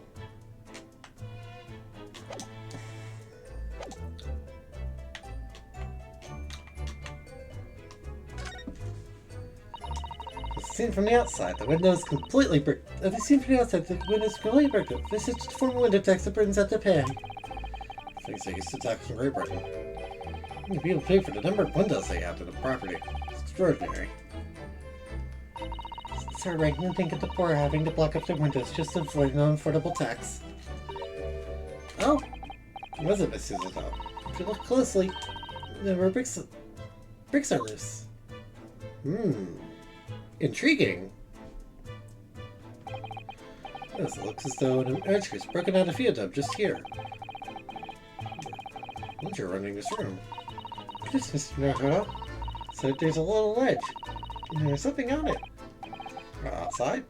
Seen from the outside, the window's completely bricked. As seen from the outside, the window's completely bricked. This is just a former window tax that Britain's had to pay. Things they used to tax from Great Britain. People pay for the number of windows they have to the property. It's extraordinary. Sir, ranking think of the poor having to block up their windows just to avoid an unaffordable tax. Oh, was it Miss Susato? If you look closely, there were bricks are loose. Intriguing. Yes, it looks as though an earthquake's broken out of Vietnam just here. Once you're running this room. This, Mr. Naruto. So there's a little ledge. And there's something on it. Outside?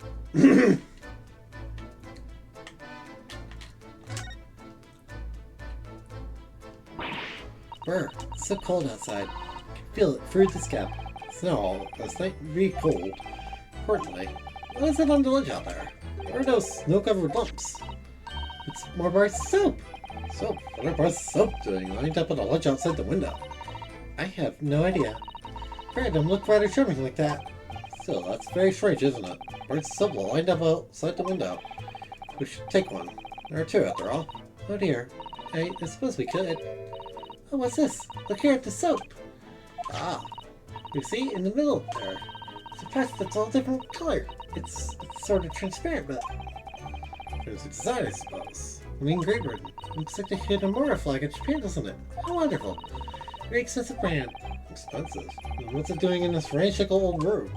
Brr, it's so cold outside. I can feel it through the scab. Snow last night really cold. Importantly, what is it on the ledge out there? What are those snow-covered lumps? It's more bars of soap. Soap? What are bars of soap doing lined up on the ledge outside the window? I have no idea. Random look rather charming like that. Still, that's very strange, isn't it? Bars of soap lined up outside the window. We should take one. There are two after all. Oh dear. I suppose we could. Oh, what's this? Look here at the soap. Ah. You see, in the middle there, it's a patch that's all different color. It's sort of transparent, but there's a design, I suppose. I mean, Great Britain. Looks like they hit a Mora flag in Japan, doesn't it? How wonderful. Very expensive brand. Expensive? And what's it doing in this ramshackle old room?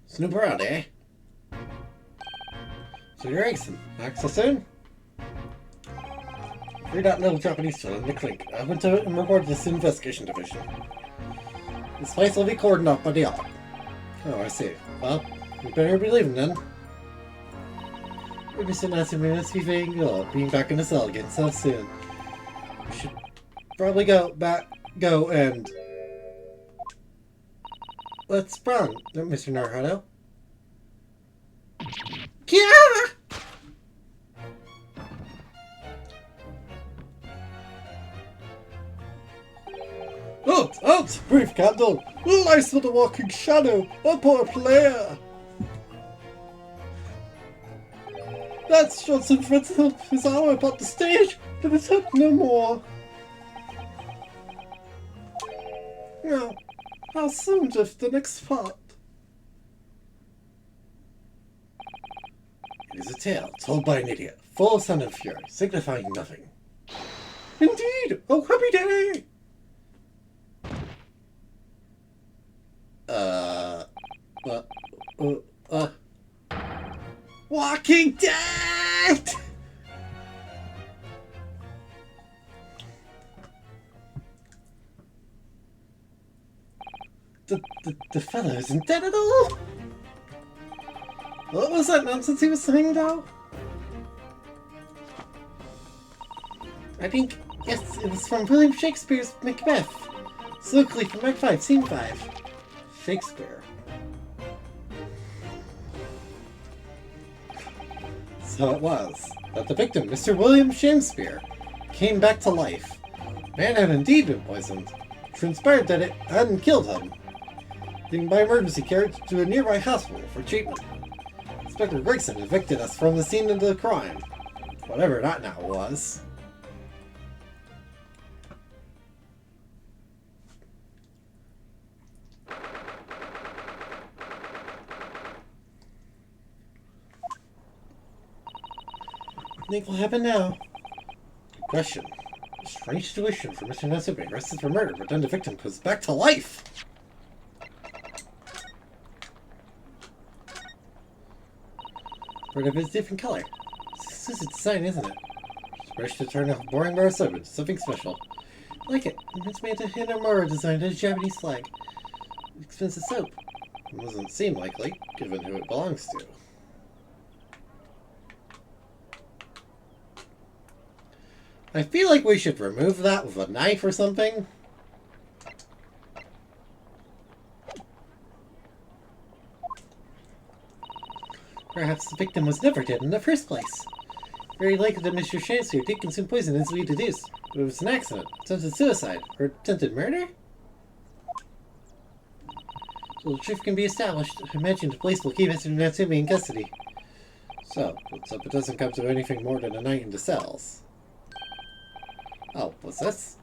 Snoop around, eh? So you're Exon. Back so soon? Free that little Japanese fellow in the clink. I went to it and reported this investigation division. This place will be cordoned off by the author. Oh, I see. Well, we better be leaving then. We're just so nice and we must be being back in the cell again so soon. We should probably go and let's run, Mr. Naruto. Yeah! Out! Brief candle! Lies for the walking shadow! A poor player! That's Johnson Fred's his hour about the stage! There was hope no more! Now, how soon if the next part? It is a tale told by an idiot, full of sun and fury, signifying nothing. Indeed! Oh, happy day! Walking Dead! The fellow isn't dead at all? What was that nonsense he was saying, though? I think, yes, it was from William Shakespeare's Macbeth. Locally from Act 5, Scene 5. Shakespeare. So it was that the victim, Mr. William Shakespeare, came back to life. Man had indeed been poisoned. It transpired that it hadn't killed him. Being by emergency carried to a nearby hospital for treatment. Inspector Gregson evicted us from the scene of the crime. Whatever that now was. Think will happen now? Good question. Strange situation for Mr. Natsume, arrested for murder, but then the victim comes back to life! Part of it's different color. This is a design, isn't it? Just wish to turn a boring bar soap into something special. I like it. It's made a Hinamura design as a Japanese flag. Expensive soap. It doesn't seem likely, given who it belongs to. I feel like we should remove that with a knife or something. Perhaps the victim was never dead in the first place. Very likely that Mr. Shansu did consume poison as we deduced. But it was an accident, attempted suicide, or attempted murder? So the truth can be established. I imagine the police will keep Mr. Natsume in custody. So, let's hope it doesn't come to anything more than a night in the cells. Oh, what's this?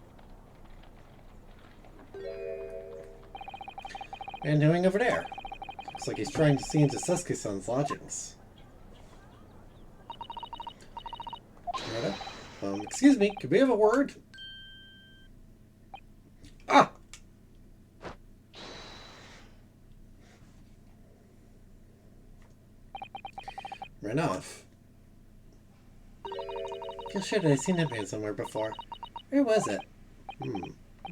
And doing over there? Looks like he's trying to see into Sasuke-san's lodgings. Excuse me, could we have a word? Ah! Ran off. I feel sure that I've seen that man somewhere before. Where was it?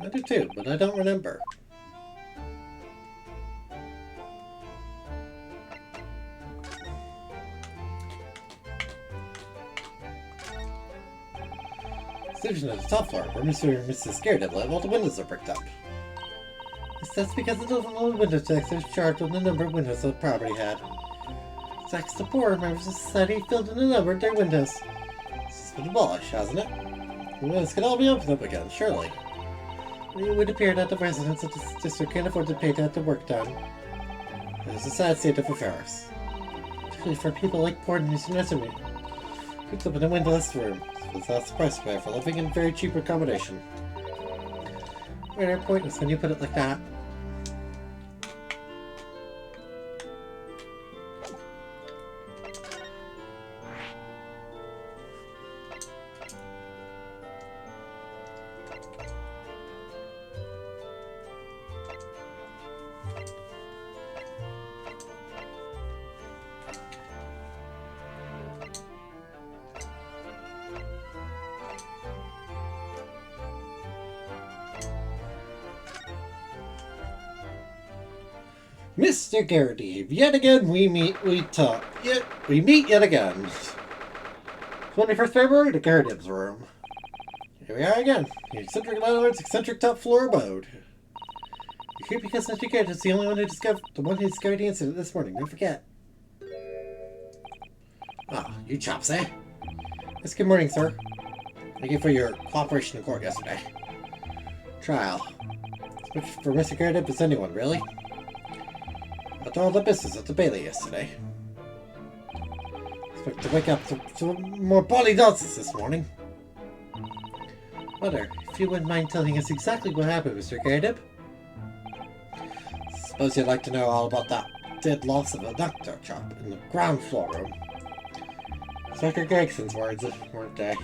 I do too, but I don't remember. Station at the top floor, where Mr. and Mrs. Scaredip live, all the windows are bricked up. That's because the little window tax was charged with the number of windows the property had. Tax the poor members of society filled in the number of their windows. This has been abolished, hasn't it? The windows can all be opened up again, surely. It would appear that the residents of this district can't afford to pay to have the work done. It is a sad state of affairs. Particularly for people like poor Mr. Natsume. Picked up in a windowless room. It's not surprised by for living in very cheap accommodation. Very pointless when you put it like that. Mr. Garrity, yet again we meet yet again. 21st February, the Garritib's room. Here we are again. The eccentric landlord's eccentric top floor abode. You're here because Mr. Garritib's the only one who discovered the incident this morning, don't forget. Ah, you chops, eh? Yes, good morning, sir. Thank you for your cooperation in court yesterday. Trial. As much for Mr. Garritib as anyone, really? Got all the business at the Bailey yesterday. Expect to wake up to more bally nonsense this morning. Mother, if you wouldn't mind telling us exactly what happened, Mr. Garritib. Suppose you'd like to know all about that dead loss of a doctor chop in the ground floor room. Inspector Gregson's words, weren't they?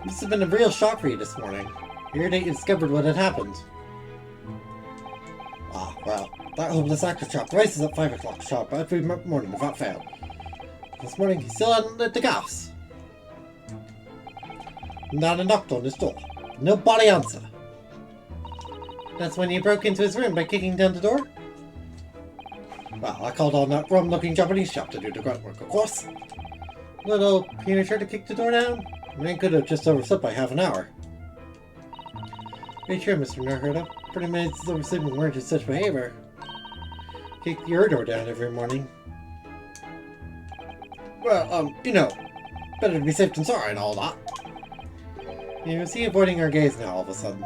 This has been a real shock for you this morning. Here that you discovered what had happened. Ah, well, that homeless actor chop rises at 5 o'clock sharp every morning without fail. This morning he still hadn't lit the gas. And then I knocked on his door. Nobody answered. That's when you broke into his room by kicking down the door? Well, I called on that rum-looking Japanese chap to do the grunt work, of course. Little premature to kick the door down? Man could have just overslept by half an hour. Very true, Mr. Naruto. Pretty minutes is oversleeping weren't in such behavior. Kick your door down every morning. Well, you know, better to be safe than sorry and all that. You see avoiding our gaze now all of a sudden.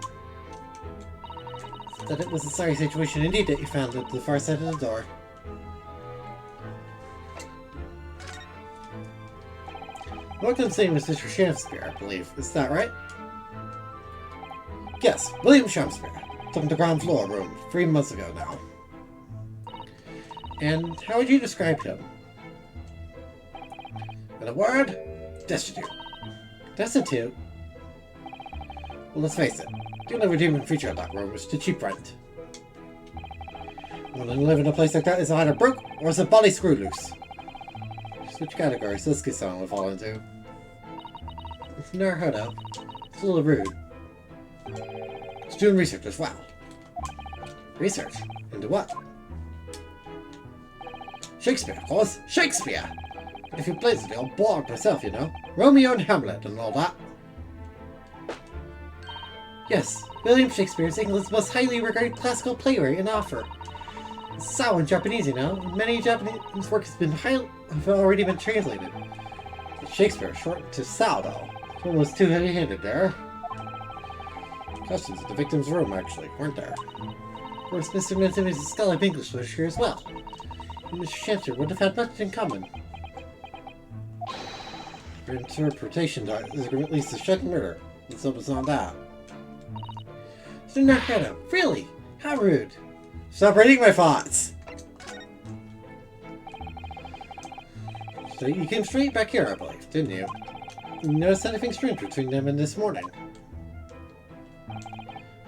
That it was a sorry situation indeed that you found at the far side of the door. What can say was Mr. Shakespeare, I believe. Is that right? Yes, William Shakespeare. Took him to ground floor room 3 months ago now. And how would you describe him? In a word, destitute. Destitute? Well, let's face it. The only redeeming feature of that room is the cheap rent. When you live in a place like that, is either broke or is a body screw loose. Which category Susato will fall into? It's never heard of. It's a little rude. It's doing research as well. Research? Into what? Shakespeare, of course. Shakespeare! But if you plays it, I'll bore myself, you know. Romeo and Hamlet and all that. Yes, William Shakespeare is England's most highly regarded classical playwright and author. It's Sao in Japanese, you know. Many Japanese work have already been translated. But Shakespeare shortened to Sao, though. It's almost too heavy-handed there. Questions at the victim's room, actually, weren't there? Of course, Mr. Minton is a scholar of English literature as well. And Mr. Shakespeare would have had much in common. Your interpretation is at least a second murder, and so was on that. So not heard of. Really? How rude. Stop reading my thoughts! So you came straight back here, I believe, didn't you? You notice anything strange between them and this morning?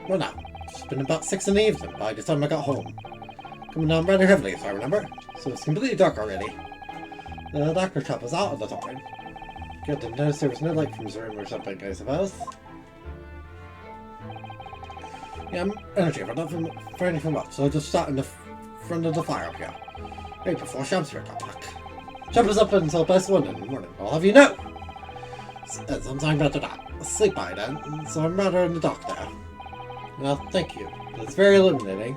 Well, no. It's been about 6 in the evening by the time I got home. Coming down rather heavily, if I remember. So it's completely dark already. The doctor shop was out at the time. Good to notice there was no light from his room or something, I suppose. Yeah, I'm energy, but nothing for anything much, so I just sat in the front of the fire up here. Right before Shakespeare got back. Jump us up until past 1 in the morning, I'll have you know! Sometime after that. Sleep by then, so I'm rather in the dark there. Well, thank you. It's very illuminating.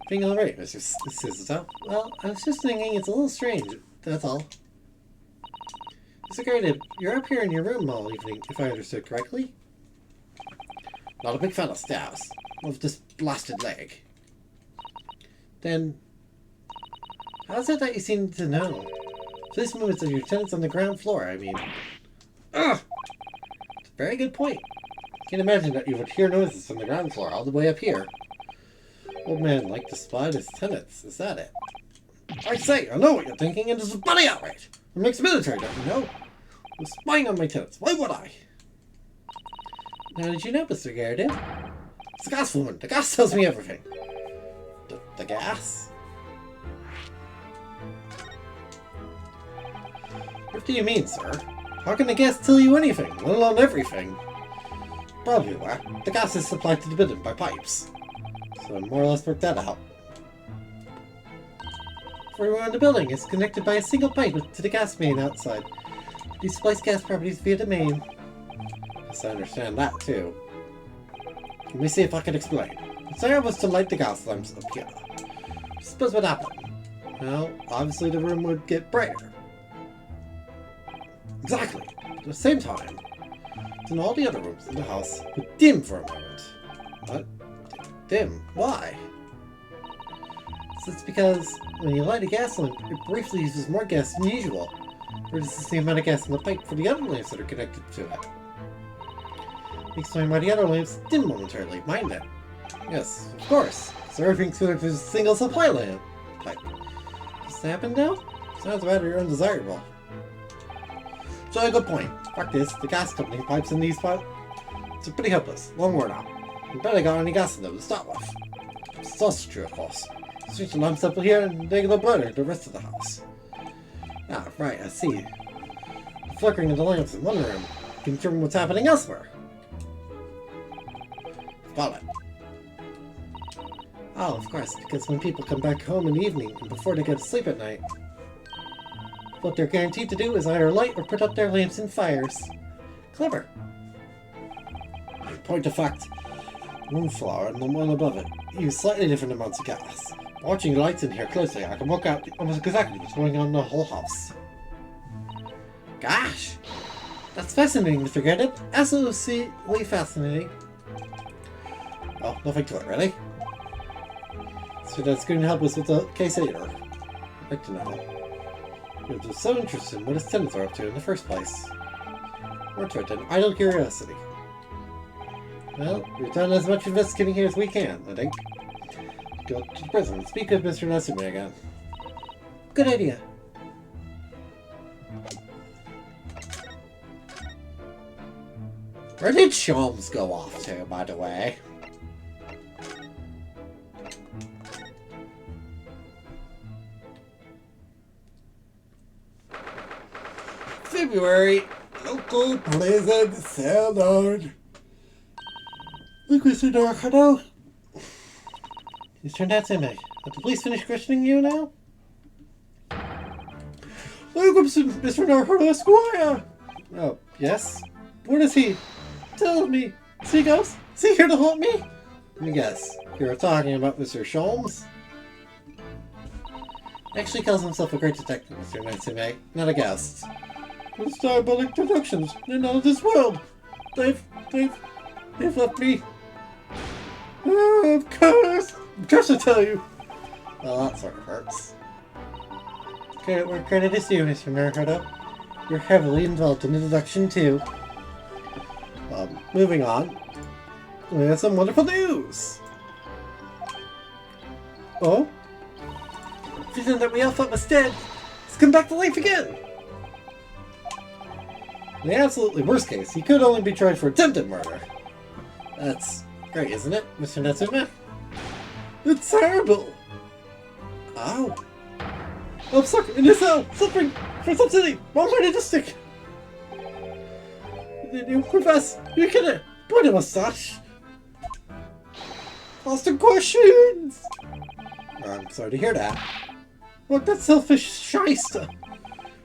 Being alright, Mr. Susato. Well, I was just thinking it's a little strange, that's all. Mr. Garden, you're up here in your room all evening, if I understood correctly? Not a big fan of stairs. Of this blasted leg. Then, how's it that you seem to know? Please movements of your tenants on the ground floor, I mean. Ugh! It's a very good point. Can't imagine that you would hear noises from the ground floor all the way up here. Old man liked to spy his tenants, is that it? I say, I know what you're thinking, and this is bloody outrage! I'm ex-military, don't you know? I'm spying on my tenants, why would I? How did you know, Mr. Garden? It's the gas woman. The gas tells me everything. The gas? What do you mean, sir? How can the gas tell you anything, let alone everything? Probably where. The gas is supplied to the building by pipes. So I more or less worked that out. Everyone in the building is connected by a single pipe to the gas main outside. We supplies gas properties via the main. Yes, I understand that too. Let me see if I can explain. Say I was to light the gas lamps up here. Suppose what happened? Well, obviously the room would get brighter. Exactly. At the same time, then all the other rooms in the house would dim for a moment. What? Dim? Why? So it's because when you light a gas lamp, it briefly uses more gas than usual. Or it's the same amount of gas in the pipe for the other lamps that are connected to it. Explain why the other lamps dim momentarily, mind it. Yes, of course. So everything's connected to a single supply lamp pipe. Does that happen now? Sounds rather undesirable. So a good point. Fact is, the gas company pipes in these pipes are pretty hopeless. Long worn out. You barely got any gas in them to start with. It's also true, of course. Switch the lamps up here and they go brighter the rest of the house. Ah, right, I see. The flickering of the lamps in one room can determine what's happening elsewhere. Follow it. Oh, of course, because when people come back home in the evening and before they go to sleep at night, what they're guaranteed to do is either light or put up their lamps in fires. Clever. In point of fact, one floor and the one above it use slightly different amounts of gas. Watching the lights in here closely, I can work out almost exactly what's going on in the whole house. Gosh! That's fascinating, Mr. Garden. Absolutely fascinating. Well, nothing to it, really. So that's going to help us with the case later. I'd like to know. You're just so interested in what his tenants are up to in the first place. Weren't you an idle curiosity? Well, we've done as much investigating here as we can, I think. Go to the prison and speak with Mr. Natsume again. Good idea. Where did Shams go off to, by the way? February. Local prison standard. Look, Mr. Narcado. Mr. Natsume, have the police finished questioning you now? Look, Mr. Narcado Esquire. Oh, yes? What is he? Tell me. Is he ghost? Is he here to haunt me? Let me guess. You're talking about Mr. Sholmes? Actually calls himself a great detective, Mr. Natsume, not a guest. Those diabolic productions, they're not of this world. They've left me. Oh, of course I tell you. Well, that sort of hurts. Where credit is due, Mr. Narcado. You're heavily involved in the deduction, too. Moving on. We have some wonderful news! Oh? The villain that we all thought was dead has come back to life again! In the absolutely worst case, he could only be tried for attempted murder. That's great, isn't it, Mr. Natsume? It's terrible! Ow! I'm stuck in this cell, suffering for subsidy! Why did I stick? You confess, you killer! Point a mustache! Ask the questions! I'm sorry to hear that. Look, that selfish shyster!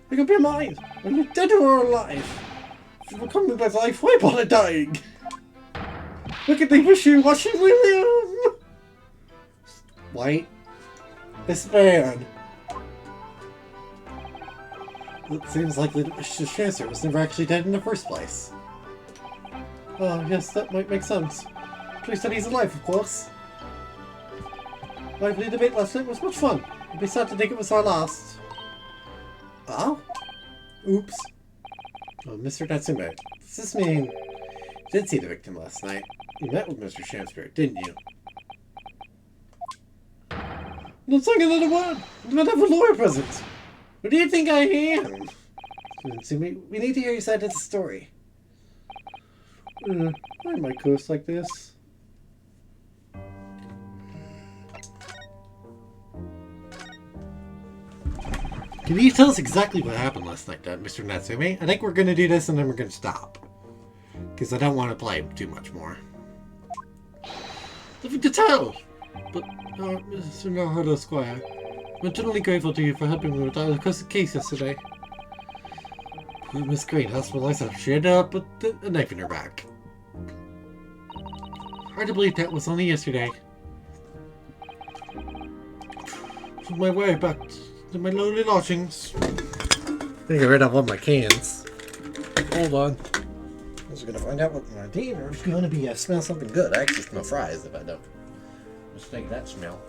Make up your mind! Are you dead or alive? If you were coming back to life, why bother dying? Look at the wishy-washy William! White. This man. It seems like the Chancellor was never actually dead in the first place. Oh, yes, that might make sense. Please said he's alive, of course. Lively debate last night was much fun. I'd be sad to think it was our last. Oh? Oops. Oh, Mr. Natsume, does this mean you did see the victim last night? You met with Mr. Shamspirit, didn't you? Not saying another word! I don't have a lawyer present! What do you think I am? We need to hear your side of the story. I might curse like this. Can you tell us exactly what happened last night, Mr. Natsume? I think we're going to do this and then we're going to stop. Because I don't want to play too much more. Nothing to tell! But, Mr. Narcado Squire, I'm eternally grateful to you for helping me with our case yesterday. Poor Miss Green, hospitalized after she ended up with a knife in her back. Hard to believe that was only yesterday. On my way back to my lonely lodgings. I get rid of all my cans. Hold on. I was gonna find out what my dinner is gonna be. I smell something good. I actually smell fries if I don't mistake that smell.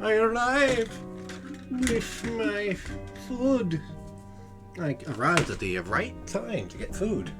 I arrive with my food. I arrived at the right time to get food.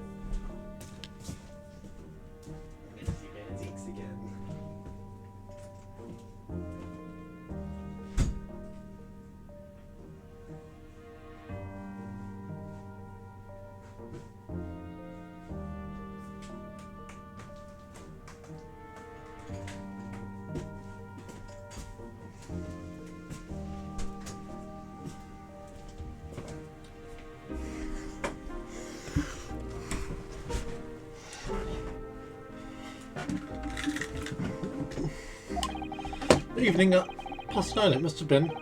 Evening at past 9 it must have been.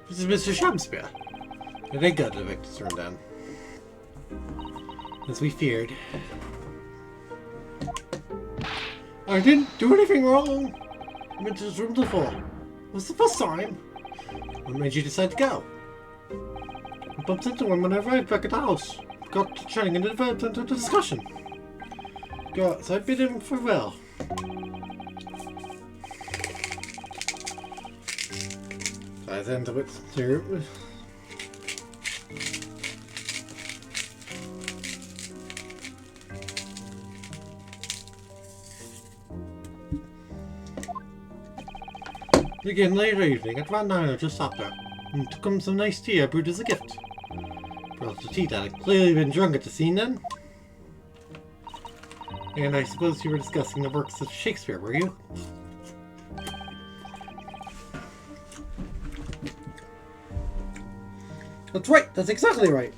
This is Mr. Shakespeare. They got the victor's run down. As we feared. I didn't do anything wrong. I went to his room before. It was the first time. What made you decide to go? I bumped into him when I arrived back at the house. Got to chatting and developed into a discussion. So I bid him farewell. I end up with two. Again later evening at around 9 I just sat there and took him some nice tea I brewed as a gift. Brought the tea that had clearly been drunk at the scene then. And I suppose you were discussing the works of Shakespeare, were you? That's right, that's exactly right.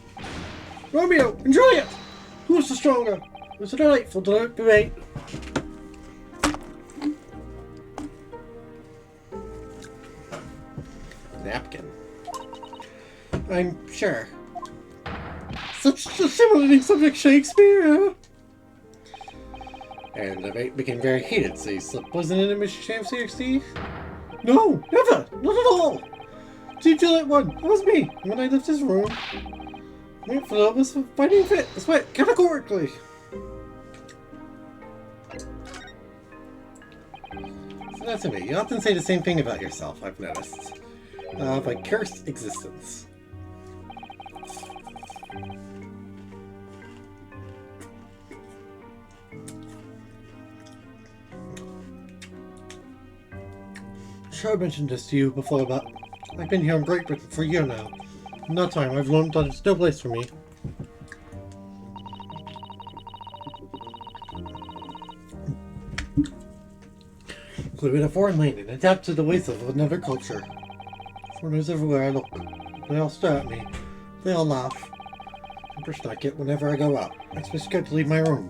Romeo and Juliet! Who was the stronger? It was a delightful debate. Napkin. I'm sure. Such a stimulating subject, Shakespeare! And the debate became very heated, so you slipped poison into Mr. Shakespeare's tea? No, never! Not at all! Team Juliet won. It was me. When I left his room, Philip was finding fit. That's right, categorically. So that's me. You often say the same thing about yourself, I've noticed. My cursed existence. Sure, I mentioned this to you before, but I've been here in Great Britain for a year now. In that time, I've learned that it's no place for me. Live in a foreign land and adapt to the ways of another culture. Foreigners everywhere I look. They all stare at me. They all laugh. Impression I get whenever I go out. Makes me scared to leave my room.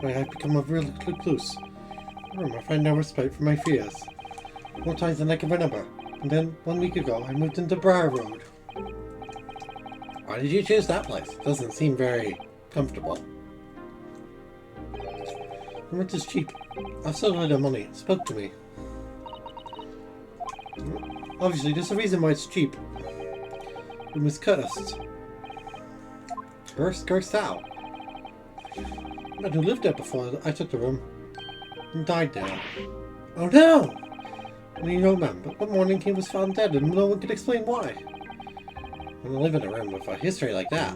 I've become a real recluse. I find no respite for my fears. More times than I can remember. And then, 1 week ago, I moved into Briar Road. Why did you choose that place? It doesn't seem very comfortable. The rent is cheap. I've still had the money. It spoke to me. Obviously, there's a reason why it's cheap. It was cursed. Cursed out. A man who lived there before I took the room and died there. Oh no! And you know, man, but one morning he was found dead and no one could explain why. When I live in a room with a history like that.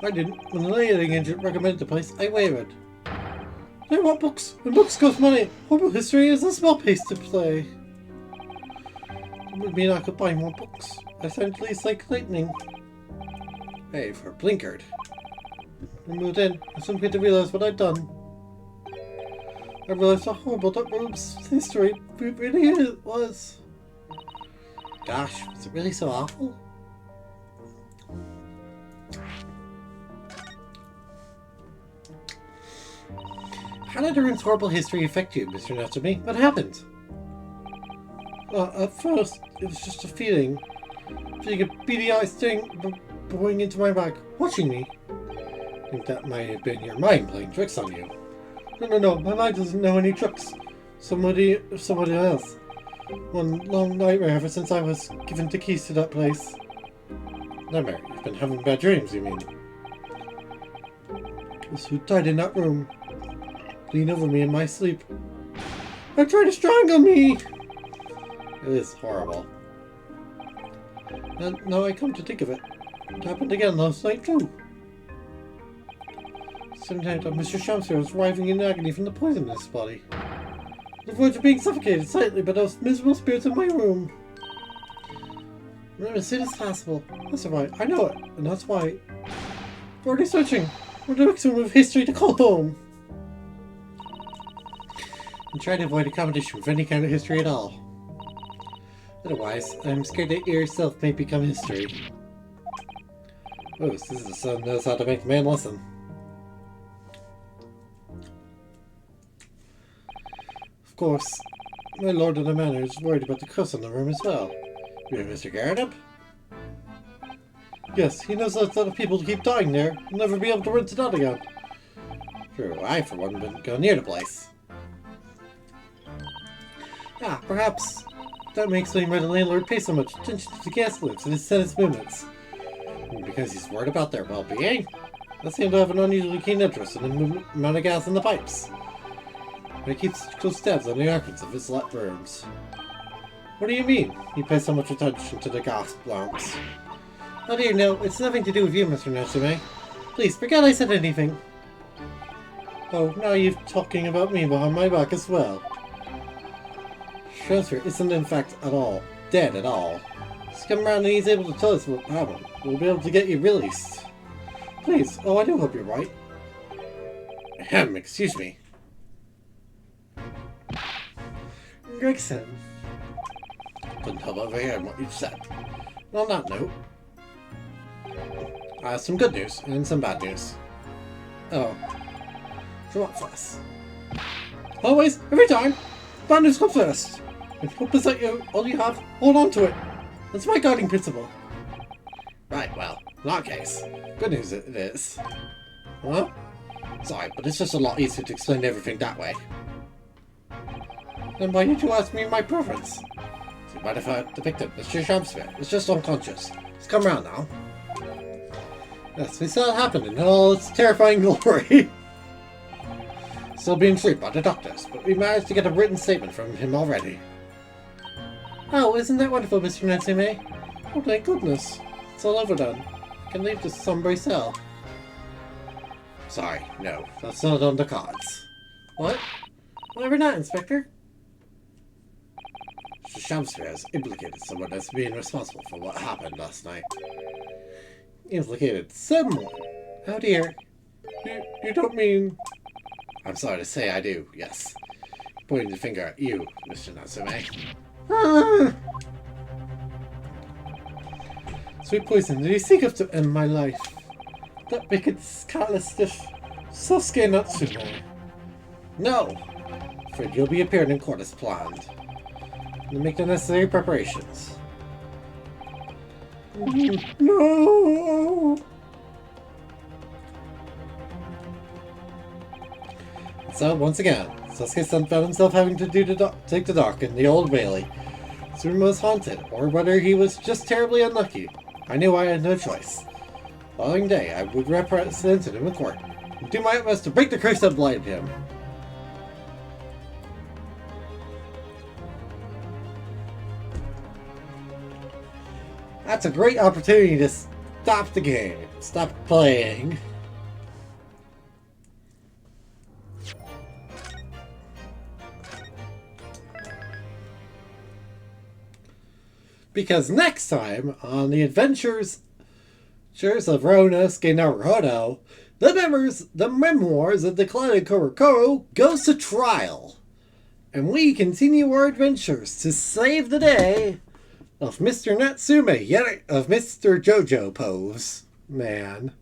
I didn't. When the letting agent recommended the place, I wavered. I want books, and books cost money. Horrible history is a small piece to play. It would mean I could buy more books. I signed the lease like lightning. Hey, for blinkered. I moved in. I soon came to realize what I'd done. I realized how horrible that room's history really was. Gosh, was it really so awful? How did the room's horrible history affect you, Mr. Natsume? What happened? At first, it was just a feeling. Feeling a beady eye staring, boring into my back, watching me. I think that might have been your mind playing tricks on you. No, my mind doesn't know any tricks. Somebody else. One long nightmare ever since I was given the keys to that place. Nightmare? You've been having bad dreams, you mean? It was who died in that room. Leaned over me in my sleep. They're trying to strangle me! It is horrible. And now I come to think of it. It happened again last night too. Sometimes Mr. Shamster was writhing in agony from the poison in his body. The voids are being suffocated silently by those miserable spirits in my room. Remember, as soon as possible. That's right, I know it, and that's why. We're already searching. We're the victim of history to call home. And try to avoid a competition with any kind of history at all. Otherwise, I'm scared that yourself may become history. Oh, this is the son knows how to make the man listen. Of course, my lord of the manor is worried about the curse in the room as well. You have Mr. Garrett? Yes, he knows that other people keep dying there. He'll never be able to rent it out again. True, I for one wouldn't go near the place. Ah, perhaps that may explain why the landlord pays so much attention to the gas lamps and his tenants' movements. Because he's worried about their well-being. They seem to have an unusually keen interest in the amount of gas in the pipes. And he keeps close tabs on the occupants of his let rooms. What do you mean, he pays so much attention to the gas lamps? Oh dear, no, it's nothing to do with you, Mr. Natsume. Please, forget I said anything. Oh, now you're talking about me behind my back as well. Shamster isn't in fact at all dead at all. Just come around and he's able to tell us what happened. We'll be able to get you released. Please, oh I do hope you're right. Ahem, excuse me. Gregson. Couldn't help overhearing what you said. On that note, some good news and some bad news. Oh. For what fuss? Always, every time, bad news comes first. If hope is that all you have, hold on to it. That's my guiding principle. Right, well, in that case, good news it is. Huh? Sorry, but it's just a lot easier to explain everything that way. Then why did you ask me my preference? So you might have heard the victim, Mr. Shamster, is just unconscious. He's come around now. Yes, we saw it happen in all its terrifying glory. Still being treated by the doctors, but we managed to get a written statement from him already. Oh, isn't that wonderful, Mr. Natsume? Oh, thank goodness. It's all over done. I can leave this sombre cell. Sorry, no, that's not on the cards. What? Whatever not, Inspector. Mr. Shamster has implicated someone as being responsible for what happened last night. Implicated someone? Oh dear. You don't mean... I'm sorry to say I do, yes. Pointing the finger at you, Mr. Natsume. Ah! Sweet poison, did you seek up to end my life? That wicked, callous stiff Sasuke Natsume. No! Afraid you'll be appearing in court as planned. And make the necessary preparations. No! So, once again, Sasuke found himself having to take the dock in the Old Bailey. His room was haunted, or whether he was just terribly unlucky. I knew I had no choice. The following day, I would represent him in court, and do my utmost to break the curse that blinded him. That's a great opportunity to stop the game. Stop playing. Because next time on the adventures of Ronosuke Naruhodo, the memoirs of the Clouded Korokoro goes to trial. And we continue our adventures to save the day of Mr. Natsume, yet of Mr. JoJo Pose. Man.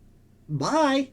Bye!